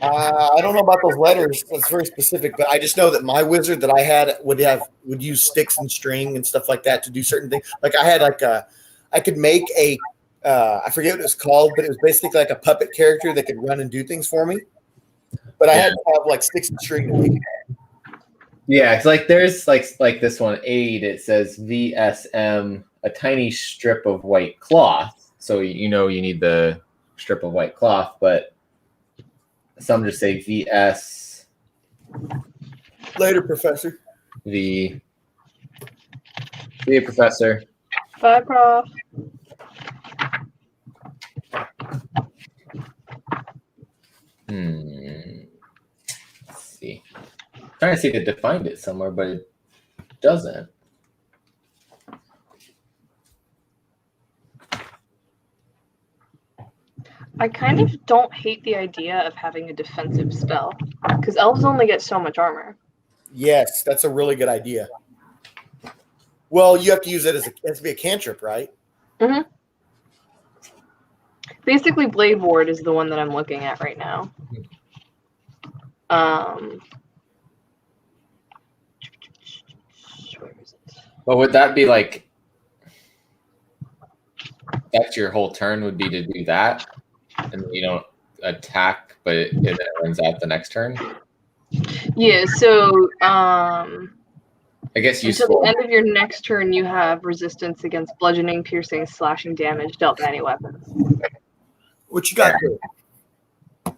I don't know about those letters. That's very specific, but I just know that my wizard that I had would use sticks and string and stuff like that to do certain things. Like I had I could make I forget what it was called, but it was basically like a puppet character that could run and do things for me. But I had to have like sticks and string to make it. Yeah, it's like there's like this one aid. It says VSM, a tiny strip of white cloth. So you need the strip of white cloth, but some just say VS. Later, Professor. See you, Professor. Bye, Prof. Let's see. I'm trying to see if it defined it somewhere, but it doesn't. I kind of don't hate the idea of having a defensive spell, because elves only get so much armor. Yes, that's a really good idea. Well, you have to use it it has to be a cantrip, right? Mm-hmm. Basically, Blade Ward is the one that I'm looking at right now. Where is it? But would that be like that's your whole turn would be to do that, and you don't attack, but and then it runs out the next turn? Yeah. So I guess until the end of your next turn, you have resistance against bludgeoning, piercing, slashing damage dealt by any weapons. What you got there?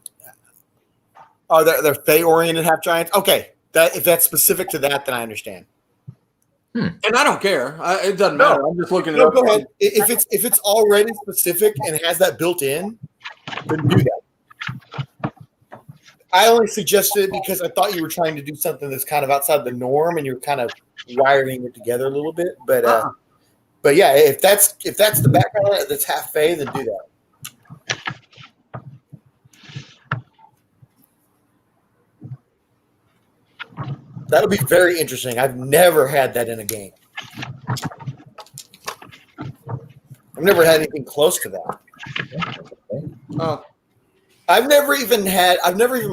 Oh, they're Fey-oriented half giants. Okay, if that's specific to that, then I understand. And I don't care. It doesn't matter. I'm just looking it up. Go ahead. If it's already specific and has that built in, then do that. I only suggested it because I thought you were trying to do something that's kind of outside the norm, and you're kind of wiring it together a little bit. But yeah, if that's the background that's half Fey, then do that. That'll be very interesting. I've never had that in a game. I've never had anything close to that. I've never even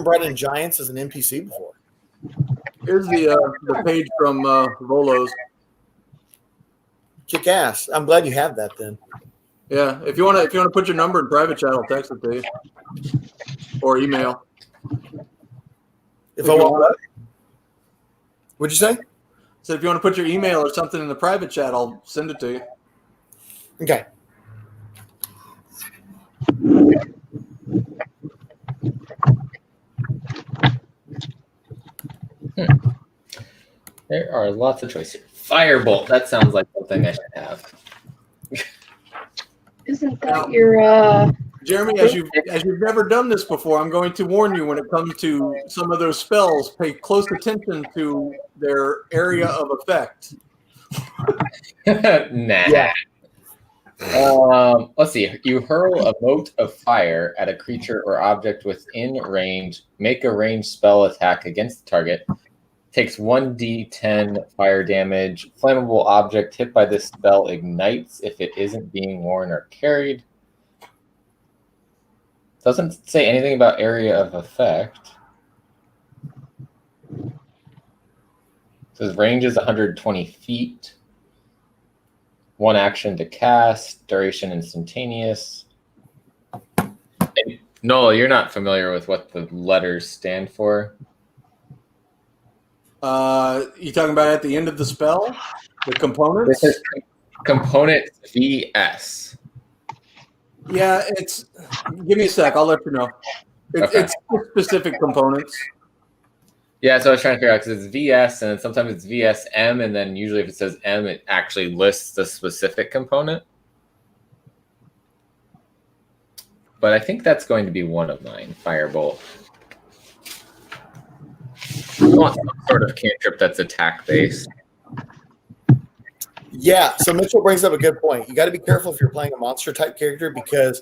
brought in giants as an NPC before. Here's the page from Volo's. Kick ass. I'm glad you have that then. Yeah, if you want to put your number in private chat, I'll text it to you or email. If I want what? What'd you say? So if you want to put your email or something in the private chat, I'll send it to you. Okay. There are lots of choices here. Firebolt. That sounds like something I should have. Isn't that your Jeremy, as you've never done this before, I'm going to warn you when it comes to some of those spells, pay close attention to their area of effect. Nah. Yeah. Let's see. You hurl a mote of fire at a creature or object within range. Make a ranged spell attack against the target. Takes 1d10 fire damage. Flammable object hit by this spell ignites if it isn't being worn or carried. Doesn't say anything about area of effect. It says range is 120 feet. One action to cast. Duration instantaneous. And Nola, you're not familiar with what the letters stand for? You talking about at the end of the spell? The components? This is component VS. Yeah, give me a sec. I'll let you know. It's specific components. Yeah, so I was trying to figure out because it's VS and then sometimes it's VSM, and then usually if it says M, it actually lists the specific component. But I think that's going to be one of mine, Firebolt. I want some sort of cantrip that's attack based. Yeah, so Mitchell brings up a good point. You got to be careful if you're playing a monster type character because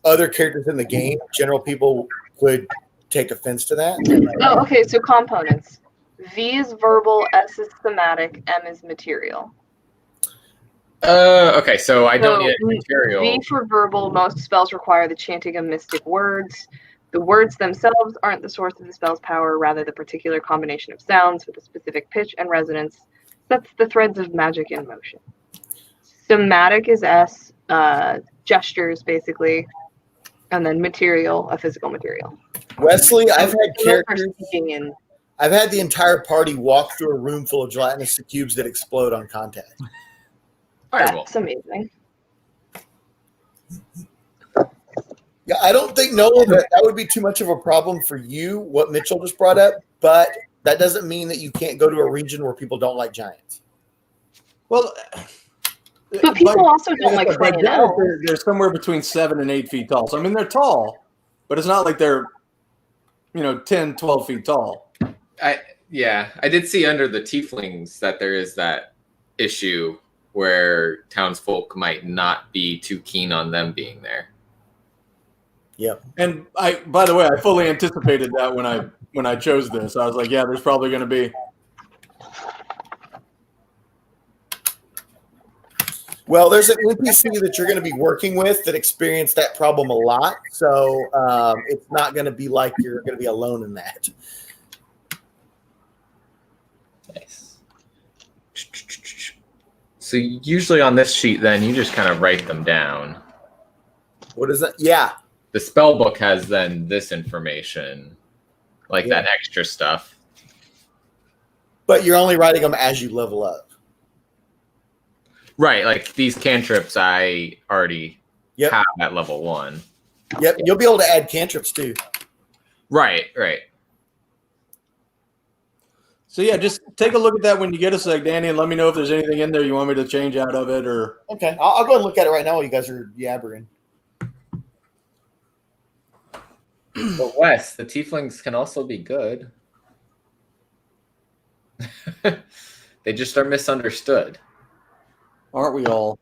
other characters in the game, general people, could take offense to that. Oh, okay. So components. V is verbal, S is thematic, M is material. Okay, so I don't need material. V for verbal, most spells require the chanting of mystic words. The words themselves aren't the source of the spell's power, rather the particular combination of sounds with a specific pitch and resonance sets the threads of magic in motion. Thematic is S, gestures basically, and then material, a physical material. Wesley, I've had characters. In. I've had the entire party walk through a room full of gelatinous cubes that explode on contact. That's amazing. Yeah, I don't think, Nola, that would be too much of a problem for you, what Mitchell just brought up, but that doesn't mean that you can't go to a region where people don't like giants. Well, but people also don't like flying elves. They're somewhere between 7 and 8 feet tall. So, I mean, they're tall, but it's not like they're, 10, 12 feet tall. I did see under the tieflings that there is that issue where townsfolk might not be too keen on them being there. Yep. And by the way, I fully anticipated that when I chose this. I was like, yeah, there's probably going to be. Well, there's an NPC that you're going to be working with that experienced that problem a lot. So it's not going to be like you're going to be alone in that. Nice. So usually on this sheet, then you just kind of write them down. What is that? Yeah. The spell book has then this information, like that extra stuff. But you're only writing them as you level up. Right, like these cantrips I already have at level 1. Yep, you'll be able to add cantrips too. Right. So yeah, just take a look at that when you get a sec, Danny, and let me know if there's anything in there you want me to change out of it or. Okay, I'll go ahead and look at it right now while you guys are yabbering. But Wes, the tieflings can also be good. They just are misunderstood. Aren't we all?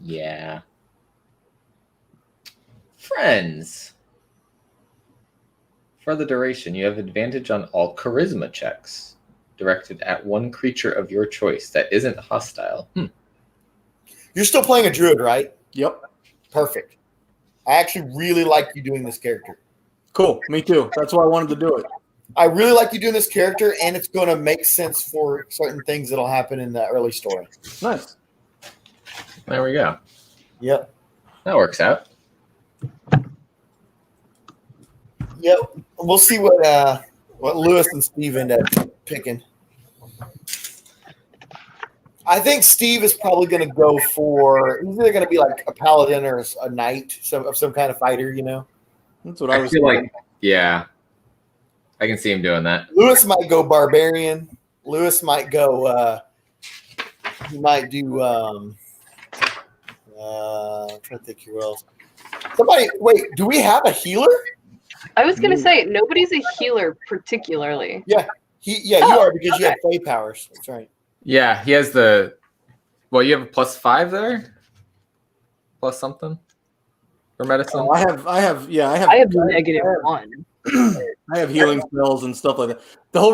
Yeah. Friends. For the duration, you have advantage on all charisma checks directed at one creature of your choice that isn't hostile. You're still playing a druid, right? Yep. Perfect. I actually really like you doing this character. Cool. Me too. That's why I wanted to do it. I really like you doing this character, and it's going to make sense for certain things that'll happen in the early story. Nice. There we go. Yep. That works out. Yep. We'll see what Lewis and Steve end up picking. I think Steve is probably going to go for, he's either going to be like a paladin or a knight, of some kind of fighter, That's what I was feel thinking. like. Yeah. I can see him doing that. Lewis might go barbarian. Lewis might go, he might do, I'm trying to think who else. Wait, do we have a healer? I was going to say, nobody's a healer particularly. Yeah. You are because you have fey powers. That's right. Yeah, he has you have a +5 there? Plus something? For medicine? I have -1. I have healing spells and stuff like that. The whole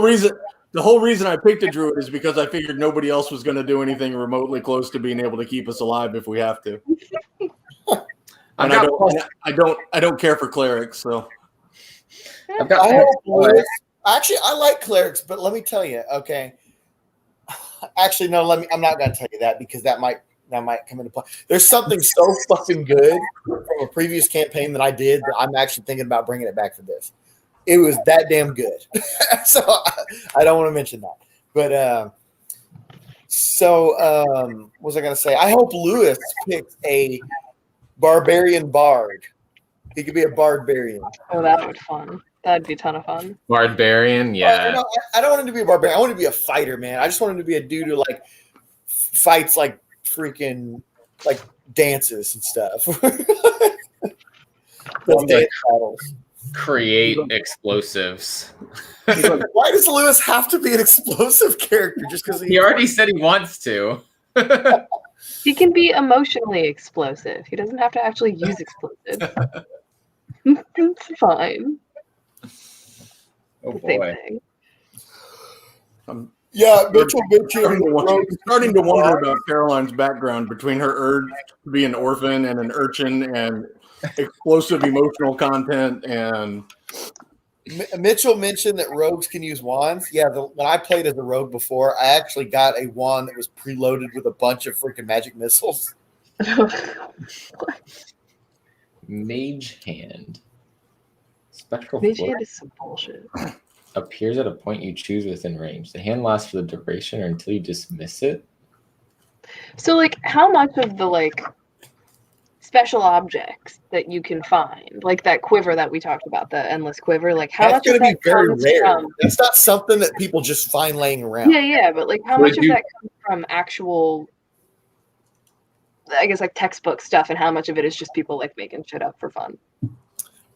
reason I picked a druid is because I figured nobody else was going to do anything remotely close to being able to keep us alive if we have to. And I don't care for clerics, so. Actually, I like clerics, but let me tell you, okay. Actually, no, I'm not going to tell you that because that might come into play. There's something so fucking good from a previous campaign that I did that I'm actually thinking about bringing it back for this. It was that damn good. So I don't want to mention that. But what was I going to say? I hope Lewis picks a barbarian bard. He could be a barbarian. Oh, that would be fun. That'd be a ton of fun. Barbarian, yeah. No, I don't want him to be a barbarian. I want him to be a fighter, man. I just want him to be a dude who like fights like freaking like dances and stuff. Dance battles. Create explosives. Like, why does Lewis have to be an explosive character just because he already said he wants to? He can be emotionally explosive. He doesn't have to actually use explosives. It's fine. Oh The same boy. thing. Yeah, Mitchell Starting to wonder about Caroline's background between her urge to be an orphan and an urchin and explosive emotional content and Mitchell mentioned that rogues can use wands. Yeah, when I played as a rogue before, I actually got a wand that was preloaded with a bunch of freaking magic missiles. Mage hand. Spectral Mage Flare hand is some bullshit. appears at a point you choose within range. The hand lasts for the duration or until you dismiss it. So, like, how much of the, like, special objects that you can find, like that quiver that we talked about, the endless quiver, like, how That's much of going to that be very comes rare. from... That's not something that people just find laying around. Yeah, but, like, how much of that comes from actual, I guess, like, textbook stuff, and how much of it is just people, like, making shit up for fun?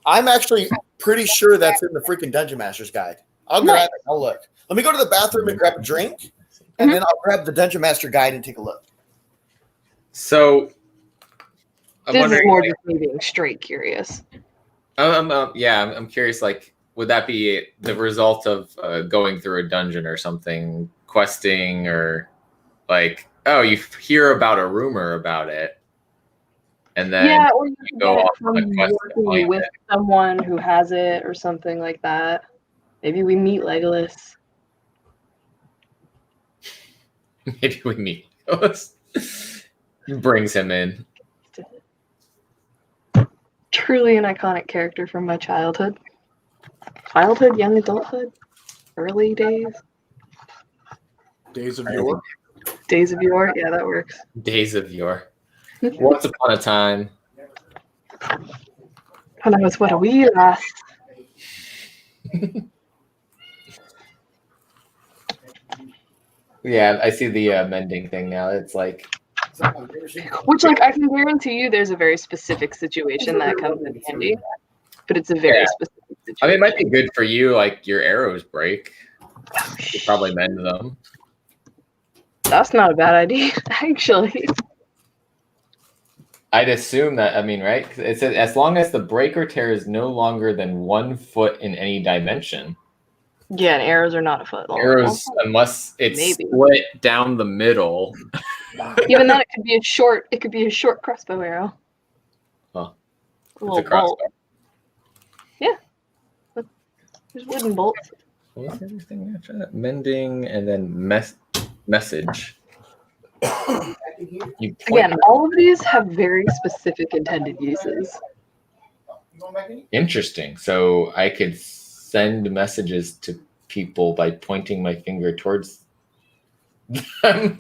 I'm actually pretty sure that's in the freaking Dungeon Master's Guide. I'll grab it. I'll look. Let me go to the bathroom and grab a drink, and then I'll grab the Dungeon Master Guide and take a look. So, This is more just me being straight curious. I'm curious. Like, would that be the result of going through a dungeon or something, questing, or like, oh, you hear about a rumor about it, and then or you can go get it off on a from quest to working find with it. someone who has it or something like that. Maybe we meet Legolas. Maybe we meet. Brings him in. Truly an iconic character from my childhood. Childhood, young adulthood, early days. Days of Yore. Days of Yore, yeah, that works. Days of Yore. Once upon a time. When I was what a wee lass. Yeah, I see the mending thing now. It's like, Which, like, I can guarantee you there's a very specific situation that comes in handy. But it's a very specific situation. I mean, it might be good for you, like your arrows break. You could probably mend them. That's not a bad idea, actually. I'd assume that, I mean, right? 'Cause it says as long as the break or tear is no longer than 1 foot in any dimension. Yeah, and arrows are not a foot long. Arrows, unless it's Maybe. split down the middle. Even then, it could be a short crossbow arrow. Huh. A little bolt. Yeah. There's wooden bolts. What was everything after that? Mending and then message. Again, all of these have very specific intended uses. Interesting. So I could send messages to people by pointing my finger towards them.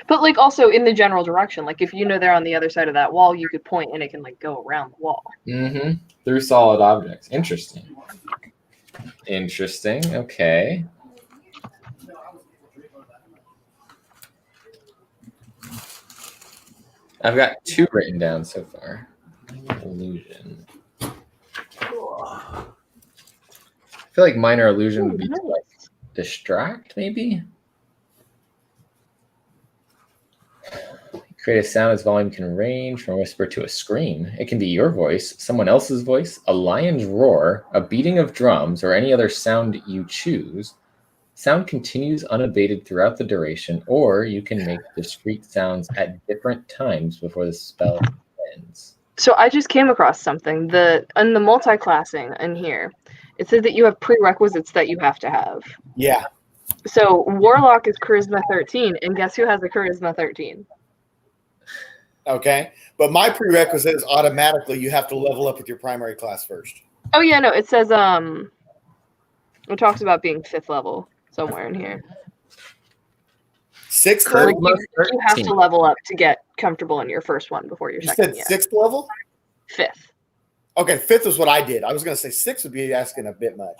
But, like, also in the general direction. Like, if you know they're on the other side of that wall, you could point and it can, like, go around the wall. Mm-hmm. Through solid objects. Interesting. Interesting. Okay. I've got 2 written down so far. Illusion. I feel like minor illusion would be to, like, distract, maybe? Create a sound its volume can range from a whisper to a scream. It can be your voice, someone else's voice, a lion's roar, a beating of drums, or any other sound you choose. Sound continues unabated throughout the duration, or you can make discrete sounds at different times before the spell ends. So I just came across something. In the multi-classing in here, it says that you have prerequisites that you have to have. Yeah. So Warlock is Charisma 13, and guess who has a Charisma 13? Okay. But my prerequisite is automatically you have to level up with your primary class first. Oh yeah, no, it says it talks about being 5th level somewhere in here. 6th Like, level? you have to level up to get comfortable in your first one before your You second. said 6th level? 5th. Okay, 5th is what I did. I was going to say 6 would be asking a bit much.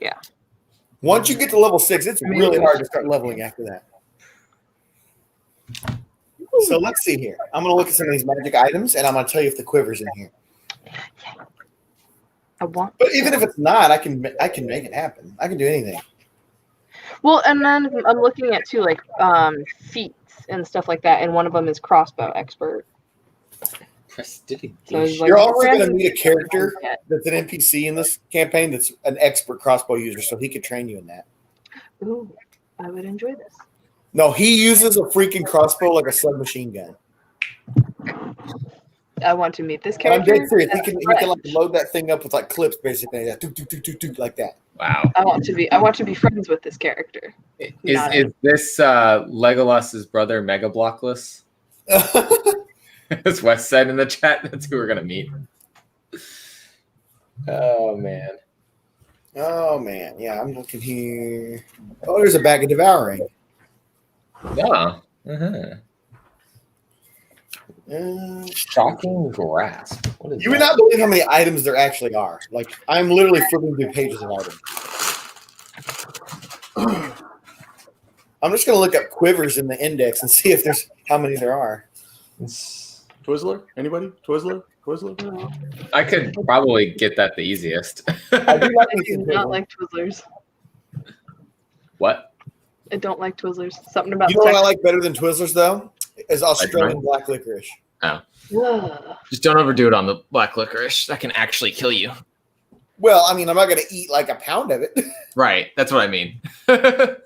Yeah. Once you get to level 6, it's really hard to start leveling after that. So let's see here. I'm going to look at some of these magic items, and I'm going to tell you if the quiver's in here. I want. But even if it's not, I can make it happen. I can do anything. Well, and then I'm looking at too, like feats and stuff like that, and one of them is crossbow expert. So it's like You're also going to random meet a character things. that's an NPC in this campaign that's an expert crossbow user, so he could train you in that. Ooh, I would enjoy this. No, he uses a freaking crossbow like a submachine gun. I want to meet this And I'm character. dead serious. He as can French. like load that thing up with like clips, basically, like that. Wow. I want to be friends with this character. Is this Legolas's brother Mega Blockless? As Wes said in the chat, that's who we're gonna meet. Oh man. Oh man, yeah, I'm looking here. Oh, there's a bag of devouring. Yeah. Shocking grasp. What is You would not believe how many items there actually are. Like, I'm literally flipping through pages of items. I'm just going to look up quivers in the index and see if there's how many there are. Twizzler? Anybody? Twizzler? I could probably get that the easiest. I do like I do not like Twizzlers. What? I don't like Twizzlers. Something about You know what I like better than Twizzlers, though? Is Australian Like black licorice. Oh. Ugh. Just don't overdo it on the black licorice. That can actually kill you. Well, I mean, I'm not going to eat like a pound of it. Right. That's what I mean. Literally,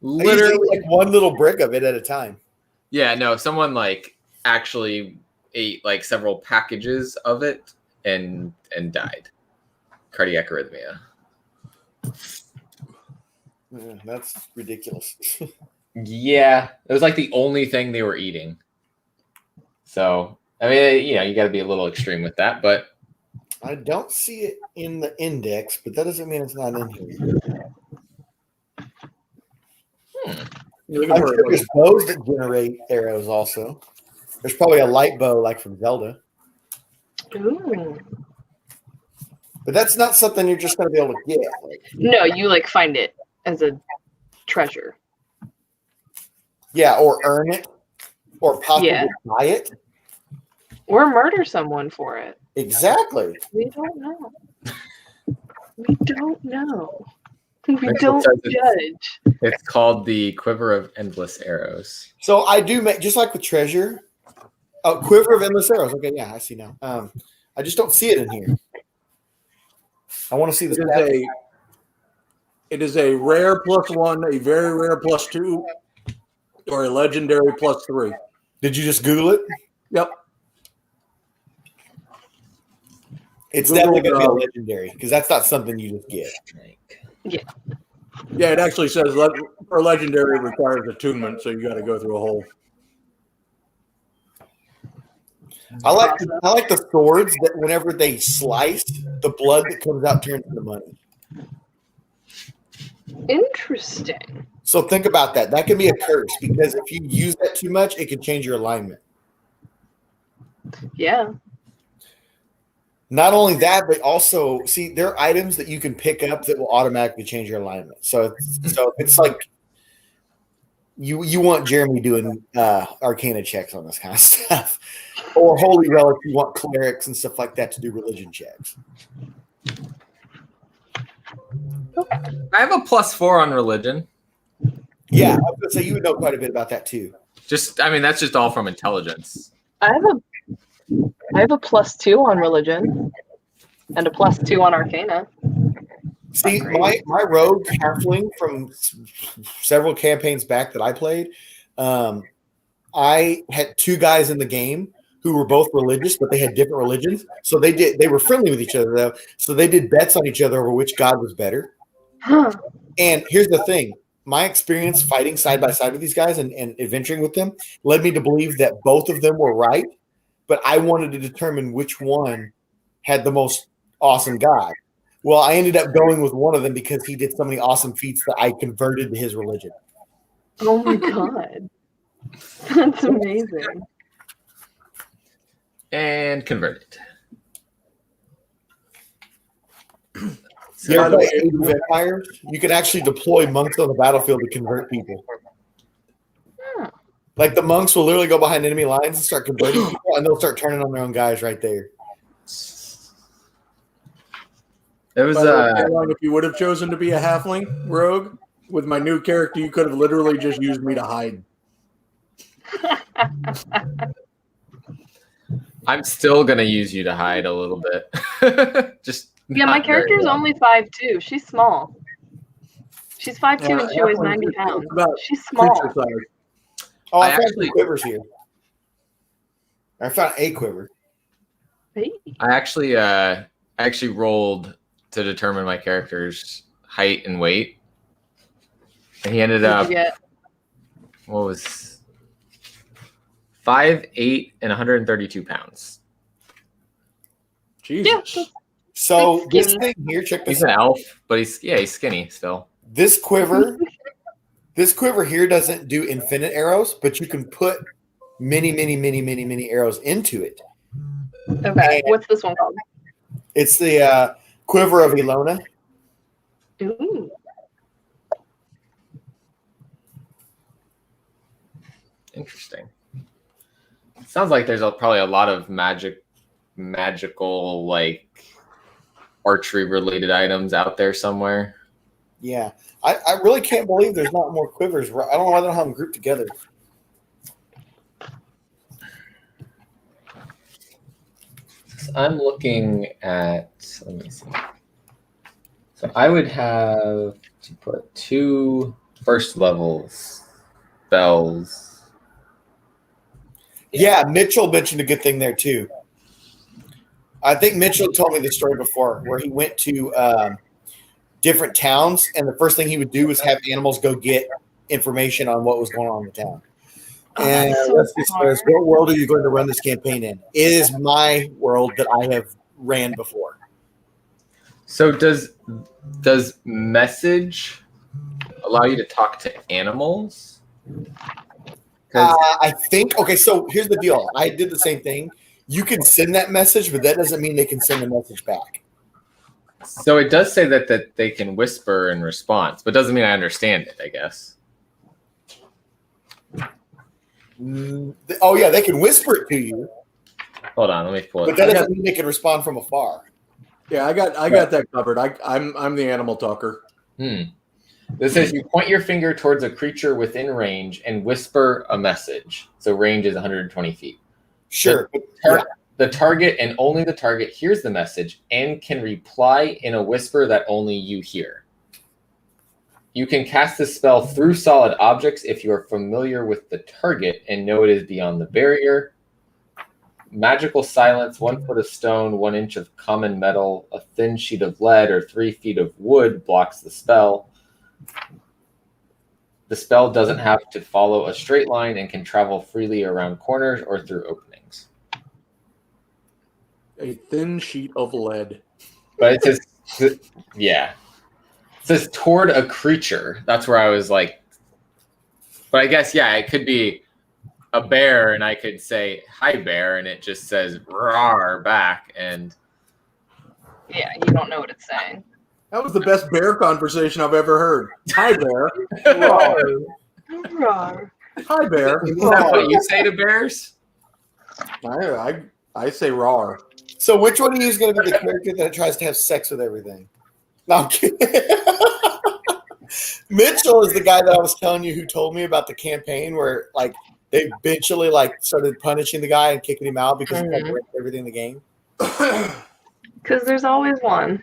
Literally. like one little brick of it at a time. Yeah, no, if someone like actually ate like several packages of it and died. Cardiac arrhythmia. That's ridiculous. Yeah, it was like the only thing they were eating. So, I mean, you got to be a little extreme with that, but I don't see it in the index, but that doesn't mean it's not in here. I'm sure there's bows that generate arrows also. There's probably a light bow like from Zelda. Ooh. But that's not something you're just going to be able to get. No, you like find it as a treasure. Yeah, or earn it, or possibly buy it. Or murder someone for it. Exactly. We don't know. We don't know. We Next don't one says judge. it's called the Quiver of Endless Arrows. So I do make, just like with treasure. Oh, Quiver of Endless Arrows. Okay, yeah, I see now. I just don't see it in here. I want to see this. It is a rare +1, a very rare +2, or a legendary +3. Did you just Google it? Yep. It's Google, definitely going to be a legendary because that's not something you just get. Yeah. Yeah, it actually says for legendary requires attunement, so you got to go through a whole. I like the swords that whenever they slice, the blood that comes out turns into money. Interesting. So think about that. That can be a curse because if you use that too much, it can change your alignment. Yeah. Not only that, but also see there are items that you can pick up that will automatically change your alignment. So it's like you want Jeremy doing arcana checks on this kind of stuff, or holy relics. You want clerics and stuff like that to do religion checks. I have a +4 on religion. Yeah, I was gonna say you would know quite a bit about that too. That's just all from intelligence. I have a +2 on religion and a +2 on arcana. See, my rogue halfling from several campaigns back that I played, I had two guys in the game who were both religious, but they had different religions. So they were friendly with each other though. So they did bets on each other over which god was better. Huh. And here's the thing. My experience fighting side by side with these guys and adventuring with them led me to believe that both of them were right, but I wanted to determine which one had the most awesome god. Well, I ended up going with one of them because he did so many awesome feats that I converted to his religion. Oh my god. That's amazing. And converted. You ever play Age of Empires? You can actually deploy monks on the battlefield to convert people. Like the monks will literally go behind enemy lines and start converting people, and they'll start turning on their own guys right there. It was if you would have chosen to be a halfling rogue, with my new character, you could have literally just used me to hide. I'm still gonna use you to hide a little bit. Just Yeah, my not very character's well. only 5'2". She's small. She's 5'2" and she weighs 90 pounds. She's small. Oh, I I found actually- some quivers here. I found a quiver. I actually rolled to determine my character's height and weight, and he ended up. What was 5'8" and 132 pounds. Jesus. So this thing here, check this He's an out. elf, but he's skinny still. This quiver here doesn't do infinite arrows, but you can put many arrows into it. Okay, what's this one called? It's the quiver of Ilona. Ooh. Interesting. Sounds like there's probably a lot of magical like archery related items out there somewhere. Yeah, I really can't believe there's not more quivers. I don't know why they don't have them grouped together. I'm looking at, let me see. So I would have to put 2 first level spells. Yeah, Mitchell mentioned a good thing there too. I think Mitchell told me the story before where he went to different towns, and the first thing he would do was have animals go get information on what was going on in the town. And let's discuss, what world are you going to run this campaign in? It is my world that I have ran before. So does message allow you to talk to animals? I think, okay, so here's the deal. I did the same thing. You can send that message, but that doesn't mean they can send the message back. So it does say that they can whisper in response, but doesn't mean I understand it, I guess. Oh, yeah, they can whisper it to you. Hold on, let me pull it. But that doesn't mean they can respond from afar. Yeah, I got that covered. I'm the animal talker. This says you point your finger towards a creature within range and whisper a message. So range is 120 feet. Sure. The target and only the target hears the message and can reply in a whisper that only you hear. You can cast this spell through solid objects if you are familiar with the target and know it is beyond the barrier. Magical silence, 1 foot of stone, 1 inch of common metal, a thin sheet of lead, or 3 feet of wood blocks the spell. The spell doesn't have to follow a straight line and can travel freely around corners or through openings. A thin sheet of lead. But it says, yeah. It says toward a creature. That's where I was like, but I guess, yeah, it could be a bear and I could say, hi, bear, and it just says, roar back. And yeah, you don't know what it's saying. That was the best bear conversation I've ever heard. Hi, bear. Roar. Hi, bear. Is that what you say to bears? I say roar. So which one of you is going to be the character that tries to have sex with everything? No, I'm kidding. Mitchell is the guy that I was telling you who told me about the campaign where like they eventually like started punishing the guy and kicking him out because he had everything in the game. Because there's always one.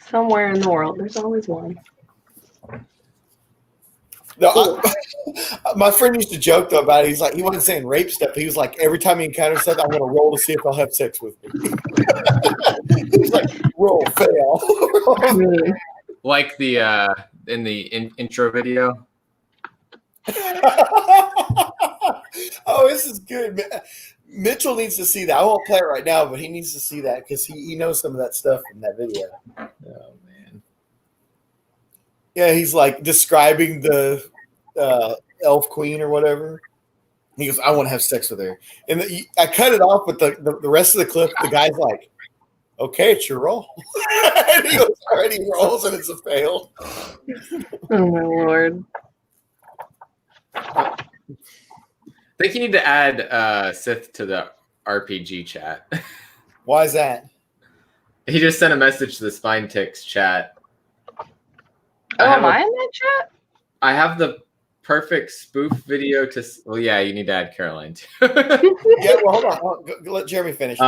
Somewhere in the world, there's always one. No, my friend used to joke though about it. He's like, he wasn't saying rape stuff. He was like, every time he encounters something, I'm going to roll to see if they'll have sex with me. He's like, roll, fail. Like the in the intro video. Oh, this is good. Mitchell needs to see that. I won't play it right now, but he needs to see that because he knows some of that stuff from that video. Oh man. Yeah, he's like describing the elf queen or whatever. He goes, I want to have sex with her. And I cut it off, but the rest of the clip, the guy's like, okay, it's your roll. And he goes, already rolls and it's a fail. Oh my lord. I think you need to add Sith to the RPG chat. Why is that? He just sent a message to the Spine Ticks chat. Oh, am I in that chat? I have the perfect spoof video to. Well, yeah, you need to add Caroline too. Yeah, well, hold on. Let Jeremy finish.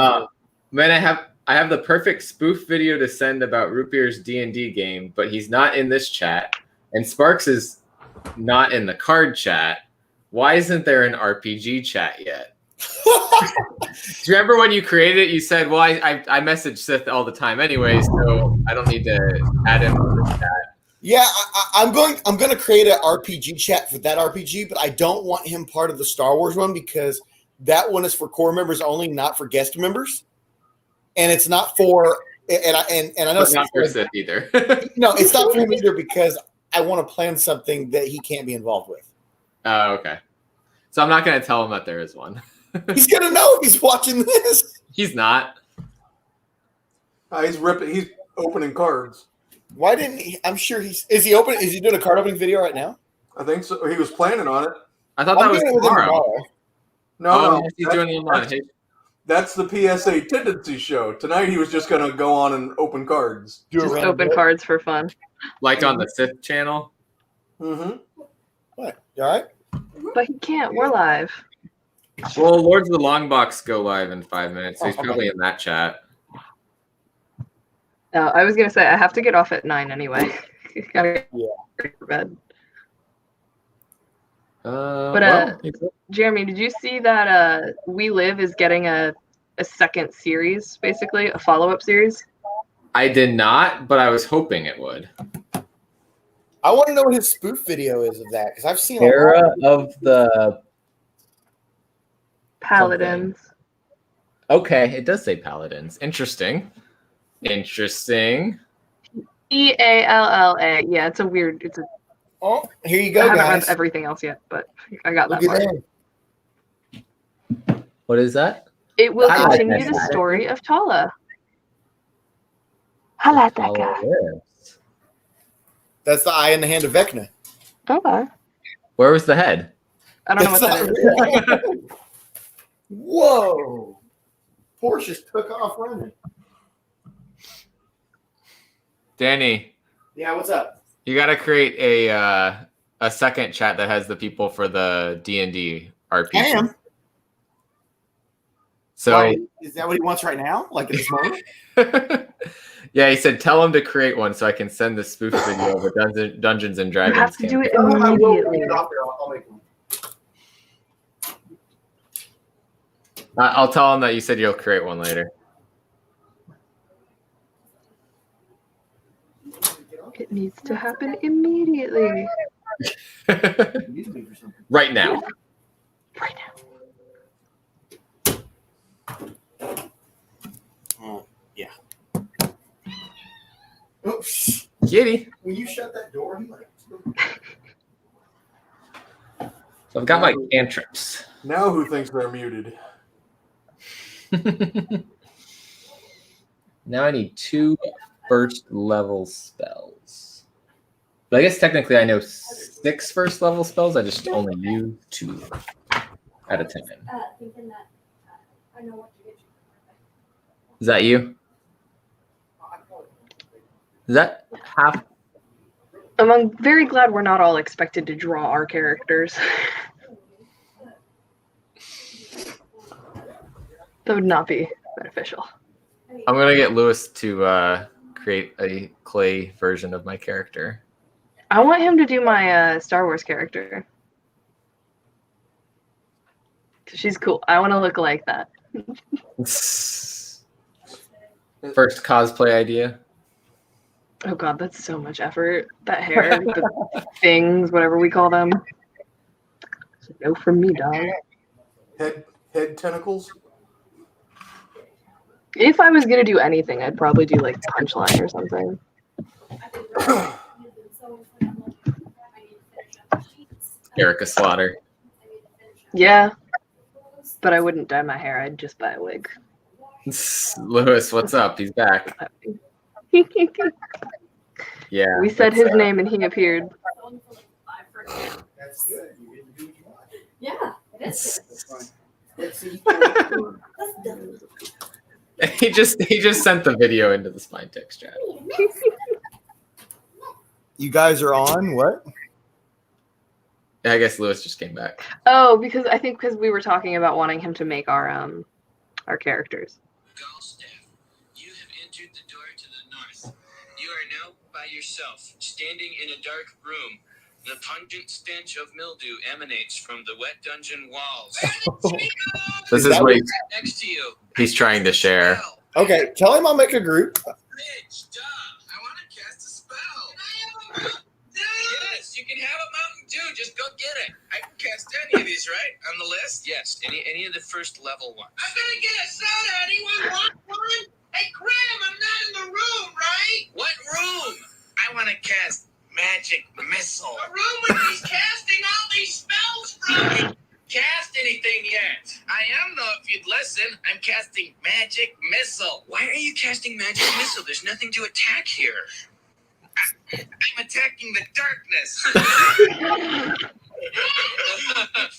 Man, I have the perfect spoof video to send about Root Beer's D&D game, but he's not in this chat, and Sparks is not in the card chat. Why isn't there an RPG chat yet? Do you remember when you created it? You said, "Well, I message Sith all the time anyway, so I don't need to add him to the chat." Yeah, I'm going to create an RPG chat for that RPG, but I don't want him part of the Star Wars one because that one is for core members only, not for guest members, and it's not for and I know But not for Sith either. No, it's not for him either because I want to plan something that he can't be involved with. Oh, okay. So I'm not going to tell him that there is one. He's going to know if he's watching this. He's not. He's ripping. He's opening cards. Why didn't he? I'm sure is he opening? Is he doing a card opening video right now? I think so. He was planning on it. I thought that was tomorrow. No, he's doing it online. That's the PSA tendency show. Tonight he was just going to go on and open cards. Just open cards for fun. Like on the Sith channel? Mm-hmm. What? You all right? But he can't. We're live. Well, Lords of the Long Box go live in 5 minutes, so he's probably in that chat. I was going to say, I have to get off at 9 anyway. Gotta get ready for bed. Jeremy, did you see that We Live is getting a second series, basically, a follow-up series? I did not, but I was hoping it would. I want to know what his spoof video is of that because I've seen Era of the Paladins. Okay, it does say Paladins. Interesting. EALLA. Yeah, it's a weird. It's a. Oh, here you go, I haven't guys. read everything else yet, but I got that Look part. at that. What is that? It will I like continue that the guy. story of Tala. I like that guy. That's the eye in the hand of Vecna. Okay. Where was the head? I don't know what that is. Whoa! Porsche just took off running. Danny, Yeah, what's up? you got to create a second chat that has the people for the D&D RPG. I am. So Why, is that what he wants right now? Like at this moment? yeah, he said tell him to create one so I can send the spoof video of the Dungeons and Dragons. You have to do it campaign. immediately. I'll make one. I'll tell him that you said you'll create one later. It needs to happen immediately. Right now. Right now. Yeah. Oops. Kitty. Will you shut that door? So I've got my cantrips. Now who thinks they're muted? Now I need 2 first level spells. But I guess technically I know 6 first level spells. I just only use 2 at a time. Is that you? Is that half? I'm very glad we're not all expected to draw our characters. That would not be beneficial. I'm gonna get Lewis to create a clay version of my character. I want him to do my Star Wars character. She's cool. I want to look like that. First cosplay idea. Oh god, that's so much effort. That hair, the things, whatever we call them. No from me, dog. Head tentacles. If I was gonna do anything, I'd probably do like Punchline or something. Erica Slaughter. Yeah, but I wouldn't dye my hair. I'd just buy a wig. Lewis, what's up? He's back. Yeah. We said his name and he appeared. Yeah, it is. He just sent the video into the Spine Text chat. You guys are on what? Yeah, I guess Lewis just came back. Oh, because we were talking about wanting him to make our characters. You have entered the door to the north. You are now by yourself, standing in a dark room. The pungent stench of mildew emanates from the wet dungeon walls. This is what next to you. he's trying to share. Okay, tell him I'll make a group. Yes, you can have a Mountain Dew. Just go get it. I can cast any of these, right? On the list? Yes, any of the first level ones. I'm gonna get a soda. Anyone want one? Hey, Graham, I'm not in the room, right? What room? I want to cast magic missile. A room where he's casting all these spells from. Cast anything yet? I am though. If you'd listen, I'm casting magic missile. Why are you casting magic missile? There's nothing to attack here. I'm attacking the darkness.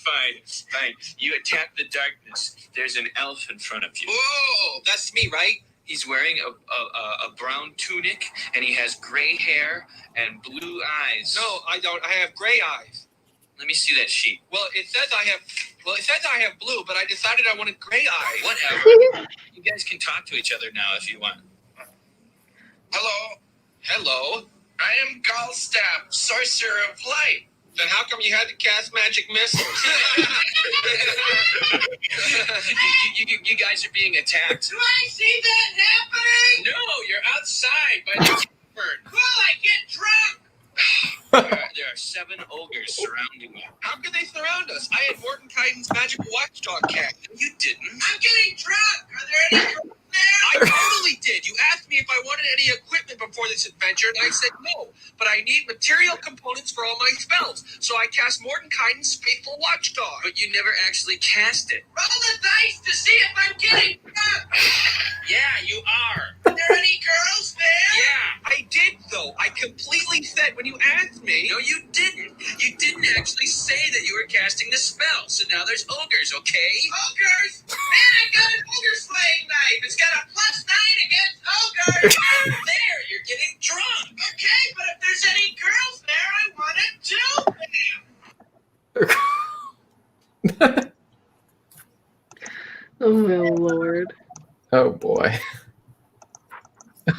Fine. You attack the darkness. There's an elf in front of you. Whoa, that's me, right? He's wearing a brown tunic, and he has gray hair and blue eyes. No, I don't. I have gray eyes. Let me see that sheet. Well, it says I have blue, but I decided I wanted gray eyes. Whatever. You guys can talk to each other now if you want. Hello. I am Gallstab, sorcerer of light. Then how come you had to cast magic missiles? you guys are being attacked. Do I see that happening? No, you're outside by the cavern. Well, I get drunk. There are 7 ogres surrounding you. How could they surround us? I had Mordenkainen's magical watchdog cat. You didn't. I'm getting drunk. Are there any girls there? I totally did. You asked me if I wanted any equipment before this adventure, and I said no. But I need material components for all my spells, so I cast Mordenkainen's faithful watchdog. But you never actually cast it. Roll the dice to see if I'm getting drunk. Yeah, you are. Are there any girls there? Yeah, I did though. I completely said when you asked me. No, you didn't. You didn't actually say that you were casting the spell. So now there's ogres, okay? Ogres? Man, I got an ogre slaying knife. It's got a +9 against ogres. There, you're getting drunk. Okay, but if there's any girls there, I want it too. Oh my lord. Oh boy.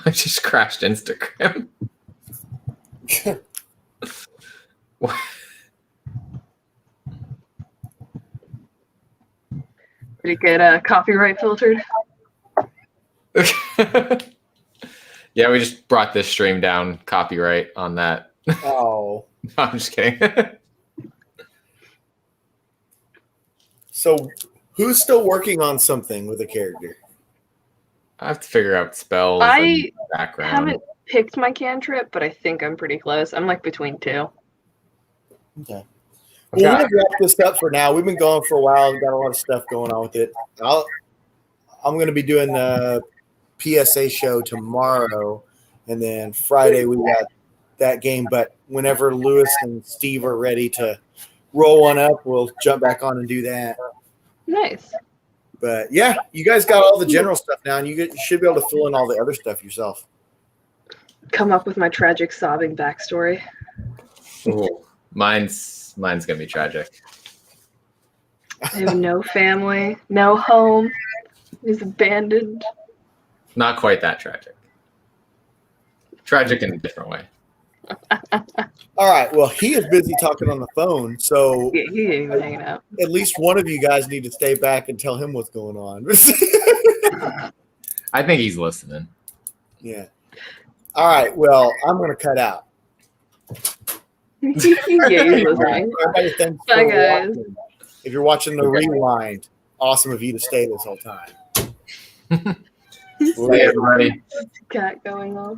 I just crashed Instagram. What? Did it get copyright filtered? Yeah, we just brought this stream down. Copyright on that. Oh. No, I'm just kidding. So, who's still working on something with a character? I have to figure out spells I and background. haven't picked my cantrip, but I think I'm pretty close. I'm like between 2. Okay. Well, we're gonna wrap this up for now. We've been going for a while. We've got a lot of stuff going on with it. I'm going to be doing the PSA show tomorrow, and then Friday we got that game. But whenever Lewis and Steve are ready to roll one up, we'll jump back on and do that. Nice. But yeah, you guys got all the general stuff now, and you should be able to fill in all the other stuff yourself. Come up with my tragic sobbing backstory. Ooh, mine's gonna be tragic. I have no family, no home. He's abandoned. Not quite that tragic. Tragic in a different way. All right. Well, he is busy talking on the phone, so Yeah, he ain't even hanging out. at least one of you guys need to stay back and tell him what's going on. I think he's listening. Yeah. All right. Well, I'm going to cut out. Yeah, he's listening. Everybody, thanks Bye, for guys. watching. If you're watching the rewind, awesome of you to stay this whole time. Hey, everybody. Cat going off.